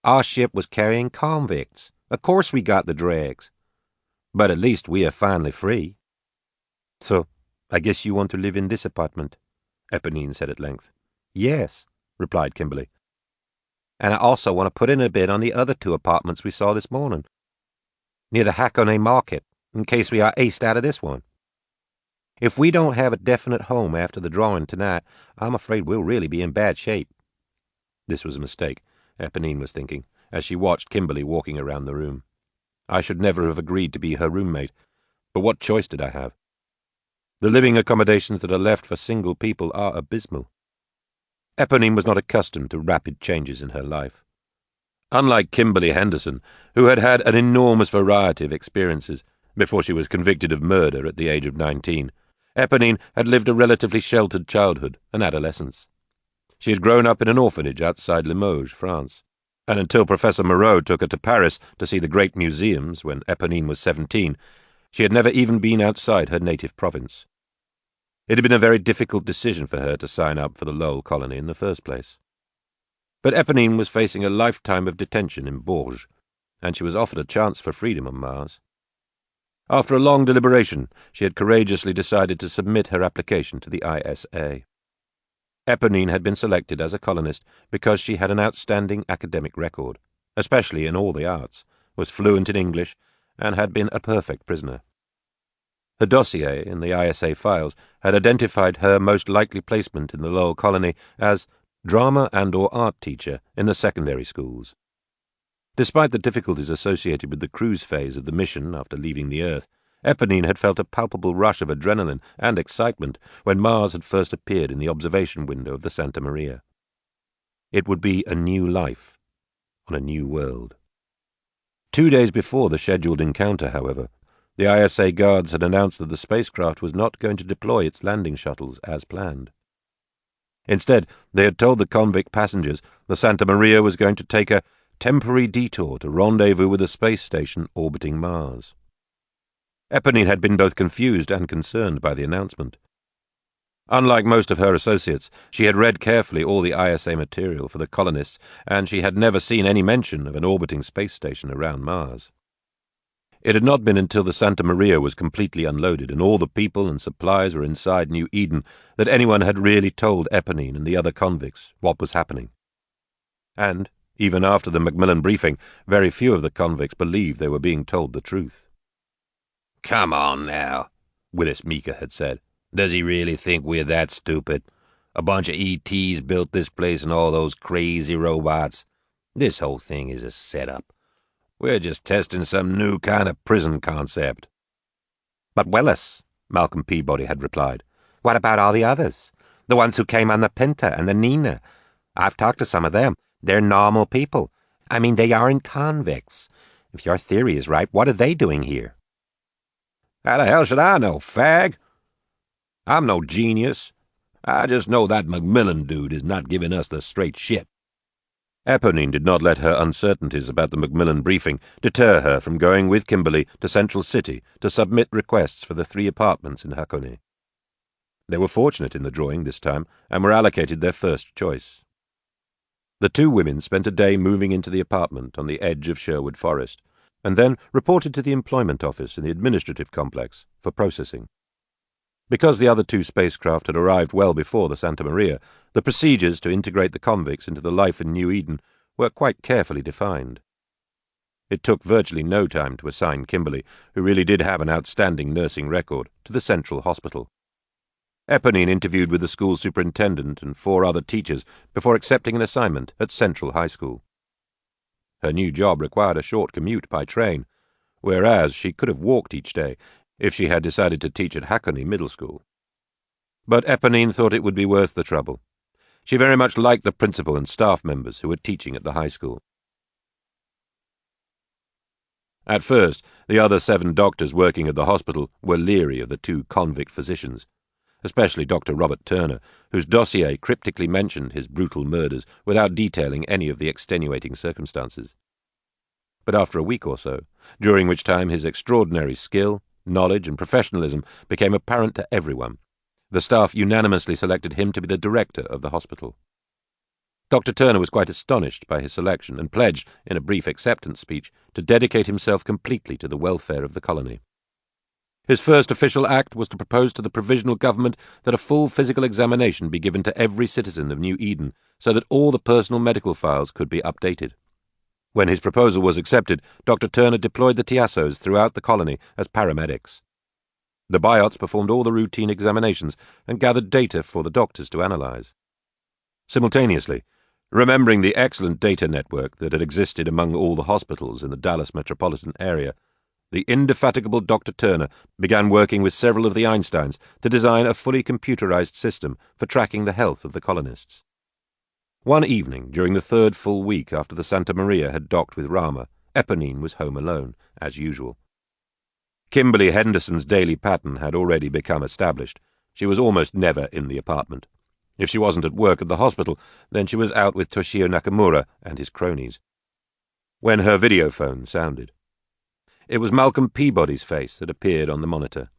"Our ship was carrying convicts. Of course we got the dregs. But at least we are finally free." "So, I guess you want to live in this apartment," Eponine said at length. "Yes," replied Kimberly. "And I also want to put in a bid on the other 2 apartments we saw this morning, near the Hakone Market, in case we are aced out of this one. If we don't have a definite home after the drawing tonight, I'm afraid we'll really be in bad shape." This was a mistake, Eponine was thinking, as she watched Kimberly walking around the room. I should never have agreed to be her roommate, but what choice did I have? The living accommodations that are left for single people are abysmal. Eponine was not accustomed to rapid changes in her life. Unlike Kimberly Henderson, who had had an enormous variety of experiences before she was convicted of murder at the age of 19, Eponine had lived a relatively sheltered childhood and adolescence. She had grown up in an orphanage outside Limoges, France, and until Professor Moreau took her to Paris to see the great museums when Eponine was 17, she had never even been outside her native province. It had been a very difficult decision for her to sign up for the Lowell colony in the first place. But Eponine was facing a lifetime of detention in Bourges, and she was offered a chance for freedom on Mars. After a long deliberation, she had courageously decided to submit her application to the ISA. Eponine had been selected as a colonist because she had an outstanding academic record, especially in all the arts, was fluent in English, and had been a perfect prisoner. Her dossier in the ISA files had identified her most likely placement in the Lowell colony as drama and/or art teacher in the secondary schools. Despite the difficulties associated with the cruise phase of the mission after leaving the Earth, Eponine had felt a palpable rush of adrenaline and excitement when Mars had first appeared in the observation window of the Santa Maria. It would be a new life on a new world. 2 days before the scheduled encounter, however, the ISA guards had announced that the spacecraft was not going to deploy its landing shuttles as planned. Instead, they had told the convict passengers the Santa Maria was going to take a temporary detour to rendezvous with a space station orbiting Mars. Eponine had been both confused and concerned by the announcement. Unlike most of her associates, she had read carefully all the ISA material for the colonists, and she had never seen any mention of an orbiting space station around Mars. It had not been until the Santa Maria was completely unloaded and all the people and supplies were inside New Eden that anyone had really told Eponine and the other convicts what was happening. And, even after the Macmillan briefing, very few of the convicts believed they were being told the truth. "Come on now," Willis Meeker had said. "Does he really think we're that stupid? A bunch of ETs built this place and all those crazy robots. This whole thing is a setup. We're just testing some new kind of prison concept." "But Willis," Malcolm Peabody had replied, "what about all the others? The ones who came on the Pinta and the Nina? I've talked to some of them. They're normal people. I mean, they aren't convicts. If your theory is right, what are they doing here?" "How the hell should I know, fag? I'm no genius. I just know that Macmillan dude is not giving us the straight shit." Eponine did not let her uncertainties about the Macmillan briefing deter her from going with Kimberly to Central City to submit requests for the 3 apartments in Hakone. They were fortunate in the drawing this time and were allocated their first choice. The 2 women spent a day moving into the apartment on the edge of Sherwood Forest, and then reported to the employment office in the administrative complex for processing. Because the other 2 spacecraft had arrived well before the Santa Maria, the procedures to integrate the convicts into the life in New Eden were quite carefully defined. It took virtually no time to assign Kimberly, who really did have an outstanding nursing record, to the Central Hospital. Eponine interviewed with the school superintendent and 4 other teachers before accepting an assignment at Central High School. Her new job required a short commute by train, whereas she could have walked each day if she had decided to teach at Hakone Middle School. But Eponine thought it would be worth the trouble. She very much liked the principal and staff members who were teaching at the high school. At first, the other 7 doctors working at the hospital were leery of the 2 convict physicians, especially Dr. Robert Turner, whose dossier cryptically mentioned his brutal murders without detailing any of the extenuating circumstances. But after a week or so, during which time his extraordinary skill, knowledge, and professionalism became apparent to everyone, the staff unanimously selected him to be the director of the hospital. Dr. Turner was quite astonished by his selection and pledged, in a brief acceptance speech, to dedicate himself completely to the welfare of the colony. His first official act was to propose to the provisional government that a full physical examination be given to every citizen of New Eden so that all the personal medical files could be updated. When his proposal was accepted, Dr. Turner deployed the Tiassos throughout the colony as paramedics. The biots performed all the routine examinations and gathered data for the doctors to analyze. Simultaneously, remembering the excellent data network that had existed among all the hospitals in the Dallas metropolitan area, the indefatigable Dr. Turner began working with several of the Einsteins to design a fully computerized system for tracking the health of the colonists. One evening, during the 3rd full week after the Santa Maria had docked with Rama, Eponine was home alone, as usual. Kimberly Henderson's daily pattern had already become established. She was almost never in the apartment. If she wasn't at work at the hospital, then she was out with Toshio Nakamura and his cronies. When her video phone sounded, it was Malcolm Peabody's face that appeared on the monitor.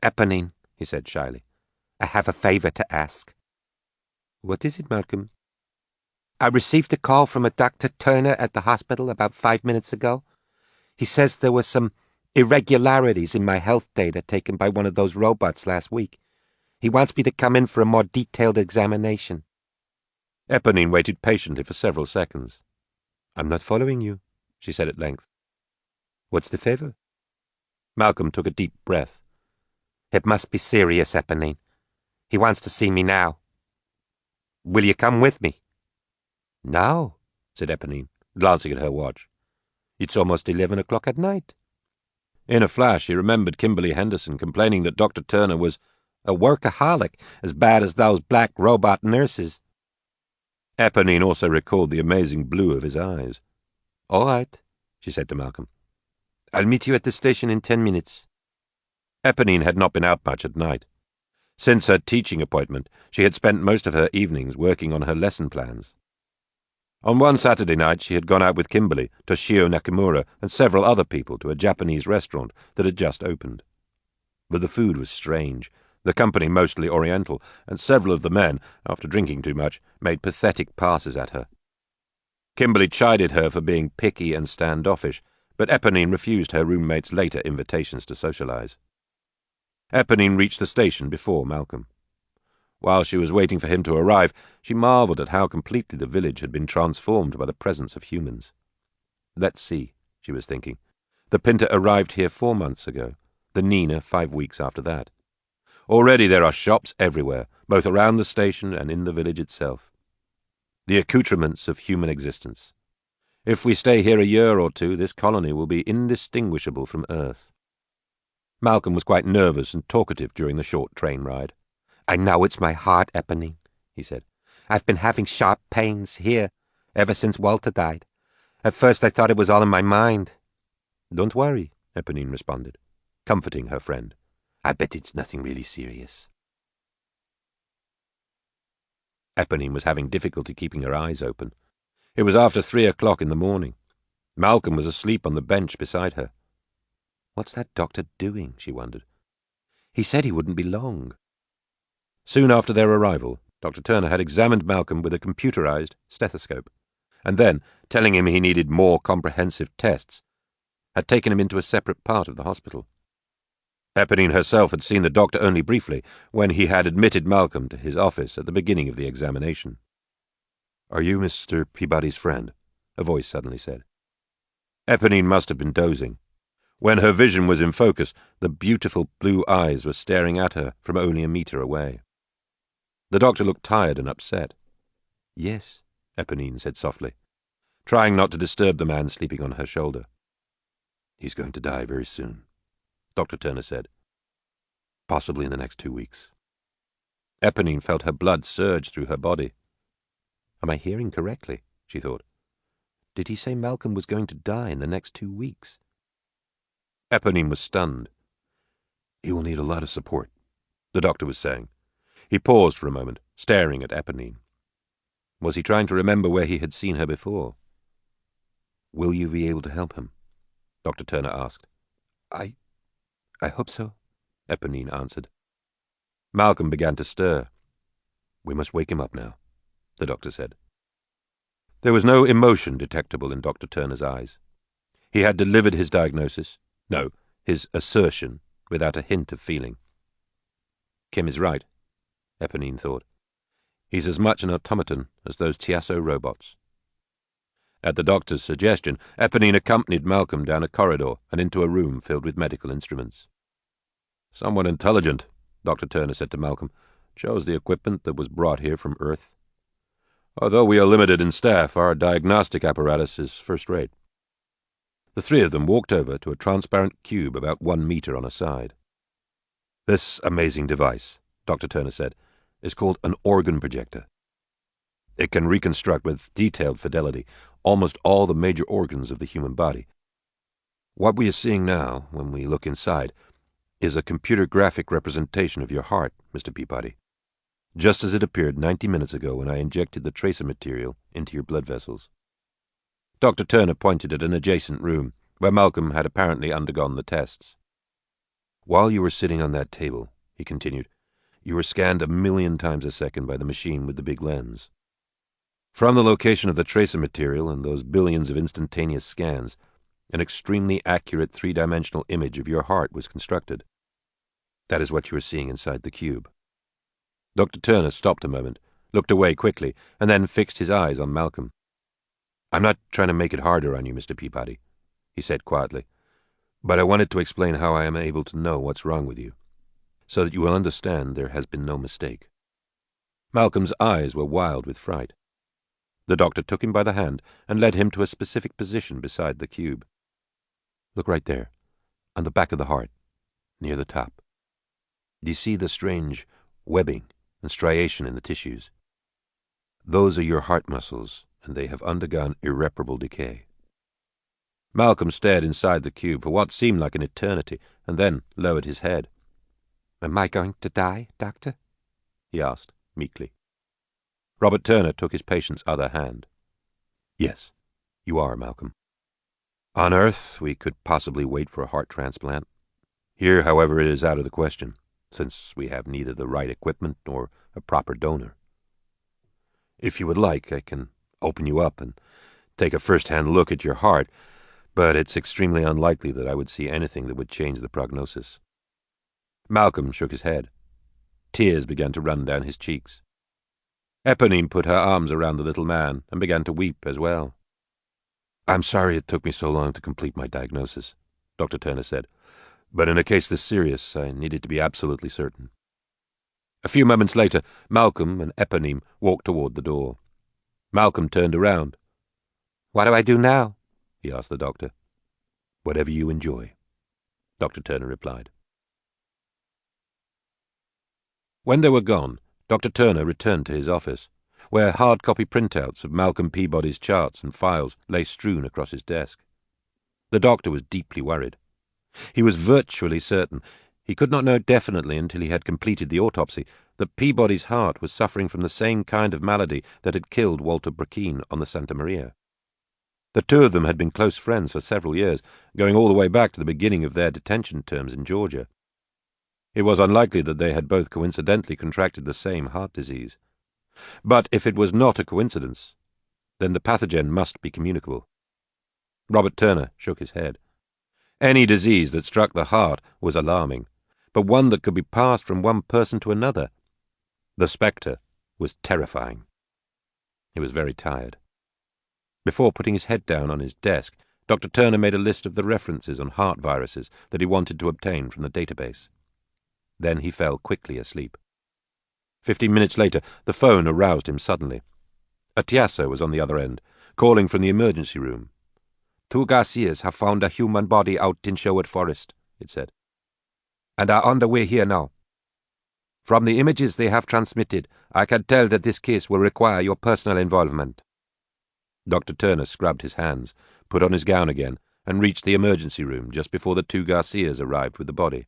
"Eponine," he said shyly, "I have a favor to ask." "What is it, Malcolm?" "I received a call from a Dr. Turner at the hospital about 5 minutes ago. He says there were some irregularities in my health data taken by one of those robots last week. He wants me to come in for a more detailed examination." Eponine waited patiently for several seconds. "I'm not following you," she said at length. "What's the favor?" Malcolm took a deep breath. "It must be serious, Eponine. He wants to see me now. Will you come with me?" "Now?" said Eponine, glancing at her watch. "It's almost 11 o'clock at night." In a flash, she remembered Kimberly Henderson complaining that Dr. Turner was a workaholic as bad as those black robot nurses. Eponine also recalled the amazing blue of his eyes. "All right," she said to Malcolm. "I'll meet you at the station in 10 minutes. Eponine had not been out much at night. Since her teaching appointment, she had spent most of her evenings working on her lesson plans. On one Saturday night, she had gone out with Kimberly, Toshio Nakamura, and several other people to a Japanese restaurant that had just opened. But the food was strange, the company mostly Oriental, and several of the men, after drinking too much, made pathetic passes at her. Kimberly chided her for being picky and standoffish, but Eponine refused her roommate's later invitations to socialize. Eponine reached the station before Malcolm. While she was waiting for him to arrive, she marveled at how completely the village had been transformed by the presence of humans. Let's see, she was thinking. The Pinta arrived here 4 months ago, the Nina 5 weeks after that. Already there are shops everywhere, both around the station and in the village itself. The accoutrements of human existence. If we stay here a year or 2, this colony will be indistinguishable from Earth. Malcolm was quite nervous and talkative during the short train ride. "I know it's my heart, Eponine," he said. "I've been having sharp pains here ever since Walter died. At first I thought it was all in my mind." "Don't worry," Eponine responded, comforting her friend. "I bet it's nothing really serious." Eponine was having difficulty keeping her eyes open. It was after 3 o'clock in the morning. Malcolm was asleep on the bench beside her. What's that doctor doing, she wondered. He said he wouldn't be long. Soon after their arrival, Dr. Turner had examined Malcolm with a computerized stethoscope, and then, telling him he needed more comprehensive tests, had taken him into a separate part of the hospital. Eponine herself had seen the doctor only briefly, when he had admitted Malcolm to his office at the beginning of the examination. "Are you Mr. Peabody's friend?" a voice suddenly said. Eponine must have been dozing. When her vision was in focus, the beautiful blue eyes were staring at her from only a meter away. The doctor looked tired and upset. "Yes," Eponine said softly, trying not to disturb the man sleeping on her shoulder. "He's going to die very soon," Dr. Turner said. "Possibly in the next 2 weeks." Eponine felt her blood surge through her body. Am I hearing correctly? She thought. Did he say Malcolm was going to die in the next 2 weeks? Eponine was stunned. "He will need a lot of support," the doctor was saying. He paused for a moment, staring at Eponine. Was he trying to remember where he had seen her before? "Will you be able to help him?" Dr. Turner asked. I hope so," Eponine answered. Malcolm began to stir. "We must wake him up now," the doctor said. There was no emotion detectable in Dr. Turner's eyes. He had delivered his diagnosis, no, his assertion, without a hint of feeling. Kim is right, Eponine thought. He's as much an automaton as those Tiasso robots. At the doctor's suggestion, Eponine accompanied Malcolm down a corridor and into a room filled with medical instruments. "Someone intelligent," Dr. Turner said to Malcolm, "chose the equipment that was brought here from Earth. Although we are limited in staff, our diagnostic apparatus is first-rate." The three of them walked over to a transparent cube about 1 meter on a side. "This amazing device," Dr. Turner said, "is called an organ projector. It can reconstruct with detailed fidelity almost all the major organs of the human body. What we are seeing now, when we look inside, is a computer graphic representation of your heart, Mr. Peabody, just as it appeared 90 minutes ago when I injected the tracer material into your blood vessels." Dr. Turner pointed at an adjacent room, where Malcolm had apparently undergone the tests. "While you were sitting on that table," he continued, "you were scanned 1,000,000 times a second by the machine with the big lens. From the location of the tracer material and those billions of instantaneous scans, an extremely accurate 3-dimensional image of your heart was constructed. That is what you are seeing inside the cube." Dr. Turner stopped a moment, looked away quickly, and then fixed his eyes on Malcolm. "I'm not trying to make it harder on you, Mr. Peabody," he said quietly, "but I wanted to explain how I am able to know what's wrong with you, so that you will understand there has been no mistake." Malcolm's eyes were wild with fright. The doctor took him by the hand and led him to a specific position beside the cube. "Look right there, on the back of the heart, near the top. Do you see the strange webbing and striation in the tissues? Those are your heart muscles, and they have undergone irreparable decay." Malcolm stared inside the cube for what seemed like an eternity, and then lowered his head. "Am I going to die, Doctor?" he asked, meekly. Robert Turner took his patient's other hand. "Yes, you are, Malcolm. On Earth, we could possibly wait for a heart transplant. Here, however, it is out of the question, since we have neither the right equipment nor a proper donor. If you would like, I can open you up and take a first-hand look at your heart, but it's extremely unlikely that I would see anything that would change the prognosis." Malcolm shook his head. Tears began to run down his cheeks. Eponine put her arms around the little man and began to weep as well. "I'm sorry it took me so long to complete my diagnosis," Dr. Turner said, "but in a case this serious, I needed to be absolutely certain." A few moments later, Malcolm and Eponine walked toward the door. Malcolm turned around. "What do I do now?" he asked the doctor. "Whatever you enjoy," Dr. Turner replied. When they were gone, Dr. Turner returned to his office, where hard-copy printouts of Malcolm Peabody's charts and files lay strewn across his desk. The doctor was deeply worried. He was virtually certain, he could not know definitely until he had completed the autopsy, that Peabody's heart was suffering from the same kind of malady that had killed Walter Brackeen on the Santa Maria. The two of them had been close friends for several years, going all the way back to the beginning of their detention terms in Georgia. It was unlikely that they had both coincidentally contracted the same heart disease. But if it was not a coincidence, then the pathogen must be communicable. Robert Turner shook his head. Any disease that struck the heart was alarming, but one that could be passed from one person to another, the spectre, was terrifying. He was very tired. Before putting his head down on his desk, Dr. Turner made a list of the references on heart viruses that he wanted to obtain from the database. Then he fell quickly asleep. 15 minutes later, the phone aroused him suddenly. A Tiasso was on the other end, calling from the emergency room. "2 Garcias have found a human body out in Sherwood Forest," it said, "and are on the way here now. From the images they have transmitted, I can tell that this case will require your personal involvement." Dr. Turner scrubbed his hands, put on his gown again, and reached the emergency room just before the 2 Garcias arrived with the body.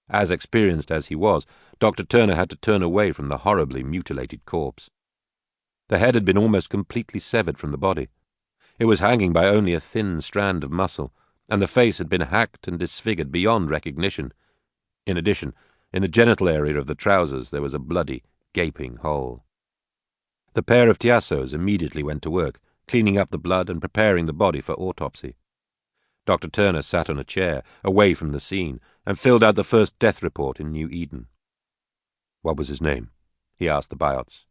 As experienced as he was, Dr. Turner had to turn away from the horribly mutilated corpse. The head had been almost completely severed from the body. It was hanging by only a thin strand of muscle, and the face had been hacked and disfigured beyond recognition. In addition, in the genital area of the trousers there was a bloody, gaping hole. The pair of Tiassos immediately went to work, cleaning up the blood and preparing the body for autopsy. Dr. Turner sat on a chair, away from the scene, and filled out the first death report in New Eden. "What was his name?" he asked the biots.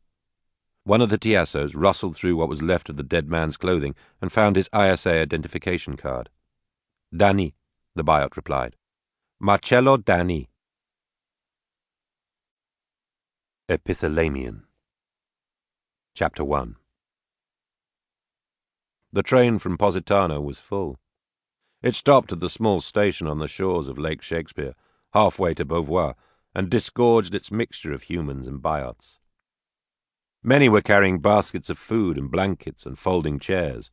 One of the Tiassos rustled through what was left of the dead man's clothing and found his ISA identification card. "Danny," the biot replied. "Marcello Danny." Epithalamion. Chapter 1. The train from Positano was full. It stopped at the small station on the shores of Lake Shakespeare, halfway to Beauvoir, and disgorged its mixture of humans and biots. Many were carrying baskets of food and blankets and folding chairs.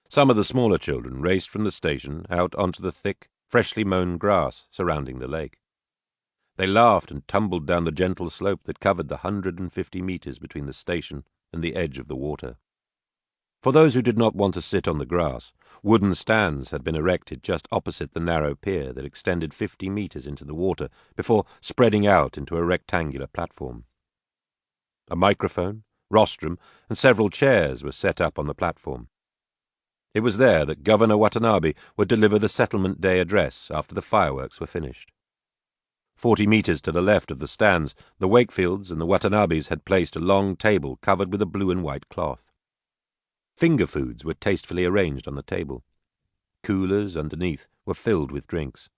Some of the smaller children raced from the station out onto the thick, freshly mown grass surrounding the lake. They laughed and tumbled down the gentle slope that covered the 150 meters between the station and the edge of the water. For those who did not want to sit on the grass, wooden stands had been erected just opposite the narrow pier that extended 50 meters into the water before spreading out into a rectangular platform. A microphone, rostrum, and several chairs were set up on the platform. It was there that Governor Watanabe would deliver the Settlement Day address after the fireworks were finished. 40 meters to the left of the stands, the Wakefields and the Watanabes had placed a long table covered with a blue and white cloth. Finger foods were tastefully arranged on the table. Coolers underneath were filled with drinks.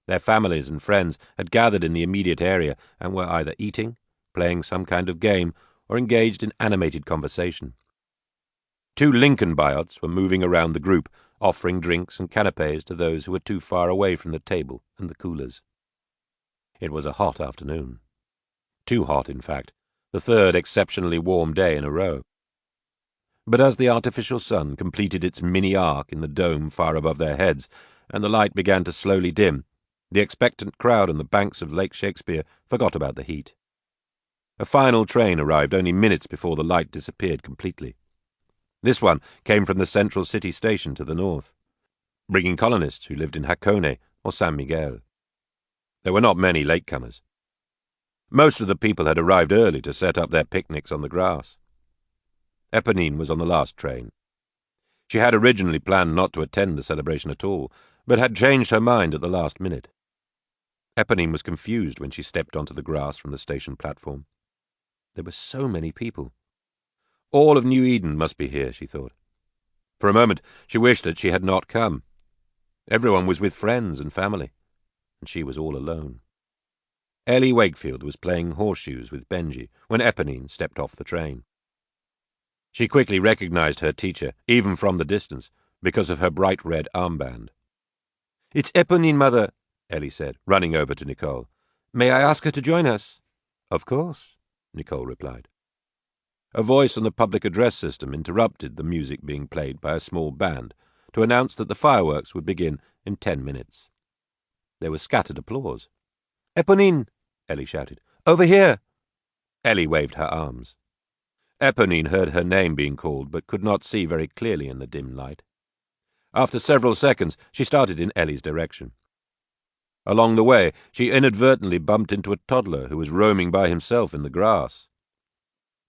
Their families and friends had gathered in the immediate area and were either eating, playing some kind of game, or engaged in animated conversation. 2 Lincoln biots were moving around the group, offering drinks and canapes to those who were too far away from the table and the coolers. It was a hot afternoon. Too hot, in fact, the third exceptionally warm day in a row. But as the artificial sun completed its mini-arc in the dome far above their heads, and the light began to slowly dim, the expectant crowd on the banks of Lake Shakespeare forgot about the heat. A final train arrived only minutes before the light disappeared completely. This one came from the central city station to the north, bringing colonists who lived in Hakone or San Miguel. There were not many latecomers. Most of the people had arrived early to set up their picnics on the grass. Eponine was on the last train. She had originally planned not to attend the celebration at all, but had changed her mind at the last minute. Eponine was confused when she stepped onto the grass from the station platform. There were so many people. All of New Eden must be here, she thought. For a moment she wished that she had not come. Everyone was with friends and family, and she was all alone. Ellie Wakefield was playing horseshoes with Benji when Eponine stepped off the train. She quickly recognized her teacher, even from the distance, because of her bright red armband. "It's Eponine, Mother," Ellie said, running over to Nicole. "May I ask her to join us?" "Of course," Nicole replied. A voice on the public address system interrupted the music being played by a small band to announce that the fireworks would begin in 10 minutes. There was scattered applause. "Eponine!" Ellie shouted. Over here!" Ellie waved her arms. Eponine heard her name being called, but could not see very clearly in the dim light. After several seconds, she started in Ellie's direction. Along the way, she inadvertently bumped into a toddler who was roaming by himself in the grass.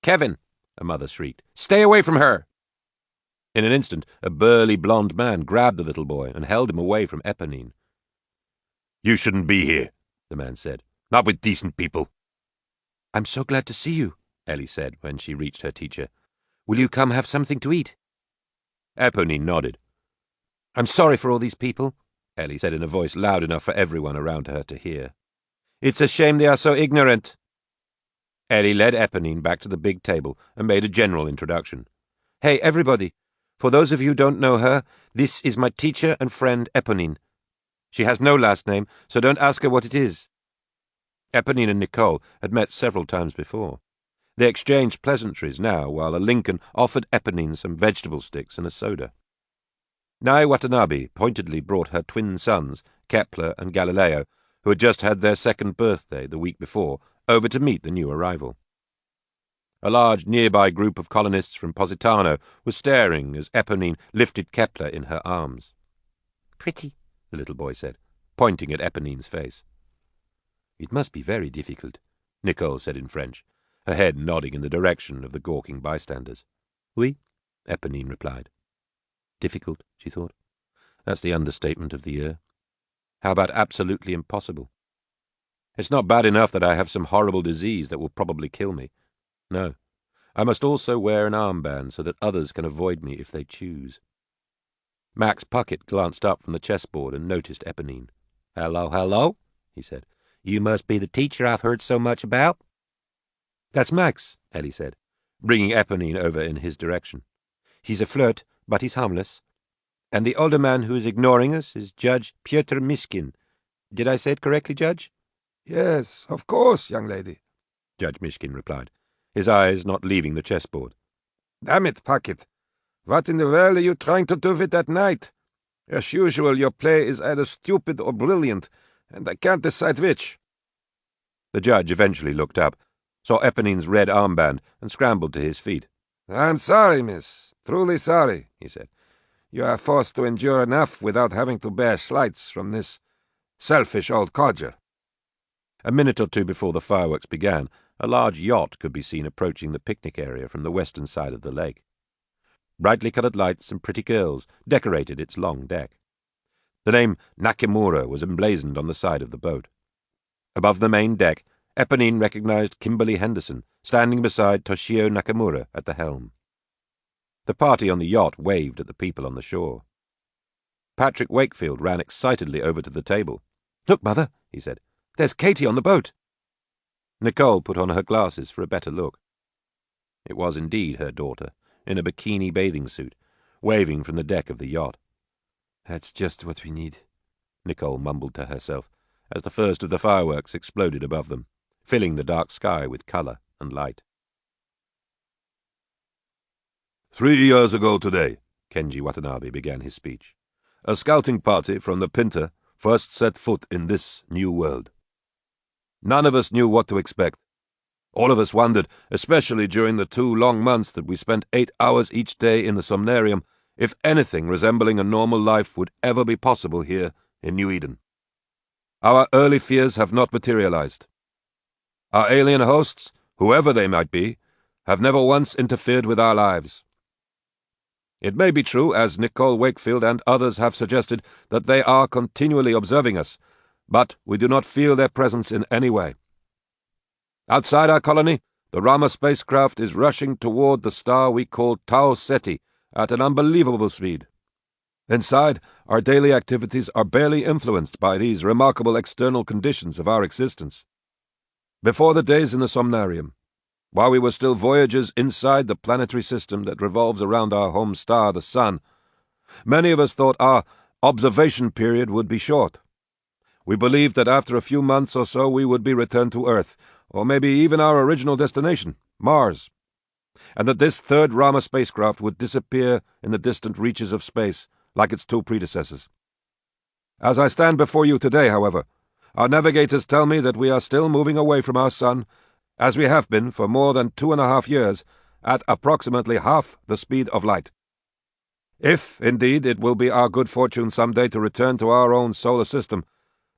"Kevin!" a mother shrieked. "Stay away from her!" In an instant, a burly blond man grabbed the little boy and held him away from Eponine. "You shouldn't be here," the man said. "Not with decent people." "I'm so glad to see you," Ellie said when she reached her teacher. "Will you come have something to eat?" Eponine nodded. "I'm sorry for all these people," Ellie said in a voice loud enough for everyone around her to hear. "It's a shame they are so ignorant." Ellie led Eponine back to the big table and made a general introduction. "Hey, everybody! For those of you who don't know her, this is my teacher and friend Eponine. She has no last name, so don't ask her what it is." Eponine and Nicole had met several times before. They exchanged pleasantries now, while a Lincoln offered Eponine some vegetable sticks and a soda. Nai Watanabe pointedly brought her twin sons, Kepler and Galileo, who had just had their second birthday the week before, over to meet the new arrival. A large nearby group of colonists from Positano was staring as Eponine lifted Kepler in her arms. "Pretty," the little boy said, pointing at Eponine's face. "It must be very difficult," Nicole said in French, her head nodding in the direction of the gawking bystanders. "Oui," Eponine replied. Difficult, she thought. That's the understatement of the year. How about absolutely impossible? It's not bad enough that I have some horrible disease that will probably kill me. No, I must also wear an armband so that others can avoid me if they choose. Max Puckett glanced up from the chessboard and noticed Eponine. "Hello, hello," he said. "You must be the teacher I've heard so much about." "That's Max," Ellie said, bringing Eponine over in his direction. "He's a flirt, but he's harmless. And the older man who is ignoring us is Judge Pyotr Mishkin. Did I say it correctly, Judge?" Yes, of course, young lady, Judge Mishkin replied, his eyes not leaving the chessboard. "Damn it, Puckett. What in the world are you trying to do with that knight? As usual, your play is either stupid or brilliant, and I can't decide which." The judge eventually looked up, saw Eponine's red armband, and scrambled to his feet. "I'm sorry, miss. Truly sorry," he said. "You are forced to endure enough without having to bear slights from this selfish old codger." A minute or two before the fireworks began, a large yacht could be seen approaching the picnic area from the western side of the lake. Brightly coloured lights and pretty girls decorated its long deck. The name Nakamura was emblazoned on the side of the boat. Above the main deck, Eponine recognized Kimberly Henderson, standing beside Toshio Nakamura at the helm. The party on the yacht waved at the people on the shore. Patrick Wakefield ran excitedly over to the table. "Look, Mother," he said. "There's Katie on the boat." Nicole put on her glasses for a better look. It was indeed her daughter, in a bikini bathing suit, waving from the deck of the yacht. "That's just what we need," Nicole mumbled to herself, as the first of the fireworks exploded above them, filling the dark sky with colour and light. 3 years ago today, Kenji Watanabe began his speech, a scouting party from the Pinta first set foot in this new world. None of us knew what to expect. All of us wondered, especially during the 2 long months that we spent 8 hours each day in the somnarium, if anything resembling a normal life would ever be possible here in New Eden. Our early fears have not materialized. Our alien hosts, whoever they might be, have never once interfered with our lives. It may be true, as Nicole Wakefield and others have suggested, that they are continually observing us, but we do not feel their presence in any way. Outside our colony, the Rama spacecraft is rushing toward the star we call Tau Ceti at an unbelievable speed. Inside, our daily activities are barely influenced by these remarkable external conditions of our existence. Before the days in the somnarium, while we were still voyagers inside the planetary system that revolves around our home star, the Sun, many of us thought our observation period would be short. We believed that after a few months or so we would be returned to Earth, or maybe even our original destination, Mars, and that this third Rama spacecraft would disappear in the distant reaches of space like its 2 predecessors. As I stand before you today, however, Our navigators tell me that we are still moving away from our sun, as we have been for more than 2.5 years, at approximately half the speed of light. If, indeed, it will be our good fortune someday to return to our own solar system,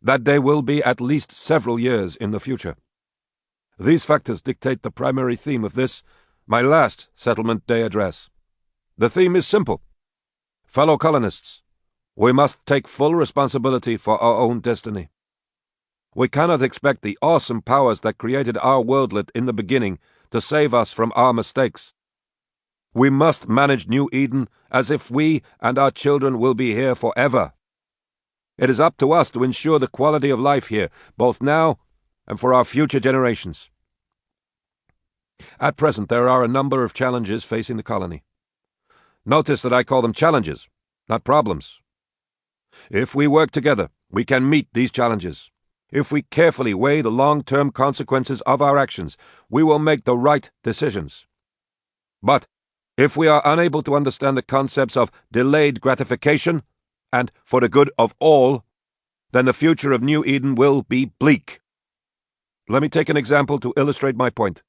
that day will be at least several years in the future. These factors dictate the primary theme of this, my last Settlement Day address. The theme is simple. Fellow colonists, we must take full responsibility for our own destiny. We cannot expect the awesome powers that created our worldlet in the beginning to save us from our mistakes. We must manage New Eden as if we and our children will be here forever. It is up to us to ensure the quality of life here, both now and for our future generations. At present, there are a number of challenges facing the colony. Notice that I call them challenges, not problems. If we work together, we can meet these challenges. If we carefully weigh the long-term consequences of our actions, we will make the right decisions. But if we are unable to understand the concepts of delayed gratification and for the good of all, then the future of New Eden will be bleak. Let me take an example to illustrate my point.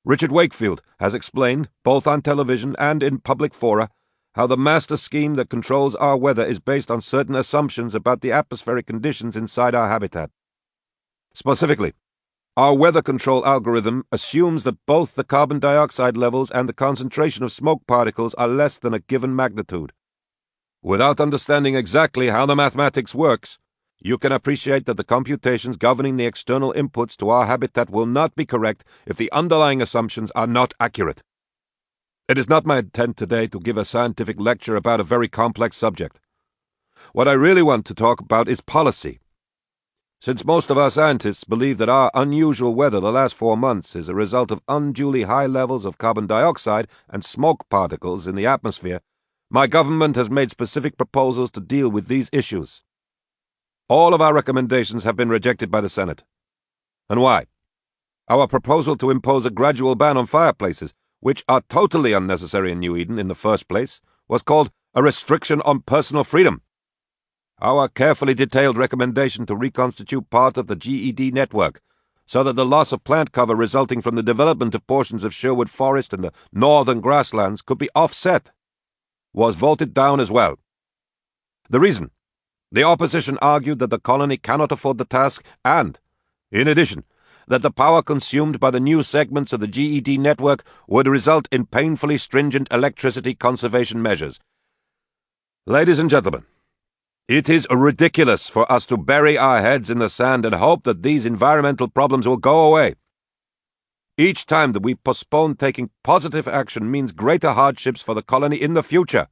Richard Wakefield has explained, both on television and in public fora, how the master scheme that controls our weather is based on certain assumptions about the atmospheric conditions inside our habitat. Specifically, our weather control algorithm assumes that both the carbon dioxide levels and the concentration of smoke particles are less than a given magnitude. Without understanding exactly how the mathematics works, you can appreciate that the computations governing the external inputs to our habitat will not be correct if the underlying assumptions are not accurate. It is not my intent today to give a scientific lecture about a very complex subject. What I really want to talk about is policy. Since most of our scientists believe that our unusual weather the last 4 months is a result of unduly high levels of carbon dioxide and smoke particles in the atmosphere, my government has made specific proposals to deal with these issues. All of our recommendations have been rejected by the Senate. And why? Our proposal to impose a gradual ban on fireplaces, which are totally unnecessary in New Eden in the first place, was called a restriction on personal freedom. Our carefully detailed recommendation to reconstitute part of the GED network, so that the loss of plant cover resulting from the development of portions of Sherwood Forest and the northern grasslands could be offset, was voted down as well. The reason? The opposition argued that the colony cannot afford the task and, in addition, that the power consumed by the new segments of the GED network would result in painfully stringent electricity conservation measures. Ladies and gentlemen, it is ridiculous for us to bury our heads in the sand and hope that these environmental problems will go away. Each time that we postpone taking positive action means greater hardships for the colony in the future.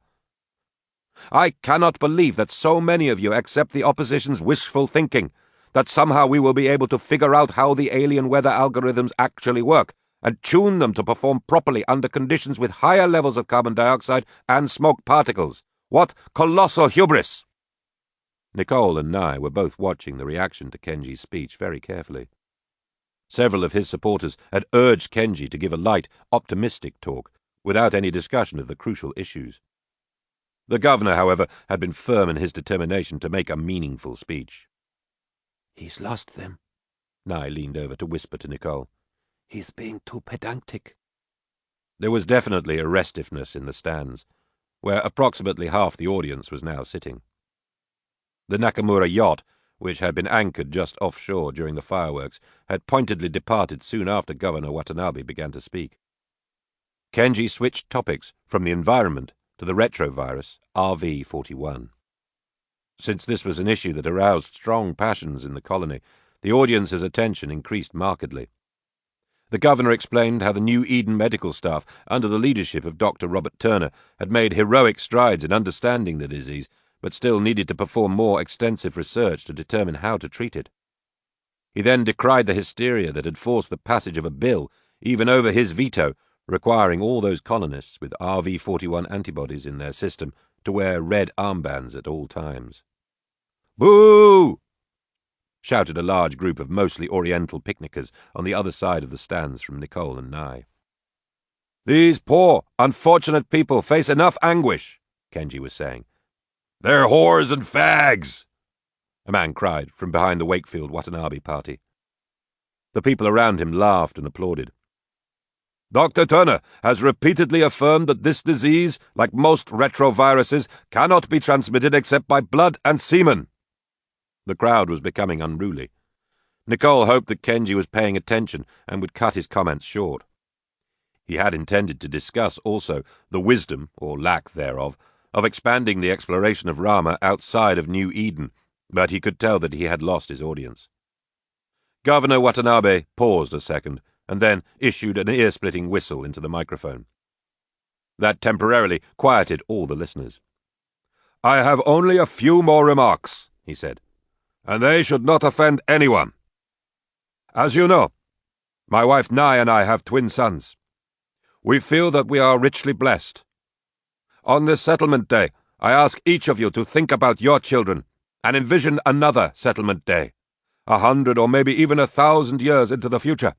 I cannot believe that so many of you accept the opposition's wishful thinking, that somehow we will be able to figure out how the alien weather algorithms actually work, and tune them to perform properly under conditions with higher levels of carbon dioxide and smoke particles. What colossal hubris! Nicole and Nye were both watching the reaction to Kenji's speech very carefully. Several of his supporters had urged Kenji to give a light, optimistic talk, without any discussion of the crucial issues. The governor, however, had been firm in his determination to make a meaningful speech. "He's lost them." Nye leaned over to whisper to Nicole. "He's being too pedantic." There was definitely a restiveness in the stands, where approximately half the audience was now sitting. The Nakamura yacht, which had been anchored just offshore during the fireworks, had pointedly departed soon after Governor Watanabe began to speak. Kenji switched topics from the environment to the retrovirus RV-41. Since this was an issue that aroused strong passions in the colony, the audience's attention increased markedly. The governor explained how the New Eden medical staff, under the leadership of Dr. Robert Turner, had made heroic strides in understanding the disease, but still needed to perform more extensive research to determine how to treat it. He then decried the hysteria that had forced the passage of a bill, even over his veto, requiring all those colonists with RV-41 antibodies in their system to wear red armbands at all times. "Boo!" shouted a large group of mostly Oriental picnickers on the other side of the stands from Nicole and Nye. "These poor, unfortunate people face enough anguish," Kenji was saying. "They're whores and fags," a man cried from behind the Wakefield Watanabe party. The people around him laughed and applauded. Dr. Turner has repeatedly affirmed that this disease, like most retroviruses, cannot be transmitted except by blood and semen. The crowd was becoming unruly. Nicole hoped that Kenji was paying attention and would cut his comments short. He had intended to discuss also the wisdom, or lack thereof, of expanding the exploration of Rama outside of New Eden, but he could tell that he had lost his audience. Governor Watanabe paused a second, and then issued an ear-splitting whistle into the microphone. That temporarily quieted all the listeners. "I have only a few more remarks," he said, "and they should not offend anyone. As you know, my wife Nye and I have twin sons. We feel that we are richly blessed. On this settlement day, I ask each of you to think about your children and envision another settlement day, 100 or maybe even 1,000 years into the future.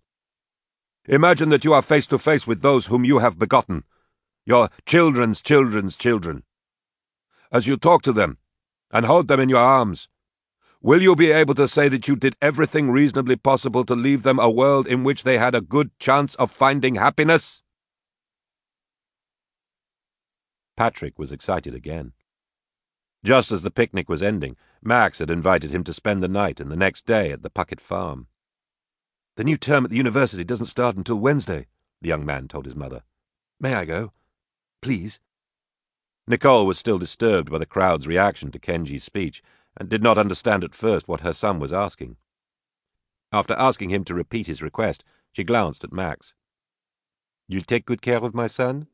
Imagine that you are face to face with those whom you have begotten, your children's children's children. As you talk to them and hold them in your arms, will you be able to say that you did everything reasonably possible to leave them a world in which they had a good chance of finding happiness?" Patrick was excited again. Just as the picnic was ending, Max had invited him to spend the night and the next day at the Puckett farm. "The new term at the university doesn't start until Wednesday," the young man told his mother. "May I go? Please?" Nicole was still disturbed by the crowd's reaction to Kenji's speech, and did not understand at first what her son was asking. After asking him to repeat his request, she glanced at Max. "You'll take good care of my son?"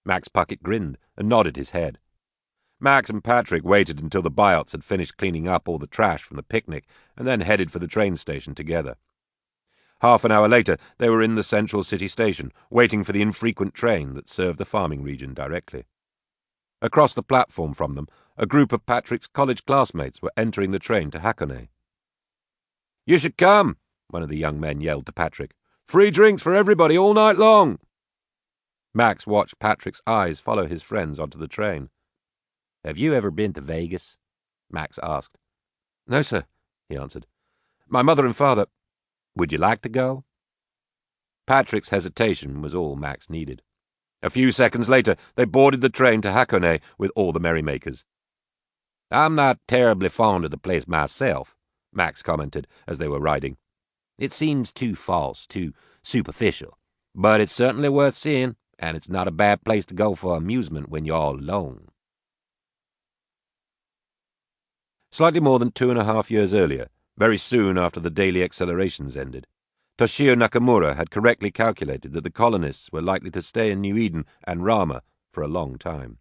Max Puckett grinned and nodded his head. Max and Patrick waited until the Biots had finished cleaning up all the trash from the picnic and then headed for the train station together. Half an hour later, they were in the central city station, waiting for the infrequent train that served the farming region directly. Across the platform from them, a group of Patrick's college classmates were entering the train to Hakone. "You should come," one of the young men yelled to Patrick. "Free drinks for everybody all night long." Max watched Patrick's eyes follow his friends onto the train. "Have you ever been to Vegas?" Max asked. "No, sir," he answered. "My mother and father—" "Would you like to go?" Patrick's hesitation was all Max needed. A few seconds later, they boarded the train to Hakone with all the merrymakers. "I'm not terribly fond of the place myself," Max commented as they were riding. "It seems too false, too superficial, but it's certainly worth seeing, and it's not a bad place to go for amusement when you're all alone." Slightly more than 2.5 years earlier, very soon after the daily accelerations ended, Toshio Nakamura had correctly calculated that the colonists were likely to stay in New Eden and Rama for a long time.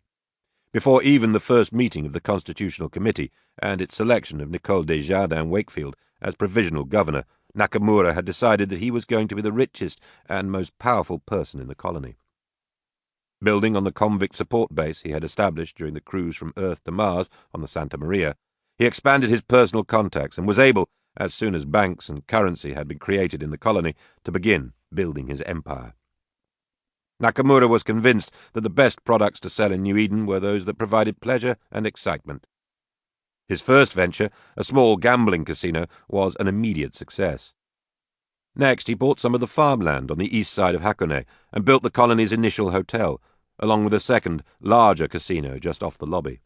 Before even the first meeting of the Constitutional Committee and its selection of Nicole Desjardins Wakefield as provisional governor, Nakamura had decided that he was going to be the richest and most powerful person in the colony. Building on the convict support base he had established during the cruise from Earth to Mars on the Santa Maria, he expanded his personal contacts and was able, as soon as banks and currency had been created in the colony, to begin building his empire. Nakamura was convinced that the best products to sell in New Eden were those that provided pleasure and excitement. His first venture, a small gambling casino, was an immediate success. Next, he bought some of the farmland on the east side of Hakone and built the colony's initial hotel, along with a second, larger casino just off the lobby.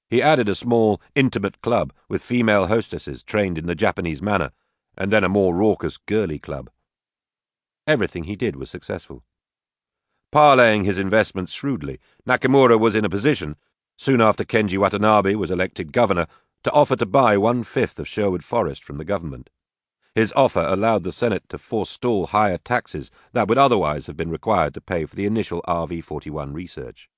He added a small, intimate club with female hostesses trained in the Japanese manner, and then a more raucous, girly club. Everything he did was successful. Parlaying his investments shrewdly, Nakamura was in a position, soon after Kenji Watanabe was elected governor, to offer to buy 1/5 of Sherwood Forest from the government. His offer allowed the Senate to forestall higher taxes that would otherwise have been required to pay for the initial RV-41 research.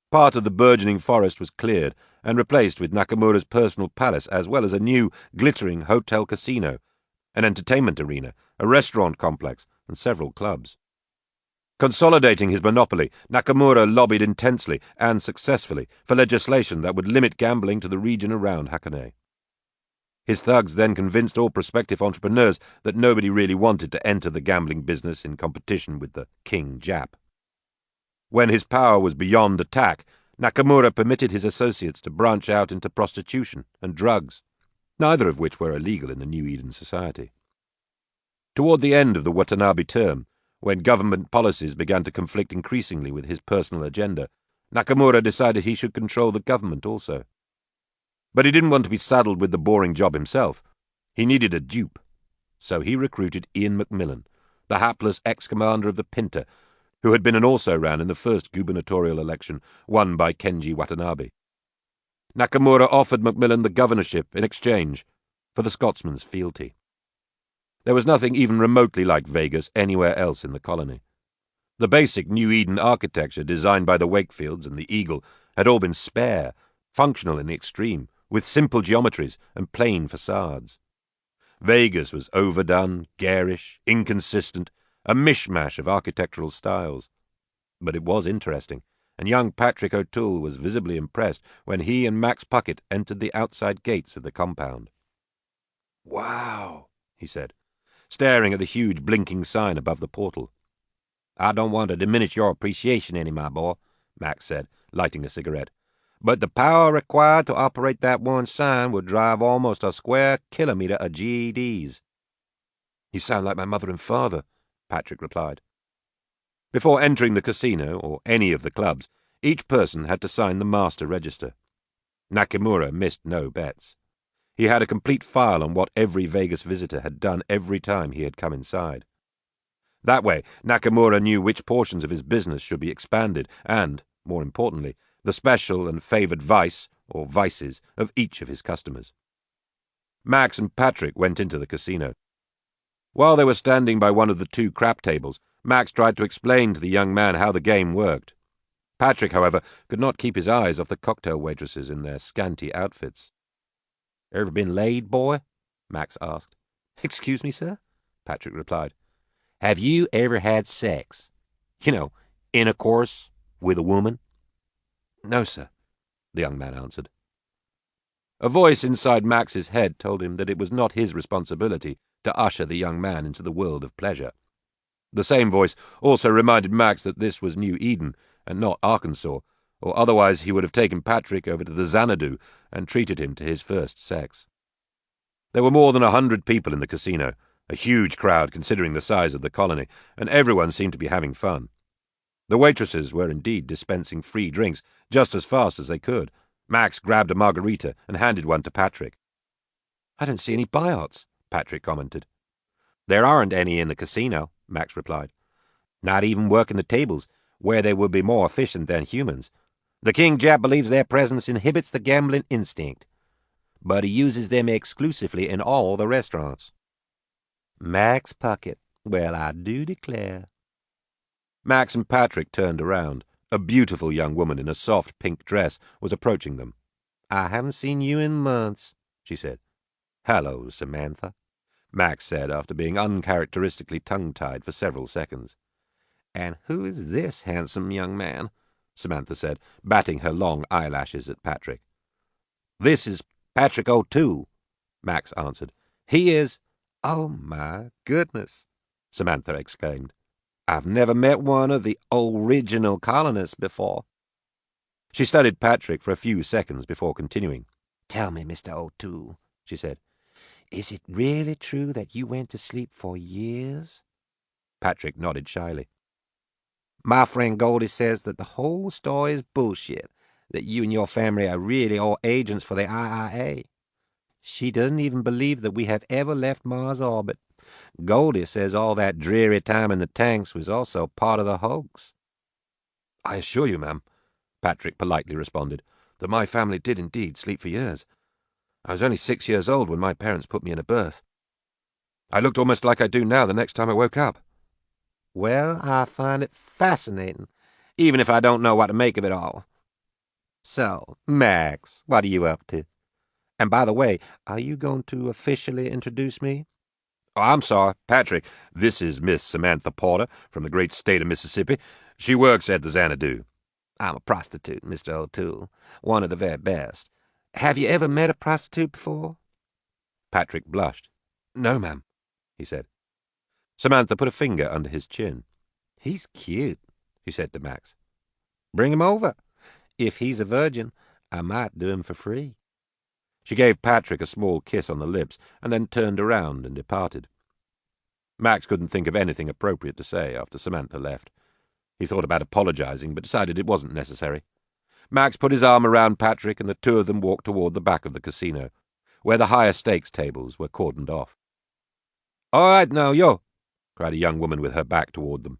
Part of the burgeoning forest was cleared and replaced with Nakamura's personal palace, as well as a new, glittering hotel casino, an entertainment arena, a restaurant complex, and several clubs. Consolidating his monopoly, Nakamura lobbied intensely and successfully for legislation that would limit gambling to the region around Hakone. His thugs then convinced all prospective entrepreneurs that nobody really wanted to enter the gambling business in competition with the King Jap. When his power was beyond attack, Nakamura permitted his associates to branch out into prostitution and drugs, neither of which were illegal in the New Eden society. Toward the end of the Watanabe term, when government policies began to conflict increasingly with his personal agenda, Nakamura decided he should control the government also. But he didn't want to be saddled with the boring job himself. He needed a dupe. So he recruited Ian Macmillan, the hapless ex-commander of the Pinta, who had been an also-ran in the first gubernatorial election won by Kenji Watanabe. Nakamura offered Macmillan the governorship in exchange for the Scotsman's fealty. There was nothing even remotely like Vegas anywhere else in the colony. The basic New Eden architecture designed by the Wakefields and the Eagle had all been spare, functional in the extreme, with simple geometries and plain facades. Vegas was overdone, garish, inconsistent, a mishmash of architectural styles. But it was interesting, and young Patrick O'Toole was visibly impressed when he and Max Puckett entered the outside gates of the compound. "Wow," he said, staring at the huge blinking sign above the portal. "I don't want to diminish your appreciation any, my boy," Max said, lighting a cigarette. "But the power required to operate that one sign would drive almost a square kilometer of GEDs. "You sound like my mother and father," Patrick replied. Before entering the casino, or any of the clubs, each person had to sign the master register. Nakamura missed no bets. He had a complete file on what every Vegas visitor had done every time he had come inside. That way, Nakamura knew which portions of his business should be expanded and, more importantly, the special and favored vice, or vices, of each of his customers. Max and Patrick went into the casino. While they were standing by one of the two crap tables, Max tried to explain to the young man how the game worked. Patrick, however, could not keep his eyes off the cocktail waitresses in their scanty outfits. "Ever been laid, boy?" Max asked. "Excuse me, sir?" Patrick replied. "Have you ever had sex? You know, intercourse with a woman?" "No, sir," the young man answered. A voice inside Max's head told him that it was not his responsibility to usher the young man into the world of pleasure. The same voice also reminded Max that this was New Eden and not Arkansas, or otherwise he would have taken Patrick over to the Xanadu and treated him to his first sex. There were more than 100 people in the casino, a huge crowd considering the size of the colony, and everyone seemed to be having fun. The waitresses were indeed dispensing free drinks just as fast as they could. Max grabbed a margarita and handed one to Patrick. "I don't see any buyouts," Patrick commented. "There aren't any in the casino," Max replied. "Not even working the tables, where they would be more efficient than humans. The King Jap believes their presence inhibits the gambling instinct, but he uses them exclusively in all the restaurants." "Max Puckett, well, I do declare." Max and Patrick turned around. A beautiful young woman in a soft pink dress was approaching them. "I haven't seen you in months," she said. "Hello, Samantha," Max said after being uncharacteristically tongue-tied for several seconds. "And who is this handsome young man?" Samantha said, batting her long eyelashes at Patrick. "This is Patrick O'Toole," Max answered. "He is—" "Oh, my goodness," Samantha exclaimed. "I've never met one of the original colonists before." She studied Patrick for a few seconds before continuing. "Tell me, Mr. O'Toole," she said, "is it really true that you went to sleep for years?" Patrick nodded shyly. "My friend Goldie says that the whole story is bullshit, that you and your family are really all agents for the IIA. She doesn't even believe that we have ever left Mars' orbit. Goldie says all that dreary time in the tanks was also part of the hoax." "I assure you, ma'am," Patrick politely responded, "that my family did indeed sleep for years. I was only 6 years old when my parents put me in a berth. I looked almost like I do now the next time I woke up." "Well, I find it fascinating, even if I don't know what to make of it all. So, Max, what are you up to? And by the way, are you going to officially introduce me?" "Oh, I'm sorry, Patrick. This is Miss Samantha Porter from the great state of Mississippi. She works at the Xanadu." "I'm a prostitute, Mr. O'Toole, one of the very best. Have you ever met a prostitute before?" Patrick blushed. "No, ma'am," he said. Samantha put a finger under his chin. "He's cute," she said to Max. "Bring him over. If he's a virgin, I might do him for free." She gave Patrick a small kiss on the lips, and then turned around and departed. Max couldn't think of anything appropriate to say after Samantha left. He thought about apologizing, but decided it wasn't necessary. Max put his arm around Patrick, and the two of them walked toward the back of the casino, where the higher stakes tables were cordoned off. "All right now, yo!" cried a young woman with her back toward them.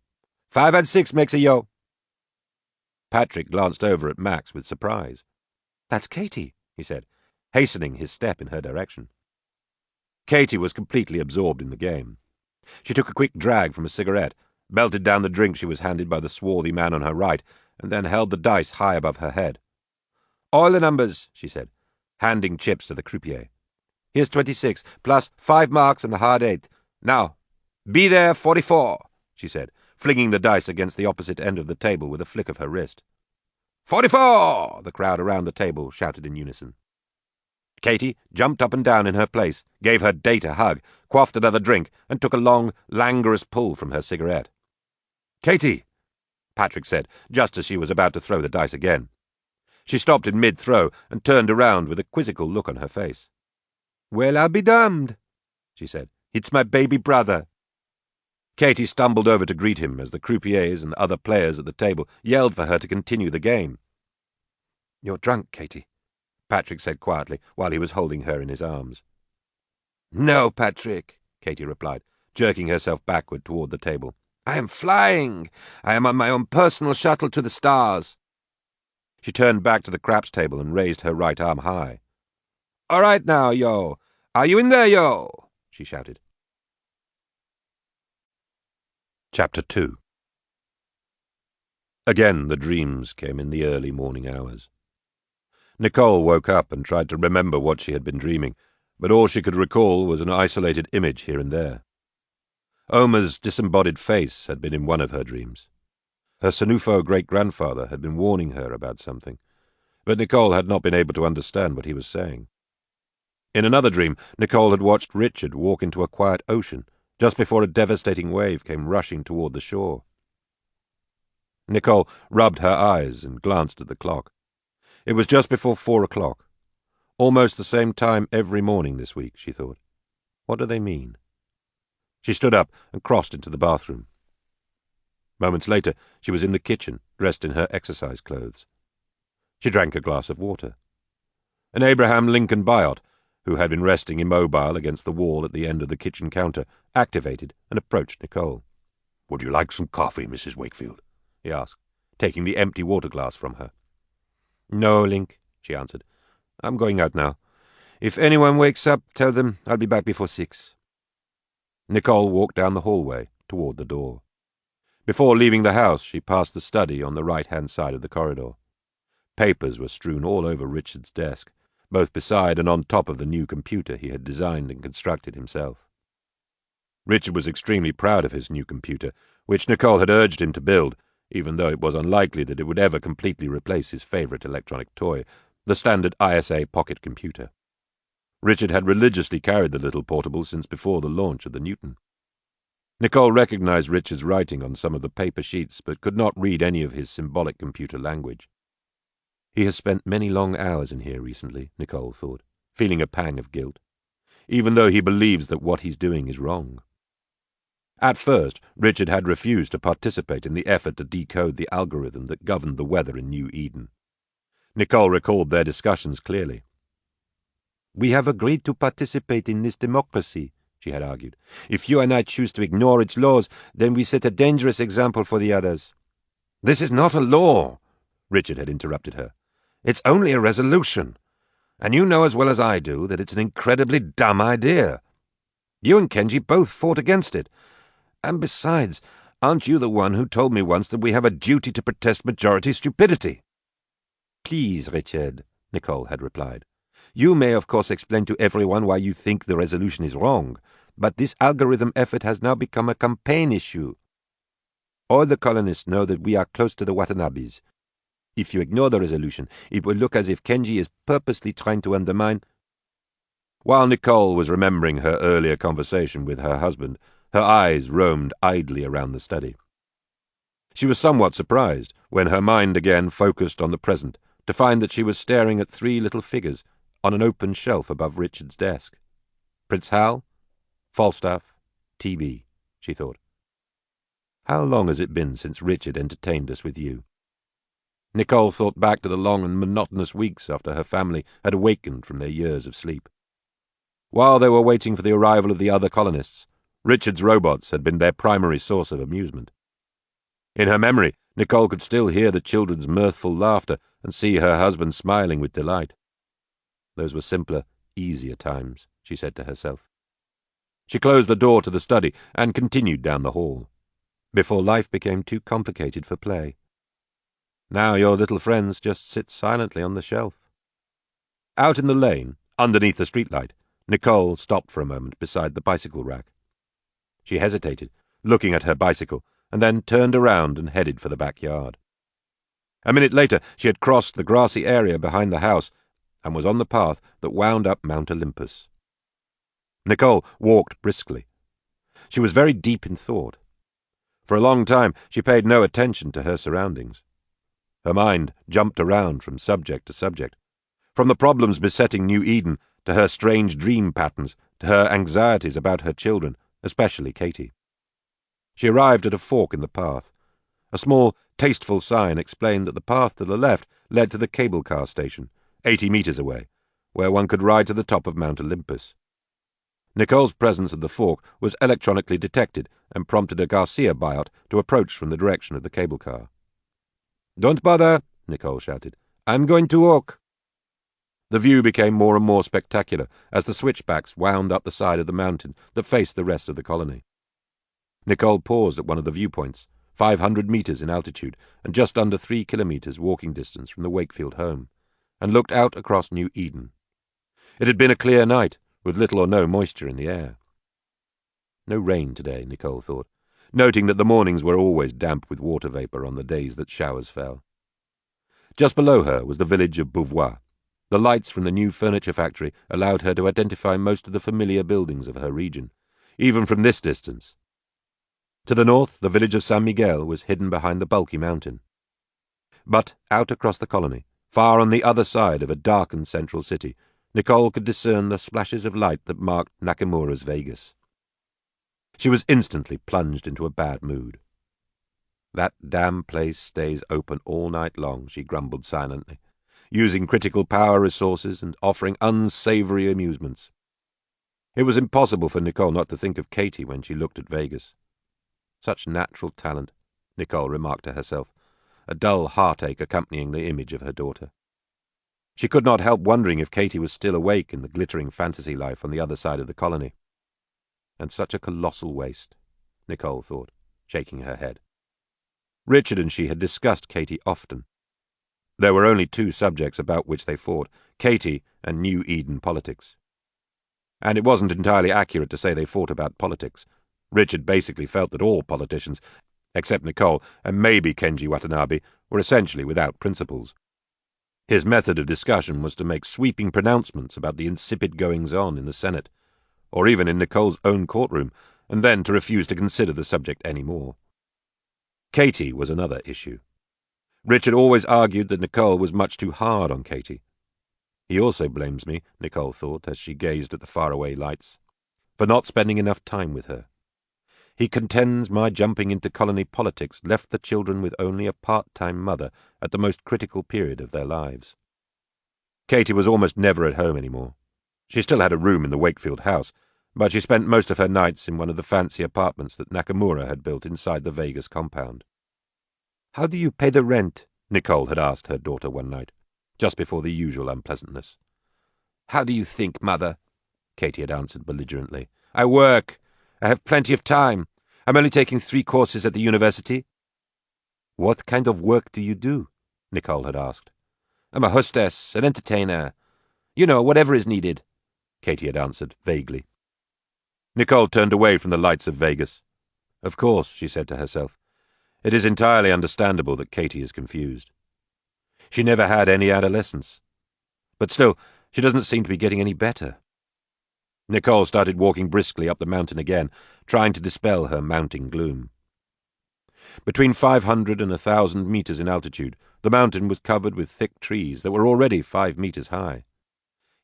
5 and 6 makes a yo. Patrick glanced over at Max with surprise. "That's Katie," he said, hastening his step in her direction. Katie was completely absorbed in the game. She took a quick drag from a cigarette, belted down the drink she was handed by the swarthy man on her right, and then held the dice high above her head. "All the numbers," she said, handing chips to the croupier. "Here's 26, plus 5 marks and the hard 8. Now, be there 44, she said, flinging the dice against the opposite end of the table with a flick of her wrist. 44! The crowd around the table shouted in unison. Katie jumped up and down in her place, gave her date a hug, quaffed another drink, and took a long, languorous pull from her cigarette. "Katie!" Patrick said, just as she was about to throw the dice again. She stopped in mid-throw and turned around with a quizzical look on her face. "Well, I'll be damned," she said. "It's my baby brother." Katie stumbled over to greet him as the croupiers and other players at the table yelled for her to continue the game. "You're drunk, Katie," Patrick said quietly while he was holding her in his arms. "No, Patrick," Katie replied, jerking herself backward toward the table. "I am flying. I am on my own personal shuttle to the stars." She turned back to the craps table and raised her right arm high. "All right now, yo. Are you in there, yo?" she shouted. Chapter 2. Again the dreams came in the early morning hours. Nicole woke up and tried to remember what she had been dreaming, but all she could recall was an isolated image here and there. Omer's disembodied face had been in one of her dreams. Her Senufo great-grandfather had been warning her about something, but Nicole had not been able to understand what he was saying. In another dream, Nicole had watched Richard walk into a quiet ocean just before a devastating wave came rushing toward the shore. Nicole rubbed her eyes and glanced at the clock. It was just before 4 o'clock. Almost the same time every morning this week, she thought. What do they mean? She stood up and crossed into the bathroom. Moments later, she was in the kitchen, dressed in her exercise clothes. She drank a glass of water. An Abraham Lincoln Biot, who had been resting immobile against the wall at the end of the kitchen counter, activated and approached Nicole. "Would you like some coffee, Mrs. Wakefield?" he asked, taking the empty water glass from her. "No, Link," she answered. "I'm going out now. If anyone wakes up, tell them I'll be back before 6. Nicole walked down the hallway toward the door. Before leaving the house, she passed the study on the right-hand side of the corridor. Papers were strewn all over Richard's desk, both beside and on top of the new computer he had designed and constructed himself. Richard was extremely proud of his new computer, which Nicole had urged him to build, even though it was unlikely that it would ever completely replace his favorite electronic toy, the standard ISA pocket computer. Richard had religiously carried the little portable since before the launch of the Newton. Nicole recognized Richard's writing on some of the paper sheets, but could not read any of his symbolic computer language. He has spent many long hours in here recently, Nicole thought, feeling a pang of guilt, even though he believes that what he's doing is wrong. At first, Richard had refused to participate in the effort to decode the algorithm that governed the weather in New Eden. Nicole recalled their discussions clearly. "We have agreed to participate in this democracy," she had argued. "If you and I choose to ignore its laws, then we set a dangerous example for the others." "This is not a law," Richard had interrupted her. "It's only a resolution. And you know as well as I do that it's an incredibly dumb idea. You and Kenji both fought against it. And besides, aren't you the one who told me once that we have a duty to protest majority stupidity?" "Please, Richard," Nicole had replied. "You may of course explain to everyone why you think the resolution is wrong, but this algorithm effort has now become a campaign issue. All the colonists know that we are close to the Watanabes. If you ignore the resolution, it will look as if Kenji is purposely trying to undermine—" While Nicole was remembering her earlier conversation with her husband, her eyes roamed idly around the study. She was somewhat surprised when her mind again focused on the present to find that she was staring at 3 little figures on an open shelf above Richard's desk. Prince Hal, Falstaff, T.B., she thought. How long has it been since Richard entertained us with you? Nicole thought back to the long and monotonous weeks after her family had awakened from their years of sleep. While they were waiting for the arrival of the other colonists, Richard's robots had been their primary source of amusement. In her memory, Nicole could still hear the children's mirthful laughter and see her husband smiling with delight. Those were simpler, easier times, she said to herself. She closed the door to the study and continued down the hall, before life became too complicated for play. Now your little friends just sit silently on the shelf. Out in the lane, underneath the streetlight, Nicole stopped for a moment beside the bicycle rack. She hesitated, looking at her bicycle, and then turned around and headed for the backyard. A minute later, she had crossed the grassy area behind the house and was on the path that wound up Mount Olympus. Nicole walked briskly. She was very deep in thought. For a long time, she paid no attention to her surroundings. Her mind jumped around from subject to subject, from the problems besetting New Eden to her strange dream patterns to her anxieties about her children, especially Katie. She arrived at a fork in the path. A small, tasteful sign explained that the path to the left led to the cable car station, 80 meters away, where one could ride to the top of Mount Olympus. Nicole's presence at the fork was electronically detected and prompted a Garcia buyout to approach from the direction of the cable car. "Don't bother," Nicole shouted. "I'm going to walk." The view became more and more spectacular as the switchbacks wound up the side of the mountain that faced the rest of the colony. Nicole paused at one of the viewpoints, 500 meters in altitude and just under 3 kilometers walking distance from the Wakefield home, and looked out across New Eden. It had been a clear night, with little or no moisture in the air. No rain today, Nicole thought, noting that the mornings were always damp with water vapor on the days that showers fell. Just below her was the village of Beauvoir. The lights from the new furniture factory allowed her to identify most of the familiar buildings of her region, even from this distance. To the north, the village of San Miguel was hidden behind the bulky mountain. But out across the colony, far on the other side of a darkened central city, Nicole could discern the splashes of light that marked Nakamura's Vegas. She was instantly plunged into a bad mood. "That damn place stays open all night long," she grumbled silently, using critical power resources and offering unsavory amusements. It was impossible for Nicole not to think of Katie when she looked at Vegas. Such natural talent, Nicole remarked to herself, a dull heartache accompanying the image of her daughter. She could not help wondering if Katie was still awake in the glittering fantasy life on the other side of the colony. And such a colossal waste, Nicole thought, shaking her head. Richard and she had discussed Katie often. There were only 2 subjects about which they fought, Katie and New Eden politics. And it wasn't entirely accurate to say they fought about politics. Richard basically felt that all politicians, except Nicole and maybe Kenji Watanabe, were essentially without principles. His method of discussion was to make sweeping pronouncements about the insipid goings-on in the Senate, or even in Nicole's own courtroom, and then to refuse to consider the subject any more. Katie was another issue. Richard always argued that Nicole was much too hard on Katie. He also blames me, Nicole thought, as she gazed at the faraway lights, for not spending enough time with her. He contends my jumping into colony politics left the children with only a part-time mother at the most critical period of their lives. Katie was almost never at home anymore. She still had a room in the Wakefield house, but she spent most of her nights in one of the fancy apartments that Nakamura had built inside the Vegas compound. "How do you pay the rent?" Nicole had asked her daughter one night, just before the usual unpleasantness. "How do you think, Mother?" Katie had answered belligerently. "I work. I have plenty of time. I'm only taking 3 courses at the university." "What kind of work do you do?" Nicole had asked. "I'm a hostess, an entertainer. You know, whatever is needed," Katie had answered vaguely. Nicole turned away from the lights of Vegas. Of course, she said to herself, it is entirely understandable that Katie is confused. She never had any adolescence. But still, she doesn't seem to be getting any better. Nicole started walking briskly up the mountain again, trying to dispel her mounting gloom. Between 500 and 1,000 meters in altitude, the mountain was covered with thick trees that were already 5 meters high.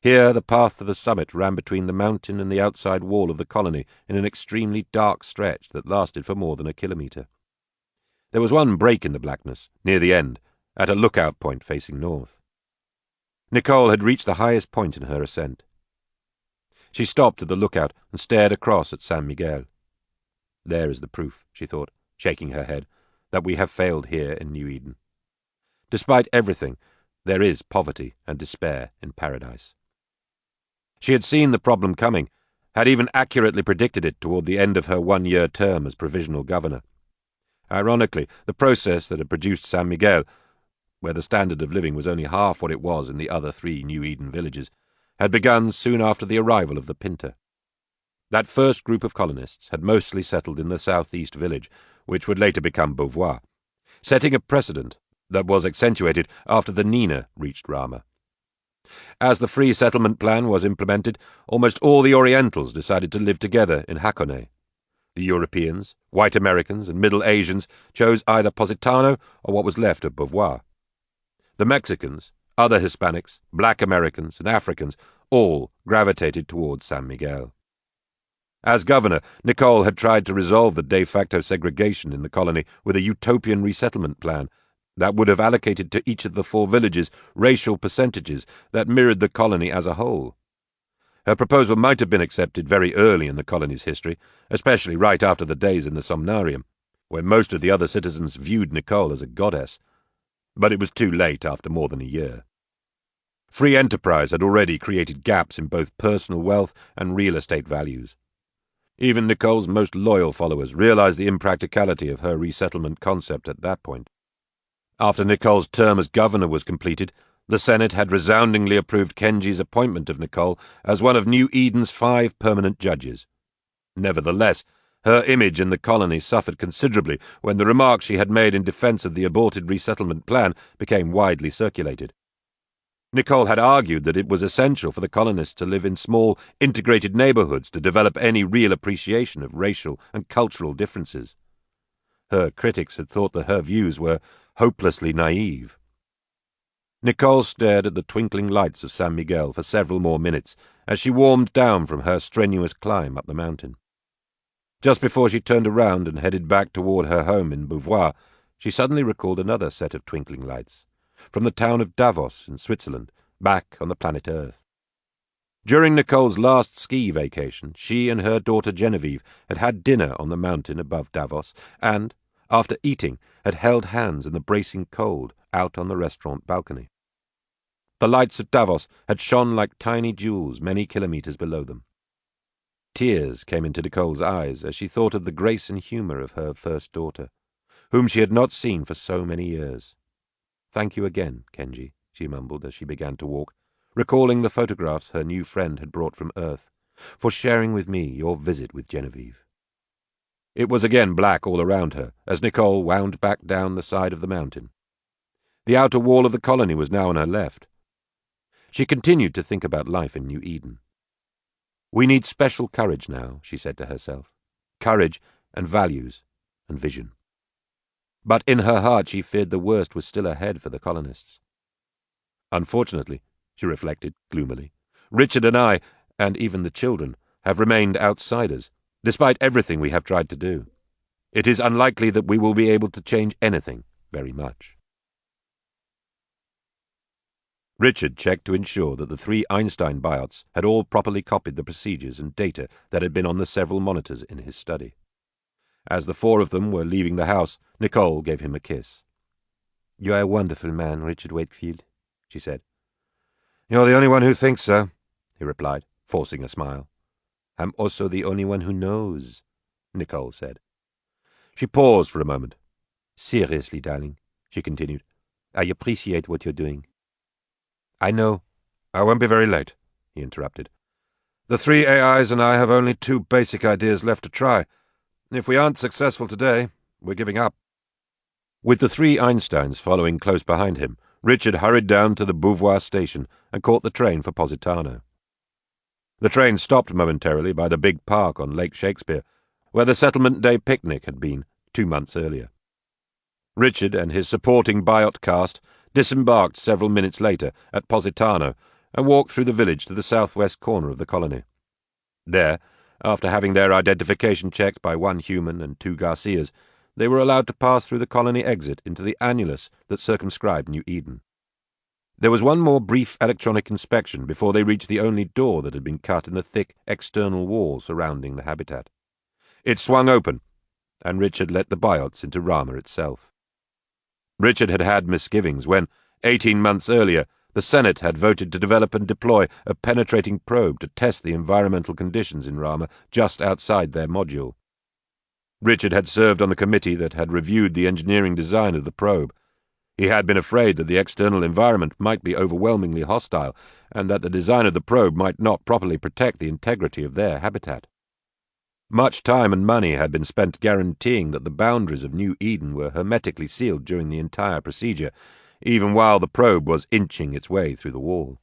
Here the path to the summit ran between the mountain and the outside wall of the colony in an extremely dark stretch that lasted for more than a kilometer. There was one break in the blackness, near the end, at a lookout point facing north. Nicole had reached the highest point in her ascent. She stopped at the lookout and stared across at San Miguel. There is the proof, she thought, shaking her head, that we have failed here in New Eden. Despite everything, there is poverty and despair in paradise. She had seen the problem coming, had even accurately predicted it toward the end of her 1-year term as provisional governor. Ironically, the process that had produced San Miguel, where the standard of living was only half what it was in the other 3 New Eden villages, had begun soon after the arrival of the Pinta. That first group of colonists had mostly settled in the southeast village, which would later become Beauvoir, setting a precedent that was accentuated after the Nina reached Rama. As the free settlement plan was implemented, almost all the Orientals decided to live together in Hakone. The Europeans, white Americans, and Middle Asians chose either Positano or what was left of Beauvoir. The Mexicans, other Hispanics, black Americans, and Africans all gravitated towards San Miguel. As governor, Nicole had tried to resolve the de facto segregation in the colony with a utopian resettlement plan that would have allocated to each of the 4 villages racial percentages that mirrored the colony as a whole. Her proposal might have been accepted very early in the colony's history, especially right after the days in the Somnarium, when most of the other citizens viewed Nicole as a goddess. But it was too late after more than a year. Free enterprise had already created gaps in both personal wealth and real estate values. Even Nicole's most loyal followers realized the impracticality of her resettlement concept at that point. After Nicole's term as governor was completed, the Senate had resoundingly approved Kenji's appointment of Nicole as one of New Eden's 5 permanent judges. Nevertheless, her image in the colony suffered considerably when the remarks she had made in defense of the aborted resettlement plan became widely circulated. Nicole had argued that it was essential for the colonists to live in small, integrated neighborhoods to develop any real appreciation of racial and cultural differences. Her critics had thought that her views were hopelessly naive. Nicole stared at the twinkling lights of San Miguel for several more minutes as she warmed down from her strenuous climb up the mountain. Just before she turned around and headed back toward her home in Beauvoir, she suddenly recalled another set of twinkling lights, from the town of Davos in Switzerland, back on the planet Earth. During Nicole's last ski vacation, she and her daughter Genevieve had had dinner on the mountain above Davos and, after eating, had held hands in the bracing cold out on the restaurant balcony. The lights of Davos had shone like tiny jewels many kilometers below them. Tears came into Nicole's eyes as she thought of the grace and humor of her first daughter, whom she had not seen for so many years. "Thank you again, Kenji," she mumbled as she began to walk, recalling the photographs her new friend had brought from Earth, "for sharing with me your visit with Genevieve." It was again black all around her as Nicole wound back down the side of the mountain. The outer wall of the colony was now on her left. She continued to think about life in New Eden. "We need special courage now," she said to herself. "Courage and values and vision." But in her heart she feared the worst was still ahead for the colonists. "Unfortunately," she reflected gloomily, "Richard and I, and even the children, have remained outsiders, despite everything we have tried to do. It is unlikely that we will be able to change anything very much." Richard checked to ensure that the 3 Einstein biots had all properly copied the procedures and data that had been on the several monitors in his study. As the 4 of them were leaving the house, Nicole gave him a kiss. "You are a wonderful man, Richard Wakefield," she said. "You're the only one who thinks so," he replied, forcing a smile. "I'm also the only one who knows," Nicole said. She paused for a moment. "Seriously, darling," she continued, "I appreciate what you're doing." "I know. I won't be very late," he interrupted. "The 3 AIs and I have only 2 basic ideas left to try. If we aren't successful today, we're giving up." With the 3 Einsteins following close behind him, Richard hurried down to the Beauvoir station and caught the train for Positano. The train stopped momentarily by the big park on Lake Shakespeare, where the settlement day picnic had been 2 months earlier. Richard and his supporting Biot cast disembarked several minutes later at Positano and walked through the village to the southwest corner of the colony. There, after having their identification checked by one human and 2 Garcias, they were allowed to pass through the colony exit into the annulus that circumscribed New Eden. There was one more brief electronic inspection before they reached the only door that had been cut in the thick external wall surrounding the habitat. It swung open, and Richard let the Biots into Rama itself. Richard had had misgivings when, 18 months earlier, the Senate had voted to develop and deploy a penetrating probe to test the environmental conditions in Rama just outside their module. Richard had served on the committee that had reviewed the engineering design of the probe. He had been afraid that the external environment might be overwhelmingly hostile and that the design of the probe might not properly protect the integrity of their habitat. Much time and money had been spent guaranteeing that the boundaries of New Eden were hermetically sealed during the entire procedure, even while the probe was inching its way through the wall.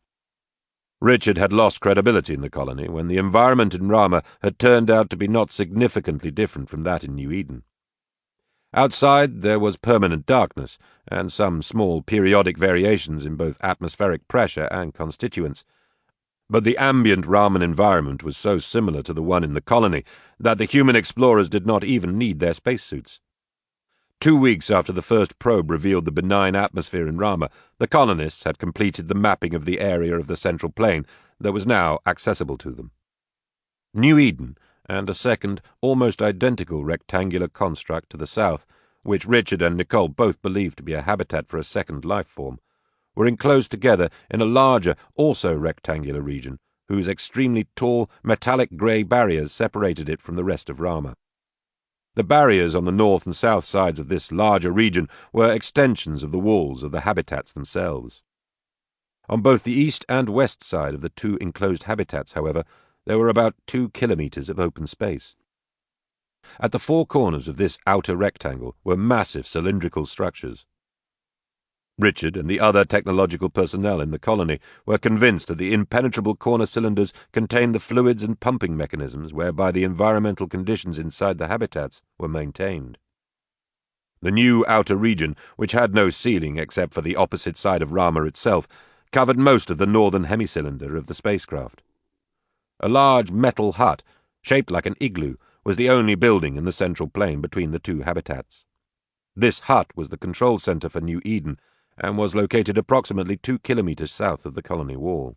Richard had lost credibility in the colony when the environment in Rama had turned out to be not significantly different from that in New Eden. Outside there was permanent darkness, and some small periodic variations in both atmospheric pressure and constituents, but the ambient Raman environment was so similar to the one in the colony that the human explorers did not even need their spacesuits. 2 weeks after the first probe revealed the benign atmosphere in Rama, the colonists had completed the mapping of the area of the central plain that was now accessible to them. New Eden, and a second, almost identical rectangular construct to the south, which Richard and Nicole both believed to be a habitat for a second life form, were enclosed together in a larger, also rectangular region, whose extremely tall, metallic grey barriers separated it from the rest of Rama. The barriers on the north and south sides of this larger region were extensions of the walls of the habitats themselves. On both the east and west side of the 2 enclosed habitats, however, there were about 2 kilometers of open space. At the 4 corners of this outer rectangle were massive cylindrical structures. Richard and the other technological personnel in the colony were convinced that the impenetrable corner cylinders contained the fluids and pumping mechanisms whereby the environmental conditions inside the habitats were maintained. The new outer region, which had no ceiling except for the opposite side of Rama itself, covered most of the northern hemicylinder of the spacecraft. A large metal hut, shaped like an igloo, was the only building in the central plain between the 2 habitats. This hut was the control center for New Eden, and was located approximately 2 kilometers south of the colony wall.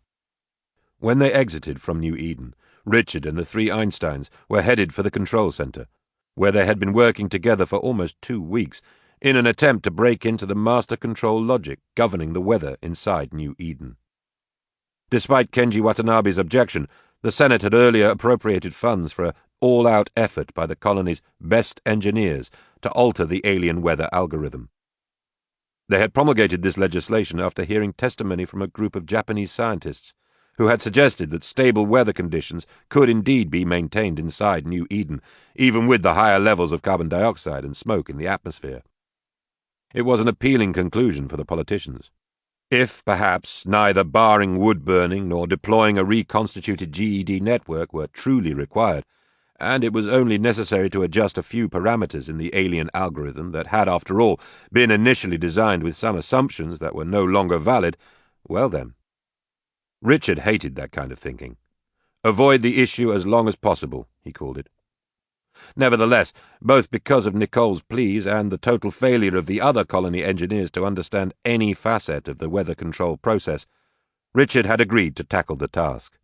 When they exited from New Eden, Richard and the 3 Einsteins were headed for the control center, where they had been working together for almost 2 weeks, in an attempt to break into the master control logic governing the weather inside New Eden. Despite Kenji Watanabe's objection, the Senate had earlier appropriated funds for an all-out effort by the colony's best engineers to alter the alien weather algorithm. They had promulgated this legislation after hearing testimony from a group of Japanese scientists who had suggested that stable weather conditions could indeed be maintained inside New Eden, even with the higher levels of carbon dioxide and smoke in the atmosphere. It was an appealing conclusion for the politicians. If, perhaps, neither barring wood-burning nor deploying a reconstituted GED network were truly required, and it was only necessary to adjust a few parameters in the alien algorithm that had, after all, been initially designed with some assumptions that were no longer valid, well then. Richard hated that kind of thinking. Avoid the issue as long as possible, he called it. Nevertheless, both because of Nicole's pleas and the total failure of the other colony engineers to understand any facet of the weather control process, Richard had agreed to tackle the task.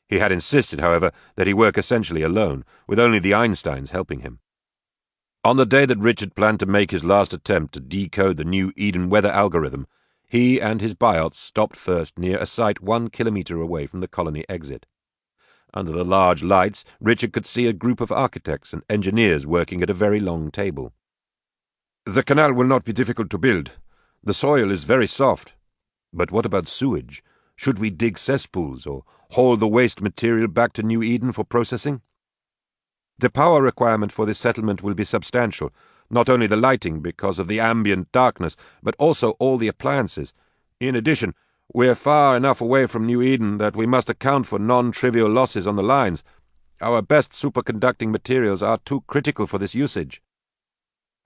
He had insisted, however, that he work essentially alone, with only the Einsteins helping him. On the day that Richard planned to make his last attempt to decode the New Eden weather algorithm, he and his biots stopped first near a site 1 kilometer away from the colony exit. Under the large lights, Richard could see a group of architects and engineers working at a very long table. "The canal will not be difficult to build. The soil is very soft. But what about sewage? Should we dig cesspools or haul the waste material back to New Eden for processing? The power requirement for this settlement will be substantial, not only the lighting because of the ambient darkness, but also all the appliances. In addition, we're far enough away from New Eden that we must account for non-trivial losses on the lines. Our best superconducting materials are too critical for this usage."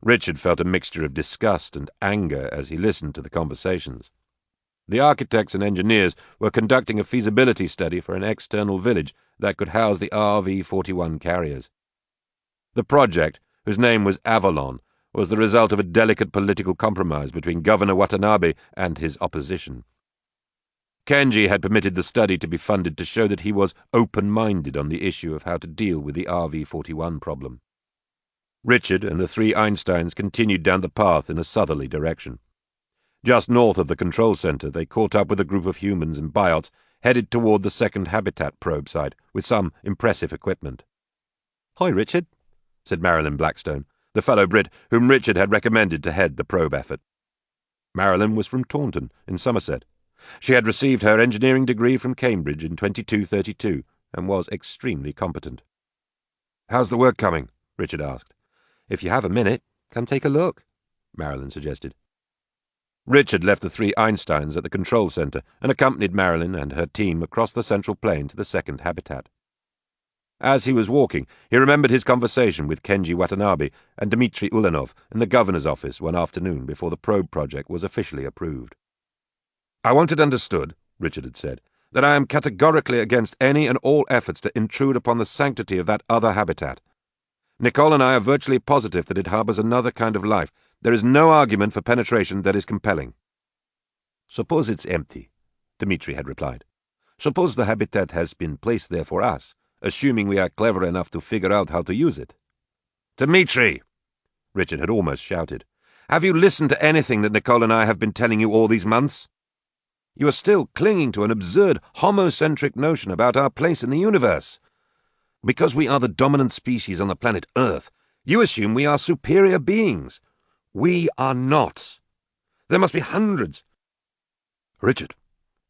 Richard felt a mixture of disgust and anger as he listened to the conversations. The architects and engineers were conducting a feasibility study for an external village that could house the RV-41 carriers. The project, whose name was Avalon, was the result of a delicate political compromise between Governor Watanabe and his opposition. Kenji had permitted the study to be funded to show that he was open-minded on the issue of how to deal with the RV-41 problem. Richard and the three Einsteins continued down the path in a southerly direction. Just north of the control center, they caught up with a group of humans and biots headed toward the second habitat probe site with some impressive equipment. "Hi, Richard," said Marilyn Blackstone, the fellow Brit whom Richard had recommended to head the probe effort. Marilyn was from Taunton, in Somerset. She had received her engineering degree from Cambridge in 2232 and was extremely competent. "How's the work coming?" Richard asked. "If you have a minute, come take a look," Marilyn suggested. Richard left the three Einsteins at the control center and accompanied Marilyn and her team across the central plain to the second habitat. As he was walking, he remembered his conversation with Kenji Watanabe and Dmitry Ulanov in the governor's office one afternoon before the probe project was officially approved. "I want it understood," Richard had said, "that I am categorically against any and all efforts to intrude upon the sanctity of that other habitat. Nicole and I are virtually positive that it harbors another kind of life. There is no argument for penetration that is compelling." "Suppose it's empty," Dmitry had replied. "Suppose the habitat has been placed there for us, assuming we are clever enough to figure out how to use it." "Dmitry!" Richard had almost shouted. "Have you listened to anything that Nicole and I have been telling you all these months? You are still clinging to an absurd homocentric notion about our place in the universe. Because we are the dominant species on the planet Earth, you assume we are superior beings. We are not. There must be hundreds—" "Richard,"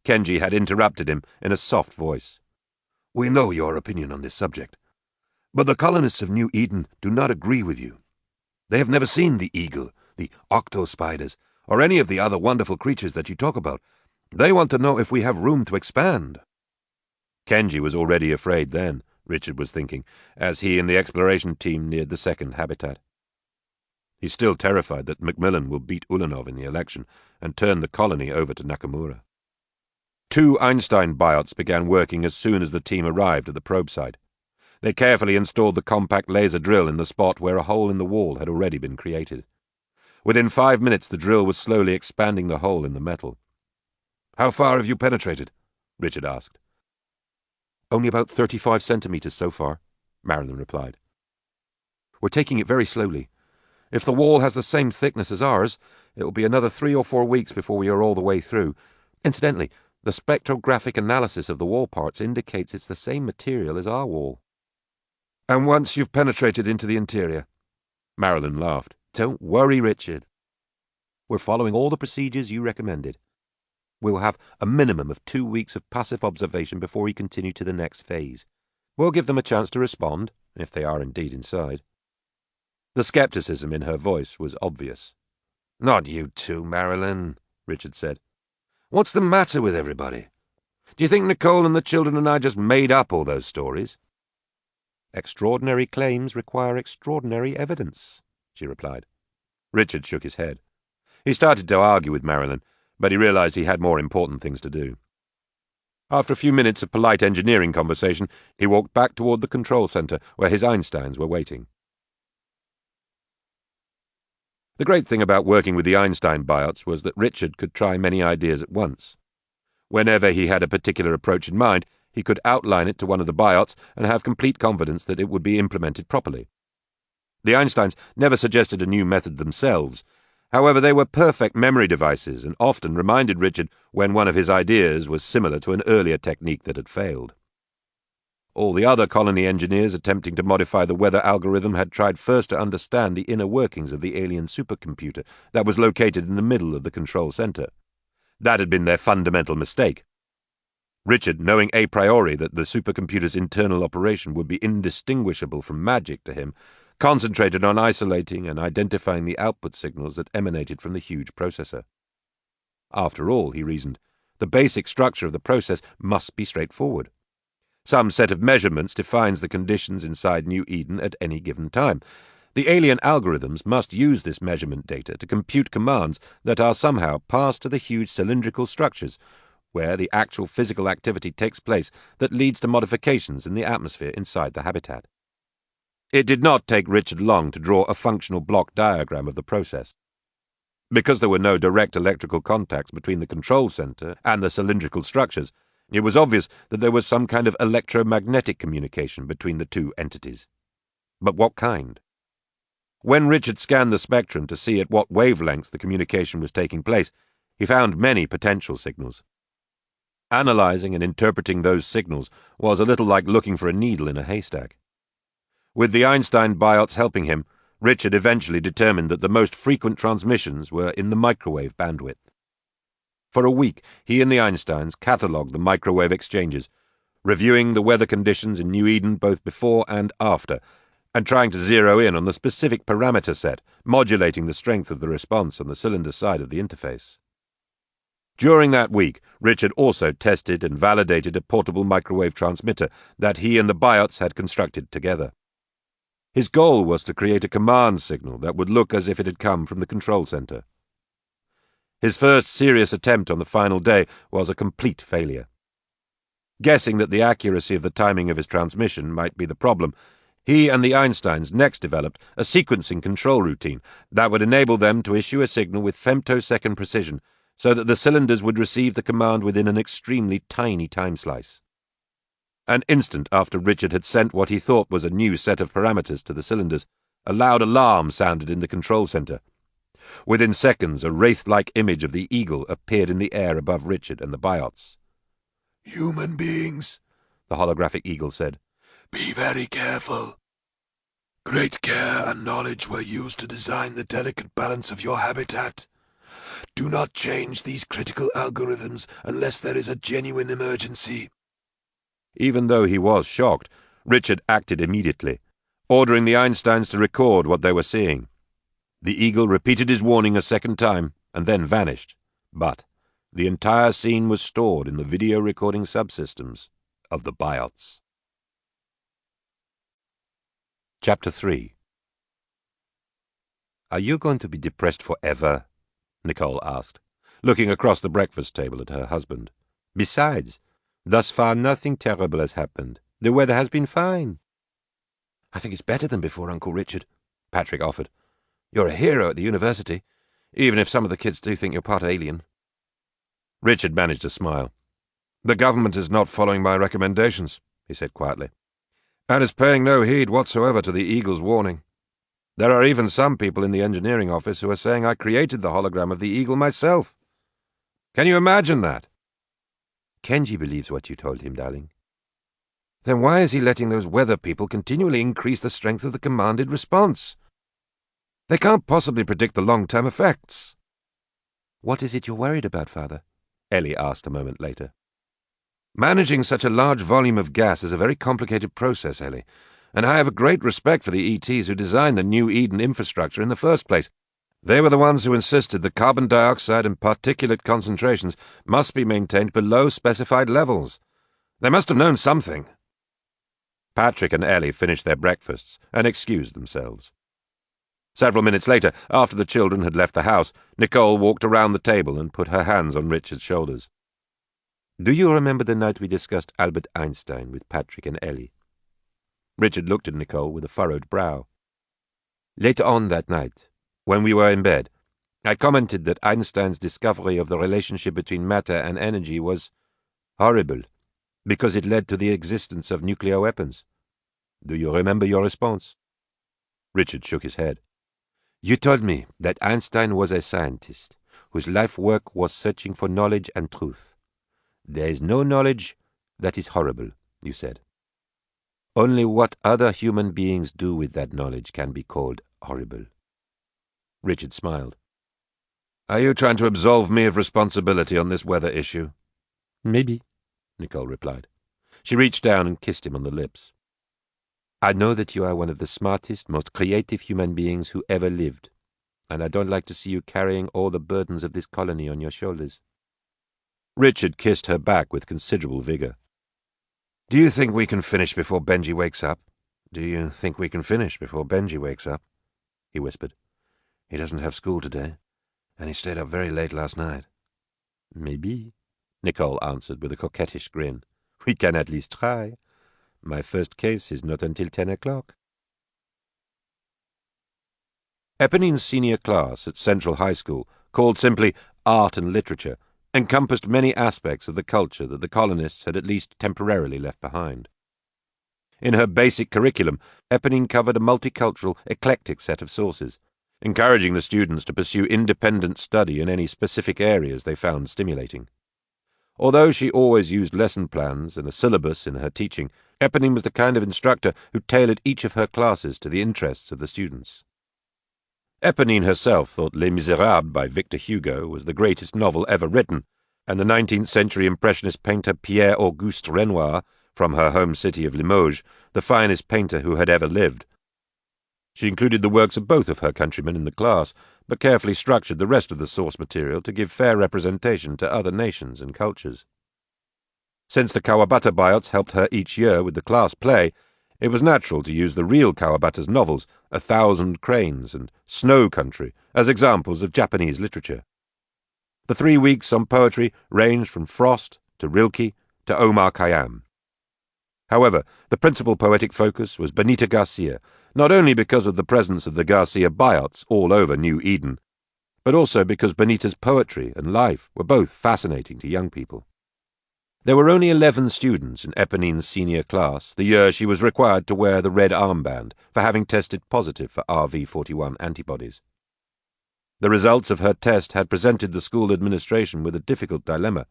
Kenji had interrupted him in a soft voice, "we know your opinion on this subject, but the colonists of New Eden do not agree with you. They have never seen the eagle, the octo-spiders, or any of the other wonderful creatures that you talk about. They want to know if we have room to expand." Kenji was already afraid then, Richard was thinking, as he and the exploration team neared the second habitat. He's still terrified that Macmillan will beat Ulanov in the election and turn the colony over to Nakamura. Two Einstein biots began working as soon as the team arrived at the probe site. They carefully installed the compact laser drill in the spot where a hole in the wall had already been created. Within 5 minutes the drill was slowly expanding the hole in the metal. "How far have you penetrated?" Richard asked. "Only about 35 centimeters so far," Marilyn replied. "We're taking it very slowly. If the wall has the same thickness as ours, it will be another 3 or 4 weeks before we are all the way through. Incidentally, the spectrographic analysis of the wall parts indicates it's the same material as our wall." "And once you've penetrated into the interior?" Marilyn laughed. "Don't worry, Richard. We're following all the procedures you recommended. We will have a minimum of 2 weeks of passive observation before we continue to the next phase. We'll give them a chance to respond, if they are indeed inside." The skepticism in her voice was obvious. "Not you too, Marilyn," Richard said. "What's the matter with everybody? Do you think Nicole and the children and I just made up all those stories?" "Extraordinary claims require extraordinary evidence," she replied. Richard shook his head. He started to argue with Marilyn, but he realized he had more important things to do. After a few minutes of polite engineering conversation, he walked back toward the control center where his Einsteins were waiting. The great thing about working with the Einstein biots was that Richard could try many ideas at once. Whenever he had a particular approach in mind, he could outline it to one of the biots and have complete confidence that it would be implemented properly. The Einsteins never suggested a new method themselves. However, they were perfect memory devices and often reminded Richard when one of his ideas was similar to an earlier technique that had failed. All the other colony engineers attempting to modify the weather algorithm had tried first to understand the inner workings of the alien supercomputer that was located in the middle of the control center. That had been their fundamental mistake. Richard, knowing a priori that the supercomputer's internal operation would be indistinguishable from magic to him, concentrated on isolating and identifying the output signals that emanated from the huge processor. After all, he reasoned, the basic structure of the process must be straightforward. Some set of measurements defines the conditions inside New Eden at any given time. The alien algorithms must use this measurement data to compute commands that are somehow passed to the huge cylindrical structures, where the actual physical activity takes place that leads to modifications in the atmosphere inside the habitat. It did not take Richard long to draw a functional block diagram of the process. Because there were no direct electrical contacts between the control center and the cylindrical structures, it was obvious that there was some kind of electromagnetic communication between the two entities. But what kind? When Richard scanned the spectrum to see at what wavelengths the communication was taking place, he found many potential signals. Analyzing and interpreting those signals was a little like looking for a needle in a haystack. With the Einstein biots helping him, Richard eventually determined that the most frequent transmissions were in the microwave bandwidth. For a week, he and the Einsteins catalogued the microwave exchanges, reviewing the weather conditions in New Eden both before and after, and trying to zero in on the specific parameter set, modulating the strength of the response on the cylinder side of the interface. During that week, Richard also tested and validated a portable microwave transmitter that he and the biots had constructed together. His goal was to create a command signal that would look as if it had come from the control center. His first serious attempt on the final day was a complete failure. Guessing that the accuracy of the timing of his transmission might be the problem, he and the Einsteins next developed a sequencing control routine that would enable them to issue a signal with femtosecond precision so that the cylinders would receive the command within an extremely tiny time slice. An instant after Richard had sent what he thought was a new set of parameters to the cylinders, a loud alarm sounded in the control center. Within seconds, a wraith-like image of the eagle appeared in the air above Richard and the biots. "Human beings," the holographic eagle said, "be very careful. Great care and knowledge were used to design the delicate balance of your habitat. Do not change these critical algorithms unless there is a genuine emergency." Even though he was shocked, Richard acted immediately, ordering the Einsteins to record what they were seeing. The eagle repeated his warning a second time and then vanished, but the entire scene was stored in the video recording subsystems of the biots. Chapter 3. "Are you going to be depressed forever?" Nicole asked, looking across the breakfast table at her husband. "Besides, thus far nothing terrible has happened. The weather has been fine." "I think it's better than before, Uncle Richard," Patrick offered. "You're a hero at the university, even if some of the kids do think you're part alien." Richard managed a smile. "The government is not following my recommendations," he said quietly, "and is paying no heed whatsoever to the eagle's warning. There are even some people in the engineering office who are saying I created the hologram of the eagle myself. Can you imagine that?" "Kenji believes what you told him, darling." "Then why is he letting those weather people continually increase the strength of the commanded response? They can't possibly predict the long-term effects." "What is it you're worried about, Father?" Ellie asked a moment later. "Managing such a large volume of gas is a very complicated process, Ellie, and I have a great respect for the ETs who designed the New Eden infrastructure in the first place. They were the ones who insisted that carbon dioxide and particulate concentrations must be maintained below specified levels. They must have known something." Patrick and Ellie finished their breakfasts and excused themselves. Several minutes later, after the children had left the house, Nicole walked around the table and put her hands on Richard's shoulders. "Do you remember the night we discussed Albert Einstein with Patrick and Ellie?" Richard looked at Nicole with a furrowed brow. "Later on that night, when we were in bed, I commented that Einstein's discovery of the relationship between matter and energy was horrible, because it led to the existence of nuclear weapons. Do you remember your response?" Richard shook his head. "You told me that Einstein was a scientist whose life work was searching for knowledge and truth. There is no knowledge that is horrible, you said. Only what other human beings do with that knowledge can be called horrible." Richard smiled. "Are you trying to absolve me of responsibility on this weather issue?" "Maybe," Nicole replied. She reached down and kissed him on the lips. "I know that you are one of the smartest, most creative human beings who ever lived, and I don't like to see you carrying all the burdens of this colony on your shoulders." Richard kissed her back with considerable vigor. "Do you think we can finish before Benji wakes up? Do you think we can finish before Benji wakes up?" he whispered. "He doesn't have school today, and he stayed up very late last night." "Maybe," Nicole answered with a coquettish grin. "We can at least try. My first case is not until 10 o'clock. Eponine's senior class at Central High School, called simply Art and Literature, encompassed many aspects of the culture that the colonists had at least temporarily left behind. In her basic curriculum, Eponine covered a multicultural, eclectic set of sources, encouraging the students to pursue independent study in any specific areas they found stimulating. Although she always used lesson plans and a syllabus in her teaching, Eponine was the kind of instructor who tailored each of her classes to the interests of the students. Eponine herself thought Les Miserables by Victor Hugo was the greatest novel ever written, and the 19th-century impressionist painter Pierre-Auguste Renoir, from her home city of Limoges, the finest painter who had ever lived. She included the works of both of her countrymen in the class, but carefully structured the rest of the source material to give fair representation to other nations and cultures. Since the Kawabata buyouts helped her each year with the class play, it was natural to use the real Kawabata's novels, A Thousand Cranes and Snow Country, as examples of Japanese literature. The 3 weeks on poetry ranged from Frost to Rilke to Omar Khayyam. However, the principal poetic focus was Benita Garcia, not only because of the presence of the Garcia buyouts all over New Eden, but also because Benita's poetry and life were both fascinating to young people. There were only 11 students in Eponine's senior class the year she was required to wear the red armband for having tested positive for RV41 antibodies. The results of her test had presented the school administration with a difficult dilemma.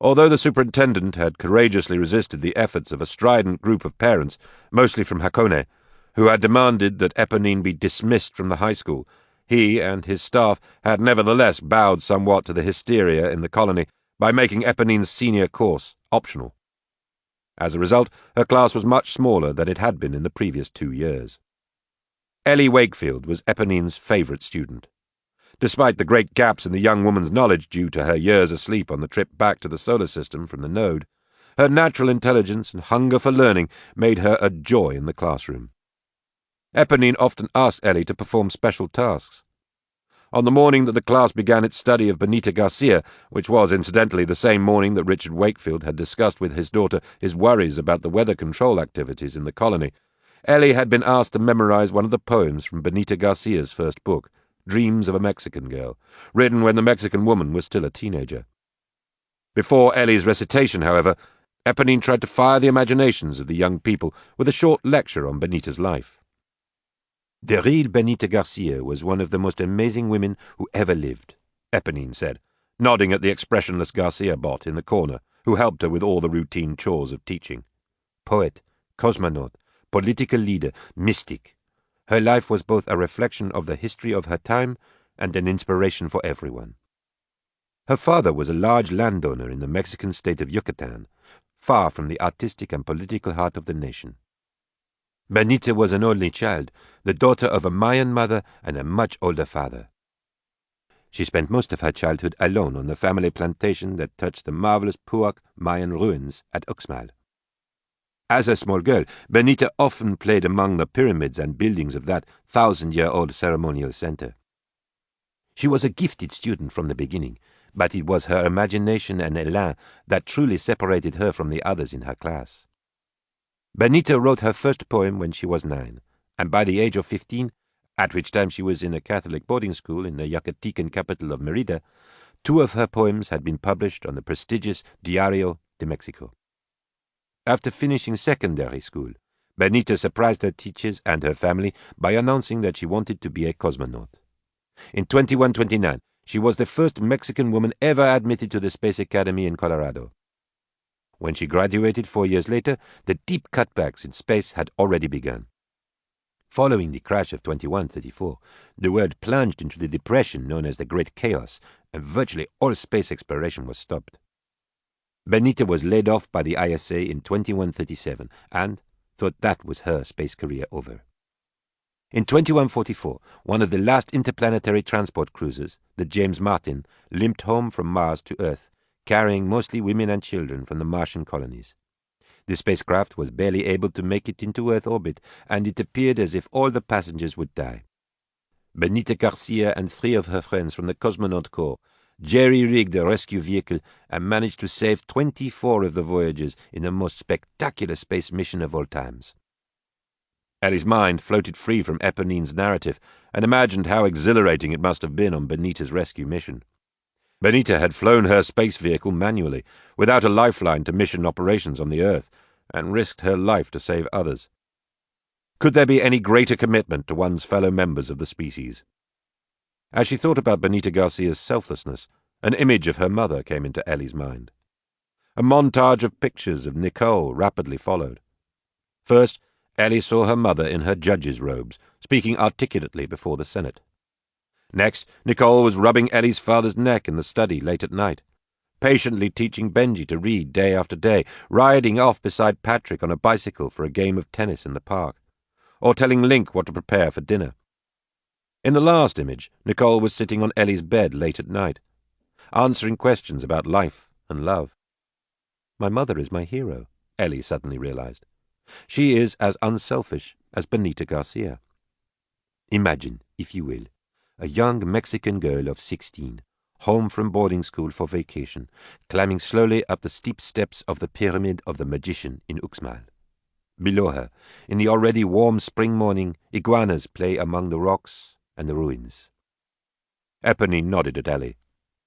Although the superintendent had courageously resisted the efforts of a strident group of parents, mostly from Hakone, who had demanded that Eponine be dismissed from the high school, he and his staff had nevertheless bowed somewhat to the hysteria in the colony by making Eponine's senior course optional. As a result, her class was much smaller than it had been in the previous 2 years. Ellie Wakefield was Eponine's favourite student. Despite the great gaps in the young woman's knowledge due to her years asleep on the trip back to the solar system from the node, her natural intelligence and hunger for learning made her a joy in the classroom. Eponine often asked Ellie to perform special tasks. On the morning that the class began its study of Benita Garcia, which was incidentally the same morning that Richard Wakefield had discussed with his daughter his worries about the weather control activities in the colony, Ellie had been asked to memorize one of the poems from Benita Garcia's first book, Dreams of a Mexican Girl, written when the Mexican woman was still a teenager. Before Ellie's recitation, however, Eponine tried to fire the imaginations of the young people with a short lecture on Benita's life. "The real Benita Garcia was one of the most amazing women who ever lived," Eponine said, nodding at the expressionless Garcia bot in the corner, who helped her with all the routine chores of teaching. Poet, cosmonaut, political leader, mystic. Her life was both a reflection of the history of her time and an inspiration for everyone. Her father was a large landowner in the Mexican state of Yucatan, far from the artistic and political heart of the nation. Benita was an only child, the daughter of a Mayan mother and a much older father. She spent most of her childhood alone on the family plantation that touched the marvelous Puuc Mayan ruins at Uxmal. As a small girl, Benita often played among the pyramids and buildings of that 1,000-year-old ceremonial center. She was a gifted student from the beginning, but it was her imagination and élan that truly separated her from the others in her class. Benita wrote her first poem when she was 9, and by the age of 15, at which time she was in a Catholic boarding school in the Yucatecan capital of Mérida, 2 of her poems had been published on the prestigious Diario de Mexico. After finishing secondary school, Benita surprised her teachers and her family by announcing that she wanted to be a cosmonaut. In 2129, she was the first Mexican woman ever admitted to the Space Academy in Colorado. When she graduated 4 years later, the deep cutbacks in space had already begun. Following the crash of 2134, the world plunged into the depression known as the Great Chaos, and virtually all space exploration was stopped. Benita was laid off by the ISA in 2137 and thought that was her space career over. In 2144, one of the last interplanetary transport cruisers, the James Martin, limped home from Mars to Earth, carrying mostly women and children from the Martian colonies. The spacecraft was barely able to make it into Earth orbit, and it appeared as if all the passengers would die. Benita Garcia and 3 of her friends from the Cosmonaut Corps jerry-rigged a rescue vehicle and managed to save 24 of the voyagers in the most spectacular space mission of all times. Ellie's mind floated free from Eponine's narrative and imagined how exhilarating it must have been on Benita's rescue mission. Benita had flown her space vehicle manually, without a lifeline to mission operations on the Earth, and risked her life to save others. Could there be any greater commitment to one's fellow members of the species? As she thought about Benita Garcia's selflessness, an image of her mother came into Ellie's mind. A montage of pictures of Nicole rapidly followed. First, Ellie saw her mother in her judge's robes, speaking articulately before the Senate. Next, Nicole was rubbing Ellie's father's neck in the study late at night, patiently teaching Benji to read day after day, riding off beside Patrick on a bicycle for a game of tennis in the park, or telling Link what to prepare for dinner. In the last image, Nicole was sitting on Ellie's bed late at night, answering questions about life and love. My mother is my hero, Ellie suddenly realized. She is as unselfish as Benita Garcia. Imagine, if you will, a young Mexican girl of 16, home from boarding school for vacation, climbing slowly up the steep steps of the Pyramid of the Magician in Uxmal. Below her, in the already warm spring morning, iguanas play among the rocks and the ruins. Eponine nodded at Ellie.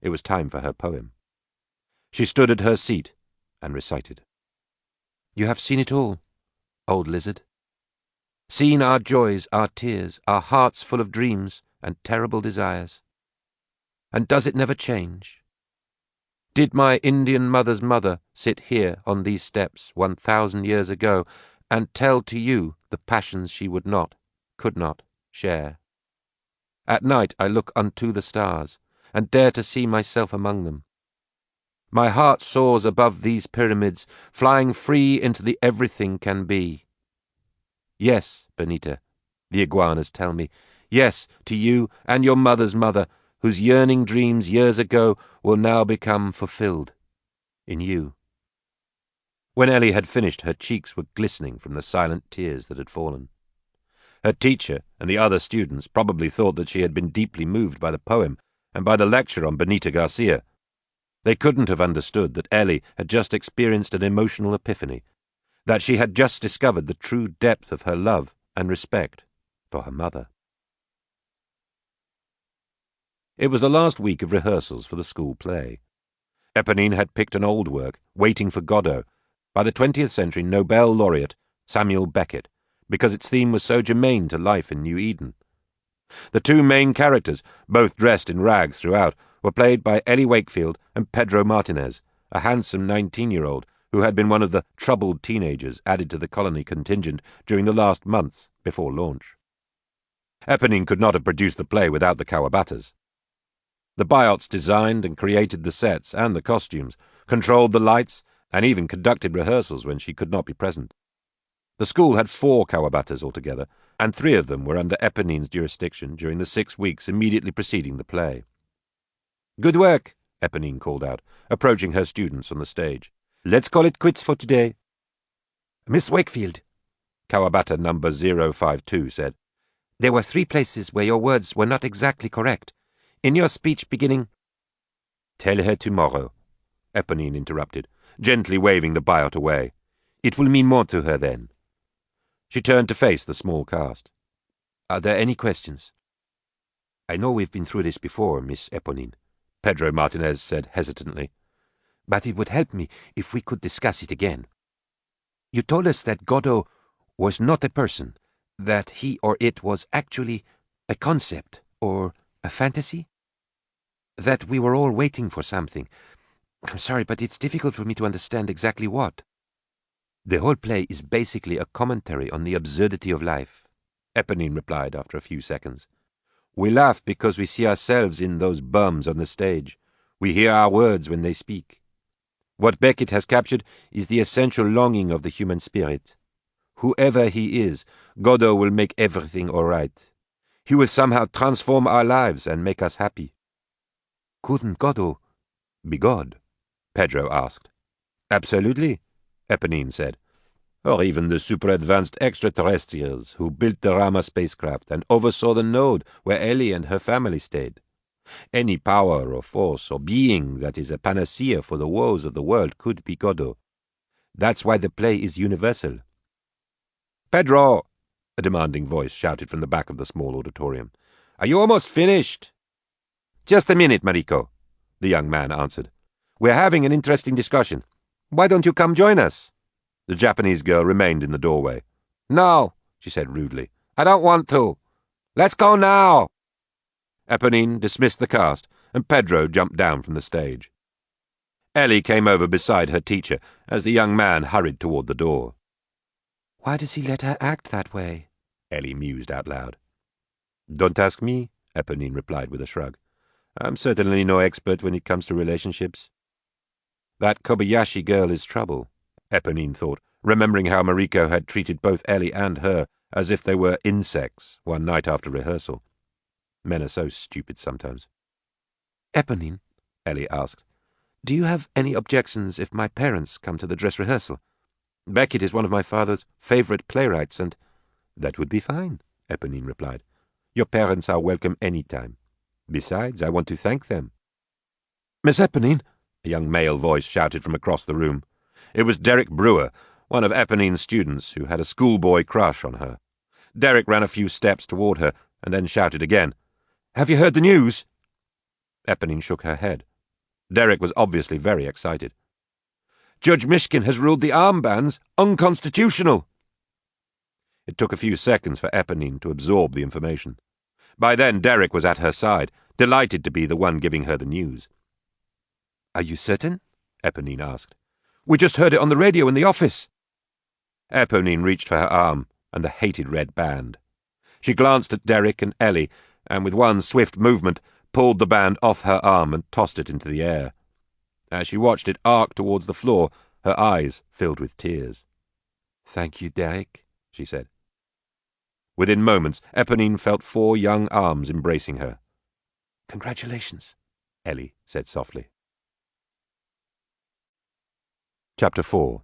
It was time for her poem. She stood at her seat and recited. You have seen it all, old lizard. Seen our joys, our tears, our hearts full of dreams and terrible desires. And does it never change? Did my Indian mother's mother sit here on these steps 1,000 years ago and tell to you the passions she would not, could not, share? At night I look unto the stars, and dare to see myself among them. My heart soars above these pyramids, flying free into the everything can be. Yes, Benita, the iguanas tell me, yes to you and your mother's mother, whose yearning dreams years ago will now become fulfilled in you. When Ellie had finished, her cheeks were glistening from the silent tears that had fallen. Her teacher and the other students probably thought that she had been deeply moved by the poem and by the lecture on Benita Garcia. They couldn't have understood that Ellie had just experienced an emotional epiphany, that she had just discovered the true depth of her love and respect for her mother. It was the last week of rehearsals for the school play. Eponine had picked an old work, Waiting for Godot, by the 20th century Nobel laureate Samuel Beckett, because its theme was so germane to life in New Eden. The 2 main characters, both dressed in rags throughout, were played by Ellie Wakefield and Pedro Martinez, a handsome 19-year-old who had been one of the troubled teenagers added to the colony contingent during the last months before launch. Eponine could not have produced the play without the Kawabatas. The Biots designed and created the sets and the costumes, controlled the lights, and even conducted rehearsals when she could not be present. The school had 4 Kawabatas altogether, and 3 of them were under Eponine's jurisdiction during the 6 weeks immediately preceding the play. Good work, Eponine called out, approaching her students on the stage. Let's call it quits for today. Miss Wakefield, Kawabata number 052 said, there were 3 places where your words were not exactly correct. In your speech beginning— Tell her tomorrow, Eponine interrupted, gently waving the Biot away. It will mean more to her then. She turned to face the small cast. Are there any questions? I know we've been through this before, Miss Eponine, Pedro Martinez said hesitantly, but it would help me if we could discuss it again. You told us that Godot was not a person, that he or it was actually a concept or a fantasy? That we were all waiting for something. I'm sorry, but it's difficult for me to understand exactly what. The whole play is basically a commentary on the absurdity of life, Eponine replied after a few seconds. We laugh because we see ourselves in those bums on the stage. We hear our words when they speak. What Beckett has captured is the essential longing of the human spirit. Whoever he is, Godot will make everything all right. He will somehow transform our lives and make us happy. Couldn't Godot be God? Pedro asked. Absolutely, Eponine said. or even the super-advanced extraterrestrials who built the Rama spacecraft and oversaw the node where Ellie and her family stayed. Any power or force or being that is a panacea for the woes of the world could be Godot. That's why the play is universal. "Pedro!" a demanding voice shouted from the back of the small auditorium. "Are you almost finished?" "Just a minute, Mariko," the young man answered. "We're having an interesting discussion. Why don't you come join us?" The Japanese girl remained in the doorway. "No," she said rudely. "I don't want to. Let's go now." Eponine dismissed the cast, and Pedro jumped down from the stage. Ellie came over beside her teacher as the young man hurried toward the door. "Why does he let her act that way?" Ellie mused out loud. "Don't ask me," Eponine replied with a shrug. "I'm certainly no expert when it comes to relationships." That Kobayashi girl is trouble, Eponine thought, remembering how Mariko had treated both Ellie and her as if they were insects one night after rehearsal. Men are so stupid sometimes. "Eponine," Ellie asked, "do you have any objections if my parents come to the dress rehearsal? Beckett is one of my father's favourite playwrights, and—" "That would be fine," Eponine replied. "Your parents are welcome any time. Besides, I want to thank them." "Miss Eponine," a young male voice shouted from across the room. It was Derek Brewer, one of Eponine's students who had a schoolboy crush on her. Derek ran a few steps toward her and then shouted again, "Have you heard the news?" Eponine shook her head. Derek was obviously very excited. "Judge Mishkin has ruled the armbands unconstitutional." It took a few seconds for Eponine to absorb the information. By then Derek was at her side, delighted to be the one giving her the news. "Are you certain?" Eponine asked. "We just heard it on the radio in the office." Eponine reached for her arm and the hated red band. She glanced at Derek and Ellie, and with one swift movement pulled the band off her arm and tossed it into the air. As she watched it arc towards the floor, her eyes filled with tears. "Thank you, Derek," she said. Within moments, Eponine felt 4 young arms embracing her. "Congratulations," Ellie said softly. Chapter 4.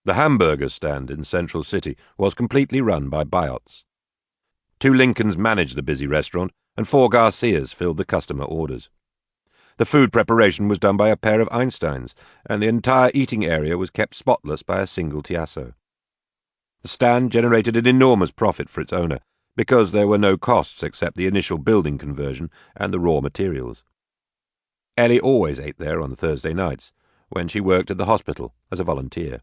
The hamburger stand in Central City was completely run by buyouts. 2 Lincolns managed the busy restaurant, and 4 Garcias filled the customer orders. The food preparation was done by a pair of Einsteins, and the entire eating area was kept spotless by a single Tiasso. The stand generated an enormous profit for its owner, because there were no costs except the initial building conversion and the raw materials. Ellie always ate there on Thursday nights, when she worked at the hospital as a volunteer.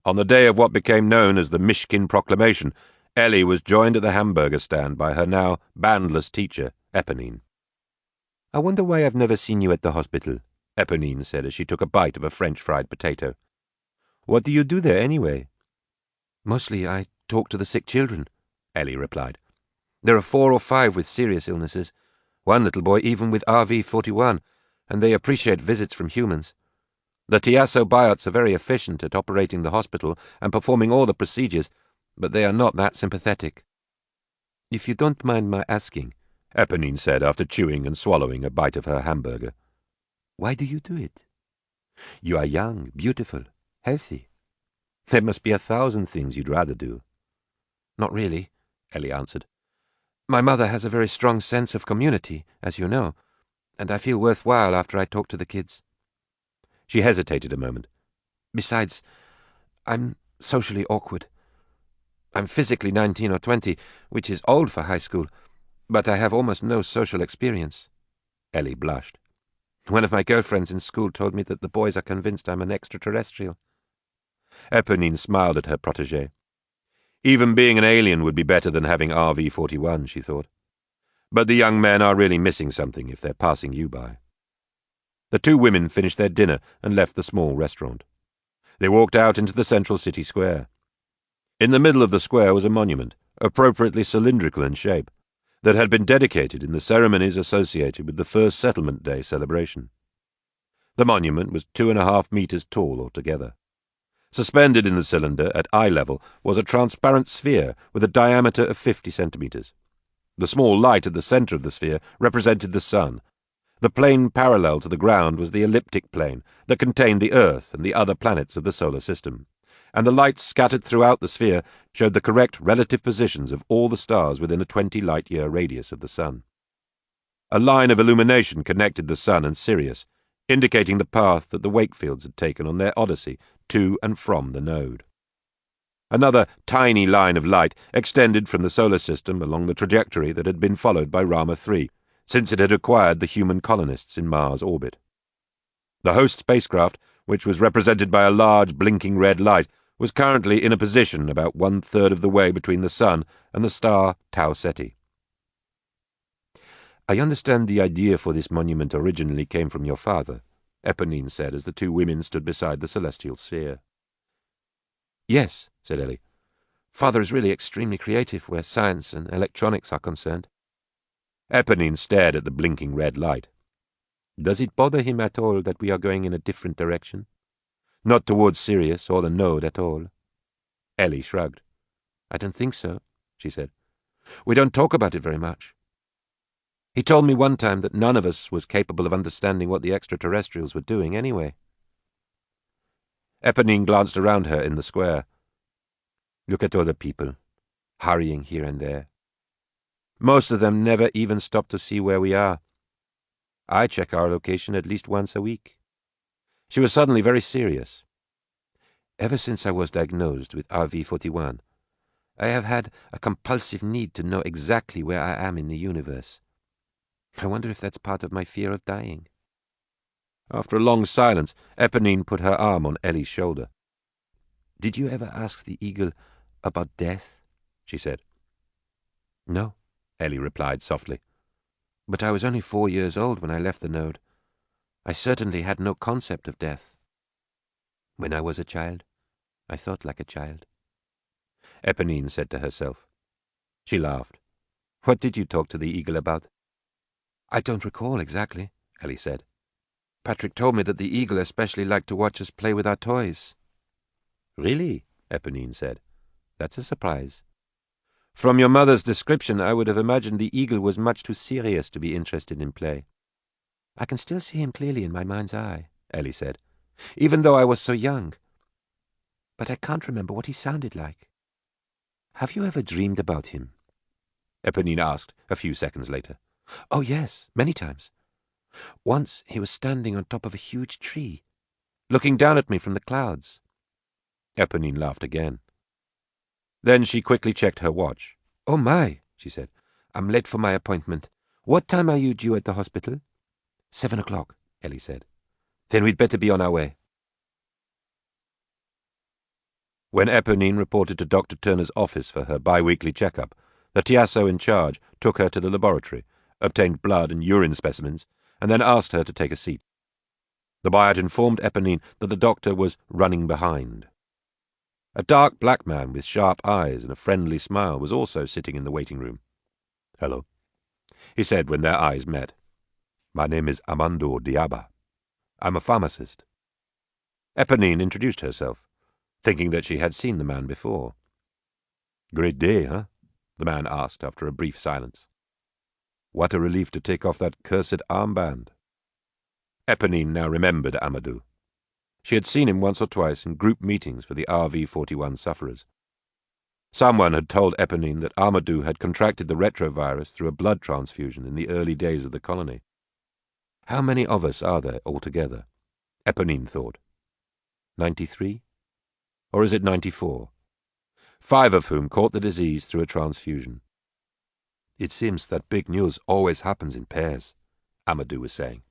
On the day of what became known as the Mishkin Proclamation, Ellie was joined at the hamburger stand by her now bandless teacher, Eponine. "I wonder why I've never seen you at the hospital," Eponine said as she took a bite of a French fried potato. "What do you do there, anyway?" "Mostly I talk to the sick children," Ellie replied. "There are 4 or 5 with serious illnesses, one little boy even with RV-41, and they appreciate visits from humans. The Tiasso buyouts are very efficient at operating the hospital and performing all the procedures, but they are not that sympathetic." "If you don't mind my asking," Eponine said after chewing and swallowing a bite of her hamburger, "why do you do it? You are young, beautiful, healthy. There must be 1,000 things you'd rather do." "Not really," Ellie answered. "My mother has a very strong sense of community, as you know, and I feel worthwhile after I talk to the kids." She hesitated a moment. "Besides, I'm socially awkward. I'm physically 19 or 20, which is old for high school, but I have almost no social experience." Ellie blushed. "One of my girlfriends in school told me that the boys are convinced I'm an extraterrestrial." Eponine smiled at her protégé. Even being an alien would be better than having RV-41, she thought. But the young men are really missing something if they're passing you by. The 2 women finished their dinner and left the small restaurant. They walked out into the central city square. In the middle of the square was a monument, appropriately cylindrical in shape, that had been dedicated in the ceremonies associated with the first Settlement Day celebration. The monument was 2.5 meters tall altogether. Suspended in the cylinder at eye level was a transparent sphere with a diameter of 50 centimeters. The small light at the center of the sphere represented the sun. The plane parallel to the ground was the elliptic plane that contained the Earth and the other planets of the solar system, and the lights scattered throughout the sphere showed the correct relative positions of all the stars within a 20-light-year radius of the Sun. A line of illumination connected the Sun and Sirius, indicating the path that the Wakefields had taken on their odyssey to and from the node. Another tiny line of light extended from the solar system along the trajectory that had been followed by Rama II, since it had acquired the human colonists in Mars' orbit. The host spacecraft, which was represented by a large blinking red light, was currently in a position about 1/3 of the way between the Sun and the star Tau Ceti. "I understand the idea for this monument originally came from your father," Eponine said as the two women stood beside the celestial sphere. "Yes," said Ellie. "Father is really extremely creative where science and electronics are concerned." Eponine stared at the blinking red light. "Does it bother him at all that we are going in a different direction? Not towards Sirius or the node at all?" Ellie shrugged. "I don't think so," she said. "We don't talk about it very much. He told me one time that none of us was capable of understanding what the extraterrestrials were doing anyway." Eponine glanced around her in the square. "Look at all the people, hurrying here and there. Most of them never even stop to see where we are. I check our location at least once a week." She was suddenly very serious. "Ever since I was diagnosed with RV41, I have had a compulsive need to know exactly where I am in the universe. I wonder if that's part of my fear of dying." After a long silence, Eponine put her arm on Ellie's shoulder. "Did you ever ask the eagle about death?" she said. "No," Ellie replied softly. "But I was only 4 years old when I left the node. I certainly had no concept of death. When I was a child, I thought like a child," Eponine said to herself. She laughed. "What did you talk to the eagle about?" "I don't recall exactly," Ellie said. "Patrick told me that the eagle especially liked to watch us play with our toys." "Really?" Eponine said. "That's a surprise. From your mother's description, I would have imagined the eagle was much too serious to be interested in play." "I can still see him clearly in my mind's eye," Ellie said, "even though I was so young. But I can't remember what he sounded like." "Have you ever dreamed about him?" Eponine asked a few seconds later. "Oh, yes, many times. Once he was standing on top of a huge tree, looking down at me from the clouds." Eponine laughed again. Then she quickly checked her watch. "Oh, my," she said. "I'm late for my appointment. What time are you due at the hospital?" 7 o'clock, Ellie said. "Then we'd better be on our way." When Eponine reported to Dr. Turner's office for her bi-weekly checkup, the Tiasso in charge took her to the laboratory, obtained blood and urine specimens, and then asked her to take a seat. The Biot informed Eponine that the doctor was running behind. A dark black man with sharp eyes and a friendly smile was also sitting in the waiting room. "Hello," he said when their eyes met. "My name is Armando Diaba. I'm a pharmacist." Eponine introduced herself, thinking that she had seen the man before. "Great day, huh?" the man asked after a brief silence. "What a relief to take off that cursed armband." Eponine now remembered Amadou. She had seen him once or twice in group meetings for the RV41 sufferers. Someone had told Eponine that Amadou had contracted the retrovirus through a blood transfusion in the early days of the colony. How many of us are there altogether? Eponine thought. 93? Or is it 94? 5 of whom caught the disease through a transfusion. "It seems that big news always happens in pairs," Amadou was saying.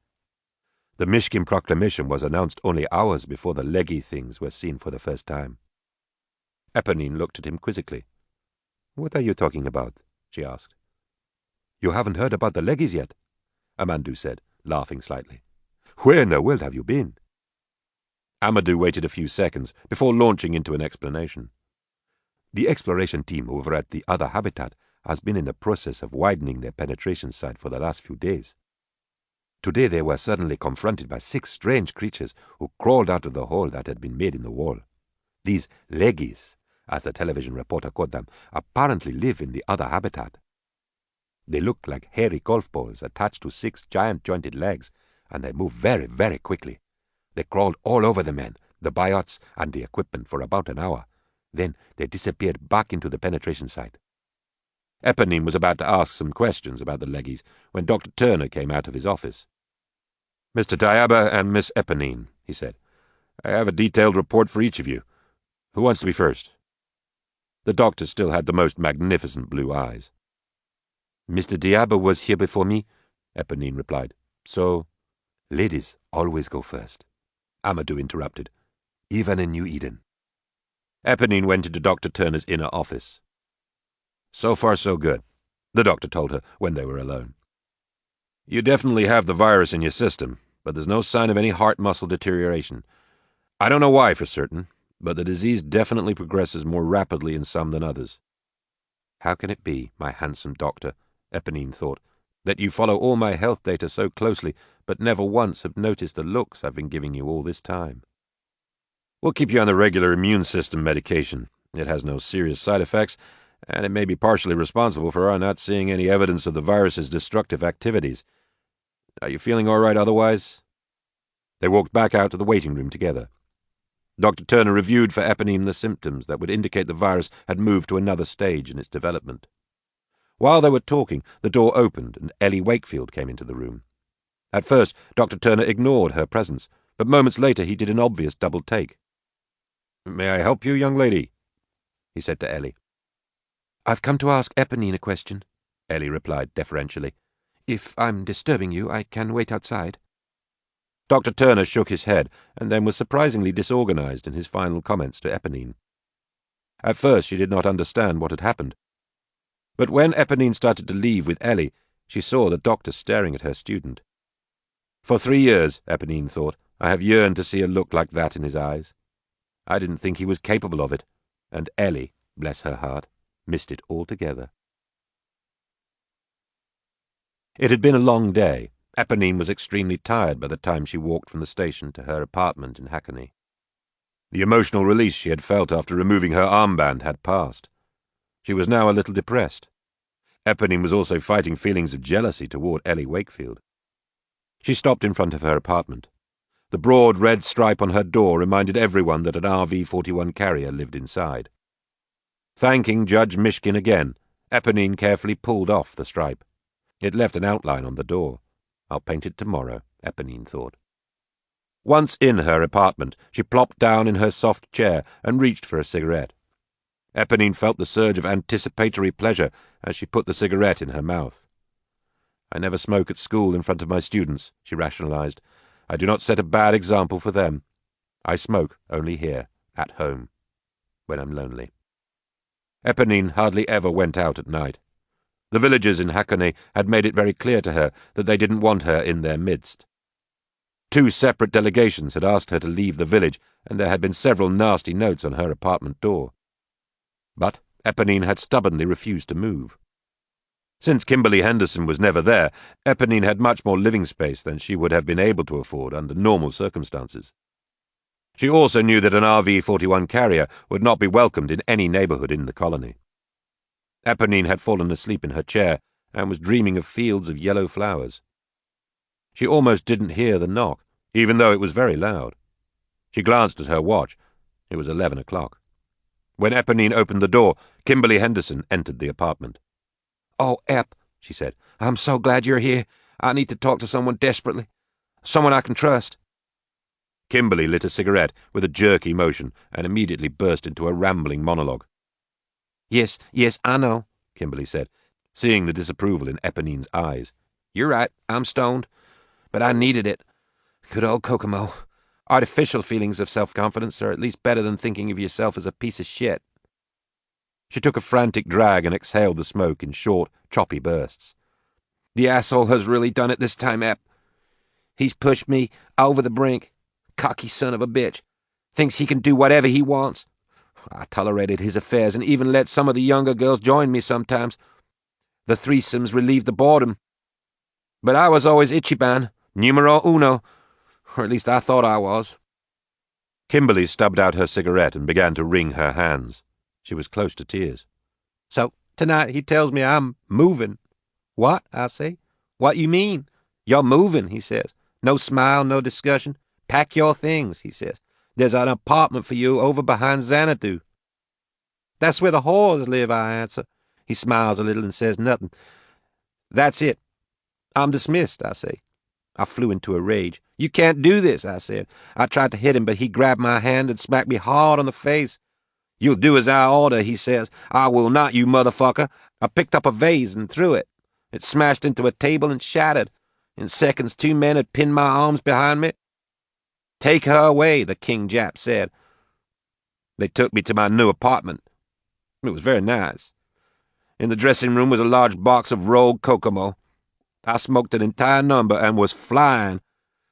"The Mishkin proclamation was announced only hours before the leggy things were seen for the first time." Eponine looked at him quizzically. "What are you talking about?" she asked. "You haven't heard about the leggies yet?" Amadou said, laughing slightly. "Where in the world have you been?" Amadou waited a few seconds before launching into an explanation. "The exploration team over at the other habitat has been in the process of widening their penetration site for the last few days. Today they were suddenly confronted by 6 strange creatures who crawled out of the hole that had been made in the wall. These leggies, as the television reporter called them, apparently live in the other habitat." They look like hairy golf balls attached to 6 giant jointed legs, and they move very, very quickly. They crawled all over the men, the biots, and the equipment for about an hour. Then they disappeared back into the penetration site. Eponine was about to ask some questions about the leggies when Dr. Turner came out of his office. "Mr. Diaba and Miss Eponine," he said, "I have a detailed report for each of you. Who wants to be first?" The doctor still had the most magnificent blue eyes. "Mr. Diaba was here before me," Eponine replied. "So, ladies always go first," Amadou interrupted, "even in New Eden." Eponine went into Dr. Turner's inner office. "So far, so good," the doctor told her when they were alone. "You definitely have the virus in your system, but there's no sign of any heart muscle deterioration. I don't know why for certain, but the disease definitely progresses more rapidly in some than others." "How can it be, my handsome doctor," Eponine thought, "that you follow all my health data so closely, but never once have noticed the looks I've been giving you all this time?" "We'll keep you on the regular immune system medication. It has no serious side effects, and it may be partially responsible for our not seeing any evidence of the virus's destructive activities. Are you feeling all right otherwise?" They walked back out to the waiting room together. Dr. Turner reviewed for Eponine the symptoms that would indicate the virus had moved to another stage in its development. While they were talking, the door opened and Ellie Wakefield came into the room. At first, Dr. Turner ignored her presence, but moments later he did an obvious double take. "May I help you, young lady?" he said to Ellie. "I've come to ask Eponine a question," Ellie replied deferentially. "If I'm disturbing you, I can wait outside." Dr. Turner shook his head, and then was surprisingly disorganized in his final comments to Eponine. At first she did not understand what had happened. But when Eponine started to leave with Ellie, she saw the doctor staring at her student. For 3 years, Eponine thought, I have yearned to see a look like that in his eyes. I didn't think he was capable of it, and Ellie, bless her heart, missed it altogether. It had been a long day. Eponine was extremely tired by the time she walked from the station to her apartment in Hackney. The emotional release she had felt after removing her armband had passed. She was now a little depressed. Eponine was also fighting feelings of jealousy toward Ellie Wakefield. She stopped in front of her apartment. The broad red stripe on her door reminded everyone that an RV-41 carrier lived inside. Thanking Judge Mishkin again, Eponine carefully pulled off the stripe. It left an outline on the door. I'll paint it tomorrow, Eponine thought. Once in her apartment, she plopped down in her soft chair and reached for a cigarette. Eponine felt the surge of anticipatory pleasure as she put the cigarette in her mouth. I never smoke at school in front of my students, she rationalized. I do not set a bad example for them. I smoke only here, at home, when I'm lonely. Eponine hardly ever went out at night. The villagers in Hackney had made it very clear to her that they didn't want her in their midst. 2 separate delegations had asked her to leave the village, and there had been several nasty notes on her apartment door. But Eponine had stubbornly refused to move. Since Kimberly Henderson was never there, Eponine had much more living space than she would have been able to afford under normal circumstances. She also knew that an RV-41 carrier would not be welcomed in any neighborhood in the colony. Eponine had fallen asleep in her chair and was dreaming of fields of yellow flowers. She almost didn't hear the knock, even though it was very loud. She glanced at her watch. It was 11 o'clock. When Eponine opened the door, Kimberly Henderson entered the apartment. "Oh, Ep," she said, "I'm so glad you're here. I need to talk to someone desperately. Someone I can trust." Kimberly lit a cigarette with a jerky motion and immediately burst into a rambling monologue. Yes, I know," Kimberly said, seeing the disapproval in Eponine's eyes. "You're right, I'm stoned. But I needed it. Good old Kokomo. Artificial feelings of self-confidence are at least better than thinking of yourself as a piece of shit." She took a frantic drag and exhaled the smoke in short, choppy bursts. "The asshole has really done it this time, Ep. He's pushed me over the brink. Cocky son of a bitch. Thinks he can do whatever he wants. I tolerated his affairs and even let some of the younger girls join me sometimes. The threesomes relieved the boredom. But I was always Ichiban, numero uno, or at least I thought I was." Kimberly stubbed out her cigarette and began to wring her hands. She was close to tears. "So, tonight he tells me I'm moving. What? I say. What you mean? You're moving, he says. No smile, no discussion. Pack your things, he says. There's an apartment for you over behind Xanadu. That's where the whores live, I answer. He smiles a little and says nothing. That's it. I'm dismissed, I say. I flew into a rage. You can't do this, I said. I tried to hit him, but he grabbed my hand and smacked me hard on the face. You'll do as I order, he says. I will not, you motherfucker. I picked up a vase and threw it. It smashed into a table and shattered. In seconds, 2 men had pinned my arms behind me. Take her away, the King Jap said. They took me to my new apartment. It was very nice. In the dressing room was a large box of rolled Kokomo. I smoked an entire number and was flying.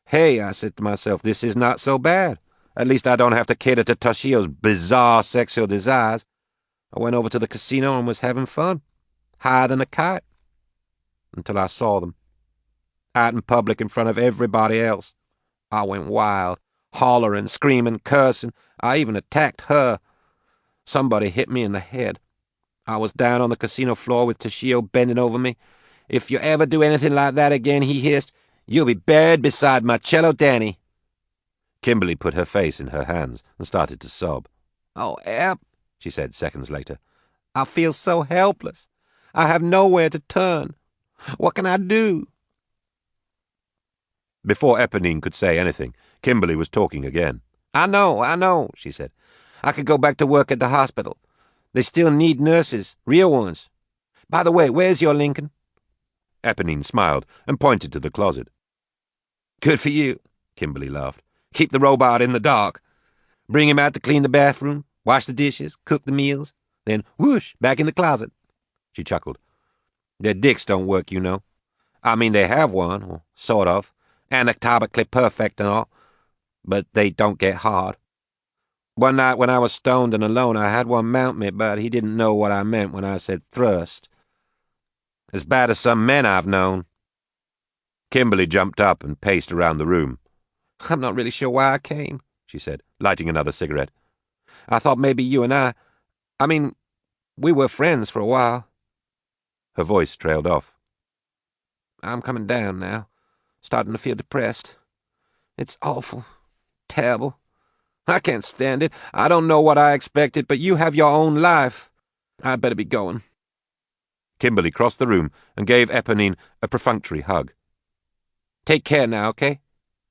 Hey, I said to myself, this is not so bad. At least I don't have to cater to Toshio's bizarre sexual desires. I went over to the casino and was having fun, higher than a kite, until I saw them. Out in public in front of everybody else. I went wild, hollering, screaming, cursing. I even attacked her. Somebody hit me in the head. I was down on the casino floor with Toshio bending over me. If you ever do anything like that again, he hissed, you'll be buried beside Marcello Danny. Kimberly put her face in her hands and started to sob. Oh, Ep, she said seconds later. I feel so helpless. I have nowhere to turn. What can I do? Before Eponine could say anything, Kimberly was talking again. I know, she said. I could go back to work at the hospital. They still need nurses, real ones. By the way, where's your Lincoln? Eponine smiled and pointed to the closet. Good for you, Kimberly laughed. Keep the robot in the dark. Bring him out to clean the bathroom, wash the dishes, cook the meals, then whoosh, back in the closet. She chuckled. Their dicks don't work, you know. I mean, they have one, or sort of, anatomically perfect and all, but they don't get hard. One night when I was stoned and alone, I had one mount me, but he didn't know what I meant when I said thrust. As bad as some men I've known. Kimberly jumped up and paced around the room. I'm not really sure why I came, she said, lighting another cigarette. I thought maybe you and I mean, we were friends for a while. Her voice trailed off. I'm coming down now, starting to feel depressed. It's awful, terrible. I can't stand it. I don't know what I expected, but you have your own life. I'd better be going. Kimberly crossed the room and gave Eponine a perfunctory hug. Take care now, okay?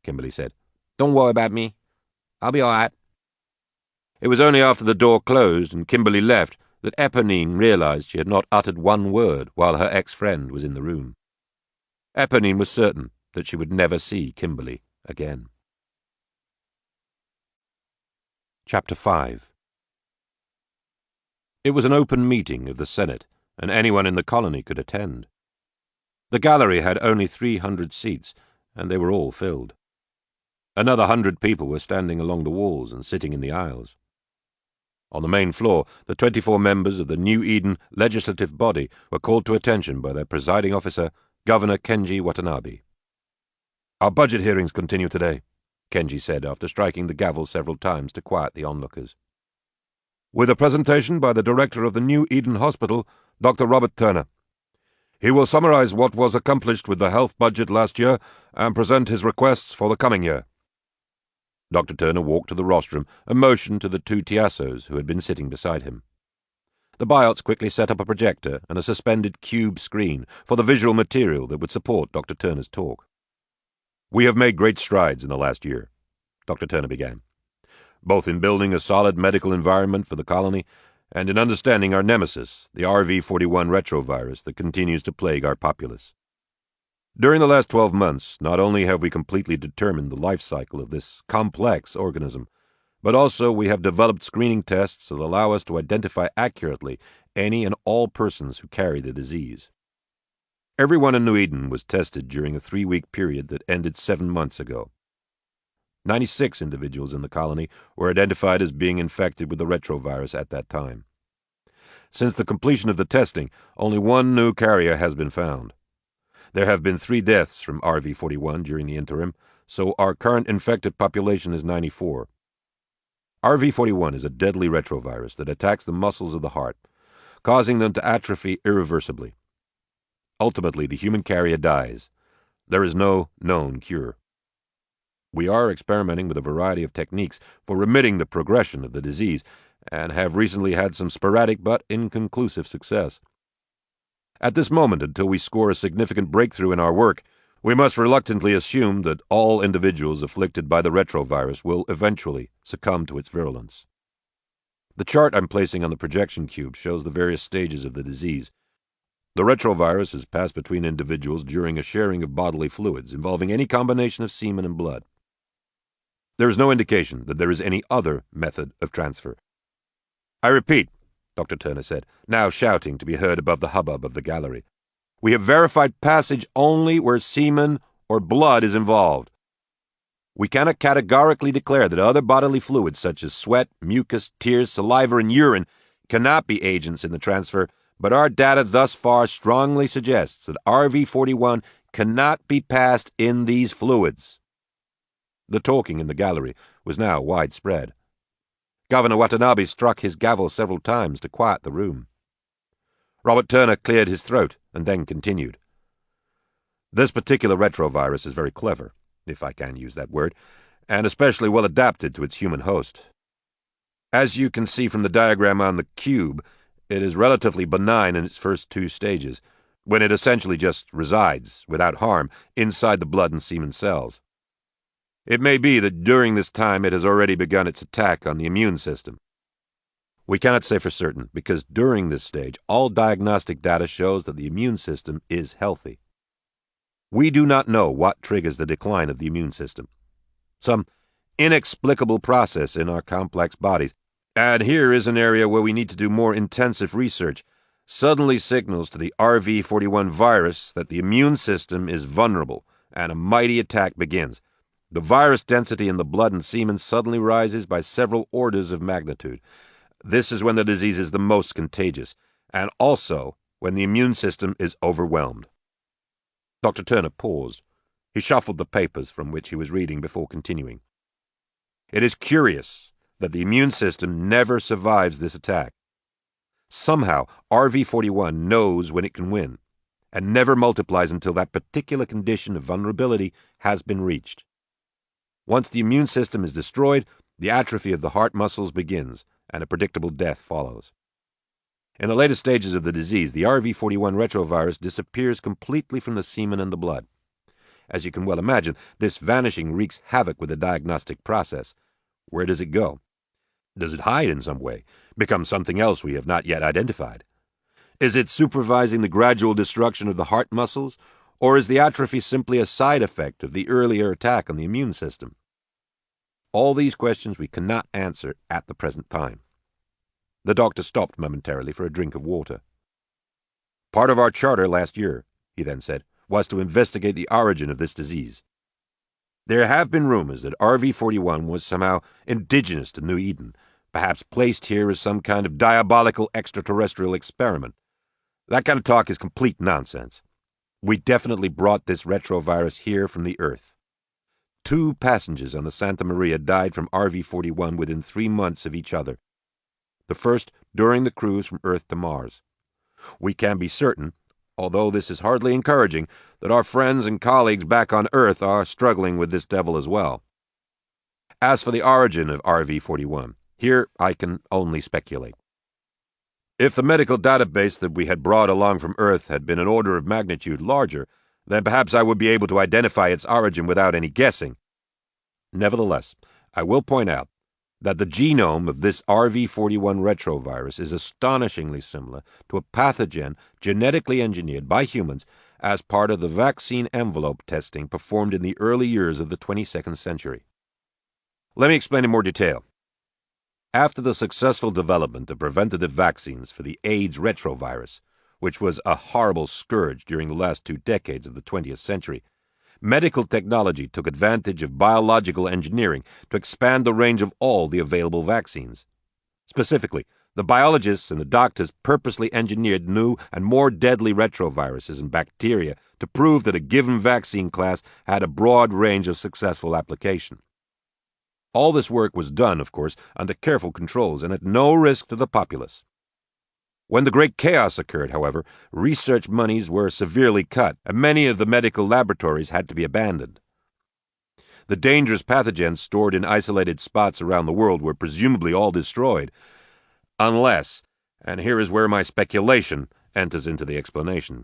Kimberly said. Don't worry about me. I'll be all right. It was only after the door closed and Kimberly left that Eponine realized she had not uttered one word while her ex-friend was in the room. Eponine was certain that she would never see Kimberly again. Chapter 5. It was an open meeting of the Senate, and anyone in the colony could attend. The gallery had only 300 seats, and they were all filled. Another 100 people were standing along the walls and sitting in the aisles. On the main floor, the 24 members of the New Eden legislative body were called to attention by their presiding officer, Governor Kenji Watanabe. Our budget hearings continue today, Kenji said after striking the gavel several times to quiet the onlookers. With a presentation by the director of the New Eden Hospital, Dr. Robert Turner. He will summarize what was accomplished with the health budget last year and present his requests for the coming year. Dr. Turner walked to the rostrum and motioned to the 2 Tiassos who had been sitting beside him. The Biots quickly set up a projector and a suspended cube screen for the visual material that would support Dr. Turner's talk. We have made great strides in the last year, Dr. Turner began, both in building a solid medical environment for the colony and in understanding our nemesis, the RV-41 retrovirus that continues to plague our populace. During the last 12 months, not only have we completely determined the life cycle of this complex organism, but also we have developed screening tests that allow us to identify accurately any and all persons who carry the disease. Everyone in New Eden was tested during a 3-week period that ended 7 months ago. 96 individuals in the colony were identified as being infected with the retrovirus at that time. Since the completion of the testing, only 1 new carrier has been found. There have been 3 deaths from RV-41 during the interim, so our current infected population is 94. RV-41 is a deadly retrovirus that attacks the muscles of the heart, causing them to atrophy irreversibly. Ultimately, the human carrier dies. There is no known cure. We are experimenting with a variety of techniques for remitting the progression of the disease, and have recently had some sporadic but inconclusive success. At this moment, until we score a significant breakthrough in our work, we must reluctantly assume that all individuals afflicted by the retrovirus will eventually succumb to its virulence. The chart I'm placing on the projection cube shows the various stages of the disease. The retrovirus is passed between individuals during a sharing of bodily fluids involving any combination of semen and blood. There is no indication that there is any other method of transfer. I repeat, Dr. Turner said, now shouting to be heard above the hubbub of the gallery, we have verified passage only where semen or blood is involved. We cannot categorically declare that other bodily fluids such as sweat, mucus, tears, saliva, and urine cannot be agents in the transfer, but our data thus far strongly suggests that RV41 cannot be passed in these fluids. The talking in the gallery was now widespread. Governor Watanabe struck his gavel several times to quiet the room. Robert Turner cleared his throat and then continued. This particular retrovirus is very clever, if I can use that word, and especially well adapted to its human host. As you can see from the diagram on the cube, it is relatively benign in its first two stages, when it essentially just resides, without harm, inside the blood and semen cells. It may be that during this time it has already begun its attack on the immune system. We cannot say for certain, because during this stage, all diagnostic data shows that the immune system is healthy. We do not know what triggers the decline of the immune system. Some inexplicable process in our complex bodies, and here is an area where we need to do more intensive research, suddenly signals to the RV41 virus that the immune system is vulnerable, and a mighty attack begins. The virus density in the blood and semen suddenly rises by several orders of magnitude. This is when the disease is the most contagious, and also when the immune system is overwhelmed. Dr. Turner paused. He shuffled the papers from which he was reading before continuing. It is curious that the immune system never survives this attack. Somehow, RV41 knows when it can win, and never multiplies until that particular condition of vulnerability has been reached. Once the immune system is destroyed, the atrophy of the heart muscles begins, and a predictable death follows. In the later stages of the disease, the RV41 retrovirus disappears completely from the semen and the blood. As you can well imagine, this vanishing wreaks havoc with the diagnostic process. Where does it go? Does it hide in some way, become something else we have not yet identified? Is it supervising the gradual destruction of the heart muscles, or is the atrophy simply a side effect of the earlier attack on the immune system? All these questions we cannot answer at the present time. The doctor stopped momentarily for a drink of water. Part of our charter last year, he then said, was to investigate the origin of this disease. There have been rumors that RV41 was somehow indigenous to New Eden, perhaps placed here as some kind of diabolical extraterrestrial experiment. That kind of talk is complete nonsense. We definitely brought this retrovirus here from the Earth. 2 passengers on the Santa Maria died from RV41 within 3 months of each other. The first during the cruise from Earth to Mars. We can be certain, although this is hardly encouraging, that our friends and colleagues back on Earth are struggling with this devil as well. As for the origin of RV41, here I can only speculate. If the medical database that we had brought along from Earth had been an order of magnitude larger, then perhaps I would be able to identify its origin without any guessing. Nevertheless, I will point out that the genome of this RV41 retrovirus is astonishingly similar to a pathogen genetically engineered by humans as part of the vaccine envelope testing performed in the early years of the 22nd century. Let me explain in more detail. After the successful development of preventative vaccines for the AIDS retrovirus, which was a horrible scourge during the last 2 decades of the 20th century, medical technology took advantage of biological engineering to expand the range of all the available vaccines. Specifically, the biologists and the doctors purposely engineered new and more deadly retroviruses and bacteria to prove that a given vaccine class had a broad range of successful application. All this work was done, of course, under careful controls and at no risk to the populace. When the Great Chaos occurred, however, research monies were severely cut, and many of the medical laboratories had to be abandoned. The dangerous pathogens stored in isolated spots around the world were presumably all destroyed, unless, and here is where my speculation enters into the explanation,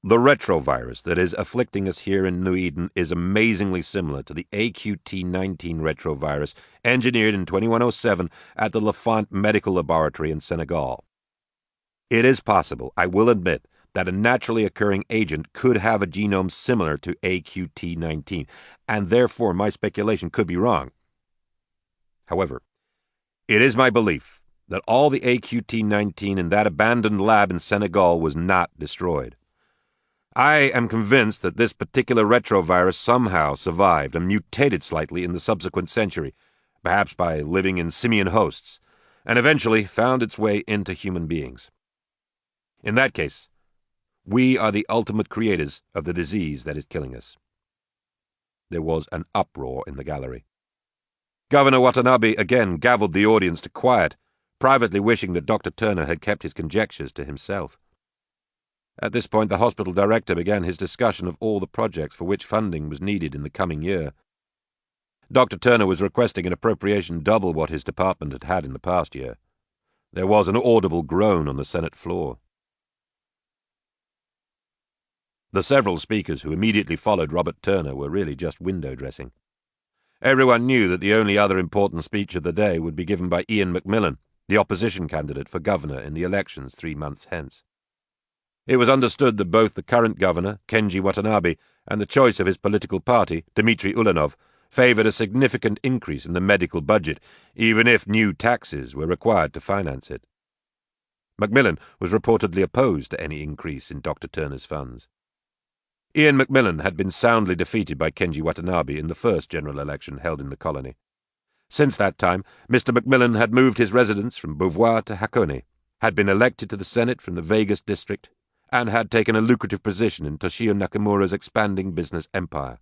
the retrovirus that is afflicting us here in New Eden is amazingly similar to the AQT-19 retrovirus engineered in 2107 at the Lafont Medical Laboratory in Senegal. It is possible, I will admit, that a naturally occurring agent could have a genome similar to AQT-19, and therefore my speculation could be wrong. However, it is my belief that all the AQT-19 in that abandoned lab in Senegal was not destroyed. I am convinced that this particular retrovirus somehow survived and mutated slightly in the subsequent century, perhaps by living in simian hosts, and eventually found its way into human beings. In that case, we are the ultimate creators of the disease that is killing us. There was an uproar in the gallery. Governor Watanabe again gavelled the audience to quiet, privately wishing that Dr. Turner had kept his conjectures to himself. At this point, the hospital director began his discussion of all the projects for which funding was needed in the coming year. Dr. Turner was requesting an appropriation double what his department had had in the past year. There was an audible groan on the Senate floor. The several speakers who immediately followed Robert Turner were really just window dressing. Everyone knew that the only other important speech of the day would be given by Ian Macmillan, the opposition candidate for governor in the elections 3 months hence. It was understood that both the current governor, Kenji Watanabe, and the choice of his political party, Dmitry Ulanov, favoured a significant increase in the medical budget, even if new taxes were required to finance it. Macmillan was reportedly opposed to any increase in Dr. Turner's funds. Ian Macmillan had been soundly defeated by Kenji Watanabe in the first general election held in the colony. Since that time, Mr. Macmillan had moved his residence from Beauvoir to Hakone, had been elected to the Senate from the Vegas district, and had taken a lucrative position in Toshio Nakamura's expanding business empire.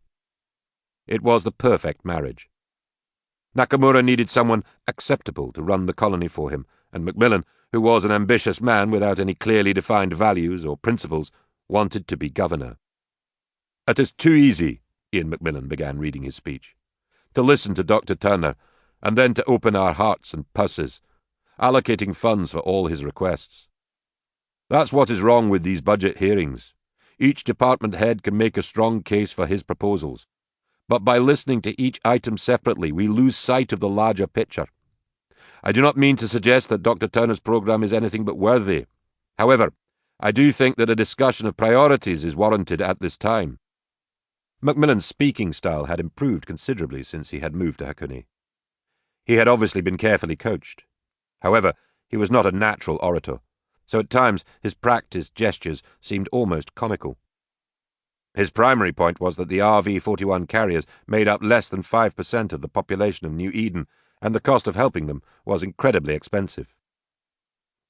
It was the perfect marriage. Nakamura needed someone acceptable to run the colony for him, and Macmillan, who was an ambitious man without any clearly defined values or principles, wanted to be governor. "It is too easy," Ian Macmillan began reading his speech, "to listen to Dr. Turner, and then to open our hearts and purses, allocating funds for all his requests. That's what is wrong with these budget hearings. Each department head can make a strong case for his proposals, but by listening to each item separately, we lose sight of the larger picture. I do not mean to suggest that Dr. Turner's program is anything but worthy. However, I do think that a discussion of priorities is warranted at this time." Macmillan's speaking style had improved considerably since he had moved to Hakone. He had obviously been carefully coached. However, he was not a natural orator, so at times his practiced gestures seemed almost comical. His primary point was that the RV-41 carriers made up less than 5% of the population of New Eden, and the cost of helping them was incredibly expensive.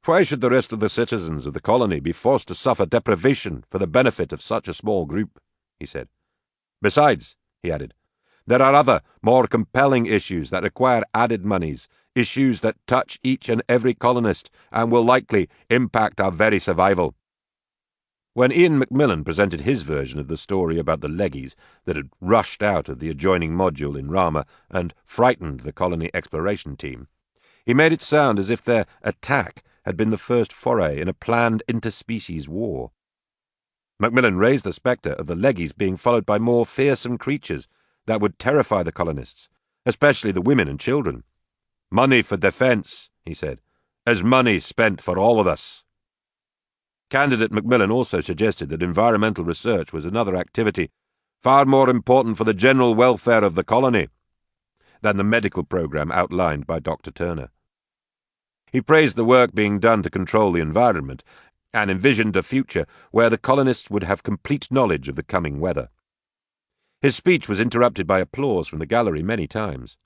"Why should the rest of the citizens of the colony be forced to suffer deprivation for the benefit of such a small group?" he said. "Besides," he added, "there are other, more compelling issues that require added monies, issues that touch each and every colonist and will likely impact our very survival." When Ian Macmillan presented his version of the story about the leggies that had rushed out of the adjoining module in Rama and frightened the colony exploration team, he made it sound as if their attack had been the first foray in a planned interspecies war. Macmillan raised the spectre of the leggies being followed by more fearsome creatures that would terrify the colonists, especially the women and children. "Money for defence," he said, "is money spent for all of us." Candidate Macmillan also suggested that environmental research was another activity far more important for the general welfare of the colony than the medical program outlined by Dr. Turner. He praised the work being done to control the environment and envisioned a future where the colonists would have complete knowledge of the coming weather. His speech was interrupted by applause from the gallery many times.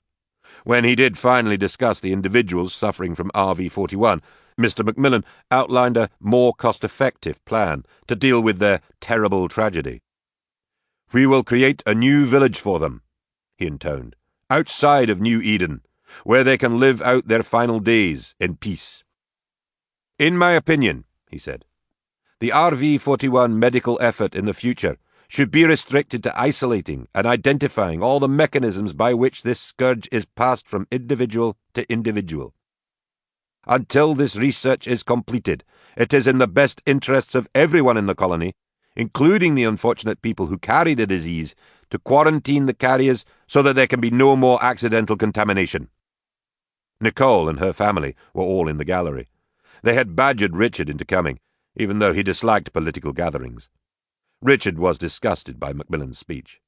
When he did finally discuss the individuals suffering from RV-41, Mr. Macmillan outlined a more cost-effective plan to deal with their terrible tragedy. "We will create a new village for them," he intoned, "outside of New Eden, where they can live out their final days in peace." In my opinion, he said, the RV-41 medical effort in the future should be restricted to isolating and identifying all the mechanisms by which this scourge is passed from individual to individual. Until this research is completed, it is in the best interests of everyone in the colony, including the unfortunate people who carry the disease, to quarantine the carriers so that there can be no more accidental contamination. Nicole and her family were all in the gallery. They had badgered Richard into coming, even though he disliked political gatherings. Richard was disgusted by Macmillan's speech.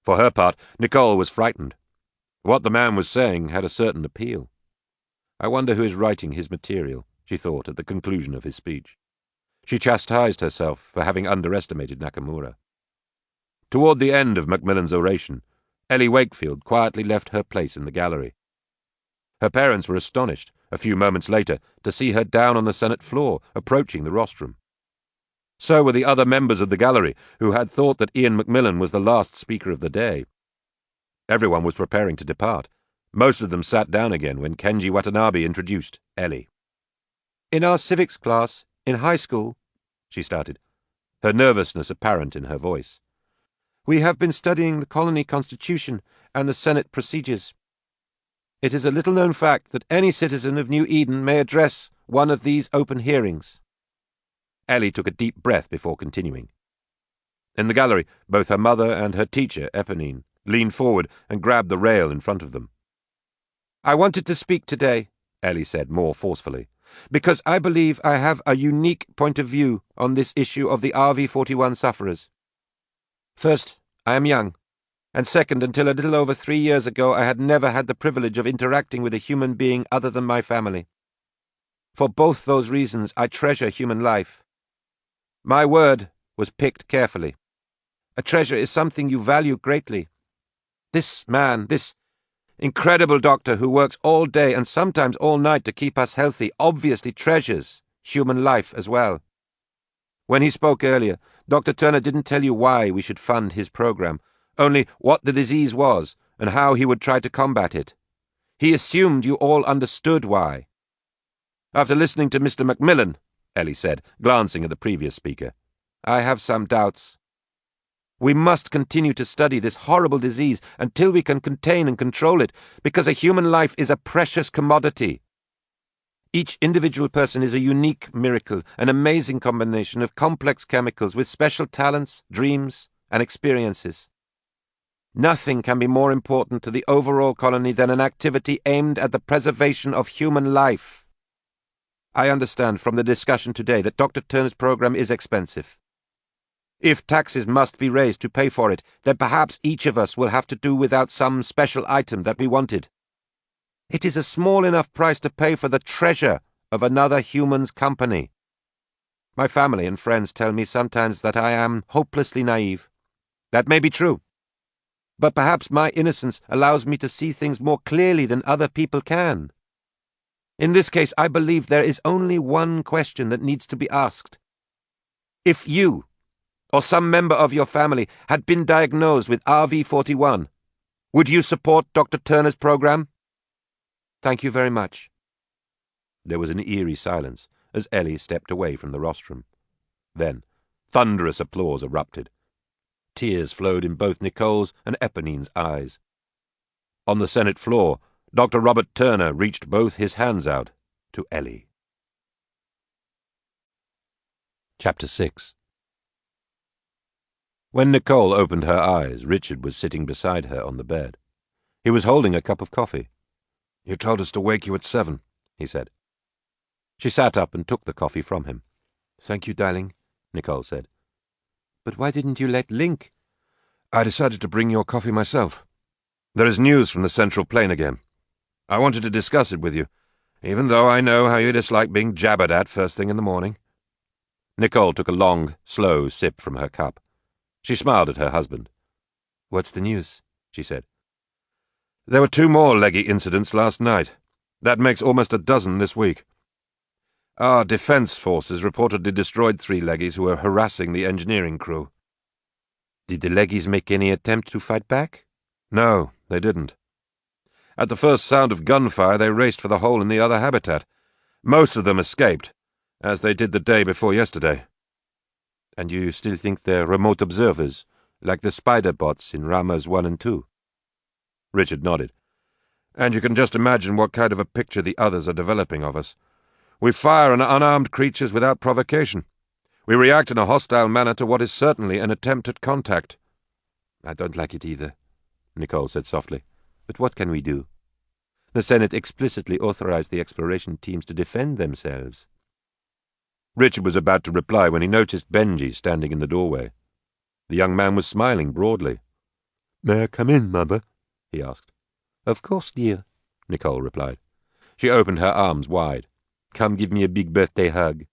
For her part, Nicole was frightened. What the man was saying had a certain appeal. I wonder who is writing his material, she thought at the conclusion of his speech. She chastised herself for having underestimated Nakamura. Toward the end of Macmillan's oration, Ellie Wakefield quietly left her place in the gallery. Her parents were astonished, a few moments later, to see her down on the Senate floor, approaching the rostrum. So were the other members of the gallery, who had thought that Ian Macmillan was the last speaker of the day. Everyone was preparing to depart. Most of them sat down again when Kenji Watanabe introduced Ellie. "In our civics class, in high school," she started, her nervousness apparent in her voice, "we have been studying the colony constitution and the Senate procedures. It is a little-known fact that any citizen of New Eden may address one of these open hearings." Ellie took a deep breath before continuing. In the gallery, both her mother and her teacher, Eponine, leaned forward and grabbed the rail in front of them. "I wanted to speak today," Ellie said more forcefully, "because I believe I have a unique point of view on this issue of the RV-41 sufferers. First, I am young, and second, until a little over 3 years ago I had never had the privilege of interacting with a human being other than my family. For both those reasons I treasure human life. My word was picked carefully. A treasure is something you value greatly. This man, this incredible doctor who works all day and sometimes all night to keep us healthy, obviously treasures human life as well. When he spoke earlier, Dr. Turner didn't tell you why we should fund his program, only what the disease was and how he would try to combat it. He assumed you all understood why. After listening to Mr. Macmillan," Ellie said, glancing at the previous speaker, "I have some doubts. We must continue to study this horrible disease until we can contain and control it, because a human life is a precious commodity. Each individual person is a unique miracle, an amazing combination of complex chemicals with special talents, dreams, and experiences. Nothing can be more important to the overall colony than an activity aimed at the preservation of human life. I understand from the discussion today that Dr. Turner's program is expensive. If taxes must be raised to pay for it, then perhaps each of us will have to do without some special item that we wanted. It is a small enough price to pay for the treasure of another human's company. My family and friends tell me sometimes that I am hopelessly naive. That may be true. But perhaps my innocence allows me to see things more clearly than other people can. In this case, I believe there is only one question that needs to be asked. If you, or some member of your family, had been diagnosed with RV-41, would you support Dr. Turner's program? Thank you very much." There was an eerie silence as Ellie stepped away from the rostrum. Then, thunderous applause erupted. Tears flowed in both Nicole's and Eponine's eyes. On the Senate floor, Dr. Robert Turner reached both his hands out to Ellie. Chapter 6. When Nicole opened her eyes, Richard was sitting beside her on the bed. He was holding a cup of coffee. "You told us to wake you at 7, he said. She sat up and took the coffee from him. "Thank you, darling," Nicole said. "But why didn't you let Link?" "I decided to bring your coffee myself. There is news from the Central Plain again. I wanted to discuss it with you, even though I know how you dislike being jabbered at first thing in the morning." Nicole took a long, slow sip from her cup. She smiled at her husband. "What's the news?" she said. "There were 2 more leggy incidents last night. That makes almost a dozen this week. Our defense forces reportedly destroyed 3 leggies who were harassing the engineering crew." "Did the leggies make any attempt to fight back?" "No, they didn't. At the first sound of gunfire, they raced for the hole in the other habitat. Most of them escaped, as they did the day before yesterday. And you still think they're remote observers, like the spider bots in Rama I and II? Richard nodded. And you can just imagine what kind of a picture the others are developing of us. We fire on unarmed creatures without provocation. We react in a hostile manner to what is certainly an attempt at contact. I don't like it either, Nicole said softly. But what can we do? The Senate explicitly authorized the exploration teams to defend themselves. Richard was about to reply when he noticed Benji standing in the doorway. The young man was smiling broadly. "May I come in, Mother?" he asked. Of course, dear, Nicole replied. She opened her arms wide. Come give me a big birthday hug.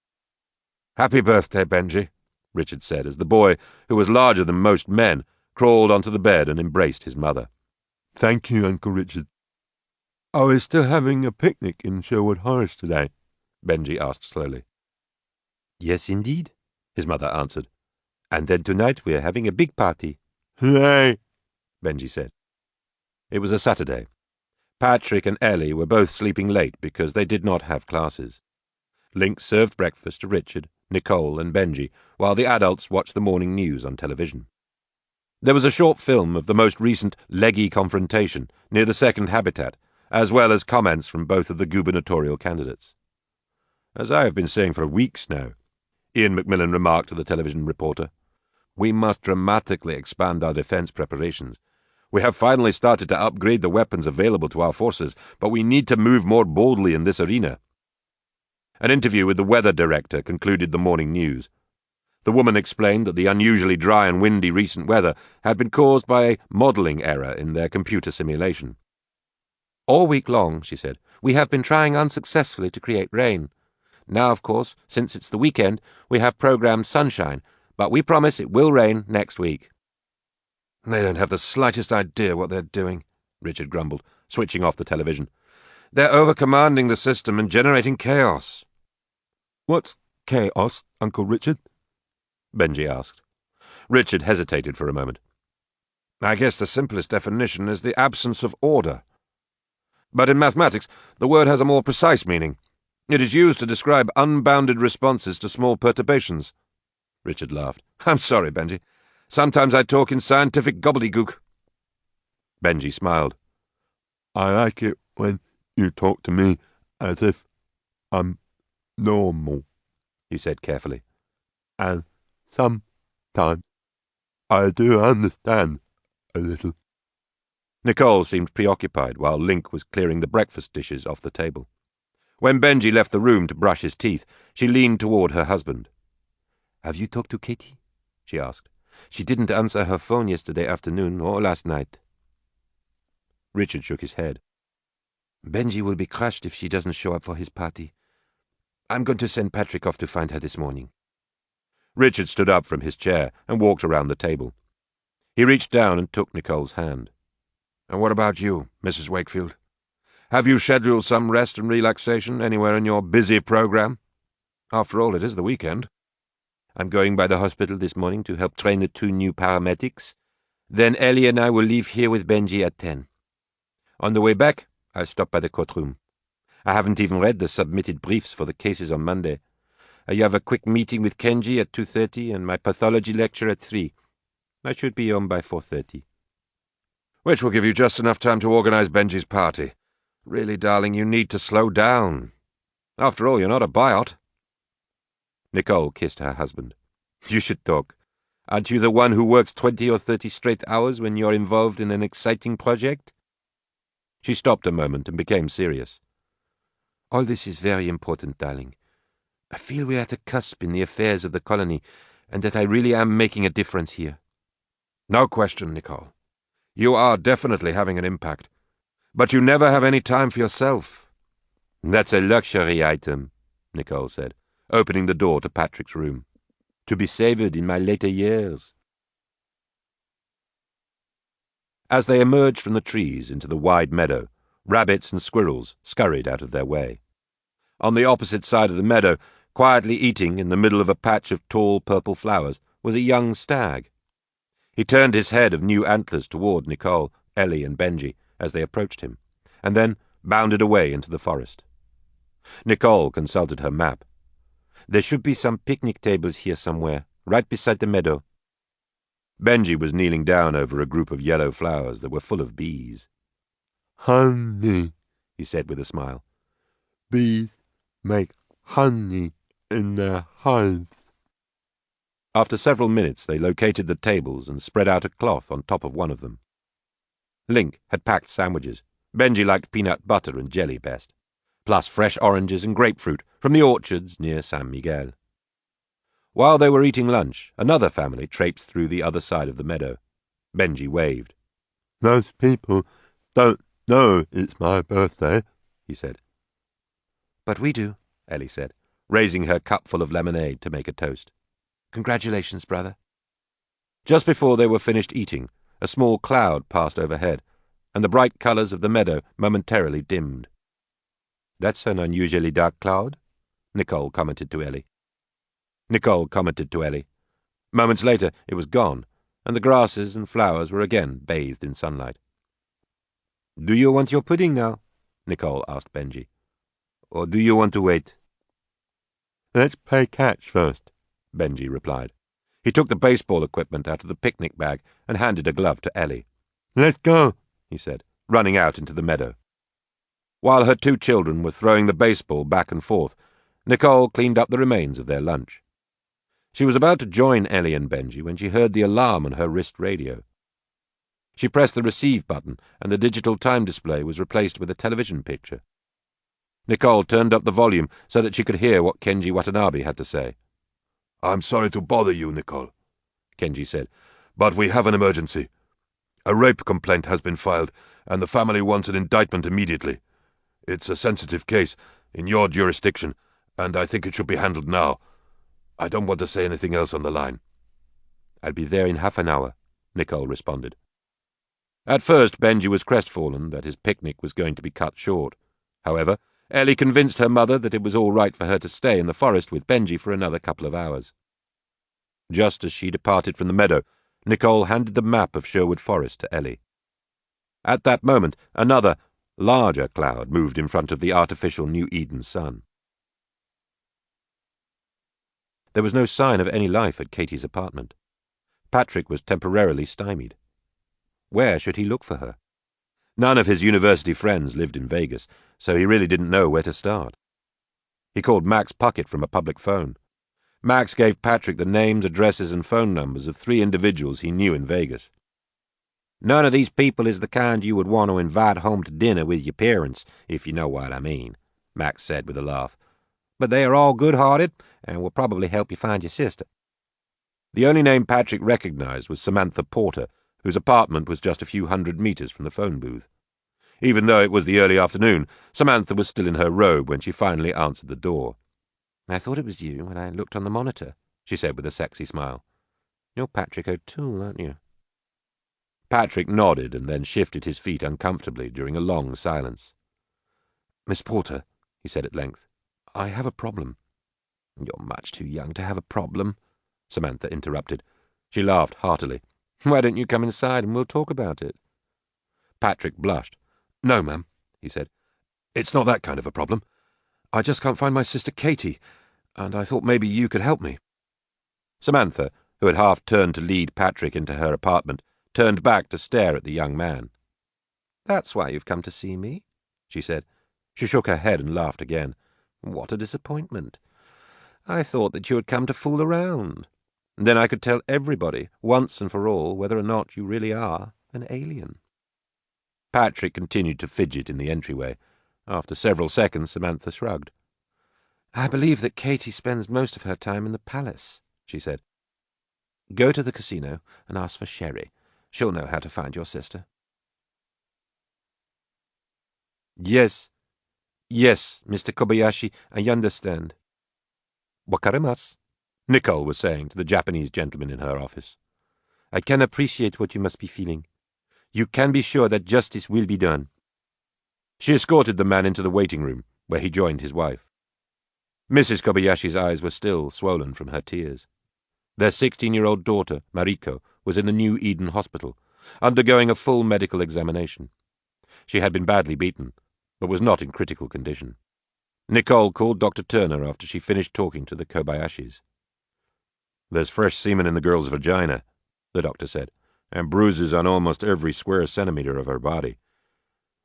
Happy birthday, Benji, Richard said as the boy, who was larger than most men, crawled onto the bed and embraced his mother. "Thank you, Uncle Richard. Are we still having a picnic in Sherwood Forest today?" Benji asked slowly. Yes, indeed, his mother answered. And then tonight we're having a big party. "Hooray!" Benji said. It was a Saturday. Patrick and Ellie were both sleeping late because they did not have classes. Link served breakfast to Richard, Nicole, and Benji, while the adults watched the morning news on television. There was a short film of the most recent leggy confrontation near the second habitat, as well as comments from both of the gubernatorial candidates. As I have been saying for weeks now, Ian Macmillan remarked to the television reporter, we must dramatically expand our defense preparations. We have finally started to upgrade the weapons available to our forces, but we need to move more boldly in this arena. An interview with the weather director concluded the morning news. The woman explained that the unusually dry and windy recent weather had been caused by a modelling error in their computer simulation. All week long, she said, we have been trying unsuccessfully to create rain. Now, of course, since it's the weekend, we have programmed sunshine, but we promise it will rain next week. They don't have the slightest idea what they're doing, Richard grumbled, switching off the television. They're over-commanding the system and generating chaos. "What's chaos, Uncle Richard?" Benji asked. Richard hesitated for a moment. I guess the simplest definition is the absence of order. But in mathematics, the word has a more precise meaning. It is used to describe unbounded responses to small perturbations. Richard laughed. I'm sorry, Benji. Sometimes I talk in scientific gobbledygook. Benji smiled. "I like it when you talk to me as if I'm normal," he said carefully. "And sometimes I do understand a little." Nicole seemed preoccupied while Link was clearing the breakfast dishes off the table. When Benji left the room to brush his teeth, she leaned toward her husband. Have you talked to Katie? She asked. She didn't answer her phone yesterday afternoon or last night. Richard shook his head. Benji will be crushed if she doesn't show up for his party. I'm going to send Patrick off to find her this morning. Richard stood up from his chair and walked around the table. He reached down and took Nicole's hand. And what about you, Mrs. Wakefield? Have you scheduled some rest and relaxation anywhere in your busy program? After all, it is the weekend. I'm going by the hospital this morning to help train the 2 new paramedics. Then Ellie and I will leave here with Benji at 10. On the way back, I'll stop by the courtroom. I haven't even read the submitted briefs for the cases on Monday. I have a quick meeting with Kenji at 2:30 and my pathology lecture at 3. I should be home by 4:30. Which will give you just enough time to organize Benji's party. Really, darling, you need to slow down. After all, you're not a biot. Nicole kissed her husband. You should talk. Aren't you the one who works 20 or 30 straight hours when you're involved in an exciting project? She stopped a moment and became serious. All this is very important, darling. I feel we're at a cusp in the affairs of the colony, and that I really am making a difference here. No question, Nicole. You are definitely having an impact. But you never have any time for yourself. That's a luxury item, Nicole said, opening the door to Patrick's room. To be savored in my later years. As they emerged from the trees into the wide meadow, rabbits and squirrels scurried out of their way. On the opposite side of the meadow, quietly eating in the middle of a patch of tall purple flowers, was a young stag. He turned his head of new antlers toward Nicole, Ellie, and Benji as they approached him, and then bounded away into the forest. Nicole consulted her map. There should be some picnic tables here somewhere, right beside the meadow. Benji was kneeling down over a group of yellow flowers that were full of bees. Honey, he said with a smile. bees make honey in their hives. After several minutes, they located the tables and spread out a cloth on top of one of them. Link had packed sandwiches. Benji liked peanut butter and jelly best, plus fresh oranges and grapefruit from the orchards near San Miguel. While they were eating lunch, another family traipsed through the other side of the meadow. Benji waved. Those people don't know it's my birthday, he said. But we do, Ellie said, raising her cupful of lemonade to make a toast. Congratulations, brother. Just before they were finished eating, a small cloud passed overhead, and the bright colours of the meadow momentarily dimmed. That's an unusually dark cloud, Nicole commented to Ellie. Moments later, it was gone, and the grasses and flowers were again bathed in sunlight. Do you want your pudding now? Nicole asked Benji. Or do you want to wait? Let's play catch first, Benji replied. He took the baseball equipment out of the picnic bag and handed a glove to Ellie. Let's go, he said, running out into the meadow. While her two children were throwing the baseball back and forth, Nicole cleaned up the remains of their lunch. She was about to join Ellie and Benji when she heard the alarm on her wrist radio. She pressed the receive button, and the digital time display was replaced with a television picture. Nicole turned up the volume so that she could hear what Kenji Watanabe had to say. I'm sorry to bother you, Nicole, Kenji said, but we have an emergency. A rape complaint has been filed, and the family wants an indictment immediately. It's a sensitive case, in your jurisdiction, and I think it should be handled now. I don't want to say anything else on the line. I'll be there in half an hour, Nicole responded. At first, Benji was crestfallen that his picnic was going to be cut short. However, Ellie convinced her mother that it was all right for her to stay in the forest with Benji for another couple of hours. Just as she departed from the meadow, Nicole handed the map of Sherwood Forest to Ellie. At that moment, another, larger cloud moved in front of the artificial New Eden sun. There was no sign of any life at Katie's apartment. Patrick was temporarily stymied. Where should he look for her? None of his university friends lived in Vegas, so he really didn't know where to start. He called Max Puckett from a public phone. Max gave Patrick the names, addresses, and phone numbers of 3 individuals he knew in Vegas. None of these people is the kind you would want to invite home to dinner with your parents, if you know what I mean, Max said with a laugh. But they are all good-hearted, and will probably help you find your sister. The only name Patrick recognized was Samantha Porter, whose apartment was just a few hundred meters from the phone booth. Even though it was the early afternoon, Samantha was still in her robe when she finally answered the door. I thought it was you when I looked on the monitor, she said with a sexy smile. You're Patrick O'Toole, aren't you? Patrick nodded and then shifted his feet uncomfortably during a long silence. Miss Porter, he said at length, I have a problem. You're much too young to have a problem, Samantha interrupted. She laughed heartily. Why don't you come inside and we'll talk about it? Patrick blushed. No, ma'am, he said. It's not that kind of a problem. I just can't find my sister Katie, and I thought maybe you could help me. Samantha, who had half turned to lead Patrick into her apartment, turned back to stare at the young man. That's why you've come to see me, she said. She shook her head and laughed again. What a disappointment. I thought that you had come to fool around. Then I could tell everybody, once and for all, whether or not you really are an alien. Patrick continued to fidget in the entryway. After several seconds, Samantha shrugged. I believe that Katie spends most of her time in the palace, she said. Go to the casino and ask for Sherry. She'll know how to find your sister. Yes, Mr. Kobayashi, I understand. Wakarimasu, Nicole was saying to the Japanese gentleman in her office. I can appreciate what you must be feeling. You can be sure that justice will be done. She escorted the man into the waiting room, where he joined his wife. Mrs. Kobayashi's eyes were still swollen from her tears. Their 16-year-old daughter, Mariko, was in the New Eden Hospital, undergoing a full medical examination. She had been badly beaten, but was not in critical condition. Nicole called Dr. Turner after she finished talking to the Kobayashis. "There's fresh semen in the girl's vagina," the doctor said, "and bruises on almost every square centimeter of her body.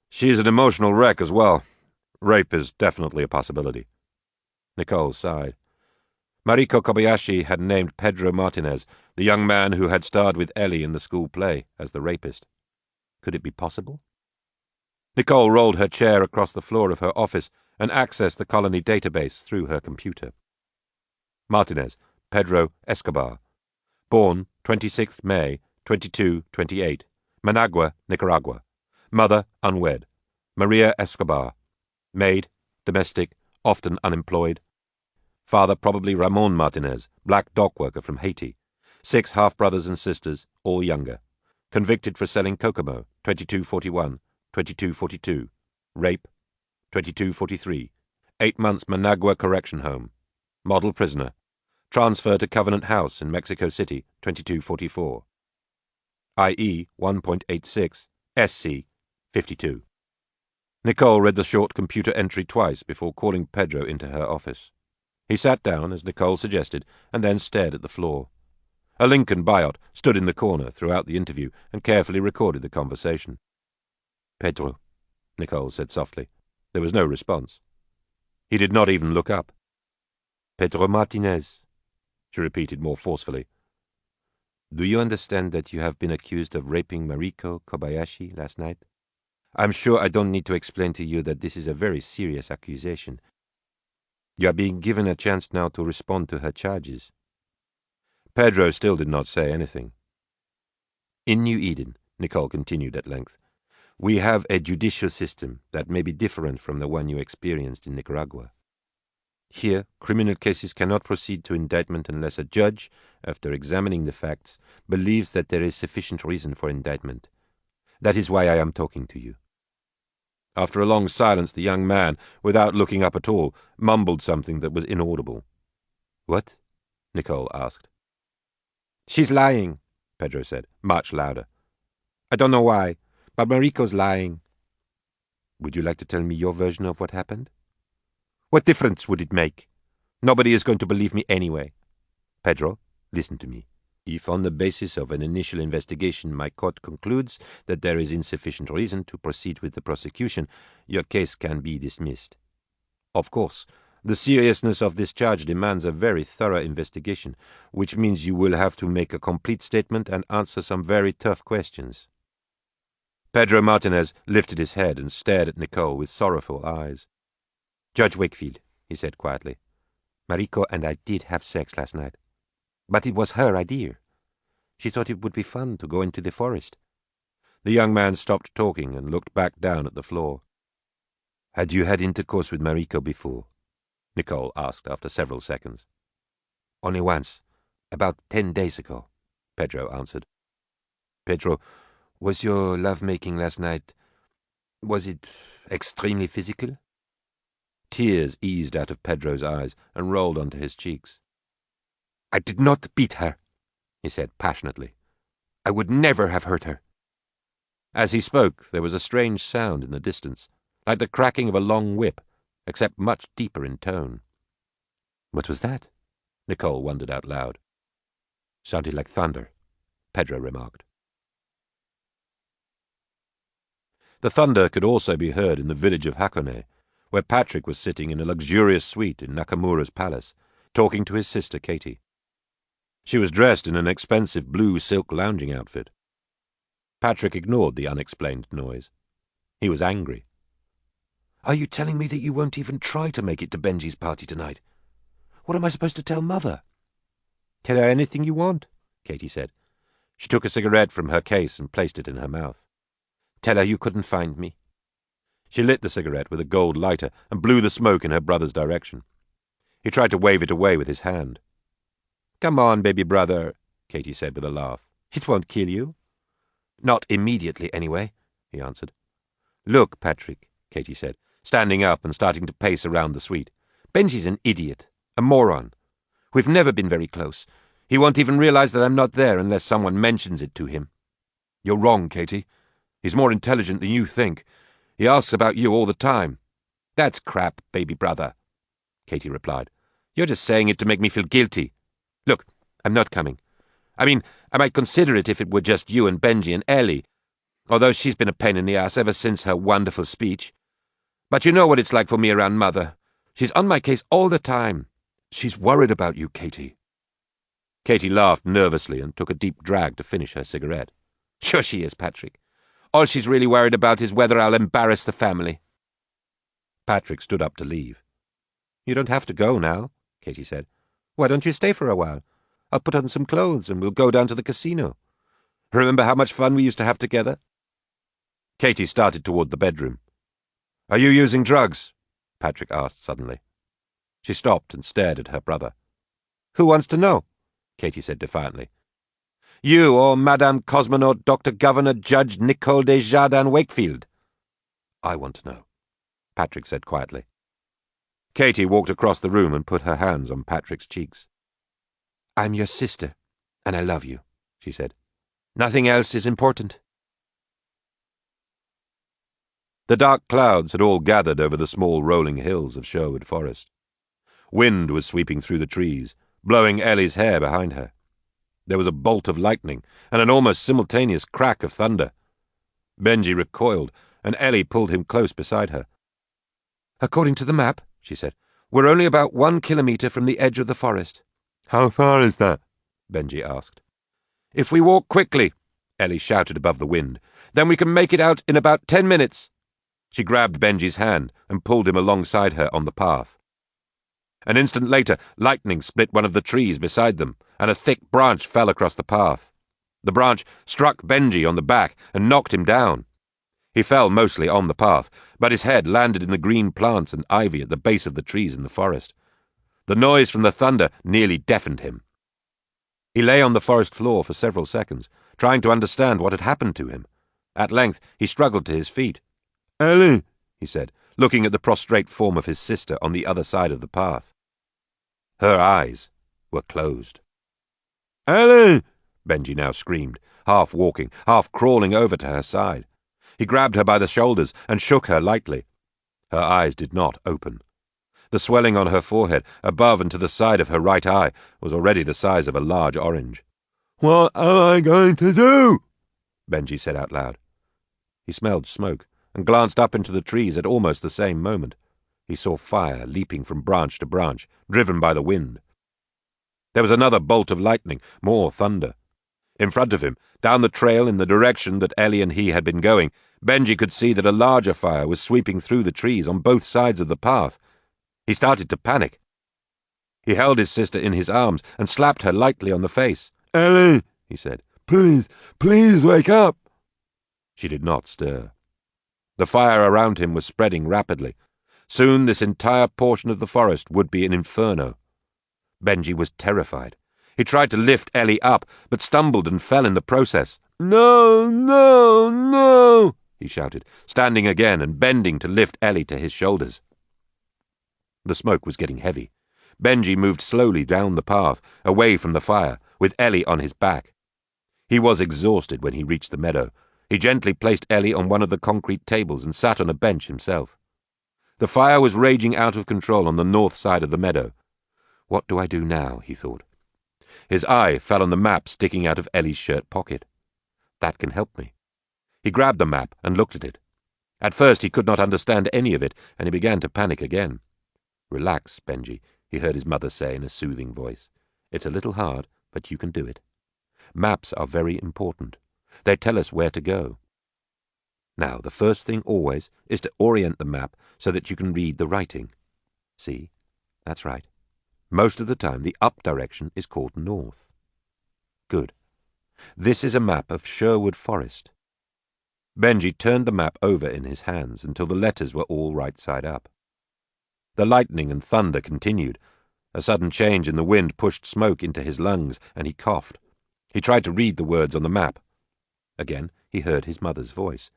She's an emotional wreck as well. Rape is definitely a possibility." Nicole sighed. Mariko Kobayashi had named Pedro Martinez, the young man who had starred with Ellie in the school play, as the rapist. Could it be possible? Nicole rolled her chair across the floor of her office and accessed the colony database through her computer. Martinez, Pedro Escobar. Born 26th May, 2228. Managua, Nicaragua. Mother, unwed. Maria Escobar. Maid, domestic, often unemployed. Father probably Ramon Martinez, black dock worker from Haiti. 6 half-brothers and sisters, all younger. Convicted for selling Kokomo, 2241, 2242. Rape, 2243. 8 months Managua Correction Home. Model prisoner. Transfer to Covenant House in Mexico City, 2244. IE 1.86, SC 52. Nicole read the short computer entry twice before calling Pedro into her office. He sat down, as Nicole suggested, and then stared at the floor. A Lincoln Biot stood in the corner throughout the interview and carefully recorded the conversation. "Pedro," Nicole said softly. There was no response. He did not even look up. "Pedro Martinez," she repeated more forcefully. "Do you understand that you have been accused of raping Mariko Kobayashi last night? I'm sure I don't need to explain to you that this is a very serious accusation. You are being given a chance now to respond to her charges." Pedro still did not say anything. "In New Eden," Nicole continued at length, "we have a judicial system that may be different from the one you experienced in Nicaragua. Here, criminal cases cannot proceed to indictment unless a judge, after examining the facts, believes that there is sufficient reason for indictment. That is why I am talking to you." After a long silence, the young man, without looking up at all, mumbled something that was inaudible. "What?" Nicole asked. "She's lying," Pedro said, much louder. "I don't know why, but Mariko's lying." "Would you like to tell me your version of what happened?" "What difference would it make? Nobody is going to believe me anyway." "Pedro, listen to me. If on the basis of an initial investigation my court concludes that there is insufficient reason to proceed with the prosecution, your case can be dismissed. Of course, the seriousness of this charge demands a very thorough investigation, which means you will have to make a complete statement and answer some very tough questions." Pedro Martinez lifted his head and stared at Nicole with sorrowful eyes. "Judge Wakefield," he said quietly, "Mariko and I did have sex last night. But it was her idea. She thought it would be fun to go into the forest." The young man stopped talking and looked back down at the floor. "Had you had intercourse with Mariko before?" Nicole asked after several seconds. "Only once, about 10 days ago," Pedro answered. "Pedro, was your love-making last night, was it extremely physical?" Tears eased out of Pedro's eyes and rolled onto his cheeks. "I did not beat her," he said passionately. "I would never have hurt her." As he spoke, there was a strange sound in the distance, like the cracking of a long whip, except much deeper in tone. "What was that?" Nicole wondered out loud. "Sounded like thunder," Pedro remarked. The thunder could also be heard in the village of Hakone, where Patrick was sitting in a luxurious suite in Nakamura's palace, talking to his sister Katie. She was dressed in an expensive blue silk lounging outfit. Patrick ignored the unexplained noise. He was angry. "Are you telling me that you won't even try to make it to Benji's party tonight? What am I supposed to tell Mother?" "Tell her anything you want," Katie said. She took a cigarette from her case and placed it in her mouth. "Tell her you couldn't find me." She lit the cigarette with a gold lighter and blew the smoke in her brother's direction. He tried to wave it away with his hand. "Come on, baby brother," Katie said with a laugh. "It won't kill you." "Not immediately, anyway," he answered. "Look, Patrick," Katie said, standing up and starting to pace around the suite. "Benji's an idiot, a moron. We've never been very close. He won't even realize that I'm not there unless someone mentions it to him." "You're wrong, Katie. He's more intelligent than you think. He asks about you all the time." That's crap, baby brother, Katie replied. You're just saying it to make me feel guilty. Look, I'm not coming. I mean, I might consider it if it were just you and Benji and Ellie, although she's been a pain in the ass ever since her wonderful speech. But you know what it's like for me around Mother. She's on my case all the time. She's worried about you, Katie. Katie laughed nervously and took a deep drag to finish her cigarette. Sure she is, Patrick. All she's really worried about is whether I'll embarrass the family. Patrick stood up to leave. You don't have to go now, Katie said. Why don't you stay for a while? I'll put on some clothes and we'll go down to the casino. Remember how much fun we used to have together? Katie started toward the bedroom. Are you using drugs? Patrick asked suddenly. She stopped and stared at her brother. Who wants to know? Katie said defiantly. You or Madame Cosmonaut Dr. Governor Judge Nicole Desjardins Wakefield? I want to know, Patrick said quietly. Katie walked across the room and put her hands on Patrick's cheeks. I'm your sister, and I love you, she said. Nothing else is important. The dark clouds had all gathered over the small rolling hills of Sherwood Forest. Wind was sweeping through the trees, blowing Ellie's hair behind her. There was a bolt of lightning and an almost simultaneous crack of thunder. Benji recoiled, and Ellie pulled him close beside her. According to the map, she said, we're only about 1 kilometre from the edge of the forest. How far is that? Benji asked. If we walk quickly, Ellie shouted above the wind, then we can make it out in about 10 minutes. She grabbed Benji's hand and pulled him alongside her on the path. An instant later, lightning split one of the trees beside them, and a thick branch fell across the path. The branch struck Benji on the back and knocked him down. He fell mostly on the path, but his head landed in the green plants and ivy at the base of the trees in the forest. The noise from the thunder nearly deafened him. He lay on the forest floor for several seconds, trying to understand what had happened to him. At length, he struggled to his feet. Ellie, he said, looking at the prostrate form of his sister on the other side of the path. Her eyes were closed. Ellie! Benji now screamed, half walking, half crawling over to her side. He grabbed her by the shoulders and shook her lightly. Her eyes did not open. The swelling on her forehead, above and to the side of her right eye, was already the size of a large orange. What am I going to do? Benji said out loud. He smelled smoke and glanced up into the trees at almost the same moment. He saw fire leaping from branch to branch, driven by the wind. There was another bolt of lightning, more thunder. In front of him, down the trail in the direction that Ellie and he had been going, Benji could see that a larger fire was sweeping through the trees on both sides of the path. He started to panic. He held his sister in his arms and slapped her lightly on the face. Ellie, he said, please wake up. She did not stir. The fire around him was spreading rapidly. Soon this entire portion of the forest would be an inferno. Benji was terrified. He tried to lift Ellie up, but stumbled and fell in the process. No, no, no, he shouted, standing again and bending to lift Ellie to his shoulders. The smoke was getting heavy. Benji moved slowly down the path, away from the fire, with Ellie on his back. He was exhausted when he reached the meadow. He gently placed Ellie on one of the concrete tables and sat on a bench himself. The fire was raging out of control on the north side of the meadow. What do I do now, he thought. His eye fell on the map sticking out of Ellie's shirt pocket. That can help me. He grabbed the map and looked at it. At first he could not understand any of it, and he began to panic again. Relax, Benji, he heard his mother say in a soothing voice. It's a little hard, but you can do it. Maps are very important. They tell us where to go. Now, the first thing always is to orient the map so that you can read the writing. See? That's right. Most of the time, the up direction is called north. Good. This is a map of Sherwood Forest. Benji turned the map over in his hands until the letters were all right side up. The lightning and thunder continued. A sudden change in the wind pushed smoke into his lungs, and he coughed. He tried to read the words on the map. Again, he heard his mother's voice.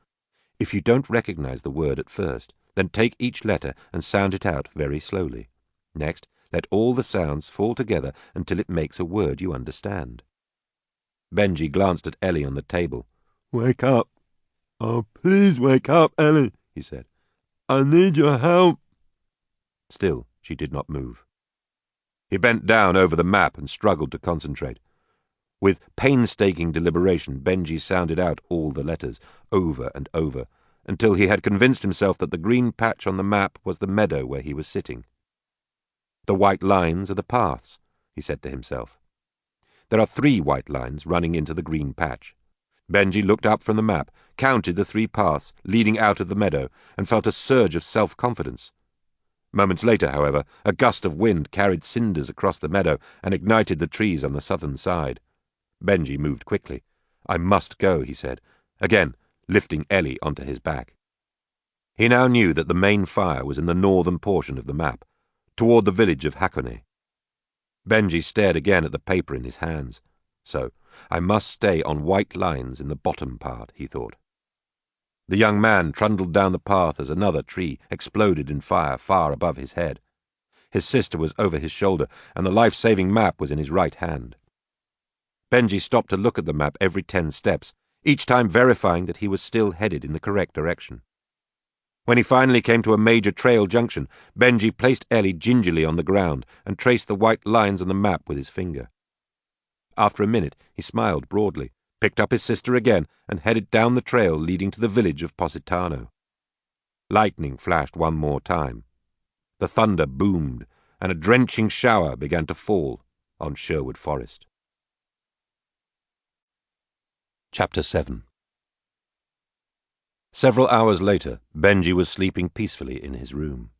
If you don't recognize the word at first, then take each letter and sound it out very slowly. Next, let all the sounds fall together until it makes a word you understand. Benji glanced at Ellie on the table. Wake up. Oh, please wake up, Ellie, he said. I need your help. Still, she did not move. He bent down over the map and struggled to concentrate. With painstaking deliberation, Benji sounded out all the letters, over and over, until he had convinced himself that the green patch on the map was the meadow where he was sitting. The white lines are the paths, he said to himself. There are 3 white lines running into the green patch. Benji looked up from the map, counted the 3 paths leading out of the meadow, and felt a surge of self-confidence. Moments later, however, a gust of wind carried cinders across the meadow and ignited the trees on the southern side. Benji moved quickly. I must go, he said, again lifting Ellie onto his back. He now knew that the main fire was in the northern portion of the map, toward the village of Hakone. Benji stared again at the paper in his hands. So, I must stay on white lines in the bottom part, he thought. The young man trundled down the path as another tree exploded in fire far above his head. His sister was over his shoulder, and the life-saving map was in his right hand. Benji stopped to look at the map every 10 steps, each time verifying that he was still headed in the correct direction. When he finally came to a major trail junction, Benji placed Ellie gingerly on the ground and traced the white lines on the map with his finger. After a minute, he smiled broadly, picked up his sister again, and headed down the trail leading to the village of Positano. Lightning flashed one more time. The thunder boomed, and a drenching shower began to fall on Sherwood Forest. Chapter 7. Several hours later, Benji was sleeping peacefully in his room.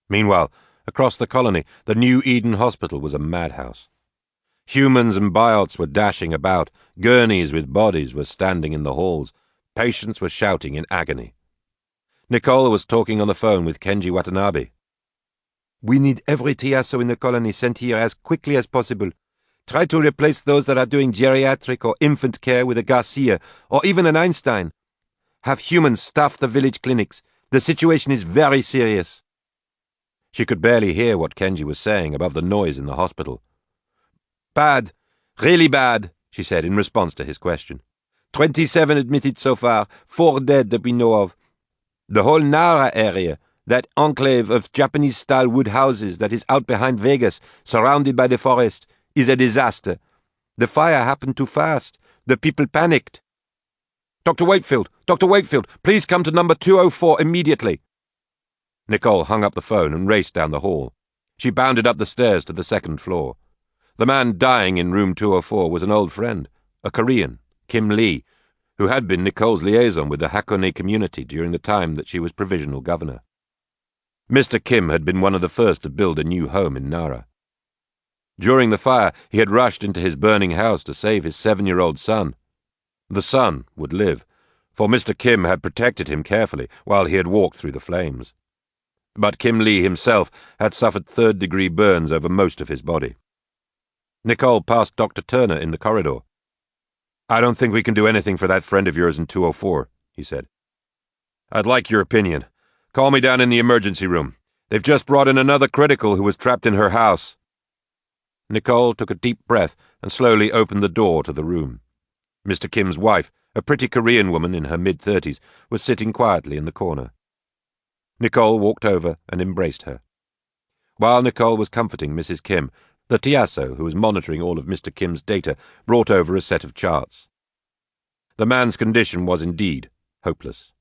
Meanwhile, across the colony, the New Eden Hospital was a madhouse. Humans and biots were dashing about, gurneys with bodies were standing in the halls, patients were shouting in agony. Nicole was talking on the phone with Kenji Watanabe. "We need every Tiasso in the colony sent here as quickly as possible. Try to replace those that are doing geriatric or infant care with a Garcia, or even an Einstein. Have humans staff the village clinics. The situation is very serious." She could barely hear what Kenji was saying above the noise in the hospital. "Bad, really bad," she said in response to his question. 27 admitted so far, 4 dead that we know of. The whole Nara area, that enclave of Japanese-style wood houses that is out behind Vegas, surrounded by the forest, is a disaster. The fire happened too fast. The people panicked. Dr. Wakefield, please come to number 204 immediately." Nicole hung up the phone and raced down the hall. She bounded up the stairs to the 2nd floor. The man dying in room 204 was an old friend, a Korean, Kim Lee, who had been Nicole's liaison with the Hakone community during the time that she was provisional governor. Mr. Kim had been one of the first to build a new home in Nara. During the fire, he had rushed into his burning house to save his 7-year-old son. The son would live, for Mr. Kim had protected him carefully while he had walked through the flames. But Kim Lee himself had suffered 3rd-degree burns over most of his body. Nicole passed Dr. Turner in the corridor. "I don't think we can do anything for that friend of yours in 204, he said. "I'd like your opinion. Call me down in the emergency room. They've just brought in another critical who was trapped in her house." Nicole took a deep breath and slowly opened the door to the room. Mr. Kim's wife, a pretty Korean woman in her mid-30s, was sitting quietly in the corner. Nicole walked over and embraced her. While Nicole was comforting Mrs. Kim, the Tiasso, who was monitoring all of Mr. Kim's data, brought over a set of charts. The man's condition was indeed hopeless.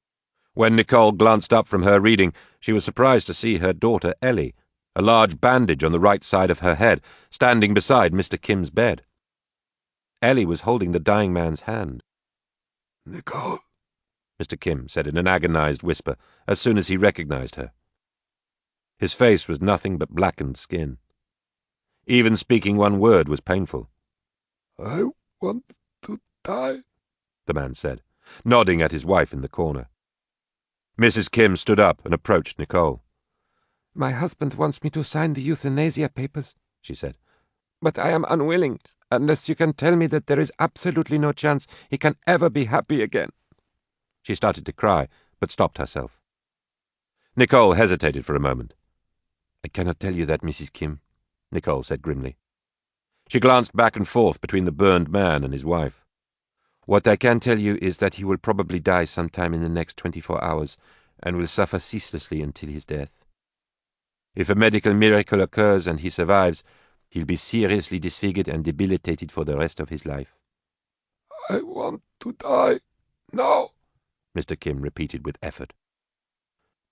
When Nicole glanced up from her reading, she was surprised to see her daughter Ellie, a large bandage on the right side of her head, standing beside Mr. Kim's bed. Ellie was holding the dying man's hand. "Nicole," Mr. Kim said in an agonized whisper as soon as he recognized her. His face was nothing but blackened skin. Even speaking one word was painful. "I want to die," the man said, nodding at his wife in the corner. Mrs. Kim stood up and approached Nicole. "My husband wants me to sign the euthanasia papers," she said. "But I am unwilling, unless you can tell me that there is absolutely no chance he can ever be happy again." She started to cry, but stopped herself. Nicole hesitated for a moment. "I cannot tell you that, Mrs. Kim," Nicole said grimly. She glanced back and forth between the burned man and his wife. "What I can tell you is that he will probably die sometime in the next 24 hours, and will suffer ceaselessly until his death." If a medical miracle occurs and he survives, he'll be seriously disfigured and debilitated for the rest of his life. I want to die now, Mr. Kim repeated with effort.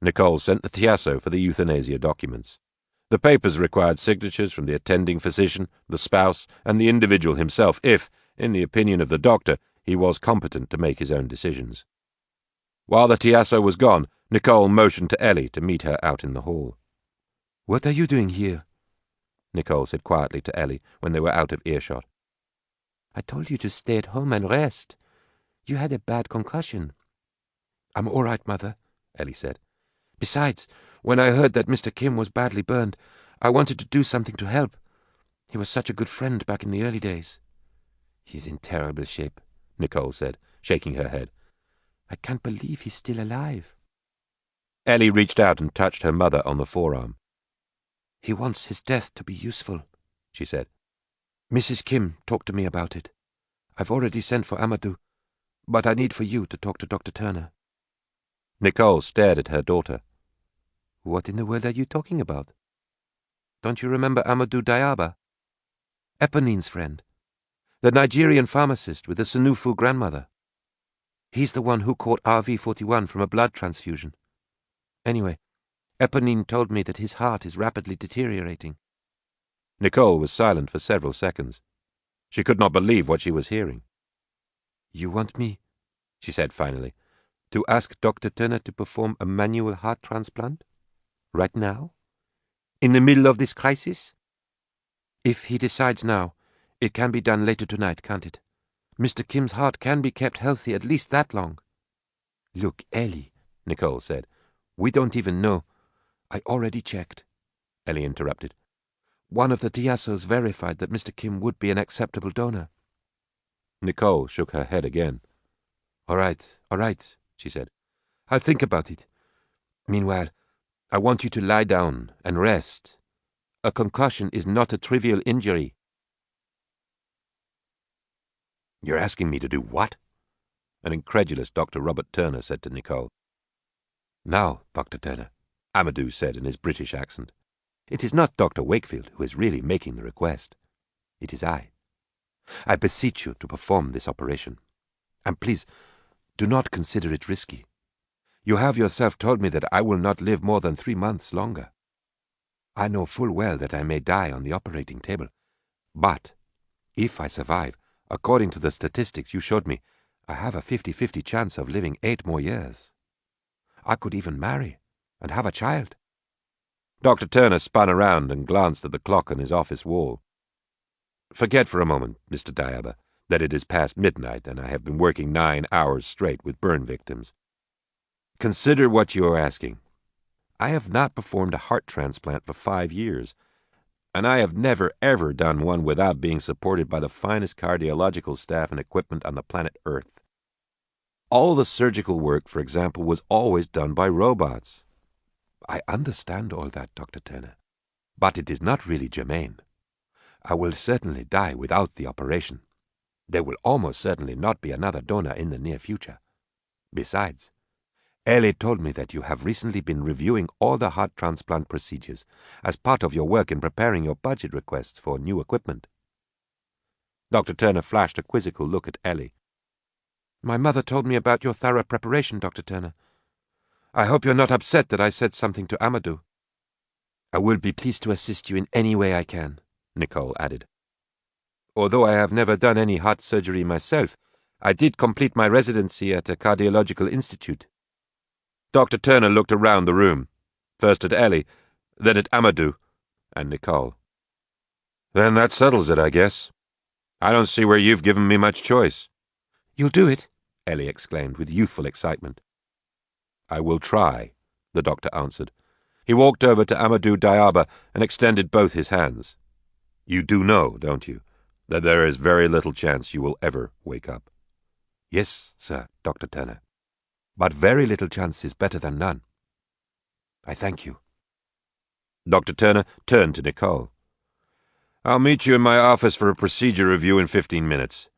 Nicole sent the Tiasso for the euthanasia documents. The papers required signatures from the attending physician, the spouse, and the individual himself if, in the opinion of the doctor, he was competent to make his own decisions. While the Tiasso was gone, Nicole motioned to Ellie to meet her out in the hall. "What are you doing here?" Nicole said quietly to Ellie when they were out of earshot. "I told you to stay at home and rest. You had a bad concussion." "I'm all right, Mother," Ellie said. "Besides, when I heard that Mr. Kim was badly burned, I wanted to do something to help. He was such a good friend back in the early days." "He's in terrible shape," Nicole said, shaking her head. "I can't believe he's still alive." Ellie reached out and touched her mother on the forearm. "He wants his death to be useful," she said. "Mrs. Kim talked to me about it. I've already sent for Amadou, but I need for you to talk to Dr. Turner." Nicole stared at her daughter. "What in the world are you talking about? Don't you remember Amadou Diaba? Eponine's friend. The Nigerian pharmacist with the Senufu grandmother. He's the one who caught RV-41 from a blood transfusion. Anyway, Eponine told me that his heart is rapidly deteriorating." Nicole was silent for several seconds. She could not believe what she was hearing. "You want me," she said finally, "to ask Dr. Turner to perform a manual heart transplant? Right now? In the middle of this crisis?" "If he decides now, it can be done later tonight, can't it? Mr. Kim's heart can be kept healthy at least that long." "Look, Ellie," Nicole said, "we don't even know—" "I already checked," Ellie interrupted. "One of the Tiassos verified that Mr. Kim would be an acceptable donor." Nicole shook her head again. All right, she said. "I'll think about it. Meanwhile, I want you to lie down and rest. A concussion is not a trivial injury." "You're asking me to do what?" an incredulous Dr. Robert Turner said to Nicole. "Now, Dr. Turner," Amadou said in his British accent, "it is not Dr. Wakefield who is really making the request. It is I. I beseech you to perform this operation. And please, do not consider it risky. You have yourself told me that I will not live more than 3 months longer. I know full well that I may die on the operating table. But if I survive, according to the statistics you showed me, I have a 50-50 chance of living 8 more years. I could even marry and have a child." Dr. Turner spun around and glanced at the clock on his office wall. "Forget for a moment, Mr. Diaba, that it is past midnight and I have been working 9 hours straight with burn victims. Consider what you are asking. I have not performed a heart transplant for 5 years, and I have never ever done one without being supported by the finest cardiological staff and equipment on the planet Earth. All the surgical work, for example, was always done by robots. I understand all that, Dr. Turner, but it is not really germane. I will certainly die without the operation. There will almost certainly not be another donor in the near future. Besides, Ellie told me that you have recently been reviewing all the heart transplant procedures as part of your work in preparing your budget requests for new equipment." Dr. Turner flashed a quizzical look at Ellie. "My mother told me about your thorough preparation, Dr. Turner. I hope you're not upset that I said something to Amadou." "I will be pleased to assist you in any way I can," Nicole added. "Although I have never done any heart surgery myself, I did complete my residency at a cardiological institute." Dr. Turner looked around the room, first at Ellie, then at Amadou, and Nicole. "Then that settles it, I guess. I don't see where you've given me much choice." "You'll do it?" Ellie exclaimed with youthful excitement. "I will try," the doctor answered. He walked over to Amadou Diaba and extended both his hands. "You do know, don't you, that there is very little chance you will ever wake up?" "Yes, sir, Dr. Turner. But very little chance is better than none. I thank you." Dr. Turner turned to Nicole. "I'll meet you in my office for a procedure review in 15 minutes.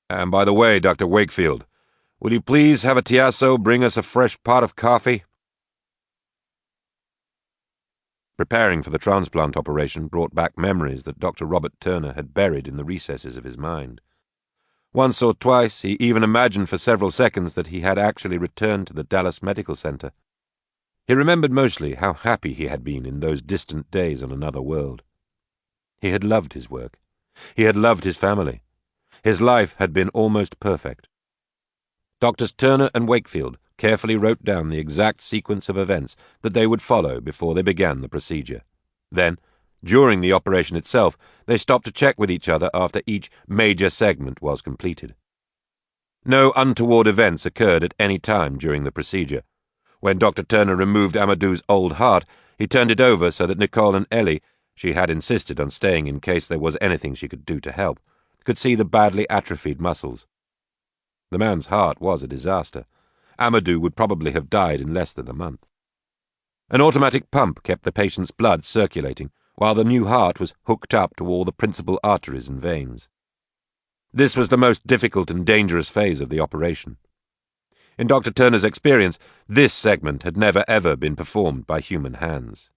And by the way, Dr. Wakefield, will you please have a Tiasso bring us a fresh pot of coffee?" Preparing for the transplant operation brought back memories that Dr. Robert Turner had buried in the recesses of his mind. Once or twice he even imagined for several seconds that he had actually returned to the Dallas Medical Center. He remembered mostly how happy he had been in those distant days on another world. He had loved his work. He had loved his family. His life had been almost perfect. Doctors Turner and Wakefield carefully wrote down the exact sequence of events that they would follow before they began the procedure. Then, during the operation itself, they stopped to check with each other after each major segment was completed. No untoward events occurred at any time during the procedure. When Dr. Turner removed Amadou's old heart, he turned it over so that Nicole and Ellie, she had insisted on staying in case there was anything she could do to help, could see the badly atrophied muscles. The man's heart was a disaster. Amadou would probably have died in less than a month. An automatic pump kept the patient's blood circulating, while the new heart was hooked up to all the principal arteries and veins. This was the most difficult and dangerous phase of the operation. In Dr. Turner's experience, this segment had never ever been performed by human hands.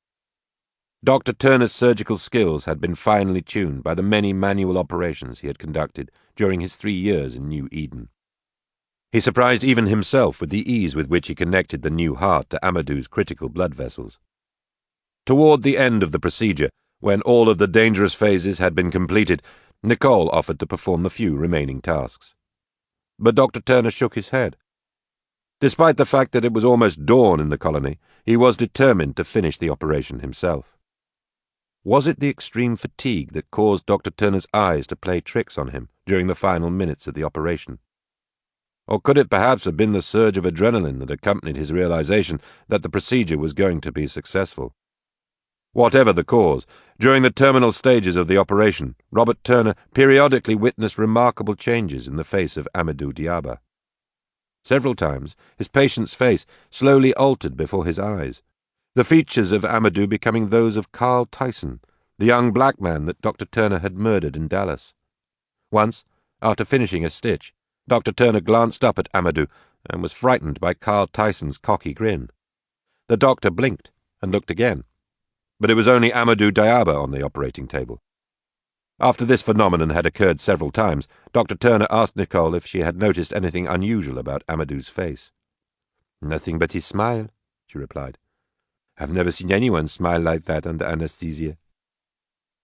Dr. Turner's surgical skills had been finely tuned by the many manual operations he had conducted during his 3 years in New Eden. He surprised even himself with the ease with which he connected the new heart to Amadou's critical blood vessels. Toward the end of the procedure, when all of the dangerous phases had been completed, Nicole offered to perform the few remaining tasks. But Dr. Turner shook his head. Despite the fact that it was almost dawn in the colony, he was determined to finish the operation himself. Was it the extreme fatigue that caused Dr. Turner's eyes to play tricks on him during the final minutes of the operation? Or could it perhaps have been the surge of adrenaline that accompanied his realization that the procedure was going to be successful? Whatever the cause, during the terminal stages of the operation, Robert Turner periodically witnessed remarkable changes in the face of Amadou Diaba. Several times, his patient's face slowly altered before his eyes, the features of Amadou becoming those of Carl Tyson, the young black man that Dr. Turner had murdered in Dallas. Once, after finishing a stitch, Dr. Turner glanced up at Amadou and was frightened by Carl Tyson's cocky grin. The doctor blinked and looked again, but it was only Amadou Diaba on the operating table. After this phenomenon had occurred several times, Dr. Turner asked Nicole if she had noticed anything unusual about Amadou's face. "Nothing but his smile," she replied. "I've never seen anyone smile like that under anesthesia."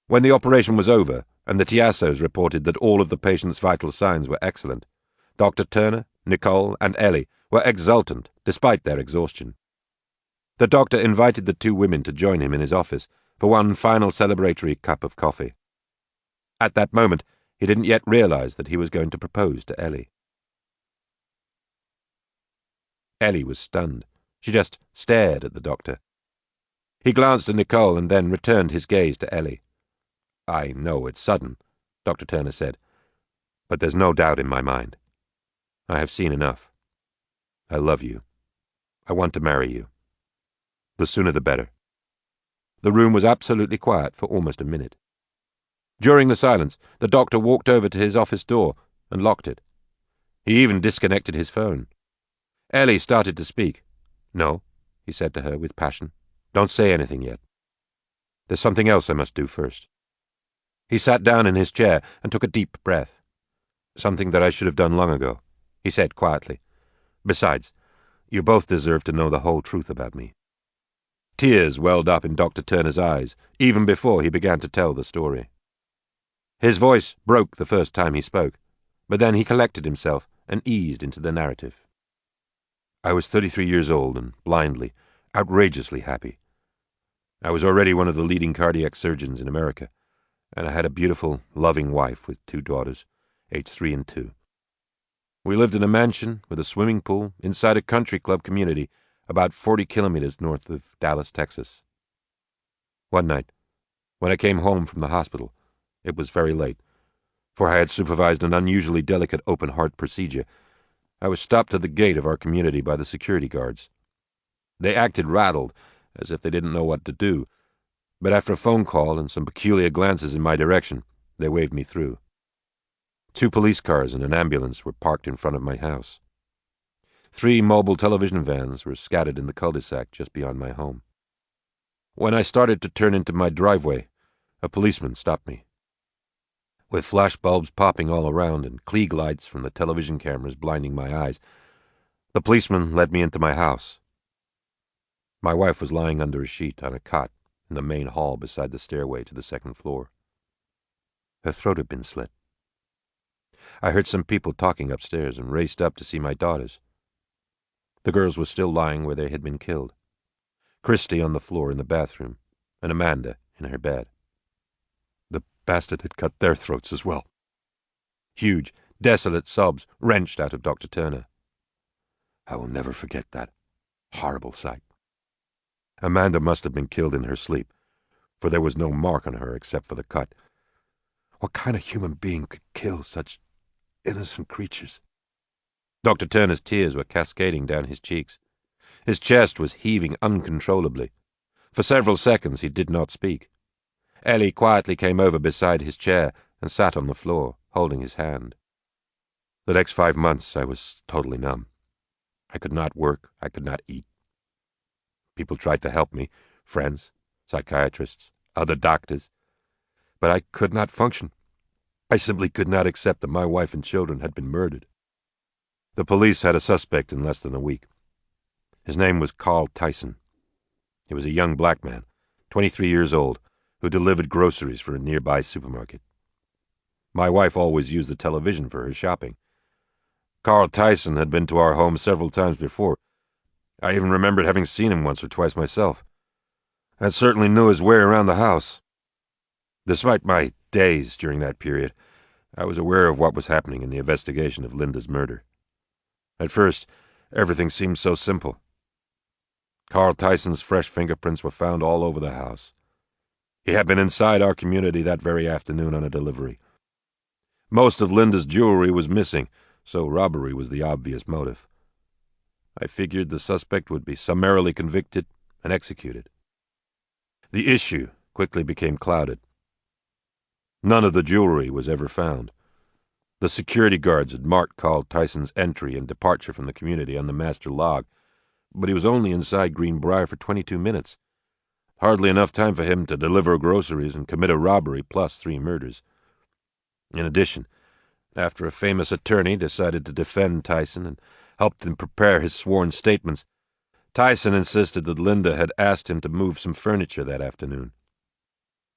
When the operation was over, and the Tiassos reported that all of the patient's vital signs were excellent, Dr. Turner, Nicole, and Ellie were exultant despite their exhaustion. The doctor invited the 2 women to join him in his office for one final celebratory cup of coffee. At that moment, he didn't yet realize that he was going to propose to Ellie. Ellie was stunned. She just stared at the doctor. He glanced at Nicole and then returned his gaze to Ellie. "I know it's sudden," Dr. Turner said, "but there's no doubt in my mind. I have seen enough. I love you. I want to marry you. The sooner the better." The room was absolutely quiet for almost a minute. During the silence, the doctor walked over to his office door and locked it. He even disconnected his phone. Ellie started to speak. "No," he said to her with passion. "Don't say anything yet. There's something else I must do first." He sat down in his chair and took a deep breath. "Something that I should have done long ago," he said quietly. "Besides, you both deserve to know the whole truth about me." Tears welled up in Dr. Turner's eyes, even before he began to tell the story. His voice broke the first time he spoke, but then he collected himself and eased into the narrative. "I was 33 years old and blindly, outrageously happy. I was already one of the leading cardiac surgeons in America, and I had a beautiful, loving wife with 2 daughters, aged 3 and 2. We lived in a mansion with a swimming pool inside a country club community about 40 kilometers north of Dallas, Texas. One night, when I came home from the hospital, it was very late, for I had supervised an unusually delicate open-heart procedure. I was stopped at the gate of our community by the security guards. They acted rattled, as if they didn't know what to do, but after a phone call and some peculiar glances in my direction, they waved me through. 2 police cars and an ambulance were parked in front of my house. 3 mobile television vans were scattered in the cul-de-sac just beyond my home. When I started to turn into my driveway, a policeman stopped me. With flash bulbs popping all around and Klieg lights from the television cameras blinding my eyes, the policeman led me into my house. My wife was lying under a sheet on a cot in the main hall beside the stairway to the second floor. Her throat had been slit. I heard some people talking upstairs and raced up to see my daughters. The girls were still lying where they had been killed. Christy on the floor in the bathroom, and Amanda in her bed. The bastard had cut their throats as well. Huge, desolate sobs wrenched out of Dr. Turner. I will never forget that horrible sight. Amanda must have been killed in her sleep, for there was no mark on her except for the cut. What kind of human being could kill such innocent creatures? Dr. Turner's tears were cascading down his cheeks. His chest was heaving uncontrollably. For several seconds he did not speak. Ellie quietly came over beside his chair and sat on the floor, holding his hand. The next 5 months I was totally numb. I could not work, I could not eat. People tried to help me, friends, psychiatrists, other doctors, but I could not function. I simply could not accept that my wife and children had been murdered. The police had a suspect in less than a week. His name was Carl Tyson. He was a young black man, 23 years old, who delivered groceries for a nearby supermarket. My wife always used the television for her shopping. Carl Tyson had been to our home several times before. I even remembered having seen him once or twice myself. I certainly knew his way around the house. Despite my daze during that period, I was aware of what was happening in the investigation of Linda's murder. At first, everything seemed so simple. Carl Tyson's fresh fingerprints were found all over the house. He had been inside our community that very afternoon on a delivery. Most of Linda's jewelry was missing, so robbery was the obvious motive. I figured the suspect would be summarily convicted and executed. The issue quickly became clouded. None of the jewelry was ever found. The security guards had marked Carl Tyson's entry and departure from the community on the master log, but he was only inside Greenbrier for 22 minutes. Hardly enough time for him to deliver groceries and commit a robbery plus 3 murders. In addition, after a famous attorney decided to defend Tyson and helped him prepare his sworn statements, Tyson insisted that Linda had asked him to move some furniture that afternoon.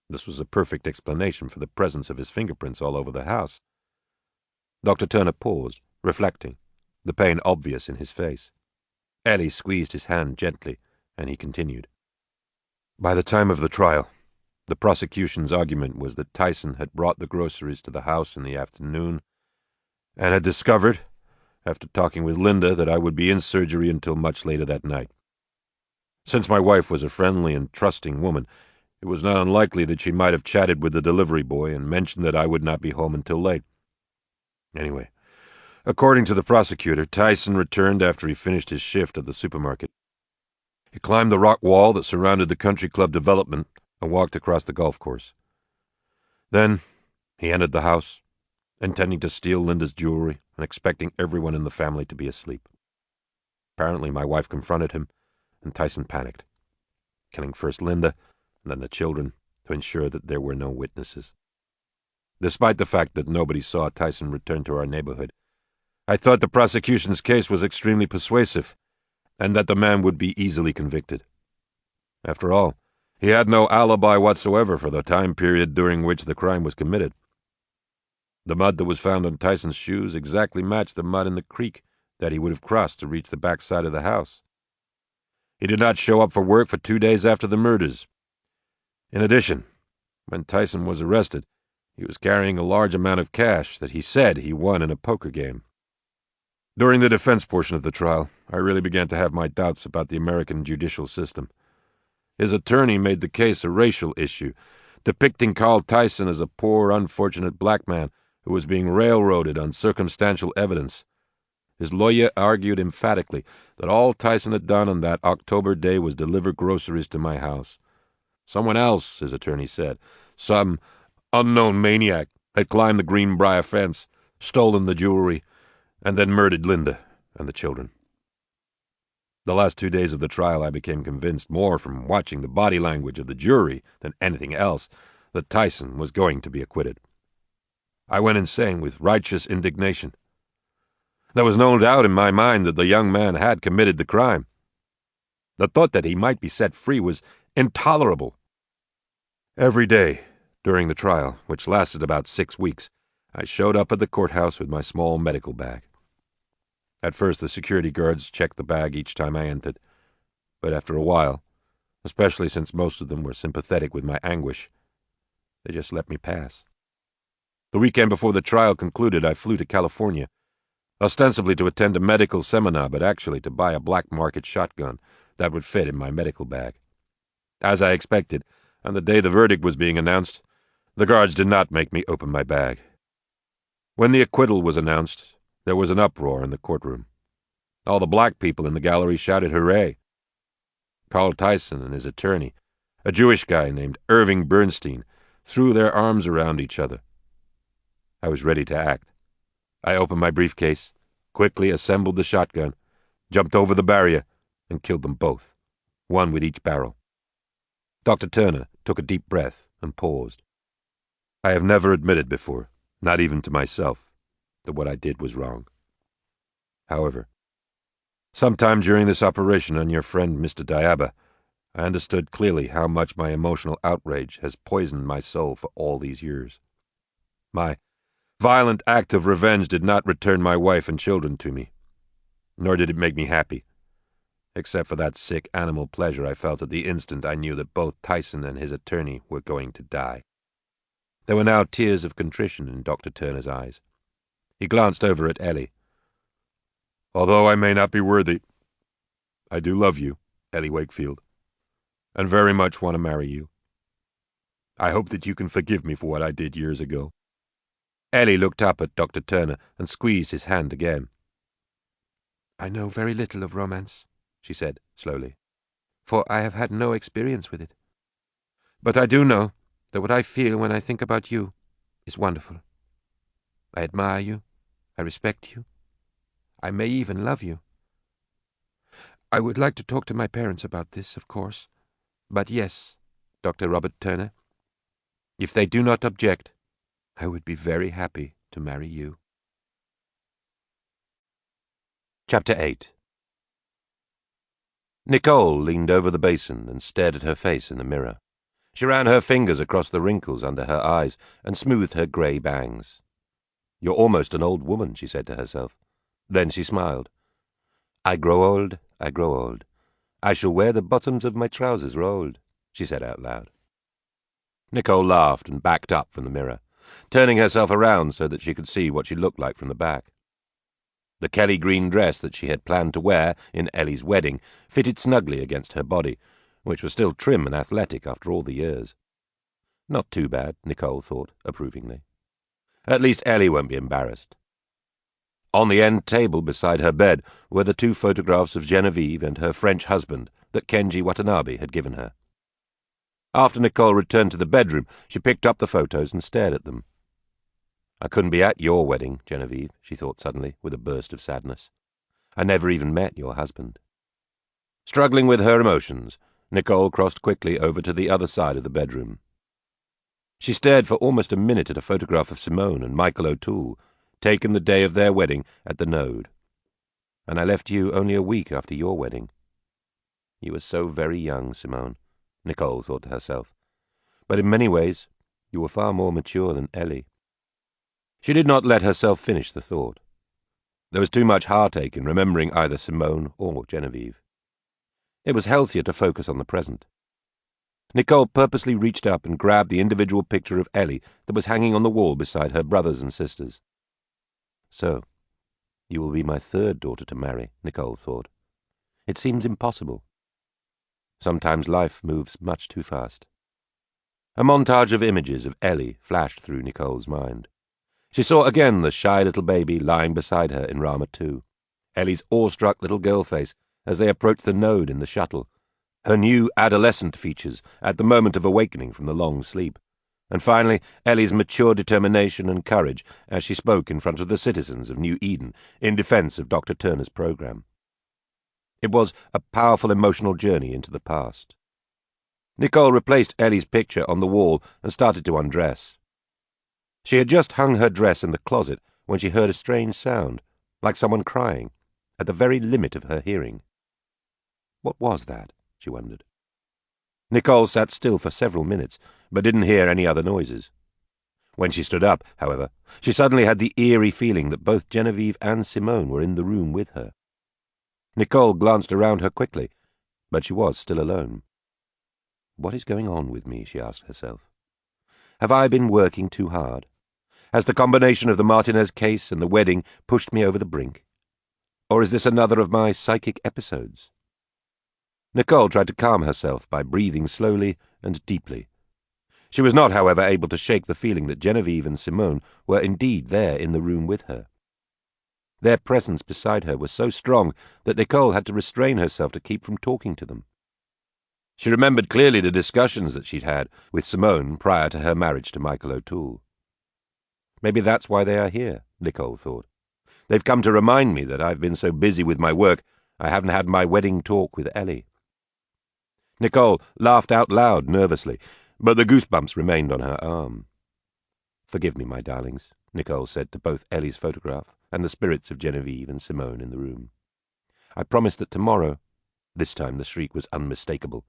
This was a perfect explanation for the presence of his fingerprints all over the house. Dr. Turner paused, reflecting, the pain obvious in his face. Ellie squeezed his hand gently, and he continued. By the time of the trial, the prosecution's argument was that Tyson had brought the groceries to the house in the afternoon and had discovered, after talking with Linda, that I would be in surgery until much later that night. Since my wife was a friendly and trusting woman, it was not unlikely that she might have chatted with the delivery boy and mentioned that I would not be home until late. Anyway, according to the prosecutor, Tyson returned after he finished his shift at the supermarket. He climbed the rock wall that surrounded the country club development and walked across the golf course. Then he entered the house, intending to steal Linda's jewelry and expecting everyone in the family to be asleep. Apparently my wife confronted him, and Tyson panicked, killing first Linda and then the children to ensure that there were no witnesses. Despite the fact that nobody saw Tyson return to our neighborhood, I thought the prosecution's case was extremely persuasive, and that the man would be easily convicted. After all, he had no alibi whatsoever for the time period during which the crime was committed. The mud that was found on Tyson's shoes exactly matched the mud in the creek that he would have crossed to reach the back side of the house. He did not show up for work for 2 days after the murders. In addition, when Tyson was arrested, he was carrying a large amount of cash that he said he won in a poker game. During the defense portion of the trial, I really began to have my doubts about the American judicial system. His attorney made the case a racial issue, depicting Carl Tyson as a poor, unfortunate black man who was being railroaded on circumstantial evidence. His lawyer argued emphatically that all Tyson had done on that October day was deliver groceries to my house. Someone else, his attorney said, some unknown maniac, had climbed the Greenbrier fence, stolen the jewelry, and then murdered Linda and the children. The last 2 days of the trial I became convinced, more from watching the body language of the jury than anything else, that Tyson was going to be acquitted. I went insane with righteous indignation. There was no doubt in my mind that the young man had committed the crime. The thought that he might be set free was intolerable. Every day during the trial, which lasted about 6 weeks, I showed up at the courthouse with my small medical bag. At first, the security guards checked the bag each time I entered, but after a while, especially since most of them were sympathetic with my anguish, they just let me pass. The weekend before the trial concluded, I flew to California, ostensibly to attend a medical seminar, but actually to buy a black market shotgun that would fit in my medical bag. As I expected, on the day the verdict was being announced, the guards did not make me open my bag. When the acquittal was announced, there was an uproar in the courtroom. All the black people in the gallery shouted hooray. Carl Tyson and his attorney, a Jewish guy named Irving Bernstein, threw their arms around each other. I was ready to act. I opened my briefcase, quickly assembled the shotgun, jumped over the barrier, and killed them both, one with each barrel. Dr. Turner took a deep breath and paused. I have never admitted before, not even to myself, that what I did was wrong. However, sometime during this operation on your friend Mr. Diaba, I understood clearly how much my emotional outrage has poisoned my soul for all these years. My violent act of revenge did not return my wife and children to me, nor did it make me happy, except for that sick animal pleasure I felt at the instant I knew that both Tyson and his attorney were going to die. There were now tears of contrition in Dr. Turner's eyes. He glanced over at Ellie. Although I may not be worthy, I do love you, Ellie Wakefield, and very much want to marry you. I hope that you can forgive me for what I did years ago. Ellie looked up at Dr. Turner and squeezed his hand again. I know very little of romance, she said slowly, for I have had no experience with it. But I do know that what I feel when I think about you is wonderful. I admire you. I respect you. I may even love you. I would like to talk to my parents about this, of course. But yes, Dr. Robert Turner, if they do not object, I would be very happy to marry you. Chapter 8. Nicole leaned over the basin and stared at her face in the mirror. She ran her fingers across the wrinkles under her eyes and smoothed her grey bangs. You're almost an old woman, she said to herself. Then she smiled. I grow old, I grow old. I shall wear the bottoms of my trousers rolled, she said out loud. Nicole laughed and backed up from the mirror, turning herself around so that she could see what she looked like from the back. The Kelly green dress that she had planned to wear in Ellie's wedding fitted snugly against her body, which was still trim and athletic after all the years. Not too bad, Nicole thought approvingly. At least Ellie won't be embarrassed. On the end table beside her bed were the 2 photographs of Genevieve and her French husband that Kenji Watanabe had given her. After Nicole returned to the bedroom, she picked up the photos and stared at them. I couldn't be at your wedding, Genevieve, she thought suddenly, with a burst of sadness. I never even met your husband. Struggling with her emotions, Nicole crossed quickly over to the other side of the bedroom. She stared for almost a minute at a photograph of Simone and Michael O'Toole, taken the day of their wedding at the Node. And I left you only a week after your wedding. You were so very young, Simone, Nicole thought to herself. But in many ways, you were far more mature than Ellie. She did not let herself finish the thought. There was too much heartache in remembering either Simone or Genevieve. It was healthier to focus on the present. Nicole purposely reached up and grabbed the individual picture of Ellie that was hanging on the wall beside her brothers and sisters. So, you will be my 3rd daughter to marry, Nicole thought. It seems impossible. Sometimes life moves much too fast. A montage of images of Ellie flashed through Nicole's mind. She saw again the shy little baby lying beside her in Rama II, Ellie's awestruck little girl face as they approached the Node in the shuttle, her new adolescent features at the moment of awakening from the long sleep, and finally Ellie's mature determination and courage as she spoke in front of the citizens of New Eden in defense of Dr. Turner's program. It was a powerful emotional journey into the past. Nicole replaced Ellie's picture on the wall and started to undress. She had just hung her dress in the closet when she heard a strange sound, like someone crying, at the very limit of her hearing. What was that? She wondered. Nicole sat still for several minutes, but didn't hear any other noises. When she stood up, however, she suddenly had the eerie feeling that both Genevieve and Simone were in the room with her. Nicole glanced around her quickly, but she was still alone. What is going on with me, she asked herself. Have I been working too hard? Has the combination of the Martinez case and the wedding pushed me over the brink? Or is this another of my psychic episodes? Nicole tried to calm herself by breathing slowly and deeply. She was not, however, able to shake the feeling that Genevieve and Simone were indeed there in the room with her. Their presence beside her was so strong that Nicole had to restrain herself to keep from talking to them. She remembered clearly the discussions that she'd had with Simone prior to her marriage to Michael O'Toole. Maybe that's why they are here, Nicole thought. They've come to remind me that I've been so busy with my work I haven't had my wedding talk with Ellie. Nicole laughed out loud nervously, but the goosebumps remained on her arm. "Forgive me, my darlings," Nicole said to both Ellie's photograph and the spirits of Genevieve and Simone in the room. "I promise that tomorrow—" This time the shriek was unmistakable.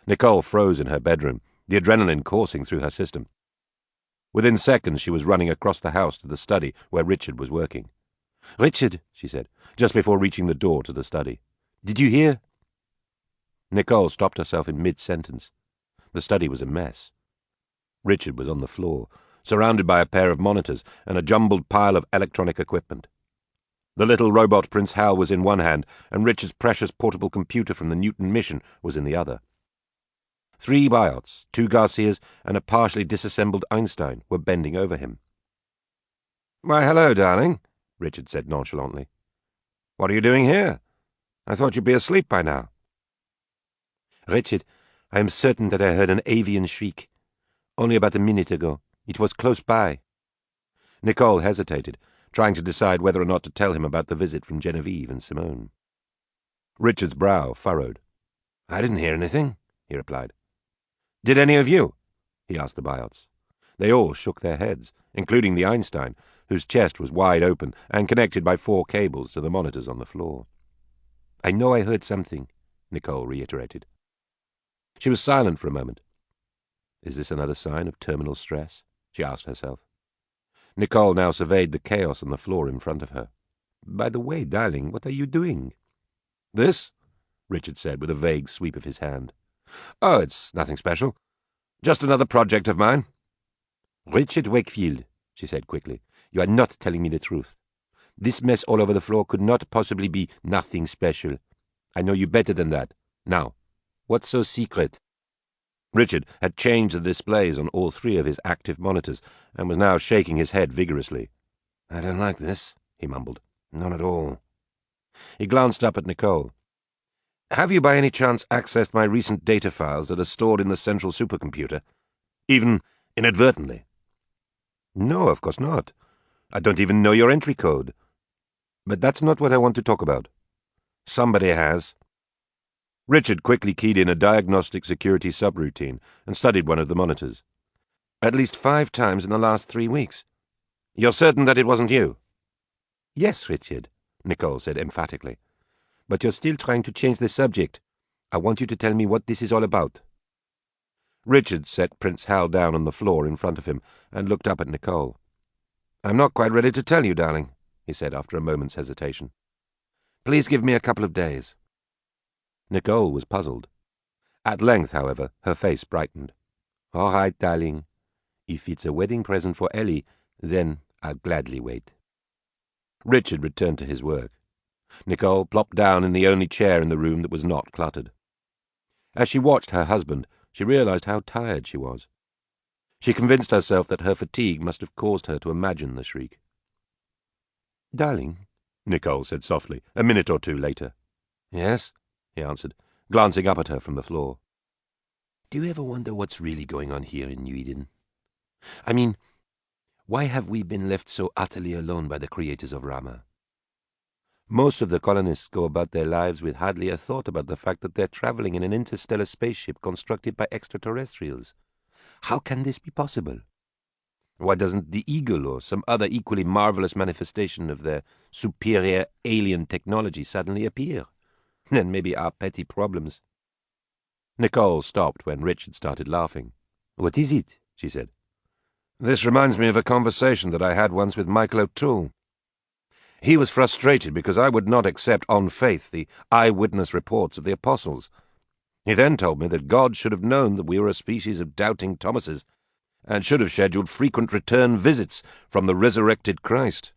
Nicole froze in her bedroom, the adrenaline coursing through her system. Within seconds she was running across the house to the study where Richard was working. "Richard," she said, just before reaching the door to the study. "Did you hear?" Nicole stopped herself in mid-sentence. The study was a mess. Richard was on the floor, surrounded by a pair of monitors and a jumbled pile of electronic equipment. The little robot Prince Hal was in one hand, and Richard's precious portable computer from the Newton mission was in the other. 3 biots, 2 Garcias, and a partially disassembled Einstein were bending over him. "Why, hello, darling," Richard said nonchalantly. "What are you doing here? I thought you'd be asleep by now." "Richard, I am certain that I heard an avian shriek. Only about a minute ago. It was close by." Nicole hesitated, trying to decide whether or not to tell him about the visit from Genevieve and Simone. Richard's brow furrowed. "I didn't hear anything," he replied. "Did any of you?" he asked the biots. They all shook their heads, including the Einstein, whose chest was wide open and connected by 4 cables to the monitors on the floor. "I know I heard something," Nicole reiterated. She was silent for a moment. Is this another sign of terminal stress? She asked herself. Nicole now surveyed the chaos on the floor in front of her. "By the way, darling, what are you doing?" "This?" Richard said with a vague sweep of his hand. "Oh, it's nothing special. Just another project of mine." "Richard Wakefield," she said quickly, "you are not telling me the truth. This mess all over the floor could not possibly be nothing special. I know you better than that. Now, what's so secret?" Richard had changed the displays on all 3 of his active monitors and was now shaking his head vigorously. "I don't like this," he mumbled. "Not at all." He glanced up at Nicole. "Have you by any chance accessed my recent data files that are stored in the central supercomputer? Even inadvertently?" "No, of course not. I don't even know your entry code. But that's not what I want to talk about." "Somebody has." Richard quickly keyed in a diagnostic security subroutine and studied one of the monitors. "At least 5 times in the last 3 weeks. You're certain that it wasn't you?" "Yes, Richard," Nicole said emphatically. "But you're still trying to change the subject. I want you to tell me what this is all about." Richard set Prince Hal down on the floor in front of him and looked up at Nicole. "I'm not quite ready to tell you, darling," he said after a moment's hesitation. "Please give me a couple of days." Nicole was puzzled. At length, however, her face brightened. "All right, darling. If it's a wedding present for Ellie, then I'll gladly wait." Richard returned to his work. Nicole plopped down in the only chair in the room that was not cluttered. As she watched her husband, she realized how tired she was. She convinced herself that her fatigue must have caused her to imagine the shriek. "Darling," Nicole said softly, a minute or 2 later. "Yes?" he answered, glancing up at her from the floor. "Do you ever wonder what's really going on here in New Eden? I mean, why have we been left so utterly alone by the creators of Rama? Most of the colonists go about their lives with hardly a thought about the fact that they're traveling in an interstellar spaceship constructed by extraterrestrials. How can this be possible? Why doesn't the Eagle or some other equally marvelous manifestation of their superior alien technology suddenly appear? Then maybe our petty problems. Nicole stopped when Richard started laughing. "What is it?" she said. "This reminds me of a conversation that I had once with Michael O'Toole. He was frustrated because I would not accept on faith the eyewitness reports of the apostles. He then told me that God should have known that we were a species of doubting Thomases, and should have scheduled frequent return visits from the resurrected Christ."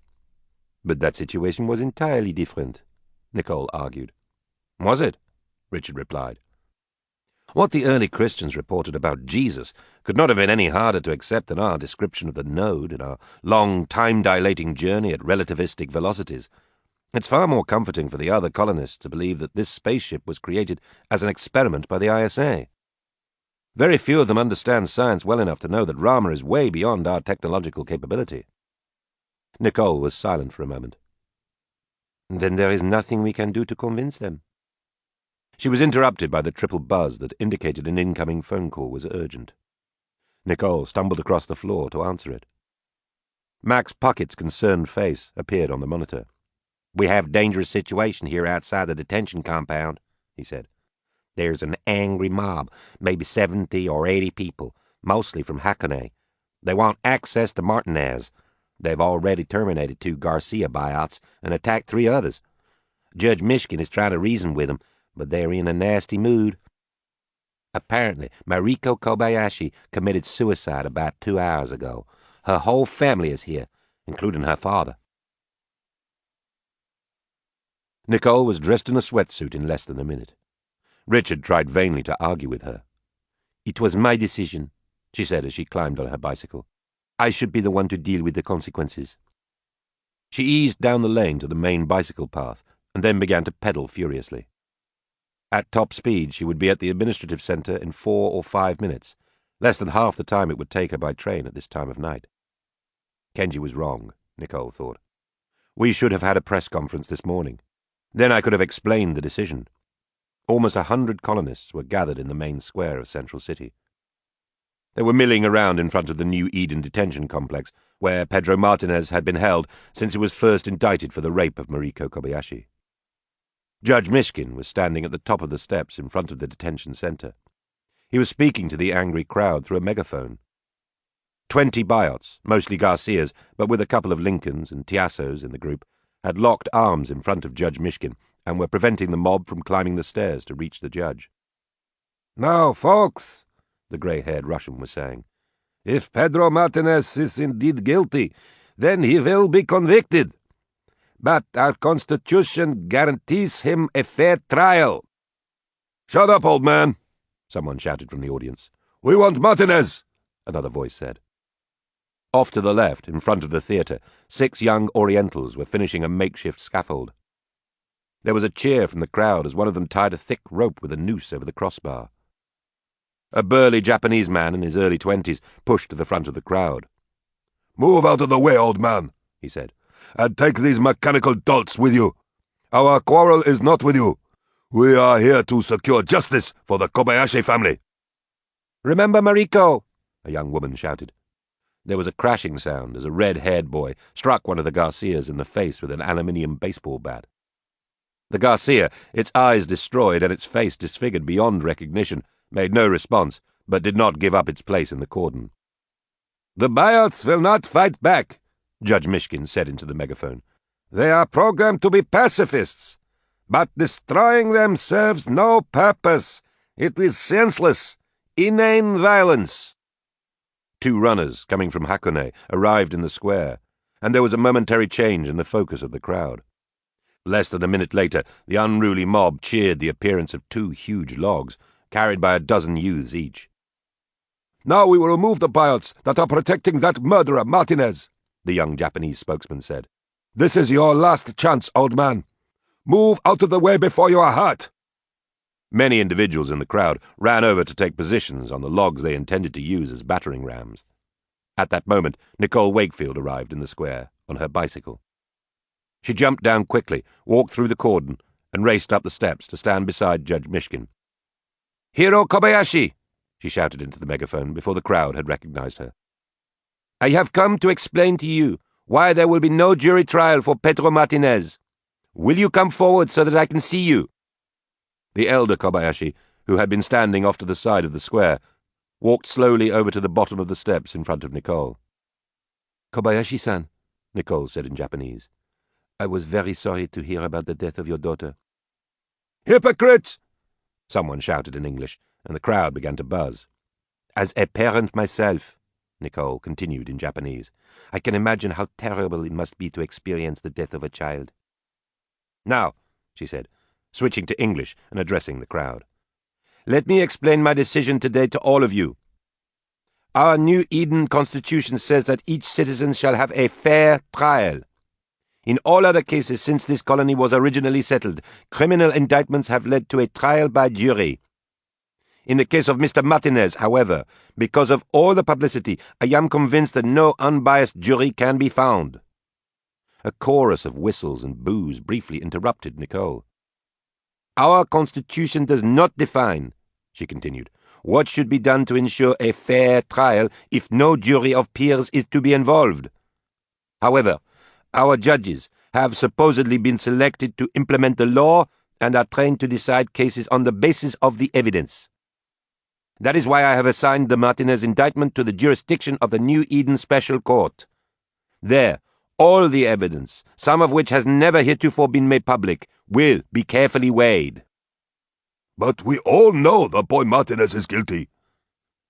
"But that situation was entirely different," Nicole argued. "Was it?" Richard replied. "What the early Christians reported about Jesus could not have been any harder to accept than our description of the node and our long, time-dilating journey at relativistic velocities. It's far more comforting for the other colonists to believe that this spaceship was created as an experiment by the ISA. Very few of them understand science well enough to know that Rama is way beyond our technological capability." Nicole was silent for a moment. "Then there is nothing we can do to convince them?" She was interrupted by the triple buzz that indicated an incoming phone call was urgent. Nicole stumbled across the floor to answer it. Max Puckett's concerned face appeared on the monitor. "We have a dangerous situation here outside the detention compound," he said. "There's an angry mob, maybe 70 or 80 people, mostly from Hakone. They want access to Martinez. They've already terminated 2 Garcia buyouts and attacked 3 others. Judge Mishkin is trying to reason with them, but they're in a nasty mood. Apparently, Mariko Kobayashi committed suicide about 2 hours ago. Her whole family is here, including her father." Nicole was dressed in a sweatsuit in less than a minute. Richard tried vainly to argue with her. "It was my decision," she said as she climbed on her bicycle. "I should be the one to deal with the consequences." She eased down the lane to the main bicycle path and then began to pedal furiously. At top speed, she would be at the administrative center in 4 or 5 minutes, less than half the time it would take her by train at this time of night. Kenji was wrong, Nicole thought. We should have had a press conference this morning. Then I could have explained the decision. Almost 100 colonists were gathered in the main square of Central City. They were milling around in front of the New Eden detention complex, where Pedro Martinez had been held since he was first indicted for the rape of Mariko Kobayashi. Judge Mishkin was standing at the top of the steps in front of the detention center. He was speaking to the angry crowd through a megaphone. 20 buyouts, mostly Garcias, but with a couple of Lincolns and Tiassos in the group, had locked arms in front of Judge Mishkin and were preventing the mob from climbing the stairs to reach the judge. "Now, folks," the grey-haired Russian was saying, "if Pedro Martinez is indeed guilty, then he will be convicted. But our Constitution guarantees him a fair trial." "Shut up, old man," someone shouted from the audience. "We want Martinez," another voice said. Off to the left, in front of the theatre, 6 young Orientals were finishing a makeshift scaffold. There was a cheer from the crowd as one of them tied a thick rope with a noose over the crossbar. A burly Japanese man in his early 20s pushed to the front of the crowd. "Move out of the way, old man," he said, "and take these mechanical dolts with you. Our quarrel is not with you. We are here to secure justice for the Kobayashi family." "Remember Mariko," a young woman shouted. There was a crashing sound as a red-haired boy struck one of the Garcias in the face with an aluminium baseball bat. The Garcia, its eyes destroyed and its face disfigured beyond recognition, made no response, but did not give up its place in the cordon. "The buyouts will not fight back," Judge Mishkin said into the megaphone. "They are programmed to be pacifists, but destroying them serves no purpose. It is senseless, inane violence." 2 runners, coming from Hakone, arrived in the square, and there was a momentary change in the focus of the crowd. Less than a minute later, the unruly mob cheered the appearance of 2 huge logs, carried by a dozen youths each. "Now we will remove the buyouts that are protecting that murderer, Martinez," the young Japanese spokesman said. "This is your last chance, old man. Move out of the way before you are hurt." Many individuals in the crowd ran over to take positions on the logs they intended to use as battering rams. At that moment, Nicole Wakefield arrived in the square on her bicycle. She jumped down quickly, walked through the cordon, and raced up the steps to stand beside Judge Mishkin. "Hiro Kobayashi!" she shouted into the megaphone before the crowd had recognized her. "I have come to explain to you why there will be no jury trial for Pedro Martinez. Will you come forward so that I can see you?" The elder Kobayashi, who had been standing off to the side of the square, walked slowly over to the bottom of the steps in front of Nicole. "Kobayashi-san," Nicole said in Japanese, "I was very sorry to hear about the death of your daughter." "Hypocrites!" someone shouted in English, and the crowd began to buzz. "As a parent myself," Nicole continued in Japanese, "I can imagine how terrible it must be to experience the death of a child." "Now," she said, switching to English and addressing the crowd, "let me explain my decision today to all of you. Our New Eden Constitution says that each citizen shall have a fair trial. In all other cases since this colony was originally settled, criminal indictments have led to a trial by jury. In the case of Mr. Martinez, however, because of all the publicity, I am convinced that no unbiased jury can be found." A chorus of whistles and boos briefly interrupted Nicole. "Our Constitution does not define," she continued, "what should be done to ensure a fair trial if no jury of peers is to be involved. However, our judges have supposedly been selected to implement the law and are trained to decide cases on the basis of the evidence. That is why I have assigned the Martinez indictment to the jurisdiction of the New Eden Special Court. There, all the evidence, some of which has never heretofore been made public, will be carefully weighed." "But we all know the boy Martinez is guilty,"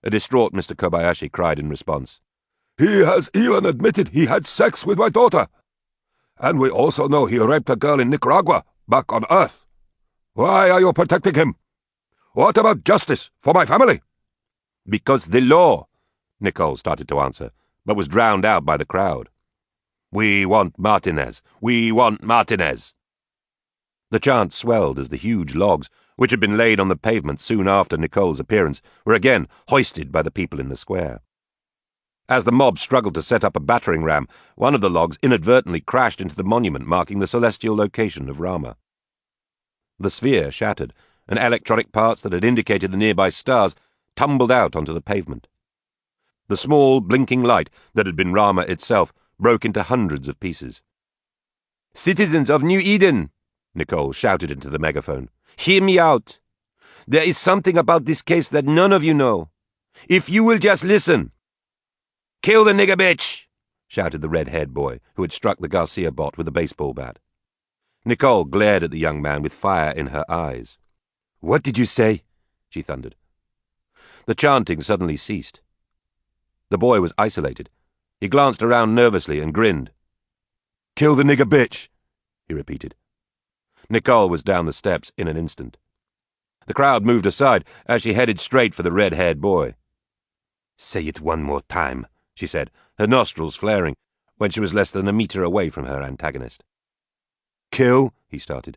a distraught Mr. Kobayashi cried in response. "He has even admitted he had sex with my daughter. And we also know he raped a girl in Nicaragua, back on Earth. Why are you protecting him? What about justice for my family?" "Because the law," Nicole started to answer, but was drowned out by the crowd. "We want Martinez! We want Martinez!" The chant swelled as the huge logs, which had been laid on the pavement soon after Nicole's appearance, were again hoisted by the people in the square. As the mob struggled to set up a battering ram, one of the logs inadvertently crashed into the monument marking the celestial location of Rama. The sphere shattered, and electronic parts that had indicated the nearby stars tumbled out onto the pavement. The small, blinking light that had been Rama itself broke into hundreds of pieces. "Citizens of New Eden," Nicole shouted into the megaphone, "hear me out. There is something about this case that none of you know. If you will just listen." "Kill the nigger bitch!" shouted the red-haired boy who had struck the Garcia bot with a baseball bat. Nicole glared at the young man with fire in her eyes. "What did you say?" she thundered. The chanting suddenly ceased. The boy was isolated. He glanced around nervously and grinned. "Kill the nigger bitch," he repeated. Nicole was down the steps in an instant. The crowd moved aside as she headed straight for the red-haired boy. "Say it one more time," she said, her nostrils flaring, when she was less than a meter away from her antagonist. "Kill," he started.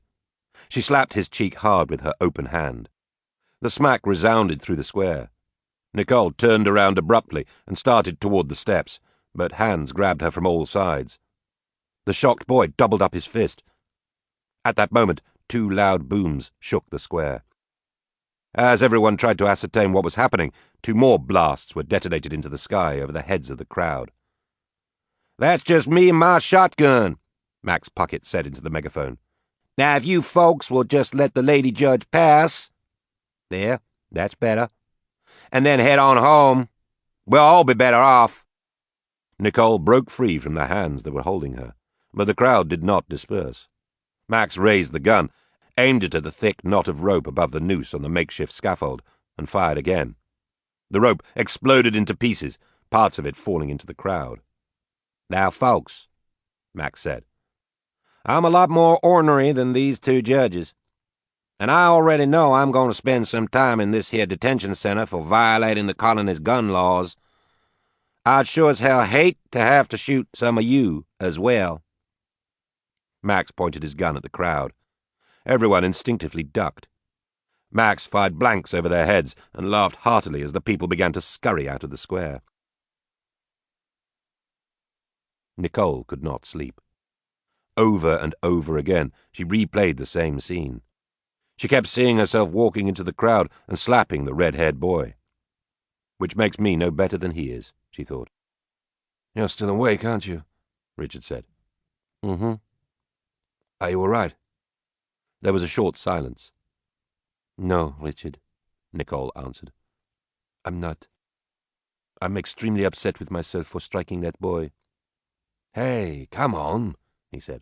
She slapped his cheek hard with her open hand. The smack resounded through the square. Nicole turned around abruptly and started toward the steps, but hands grabbed her from all sides. The shocked boy doubled up his fist. At that moment, two loud booms shook the square. As everyone tried to ascertain what was happening, two more blasts were detonated into the sky over the heads of the crowd. "That's just me and my shotgun," Max Puckett said into the megaphone. "Now if you folks will just let the lady judge pass. There, that's better. And then head on home. We'll all be better off." Nicole broke free from the hands that were holding her, but the crowd did not disperse. Max raised the gun, aimed it at the thick knot of rope above the noose on the makeshift scaffold, and fired again. The rope exploded into pieces, parts of it falling into the crowd. "Now, folks," Max said, "I'm a lot more ornery than these two judges, and I already know I'm going to spend some time in this here detention center for violating the colony's gun laws. I'd sure as hell hate to have to shoot some of you as well." Max pointed his gun at the crowd. Everyone instinctively ducked. Max fired blanks over their heads and laughed heartily as the people began to scurry out of the square. Nicole could not sleep. over and over again, she replayed the same scene. She kept seeing herself walking into the crowd and slapping the red-haired boy. Which makes me no better than he is, she thought. You're still awake, aren't you? Richard said. Mm-hmm. Are you all right? There was a short silence. No, Richard, Nicole answered. I'm not. I'm extremely upset with myself for striking that boy. Hey, come on, he said.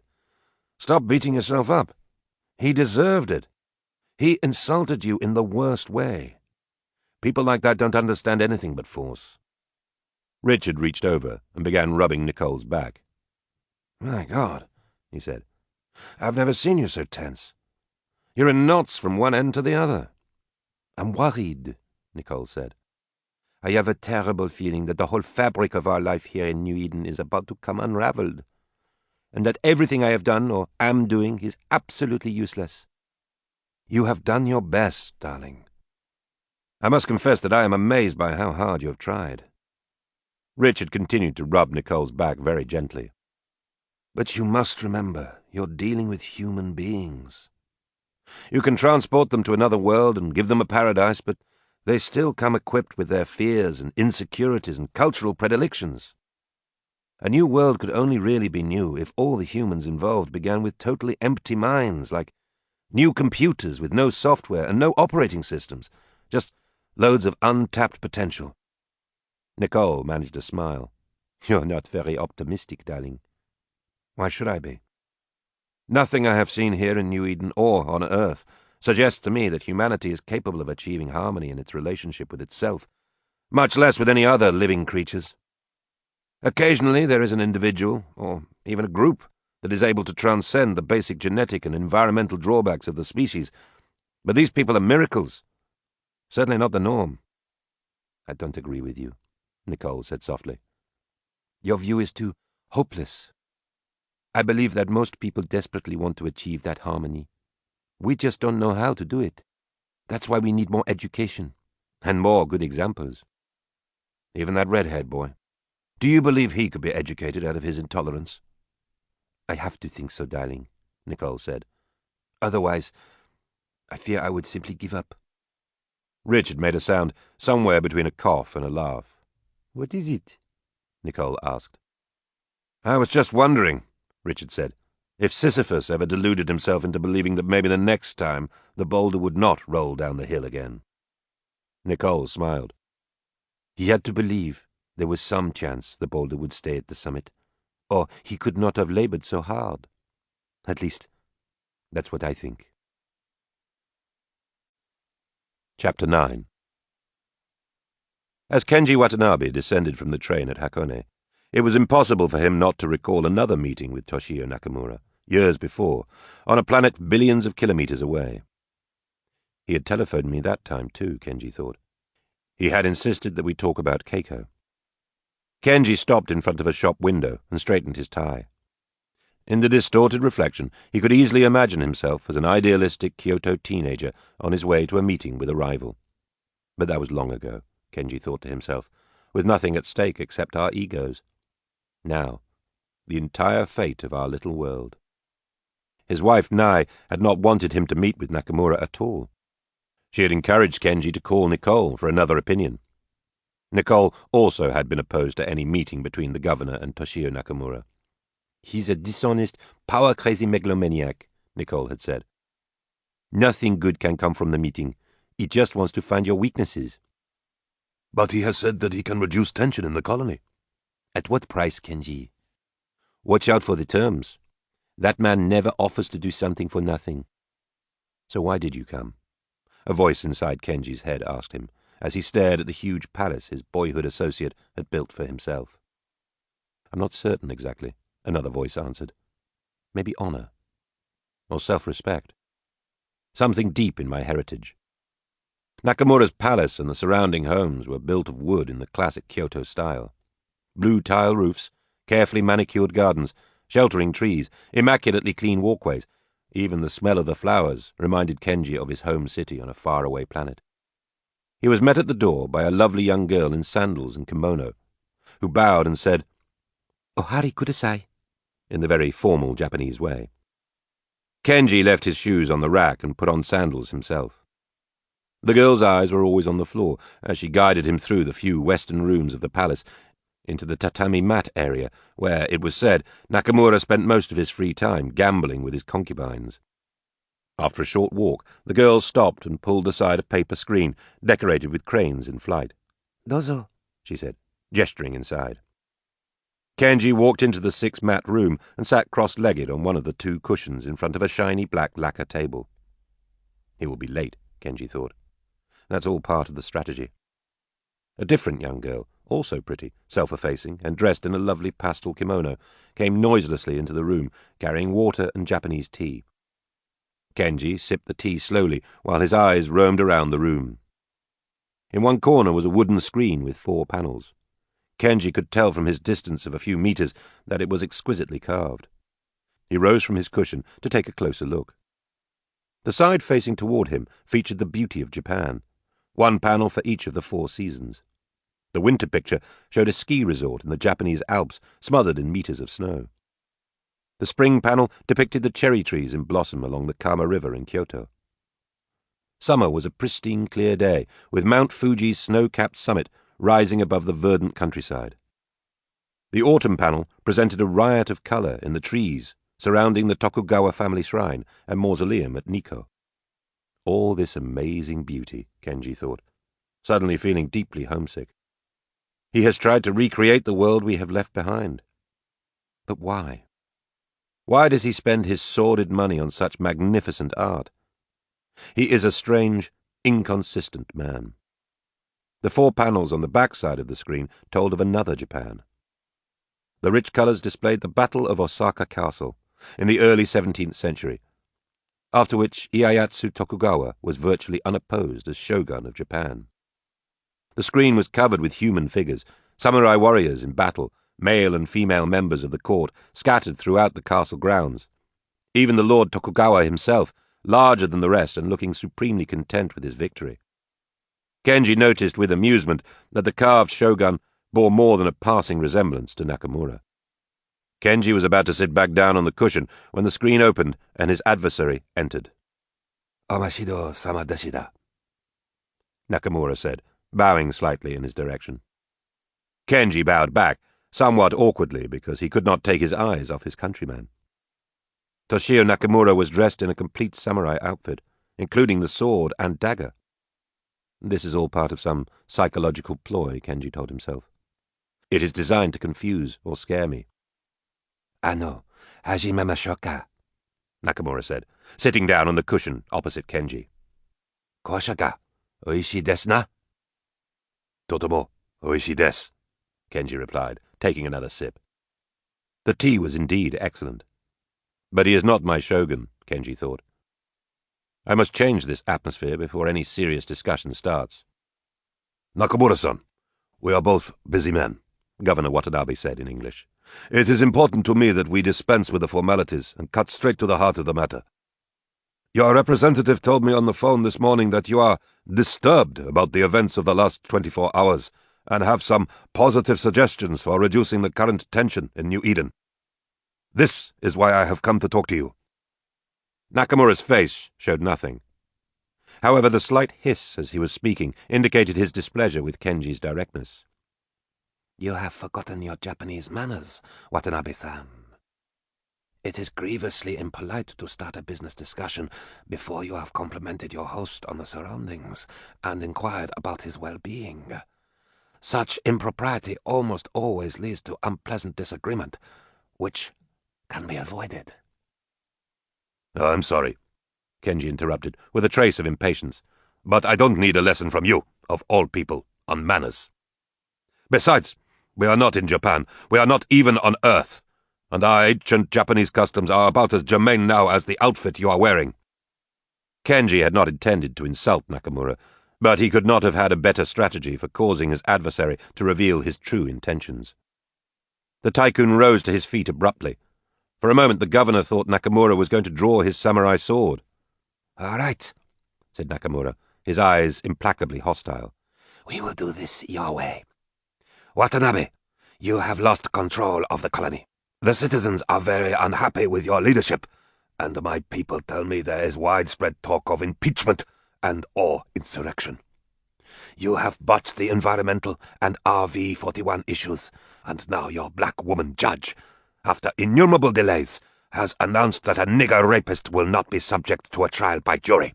Stop beating yourself up. He deserved it. He insulted you in the worst way. People like that don't understand anything but force. Richard reached over and began rubbing Nicole's back. My God, he said. I've never seen you so tense. You're in knots from one end to the other. I'm worried, Nicole said. I have a terrible feeling that the whole fabric of our life here in New Eden is about to come unraveled, and that everything I have done or am doing is absolutely useless. You have done your best, darling. I must confess that I am amazed by how hard you have tried. Richard continued to rub Nicole's back very gently. But you must remember, you're dealing with human beings. You can transport them to another world and give them a paradise, but they still come equipped with their fears and insecurities and cultural predilections. A new world could only really be new if all the humans involved began with totally empty minds, like new computers with no software and no operating systems, just loads of untapped potential. Nicole managed a smile. You're not very optimistic, darling. Why should I be? Nothing I have seen here in New Eden or on Earth suggests to me that humanity is capable of achieving harmony in its relationship with itself, much less with any other living creatures. Occasionally there is an individual, or even a group, that is able to transcend the basic genetic and environmental drawbacks of the species, but these people are miracles. Certainly not the norm. I don't agree with you, Nicole said softly. Your view is too hopeless. I believe that most people desperately want to achieve that harmony. We just don't know how to do it. That's why we need more education. And more good examples. Even that red-haired boy. Do you believe he could be educated out of his intolerance? I have to think so, darling, Nicole said. Otherwise, I fear I would simply give up. Richard made a sound somewhere between a cough and a laugh. What is it? Nicole asked. I was just wondering, Richard said, if Sisyphus ever deluded himself into believing that maybe the next time the boulder would not roll down the hill again. Nicole smiled. He had to believe there was some chance the boulder would stay at the summit, or he could not have labored so hard. At least, that's what I think. Chapter 9. As Kenji Watanabe descended from the train at Hakone, it was impossible for him not to recall another meeting with Toshio Nakamura, years before, on a planet billions of kilometers away. He had telephoned me that time too, Kenji thought. He had insisted that we talk about Keiko. Kenji stopped in front of a shop window and straightened his tie. In the distorted reflection, he could easily imagine himself as an idealistic Kyoto teenager on his way to a meeting with a rival. But that was long ago, Kenji thought to himself, with nothing at stake except our egos. Now, the entire fate of our little world. His wife, Nai, had not wanted him to meet with Nakamura at all. She had encouraged Kenji to call Nicole for another opinion. Nicole also had been opposed to any meeting between the governor and Toshio Nakamura. He's a dishonest, power-crazy megalomaniac, Nicole had said. Nothing good can come from the meeting. He just wants to find your weaknesses. But he has said that he can reduce tension in the colony. At what price, Kenji? Watch out for the terms. That man never offers to do something for nothing. So why did you come? A voice inside Kenji's head asked him, as he stared at the huge palace his boyhood associate had built for himself. I'm not certain exactly, another voice answered. Maybe honor. Or self-respect. Something deep in my heritage. Nakamura's palace and the surrounding homes were built of wood in the classic Kyoto style. Blue tile roofs, carefully manicured gardens, sheltering trees, immaculately clean walkways. Even the smell of the flowers reminded Kenji of his home city on a faraway planet. He was met at the door by a lovely young girl in sandals and kimono, who bowed and said, "Ohari kudasai." in the very formal Japanese way. Kenji left his shoes on the rack and put on sandals himself. The girl's eyes were always on the floor as she guided him through the few western rooms of the palace into the tatami mat area where, it was said, Nakamura spent most of his free time gambling with his concubines. After a short walk, the girl stopped and pulled aside a paper screen decorated with cranes in flight. "Dozo," she said, gesturing inside. Kenji walked into the 6-mat room and sat cross-legged on one of the 2 cushions in front of a shiny black lacquer table. He will be late, Kenji thought. That's all part of the strategy. A different young girl, also pretty, self-effacing, and dressed in a lovely pastel kimono, came noiselessly into the room, carrying water and Japanese tea. Kenji sipped the tea slowly while his eyes roamed around the room. In one corner was a wooden screen with 4 panels. Kenji could tell from his distance of a few meters that it was exquisitely carved. He rose from his cushion to take a closer look. The side facing toward him featured the beauty of Japan, 1 panel for each of the 4 seasons. The winter picture showed a ski resort in the Japanese Alps smothered in meters of snow. The spring panel depicted the cherry trees in blossom along the Kama River in Kyoto. Summer was a pristine, clear day, with Mount Fuji's snow-capped summit rising above the verdant countryside. The autumn panel presented a riot of color in the trees surrounding the Tokugawa family shrine and mausoleum at Nikko. All this amazing beauty, Kenji thought, suddenly feeling deeply homesick. He has tried to recreate the world we have left behind. But why? Why does he spend his sordid money on such magnificent art? He is a strange, inconsistent man. The 4 panels on the back side of the screen told of another Japan. The rich colors displayed the Battle of Osaka Castle in the early 17th century, after which Ieyasu Tokugawa was virtually unopposed as shogun of Japan. The screen was covered with human figures, samurai warriors in battle, male and female members of the court scattered throughout the castle grounds. Even the Lord Tokugawa himself, larger than the rest and looking supremely content with his victory. Kenji noticed with amusement that the carved shogun bore more than a passing resemblance to Nakamura. Kenji was about to sit back down on the cushion when the screen opened and his adversary entered. "Omashido-sama deshida," Nakamura said, bowing slightly in his direction. Kenji bowed back, somewhat awkwardly because he could not take his eyes off his countryman. Toshio Nakamura was dressed in a complete samurai outfit, including the sword and dagger. This is all part of some psychological ploy, Kenji told himself. It is designed to confuse or scare me. Hajimemashou ka, Nakamura said, sitting down on the cushion opposite Kenji. Kosha ga, oishii desu na? Totomo oishii desu, Kenji replied, taking another sip. The tea was indeed excellent. But he is not my shogun, Kenji thought. I must change this atmosphere before any serious discussion starts. Nakamura-san, we are both busy men, Governor Watanabe said in English. It is important to me that we dispense with the formalities and cut straight to the heart of the matter. Your representative told me on the phone this morning that you are disturbed about the events of the last 24 hours and have some positive suggestions for reducing the current tension in New Eden. This is why I have come to talk to you. Nakamura's face showed nothing. However, the slight hiss as he was speaking indicated his displeasure with Kenji's directness. You have forgotten your Japanese manners, Watanabe-san. It is grievously impolite to start a business discussion before you have complimented your host on the surroundings and inquired about his well-being. Such impropriety almost always leads to unpleasant disagreement, which can be avoided. I'm sorry, Kenji interrupted with a trace of impatience, but I don't need a lesson from you, of all people, on manners. Besides, we are not in Japan. We are not even on Earth. And our ancient Japanese customs are about as germane now as the outfit you are wearing. Kenji had not intended to insult Nakamura, but he could not have had a better strategy for causing his adversary to reveal his true intentions. The tycoon rose to his feet abruptly. For a moment the governor thought Nakamura was going to draw his samurai sword. All right, said Nakamura, his eyes implacably hostile. We will do this your way. Watanabe, you have lost control of the colony. The citizens are very unhappy with your leadership, and my people tell me there is widespread talk of impeachment and/or insurrection. You have botched the environmental and RV-41 issues, and now your black woman judge, after innumerable delays, has announced that a nigger rapist will not be subject to a trial by jury.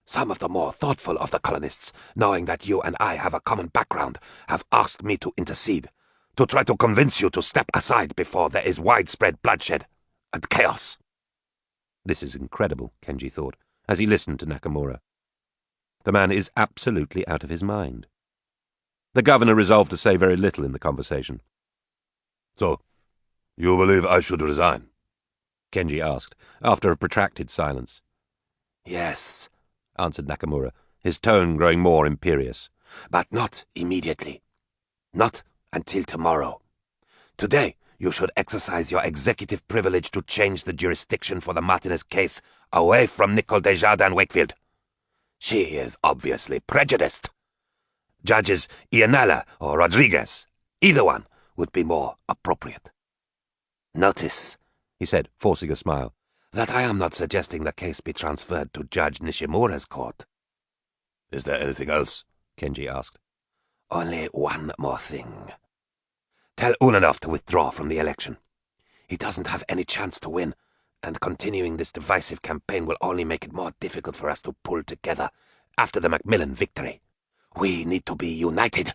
Some of the more thoughtful of the colonists, knowing that you and I have a common background, have asked me to intercede, to try to convince you to step aside before there is widespread bloodshed and chaos. This is incredible, Kenji thought, as he listened to Nakamura. The man is absolutely out of his mind. The governor resolved to say very little in the conversation. So, you believe I should resign? Kenji asked, after a protracted silence. Yes, answered Nakamura, his tone growing more imperious. But not immediately. Not until tomorrow. Today, you should exercise your executive privilege to change the jurisdiction for the Martinez case away from Nicole Desjardins Wakefield. She is obviously prejudiced. Judges Ianella or Rodriguez, either one, would be more appropriate. Notice, he said, forcing a smile, that I am not suggesting the case be transferred to Judge Nishimura's court. Is there anything else? Kenji asked. Only one more thing. Tell Ulanov to withdraw from the election. He doesn't have any chance to win, and continuing this divisive campaign will only make it more difficult for us to pull together after the Macmillan victory. We need to be united.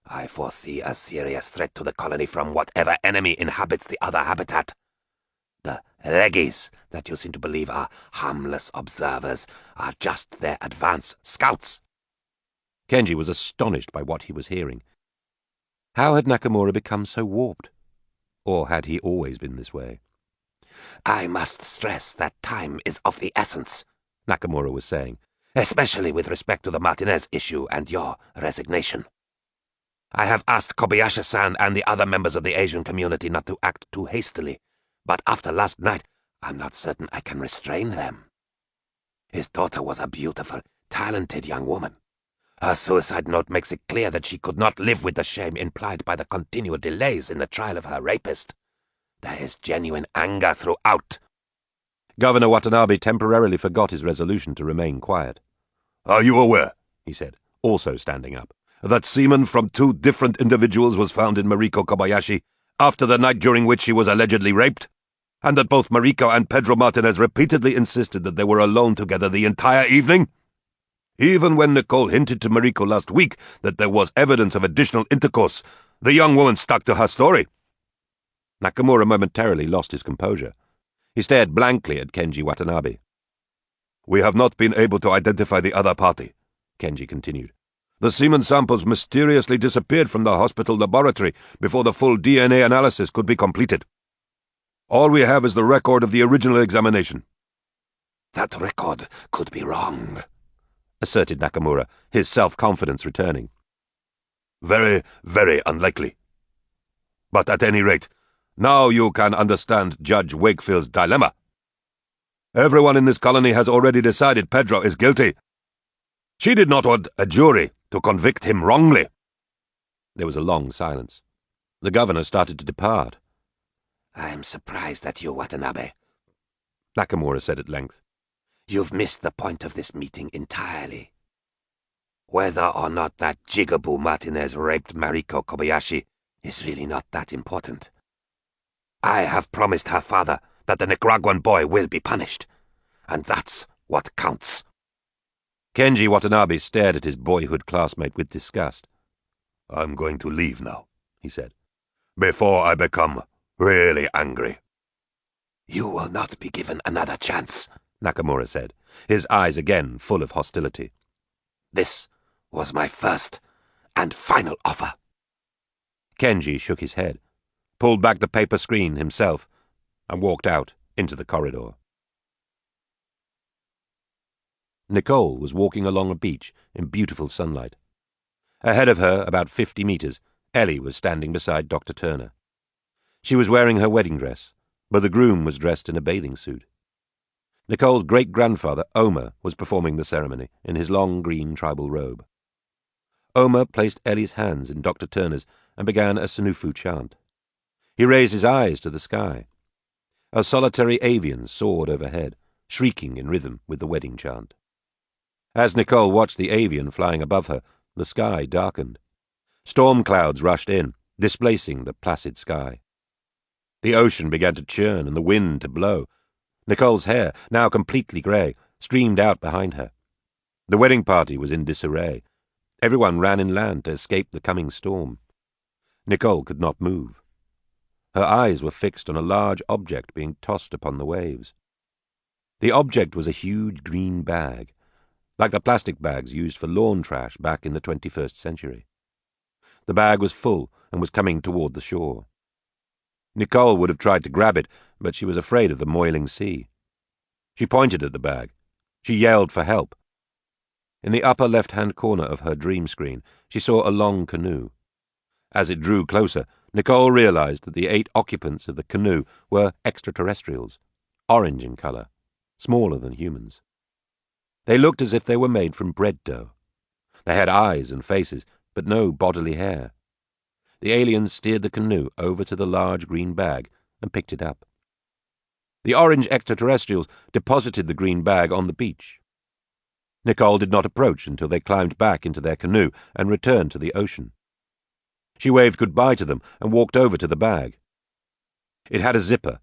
I foresee a serious threat to the colony from whatever enemy inhabits the other habitat. The leggies that you seem to believe are harmless observers are just their advance scouts. Kenji was astonished by what he was hearing. How had Nakamura become so warped? Or had he always been this way? I must stress that time is of the essence, Nakamura was saying, especially with respect to the Martinez issue and your resignation. I have asked Kobayashi-san and the other members of the Asian community not to act too hastily, but after last night, I'm not certain I can restrain them. His daughter was a beautiful, talented young woman. Her suicide note makes it clear that she could not live with the shame implied by the continual delays in the trial of her rapist. There is genuine anger throughout. Governor Watanabe temporarily forgot his resolution to remain quiet. Are you aware, he said, also standing up, that semen from 2 different individuals was found in Mariko Kobayashi after the night during which she was allegedly raped? And that both Mariko and Pedro Martinez repeatedly insisted that they were alone together the entire evening? Even when Nicole hinted to Mariko last week that there was evidence of additional intercourse, the young woman stuck to her story. Nakamura momentarily lost his composure. He stared blankly at Kenji Watanabe. We have not been able to identify the other party, Kenji continued. The semen samples mysteriously disappeared from the hospital laboratory before the full DNA analysis could be completed. All we have is the record of the original examination. That record could be wrong, asserted Nakamura, his self-confidence returning. Very, very unlikely. But at any rate, now you can understand Judge Wakefield's dilemma. Everyone in this colony has already decided Pedro is guilty. She did not want a jury to convict him wrongly. There was a long silence. The governor started to depart. I'm surprised at you, Watanabe, Nakamura said at length. You've missed the point of this meeting entirely. Whether or not that jigaboo Martinez raped Mariko Kobayashi is really not that important. I have promised her father that the Nicaraguan boy will be punished, and that's what counts. Kenji Watanabe stared at his boyhood classmate with disgust. I'm going to leave now, he said, before I become really angry. You will not be given another chance, Nakamura said, his eyes again full of hostility. This was my first and final offer. Kenji shook his head, pulled back the paper screen himself, and walked out into the corridor. Nicole was walking along a beach in beautiful sunlight. Ahead of her, about 50 meters, Ellie was standing beside Dr. Turner. She was wearing her wedding dress, but the groom was dressed in a bathing suit. Nicole's great-grandfather, Omer, was performing the ceremony in his long green tribal robe. Omer placed Ellie's hands in Dr. Turner's and began a Sanufu chant. He raised his eyes to the sky. A solitary avian soared overhead, shrieking in rhythm with the wedding chant. As Nicole watched the avian flying above her, the sky darkened. Storm clouds rushed in, displacing the placid sky. The ocean began to churn and the wind to blow. Nicole's hair, now completely grey, streamed out behind her. The wedding party was in disarray. Everyone ran inland to escape the coming storm. Nicole could not move. Her eyes were fixed on a large object being tossed upon the waves. The object was a huge green bag, like the plastic bags used for lawn trash back in the 21st century. The bag was full and was coming toward the shore. Nicole would have tried to grab it, but she was afraid of the moiling sea. She pointed at the bag. She yelled for help. In the upper left-hand corner of her dream screen, she saw a long canoe. As it drew closer, Nicole realized that the 8 occupants of the canoe were extraterrestrials, orange in color, smaller than humans. They looked as if they were made from bread dough. They had eyes and faces, but no bodily hair. The aliens steered the canoe over to the large green bag and picked it up. The orange extraterrestrials deposited the green bag on the beach. Nicole did not approach until they climbed back into their canoe and returned to the ocean. She waved goodbye to them and walked over to the bag. It had a zipper,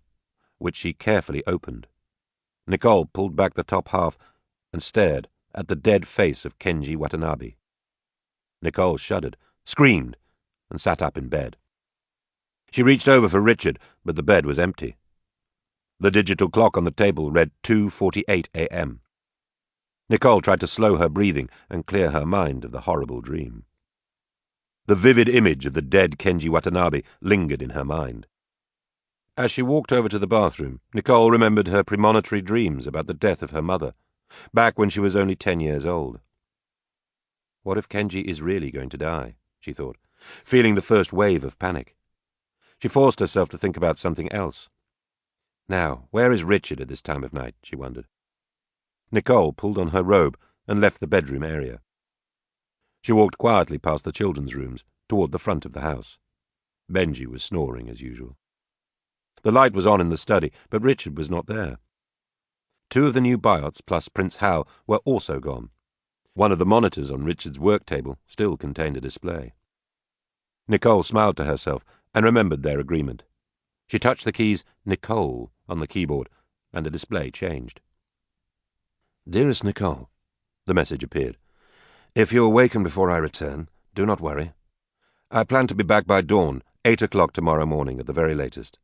which she carefully opened. Nicole pulled back the top half and stared at the dead face of Kenji Watanabe. Nicole shuddered, screamed, and sat up in bed. She reached over for Richard, but the bed was empty. The digital clock on the table read 2:48 a.m. Nicole tried to slow her breathing and clear her mind of the horrible dream. The vivid image of the dead Kenji Watanabe lingered in her mind. As she walked over to the bathroom, Nicole remembered her premonitory dreams about the death of her mother, back when she was only 10 years old. What if Kenji is really going to die, she thought, feeling the first wave of panic. She forced herself to think about something else. Now, where is Richard at this time of night, she wondered. Nicole pulled on her robe and left the bedroom area. She walked quietly past the children's rooms, toward the front of the house. Benji was snoring as usual. The light was on in the study, but Richard was not there. 2 of the new biots plus Prince Hal were also gone. One of the monitors on Richard's work table still contained a display. Nicole smiled to herself and remembered their agreement. She touched the keys Nicole on the keyboard, and the display changed. Dearest Nicole, the message appeared. If you awaken before I return, do not worry. I plan to be back by dawn, 8 o'clock tomorrow morning at the very latest.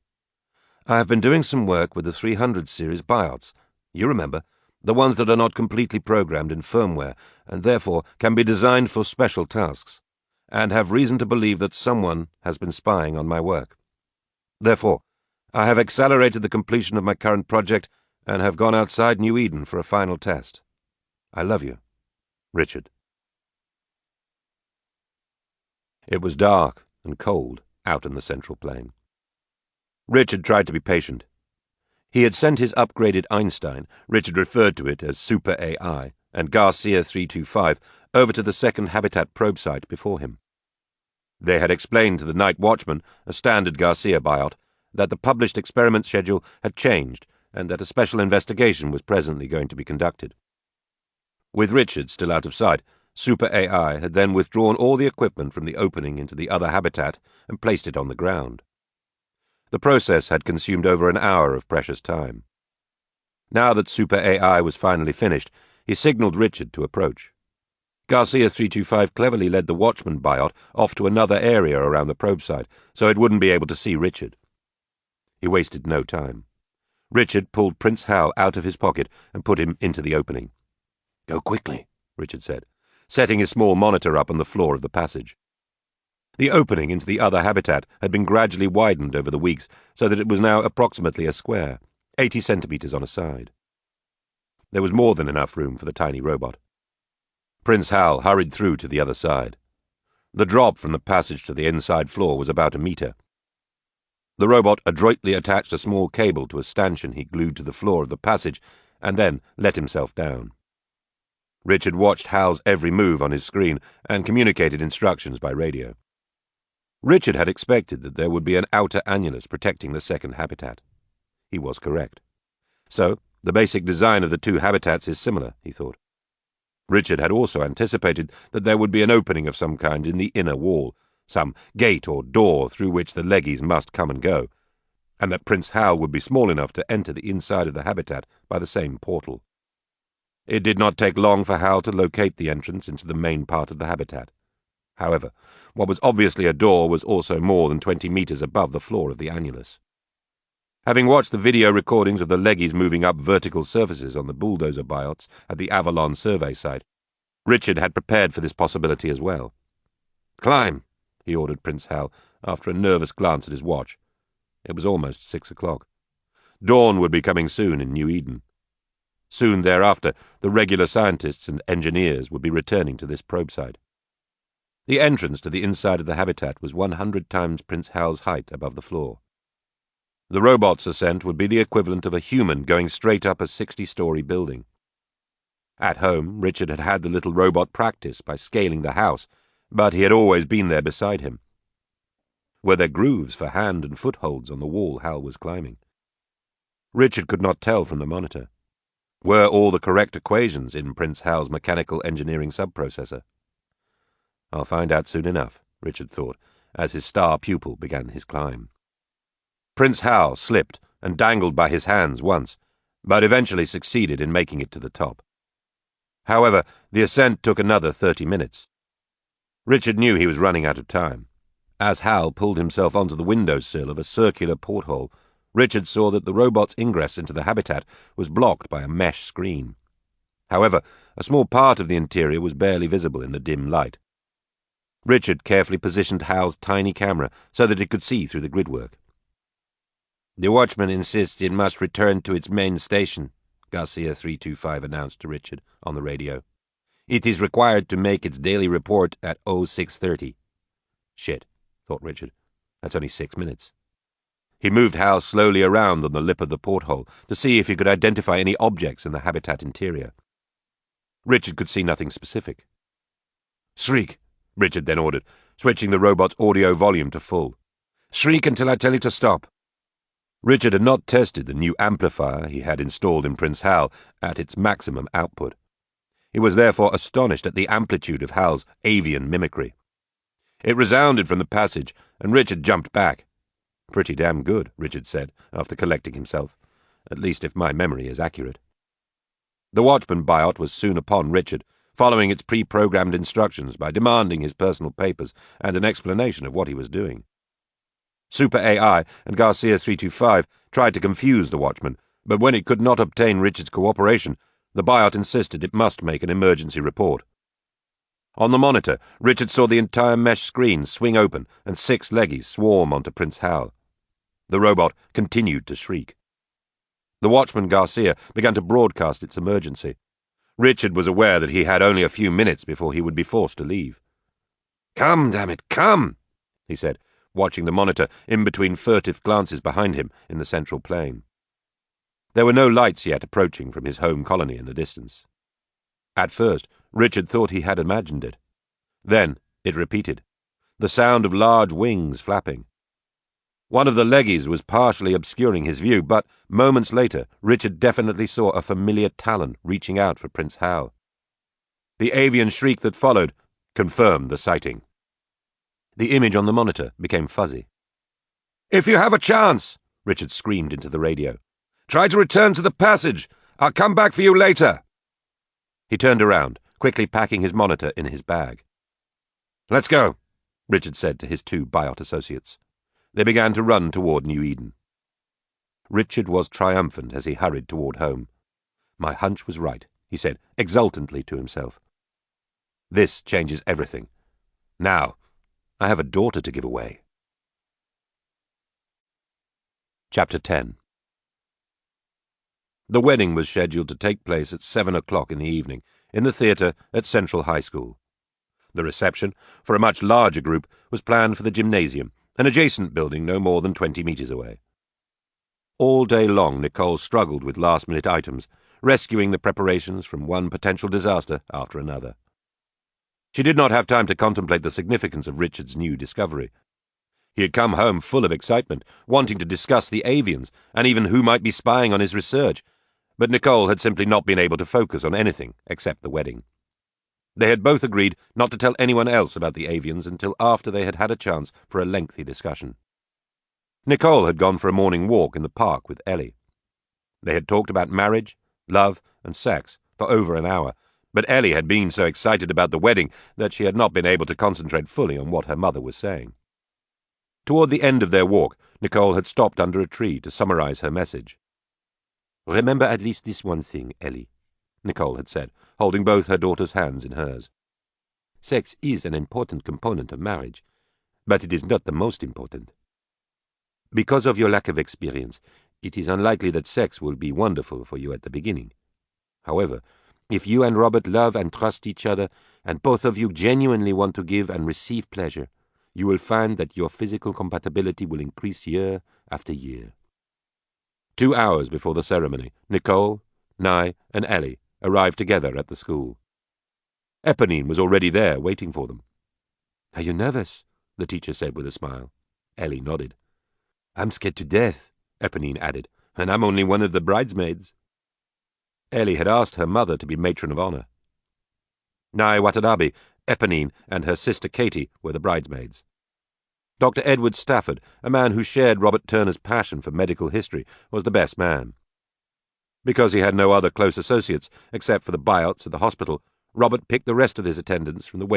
I have been doing some work with the 300 series biots. You remember, the ones that are not completely programmed in firmware and therefore can be designed for special tasks, and have reason to believe that someone has been spying on my work. Therefore, I have accelerated the completion of my current project and have gone outside New Eden for a final test. I love you. Richard. It was dark and cold out in the Central Plain. Richard tried to be patient. He had sent his upgraded Einstein, Richard referred to it as Super AI, and Garcia 325 over to the second habitat probe site before him. They had explained to the night watchman, a standard Garcia biot, that the published experiment schedule had changed and that a special investigation was presently going to be conducted. With Richard still out of sight, Super AI had then withdrawn all the equipment from the opening into the other habitat and placed it on the ground. The process had consumed over an hour of precious time. Now that Super AI was finally finished, he signaled Richard to approach. Garcia 325 cleverly led the Watchman biot off to another area around the probe site, so it wouldn't be able to see Richard. He wasted no time. Richard pulled Prince Hal out of his pocket and put him into the opening. "Go quickly," Richard said, setting his small monitor up on the floor of the passage. The opening into the other habitat had been gradually widened over the weeks so that it was now approximately a square, 80 centimeters on a side. There was more than enough room for the tiny robot. Prince Hal hurried through to the other side. The drop from the passage to the inside floor was about a meter. The robot adroitly attached a small cable to a stanchion he glued to the floor of the passage and then let himself down. Richard watched Hal's every move on his screen and communicated instructions by radio. Richard had expected that there would be an outer annulus protecting the second habitat. He was correct. So, the basic design of the two habitats is similar, he thought. Richard had also anticipated that there would be an opening of some kind in the inner wall, some gate or door through which the leggies must come and go, and that Prince Hal would be small enough to enter the inside of the habitat by the same portal. It did not take long for Hal to locate the entrance into the main part of the habitat. However, what was obviously a door was also more than 20 meters above the floor of the annulus. Having watched the video recordings of the leggies moving up vertical surfaces on the bulldozer biots at the Avalon survey site, Richard had prepared for this possibility as well. "Climb," he ordered Prince Hal after a nervous glance at his watch. It was almost 6 o'clock. Dawn would be coming soon in New Eden. Soon thereafter, the regular scientists and engineers would be returning to this probe site. The entrance to the inside of the habitat was 100 times Prince Hal's height above the floor. The robot's ascent would be the equivalent of a human going straight up a 60-story building. At home, Richard had had the little robot practice by scaling the house, but he had always been there beside him. Were there grooves for hand and footholds on the wall Hal was climbing? Richard could not tell from the monitor. Were all the correct equations in Prince Hal's mechanical engineering subprocessor? "I'll find out soon enough," Richard thought, as his star pupil began his climb. Prince Hal slipped and dangled by his hands once, but eventually succeeded in making it to the top. However, the ascent took another 30 minutes. Richard knew he was running out of time. As Hal pulled himself onto the windowsill of a circular porthole, Richard saw that the robot's ingress into the habitat was blocked by a mesh screen. However, a small part of the interior was barely visible in the dim light. Richard carefully positioned Hal's tiny camera so that it could see through the gridwork. "The watchman insists it must return to its main station," Garcia 325 announced to Richard on the radio. "It is required to make its daily report at 0630. "Shit," thought Richard. "That's only 6 minutes." He moved Hal slowly around on the lip of the porthole to see if he could identify any objects in the habitat interior. Richard could see nothing specific. "Shriek," Richard then ordered, switching the robot's audio volume to full. "Shriek until I tell you to stop." Richard had not tested the new amplifier he had installed in Prince Hal at its maximum output. He was therefore astonished at the amplitude of Hal's avian mimicry. It resounded from the passage, and Richard jumped back. "Pretty damn good," Richard said, after collecting himself, "at least if my memory is accurate." The watchman biot was soon upon Richard, following its pre-programmed instructions by demanding his personal papers and an explanation of what he was doing. Super AI and Garcia 325 tried to confuse the watchman, but when it could not obtain Richard's cooperation, the biot insisted it must make an emergency report. On the monitor, Richard saw the entire mesh screen swing open and 6 leggies swarm onto Prince Hal. The robot continued to shriek. The watchman Garcia began to broadcast its emergency. Richard was aware that he had only a few minutes before he would be forced to leave. "Come, damn it, come!" he said, watching the monitor in between furtive glances behind him in the central plain. There were no lights yet approaching from his home colony in the distance. At first, Richard thought he had imagined it. Then it repeated, the sound of large wings flapping. One of the leggies was partially obscuring his view, but moments later, Richard definitely saw a familiar talon reaching out for Prince Hal. The avian shriek that followed confirmed the sighting. The image on the monitor became fuzzy. "If you have a chance," Richard screamed into the radio, "try to return to the passage. I'll come back for you later." He turned around, quickly packing his monitor in his bag. "Let's go," Richard said to his 2 biot associates. They began to run toward New Eden. Richard was triumphant as he hurried toward home. "My hunch was right," he said exultantly to himself. "This changes everything. Now, I have a daughter to give away." Chapter 10. The wedding was scheduled to take place at 7 o'clock in the evening in the theatre at Central High School. The reception, for a much larger group, was planned for the gymnasium, an adjacent building no more than 20 meters away. All day long Nicole struggled with last-minute items, rescuing the preparations from one potential disaster after another. She did not have time to contemplate the significance of Richard's new discovery. He had come home full of excitement, wanting to discuss the avians, and even who might be spying on his research, but Nicole had simply not been able to focus on anything except the wedding. They had both agreed not to tell anyone else about the avians until after they had had a chance for a lengthy discussion. Nicole had gone for a morning walk in the park with Ellie. They had talked about marriage, love, and sex for over an hour, but Ellie had been so excited about the wedding that she had not been able to concentrate fully on what her mother was saying. Toward the end of their walk, Nicole had stopped under a tree to summarize her message. "Remember at least this one thing, Ellie," Nicole had said, holding both her daughter's hands in hers. "Sex is an important component of marriage, but it is not the most important. Because of your lack of experience, it is unlikely that sex will be wonderful for you at the beginning. However, if you and Robert love and trust each other, and both of you genuinely want to give and receive pleasure, you will find that your physical compatibility will increase year after year." 2 hours before the ceremony, Nicole, Nye, and Ellie arrived together at the school. Eponine was already there, waiting for them. "Are you nervous?" the teacher said with a smile. Ellie nodded. "I'm scared to death," Eponine added, "and I'm only one of the bridesmaids." Ellie had asked her mother to be matron of honor. Nye Watanabe, Eponine, and her sister Katie were the bridesmaids. Dr. Edward Stafford, a man who shared Robert Turner's passion for medical history, was the best man. Because he had no other close associates except for the buyouts at the hospital, Robert picked the rest of his attendants from the wake